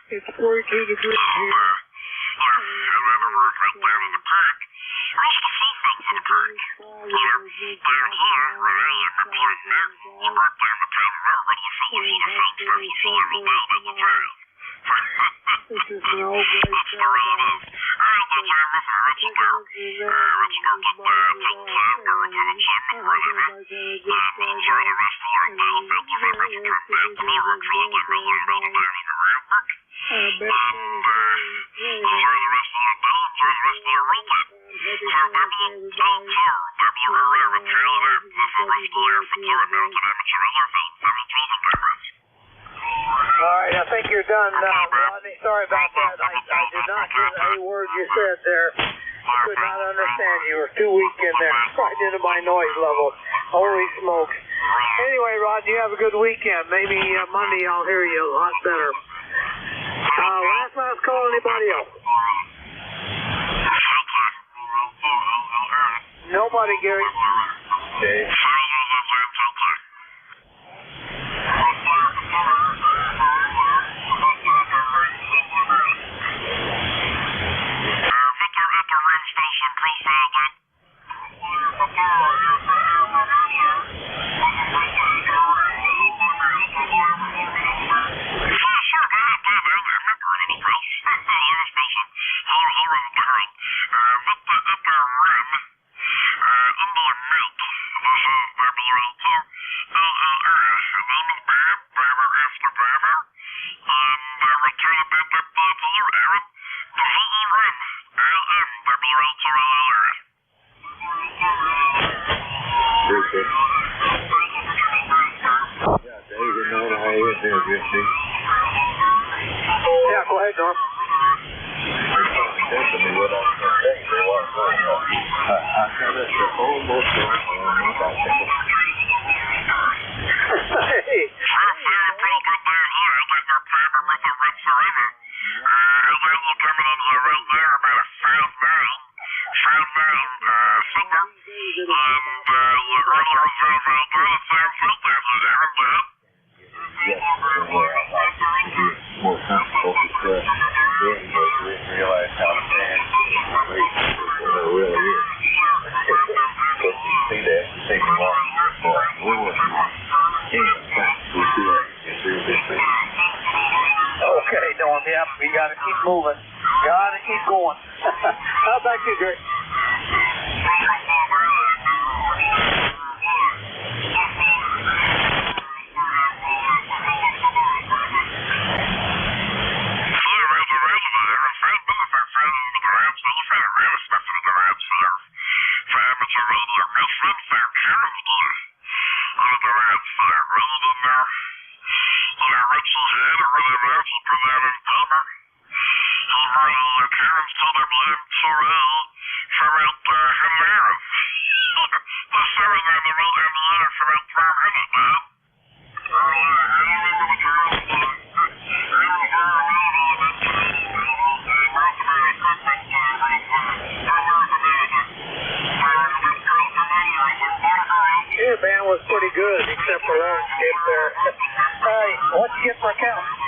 It's 42 degrees here. This is an old great All right, I think you're done now, Rodney. Sorry about that. I did not get a word you said there. I could not understand. You were too weak in there, right into my noise level. Holy smokes. Anyway, Rod, you have a good weekend. Maybe Monday I'll hear you a lot better. Last call, anybody else? Nobody, Gary. Okay. Station, please say again. Yeah, sure, go ahead. I'm not going anyplace. The other station, he wasn't calling. Victor Echo 1, India Mike, WA2, AAR. Her name is Bob, Bravo Oscar Bravo, and we're trying to back up there to you, Aaron. The VE1. I am WA2AAR. Yeah, Dave didn't know how he is there, you see. Yeah, go ahead, Norm. What I was going to say, they weren't going to. I said it's almost Hey. Well, sounding pretty good down here. I got no problem with it whatsoever. I got you coming in here right now about a 5'9" signal, and your audio is very, very good. It sounds like that was Aaron good. Yes, where I like to be more comfortable because then you realize how bad it really is. Because you see that, you take me long. We were Okay, Norm, yeah, we gotta keep moving. Gotta keep going. How about you, Greg? that's resident there. On our Rich's head or whatever else is presented in Palmer. Over Karen's colorblind Sorrel from out Hilaris. The seven and the real and the other from out Farm Himmel, man. Your band was pretty good, except for long skip there. Hey, what'd you get for a count?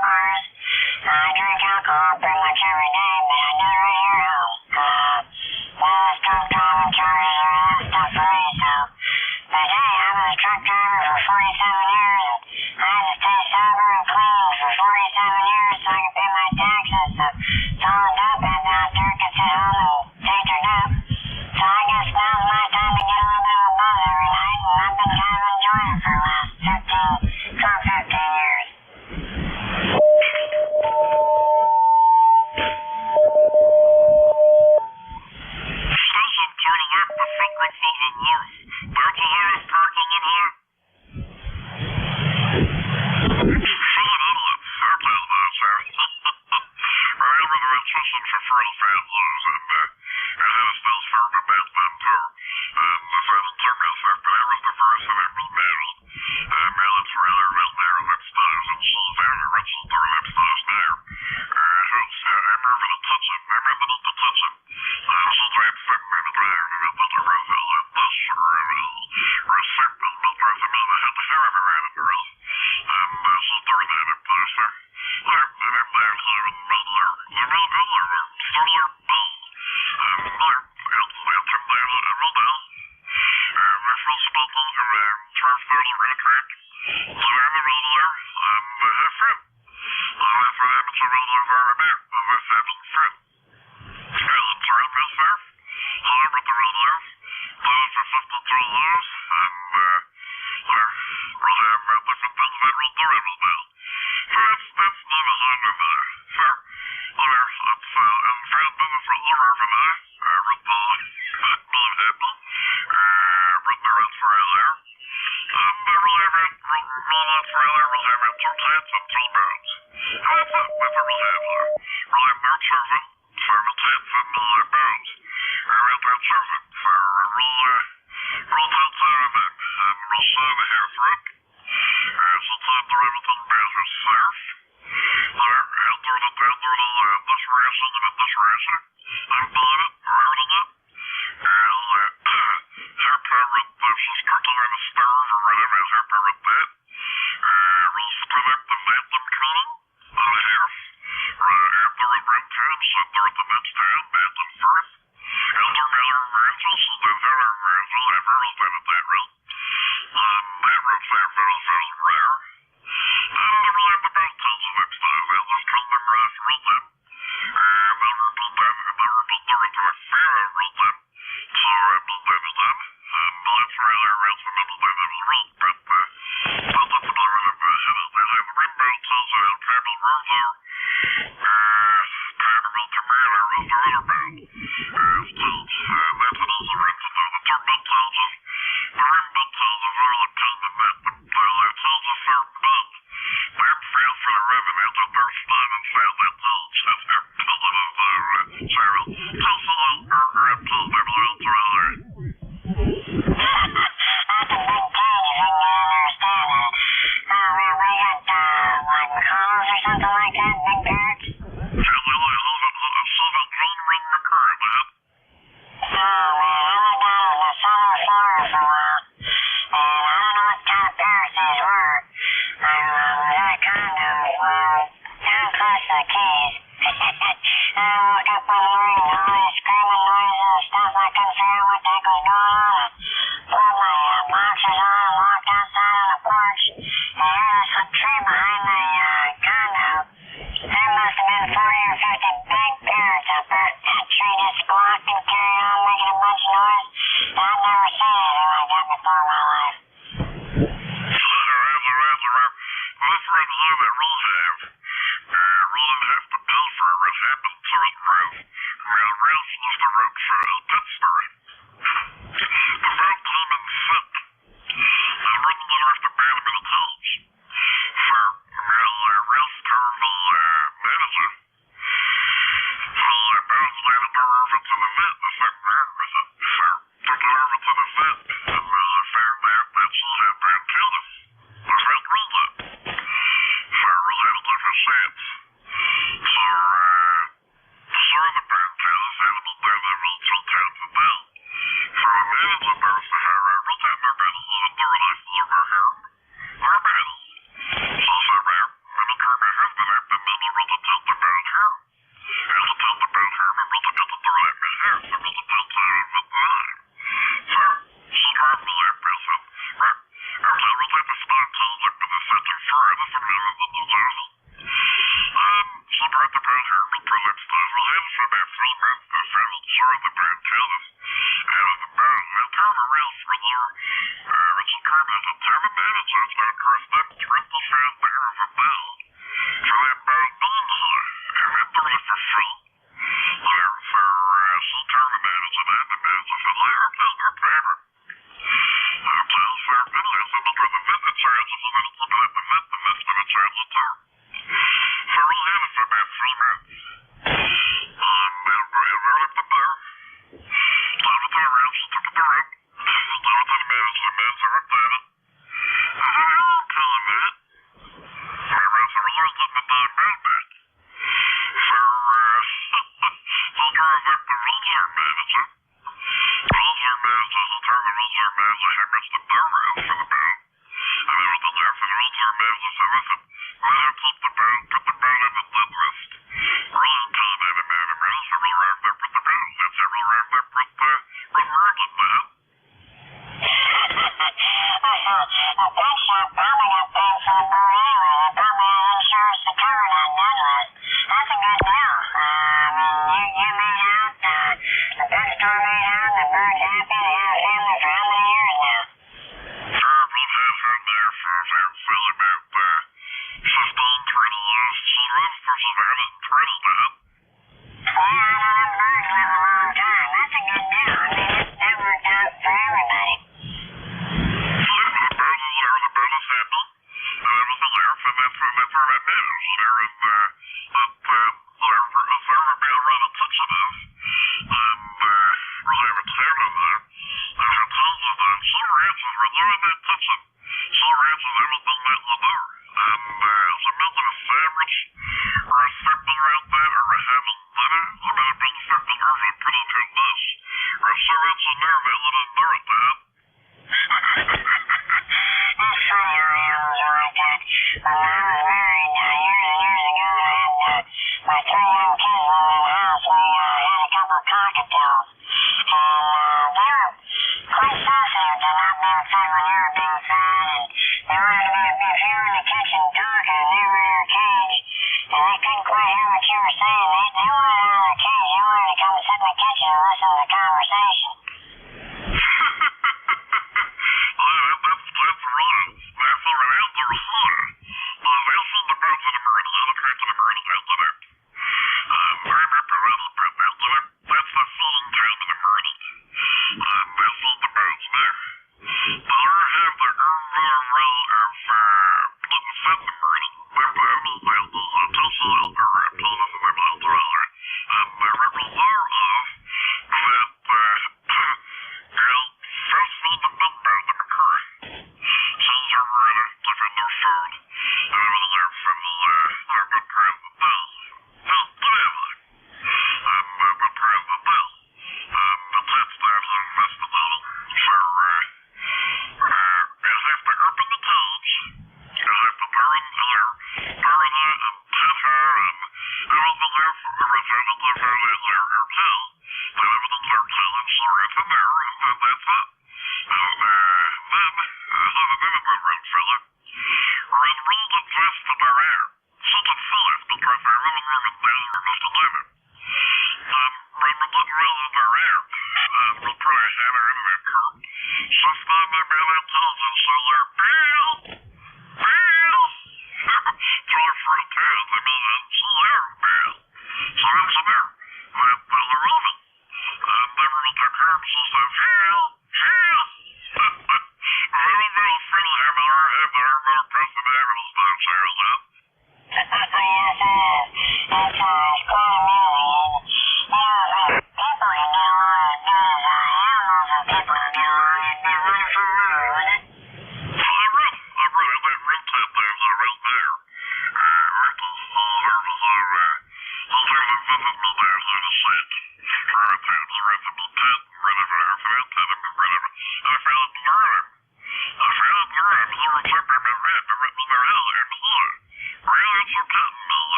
Bars, really fat lows, and I had a spell for a back then too. And decided to myself, but I was the first that I was married. Married for her right there in that stars, and she's very rich and doing that stars now. I remember to touch him. I remember to touch him. She tried sitting in the dryer, and I thought there was a bus or a circle, but there's a man that had the hair of a red in the room. And she's doing that in place there. And I'm there here in the middle there. The middle there, still there, and there, it's in there, and roll down. My first spot on the turf there, the red track. So I'm the middle there, and I have fruit. And for them, it's a middle there very big, and this having fruit. And I'm trying this there. I'm with the red there. Those are 53 years, and we'll have different things that we'll do every day. So that's not a hard one there. So, it's in friend business with the river there, with the blood happy, with the red trail there. And we'll have it, roll trail there, we'll have it 2 tents and 3 birds. And that's it, that's what we'll have there. We'll have no serving, 7 tents and 9 birds. We'll have serving, so roll tents there and then, and we'll share the hair through. Sometimes the everything bears with surf. I'll do the dishwashing and the dishwasher. I'm buying it, routing it. Help her with if she's cooking on a stove or whatever, I'll help her with that. We'll split up the vacuum cleaning on the house. After we run time, she'll do it the next time, vacuum first. I'll do my other emergency, she does her emergency, I've always done it that way. That road's there very, very rare. And we'll have the best times of next time. They'll just come to grass with them. Never be done, never be doing to a fair with them. So I've been done with them. And that's really around for another day that was wrong. But that's about it. There's a rainbow tells you how Pamela Rose are. Pamela Tomato is the other band. That's what is the right to do. The two big tells us. The rainbow tells us where the pain and that. It tells us they're big. They're fail for the revenue. They're fine and fail. That's all. That's their positive Sarah. Tell us about her episodes. They're little to her. fetch the bow rails for the boat. And everything else, and the rules are made. So listen, let her keep the boat, put the boat on the lead list. Really kind of man, several around there with the boat, and several around there with Merlin, man.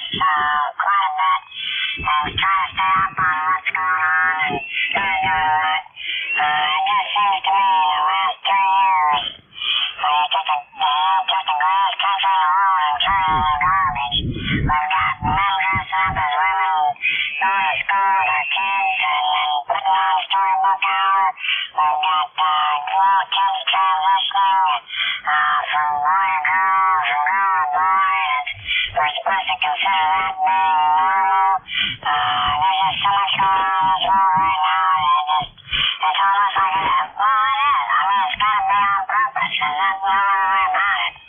Quite a bit. I was trying to little kids transitioning from boy to girl, from girl to boy, and we're supposed to consider that being normal. There's just so much going on in this world right now, and it's almost like it is. I mean, it's got to be on purpose, and that's the only way about it.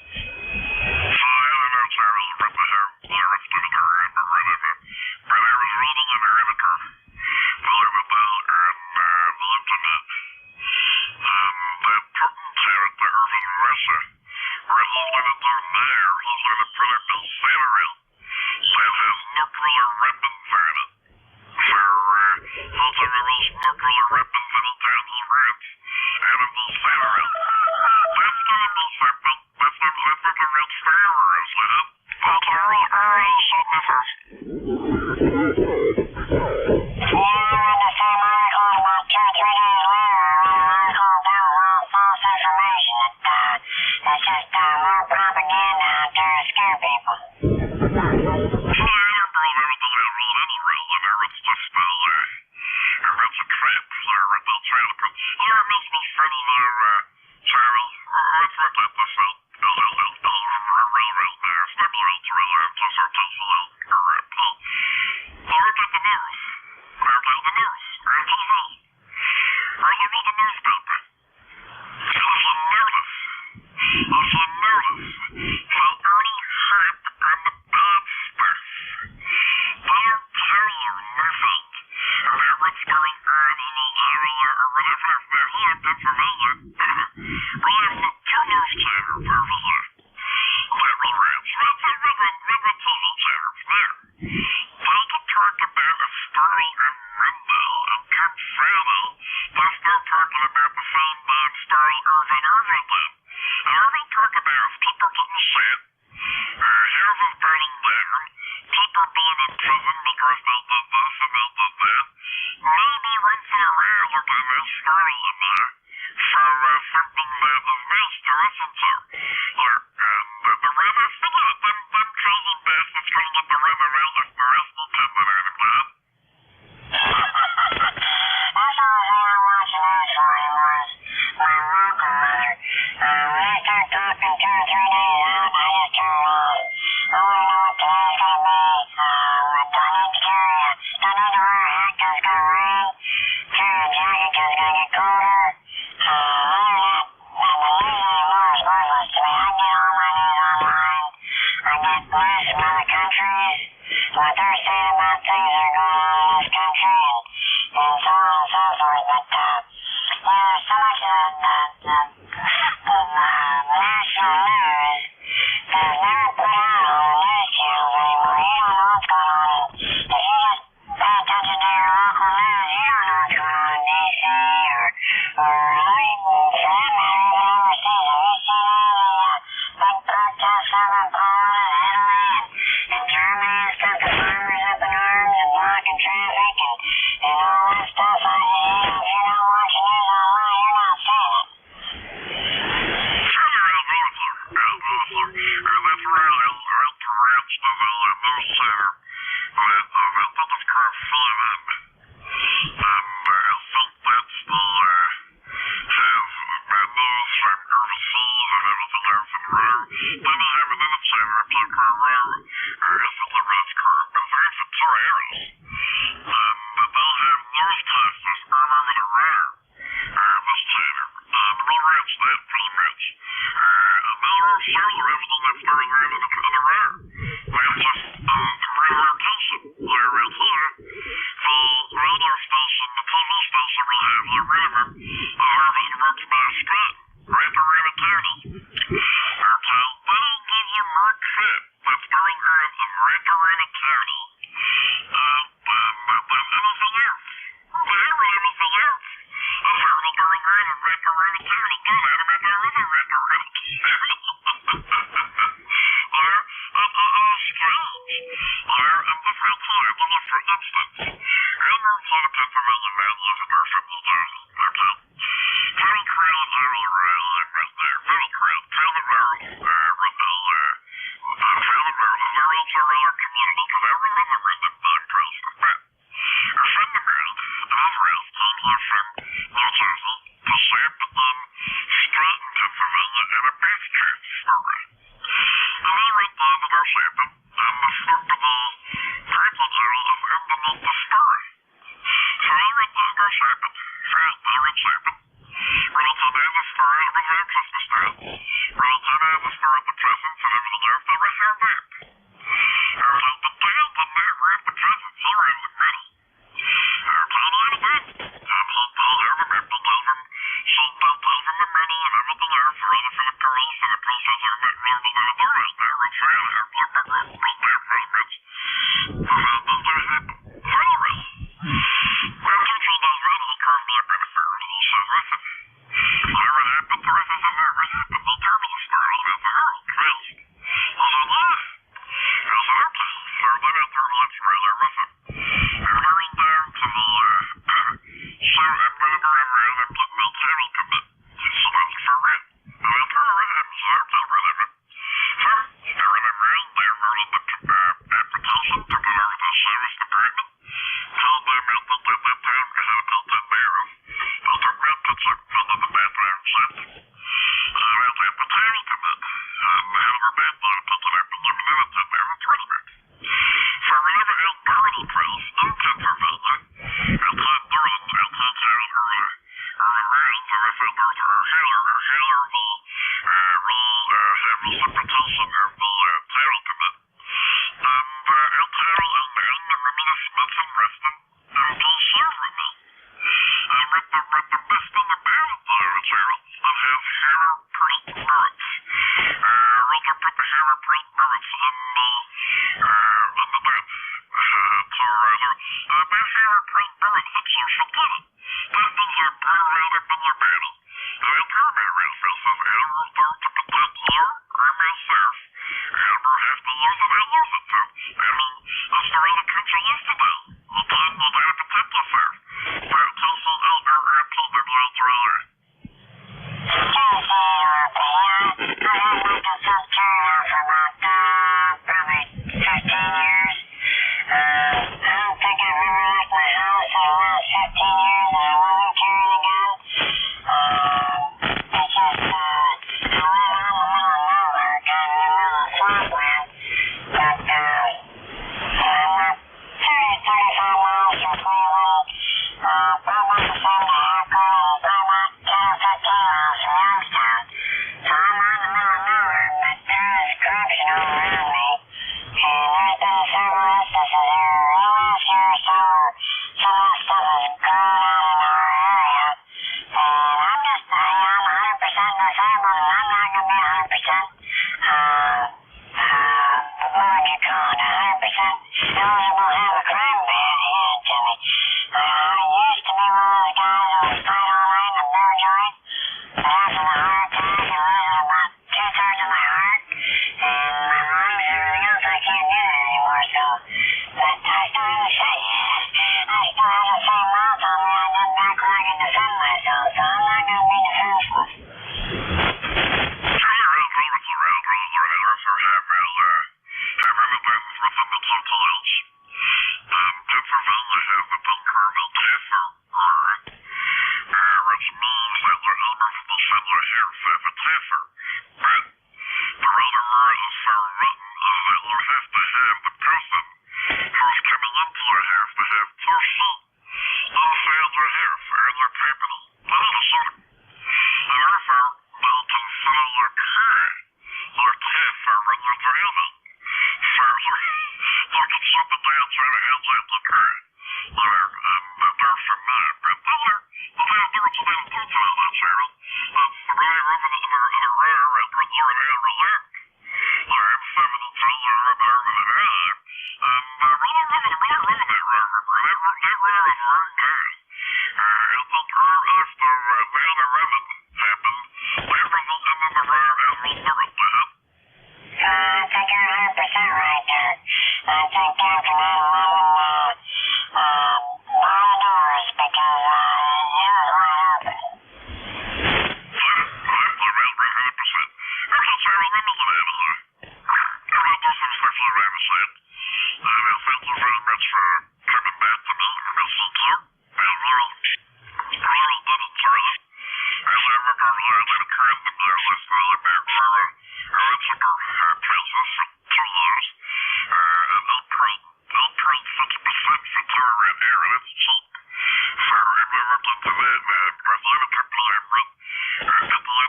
It's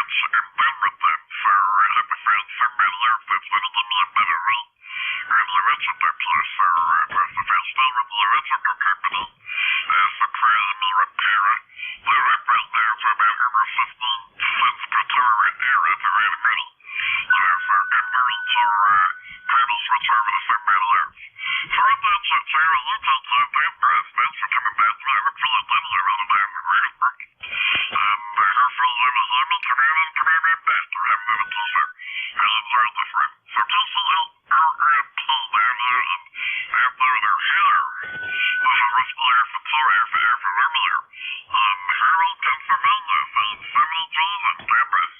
much in done with them, so I had to find somebody else that's going to give me a better rate. And the electrical place, so it was the first time with the electrical company, supplying me with power. The rent right now for about over 15 cents per kilowatt hour at the right middle. So I'm going to probably switch over to somebody else. So with that, Sarah, you take care of that, guys. Thanks for coming back. I look forward to you around about Rudolph. And hopefully you will hear me. Come on in back. You have another t-shirt. I enjoyed this one. So TCLRMP down here and further here. This is Respirator for Terror for Romeo. Harold, Pennsylvania, saying 73 and cameras.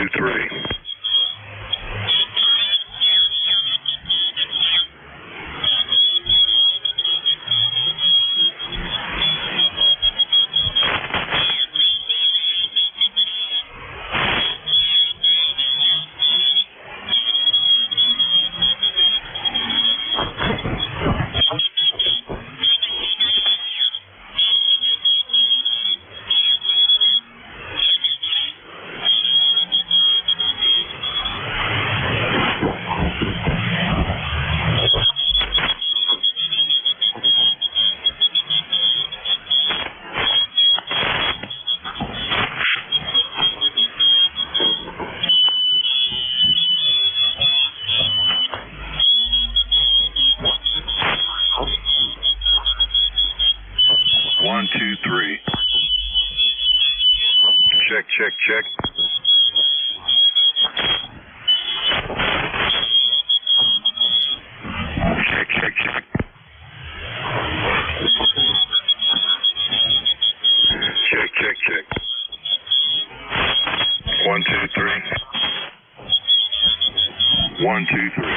123. Check. Check. Check. 1, 2, 3. 1, 2, 3.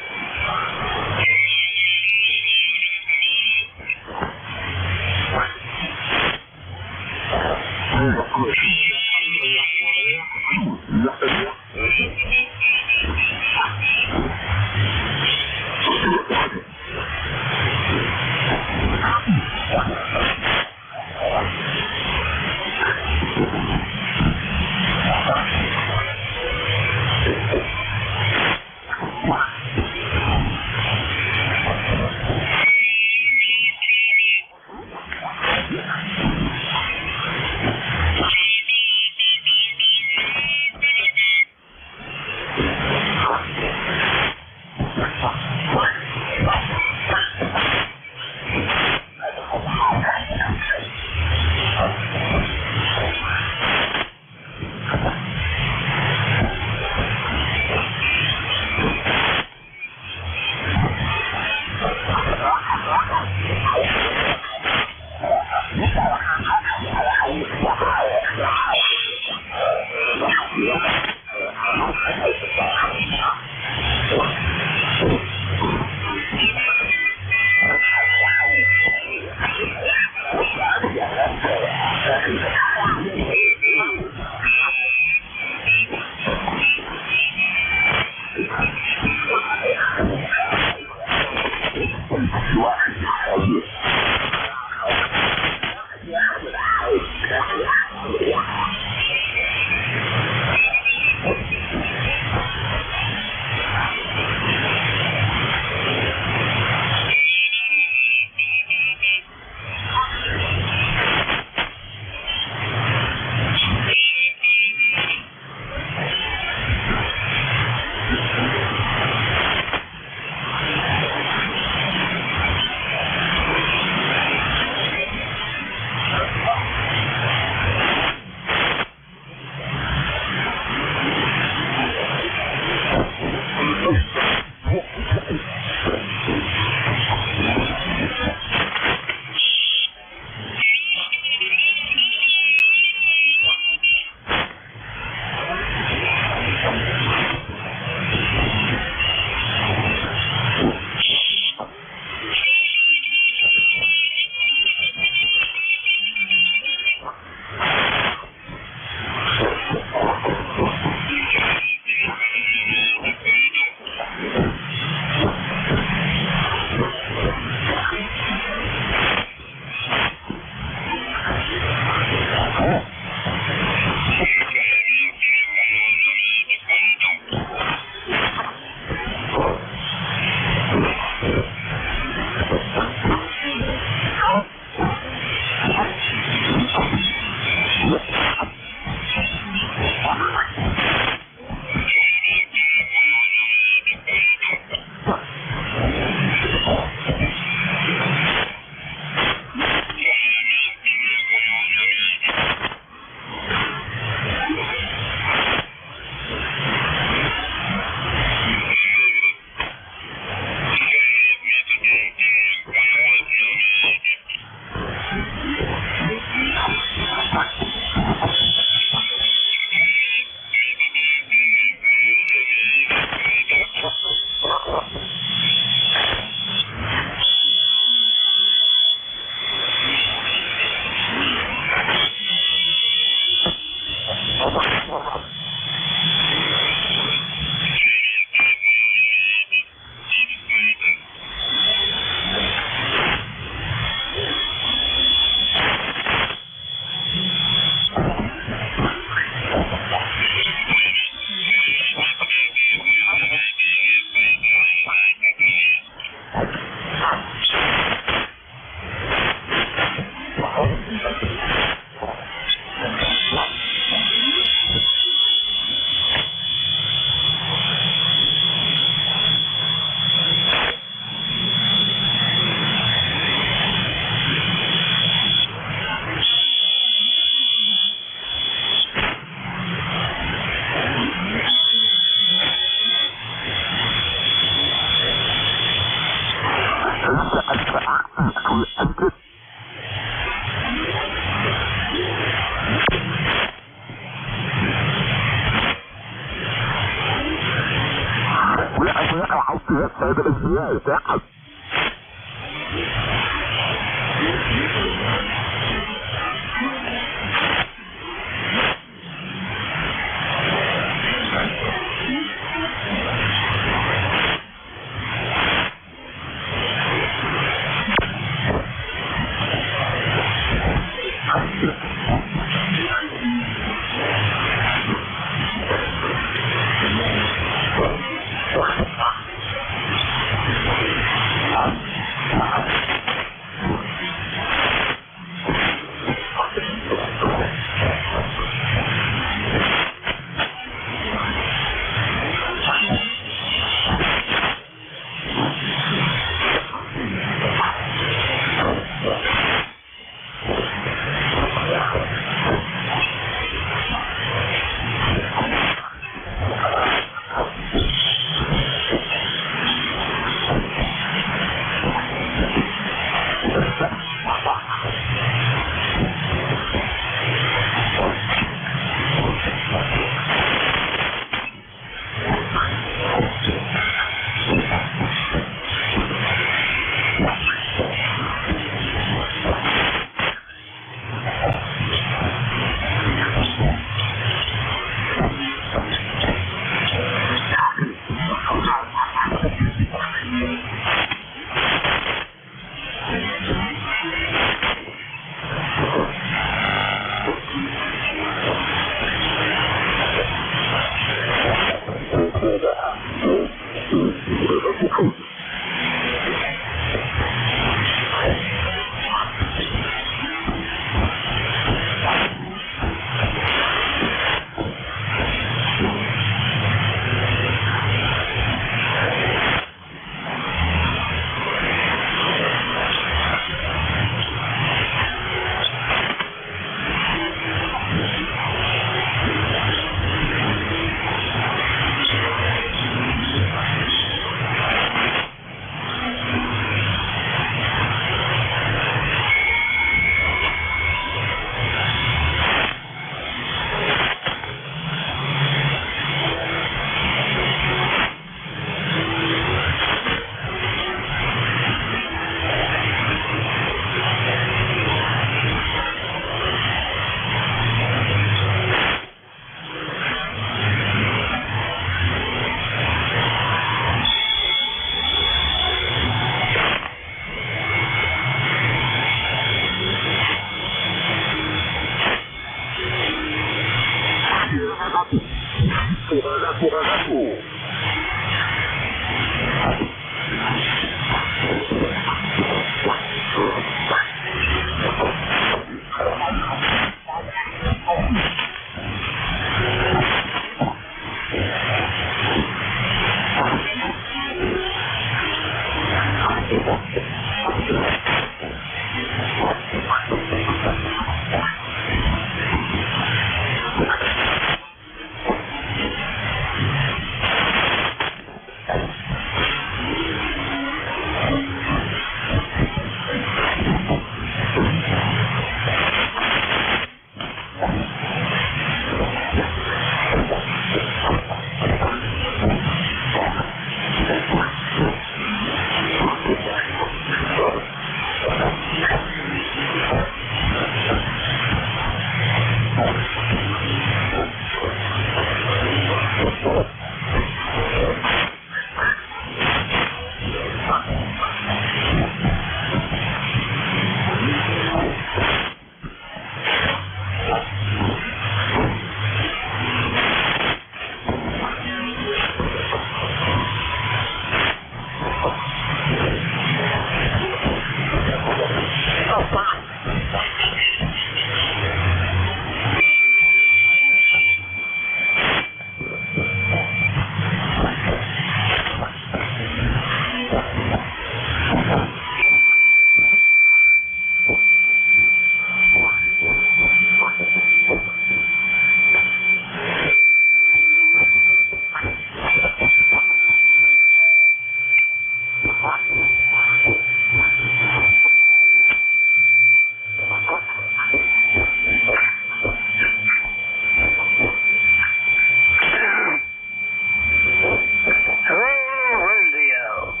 Oh, radio.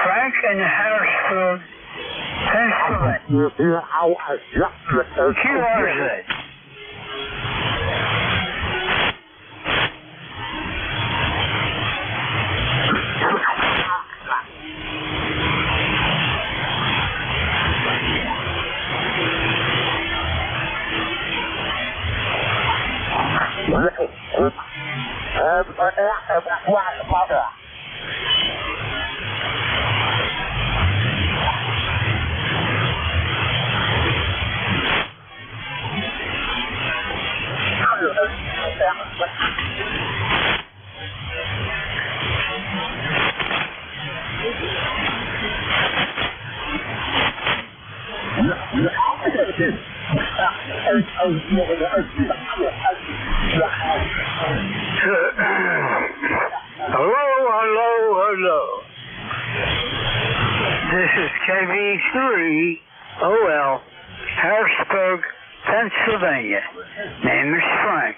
Frank in Harrisburg, Pennsylvania. ECARS. Hello. This is KV3OL, Harrisburg, Pennsylvania. Name is Frank.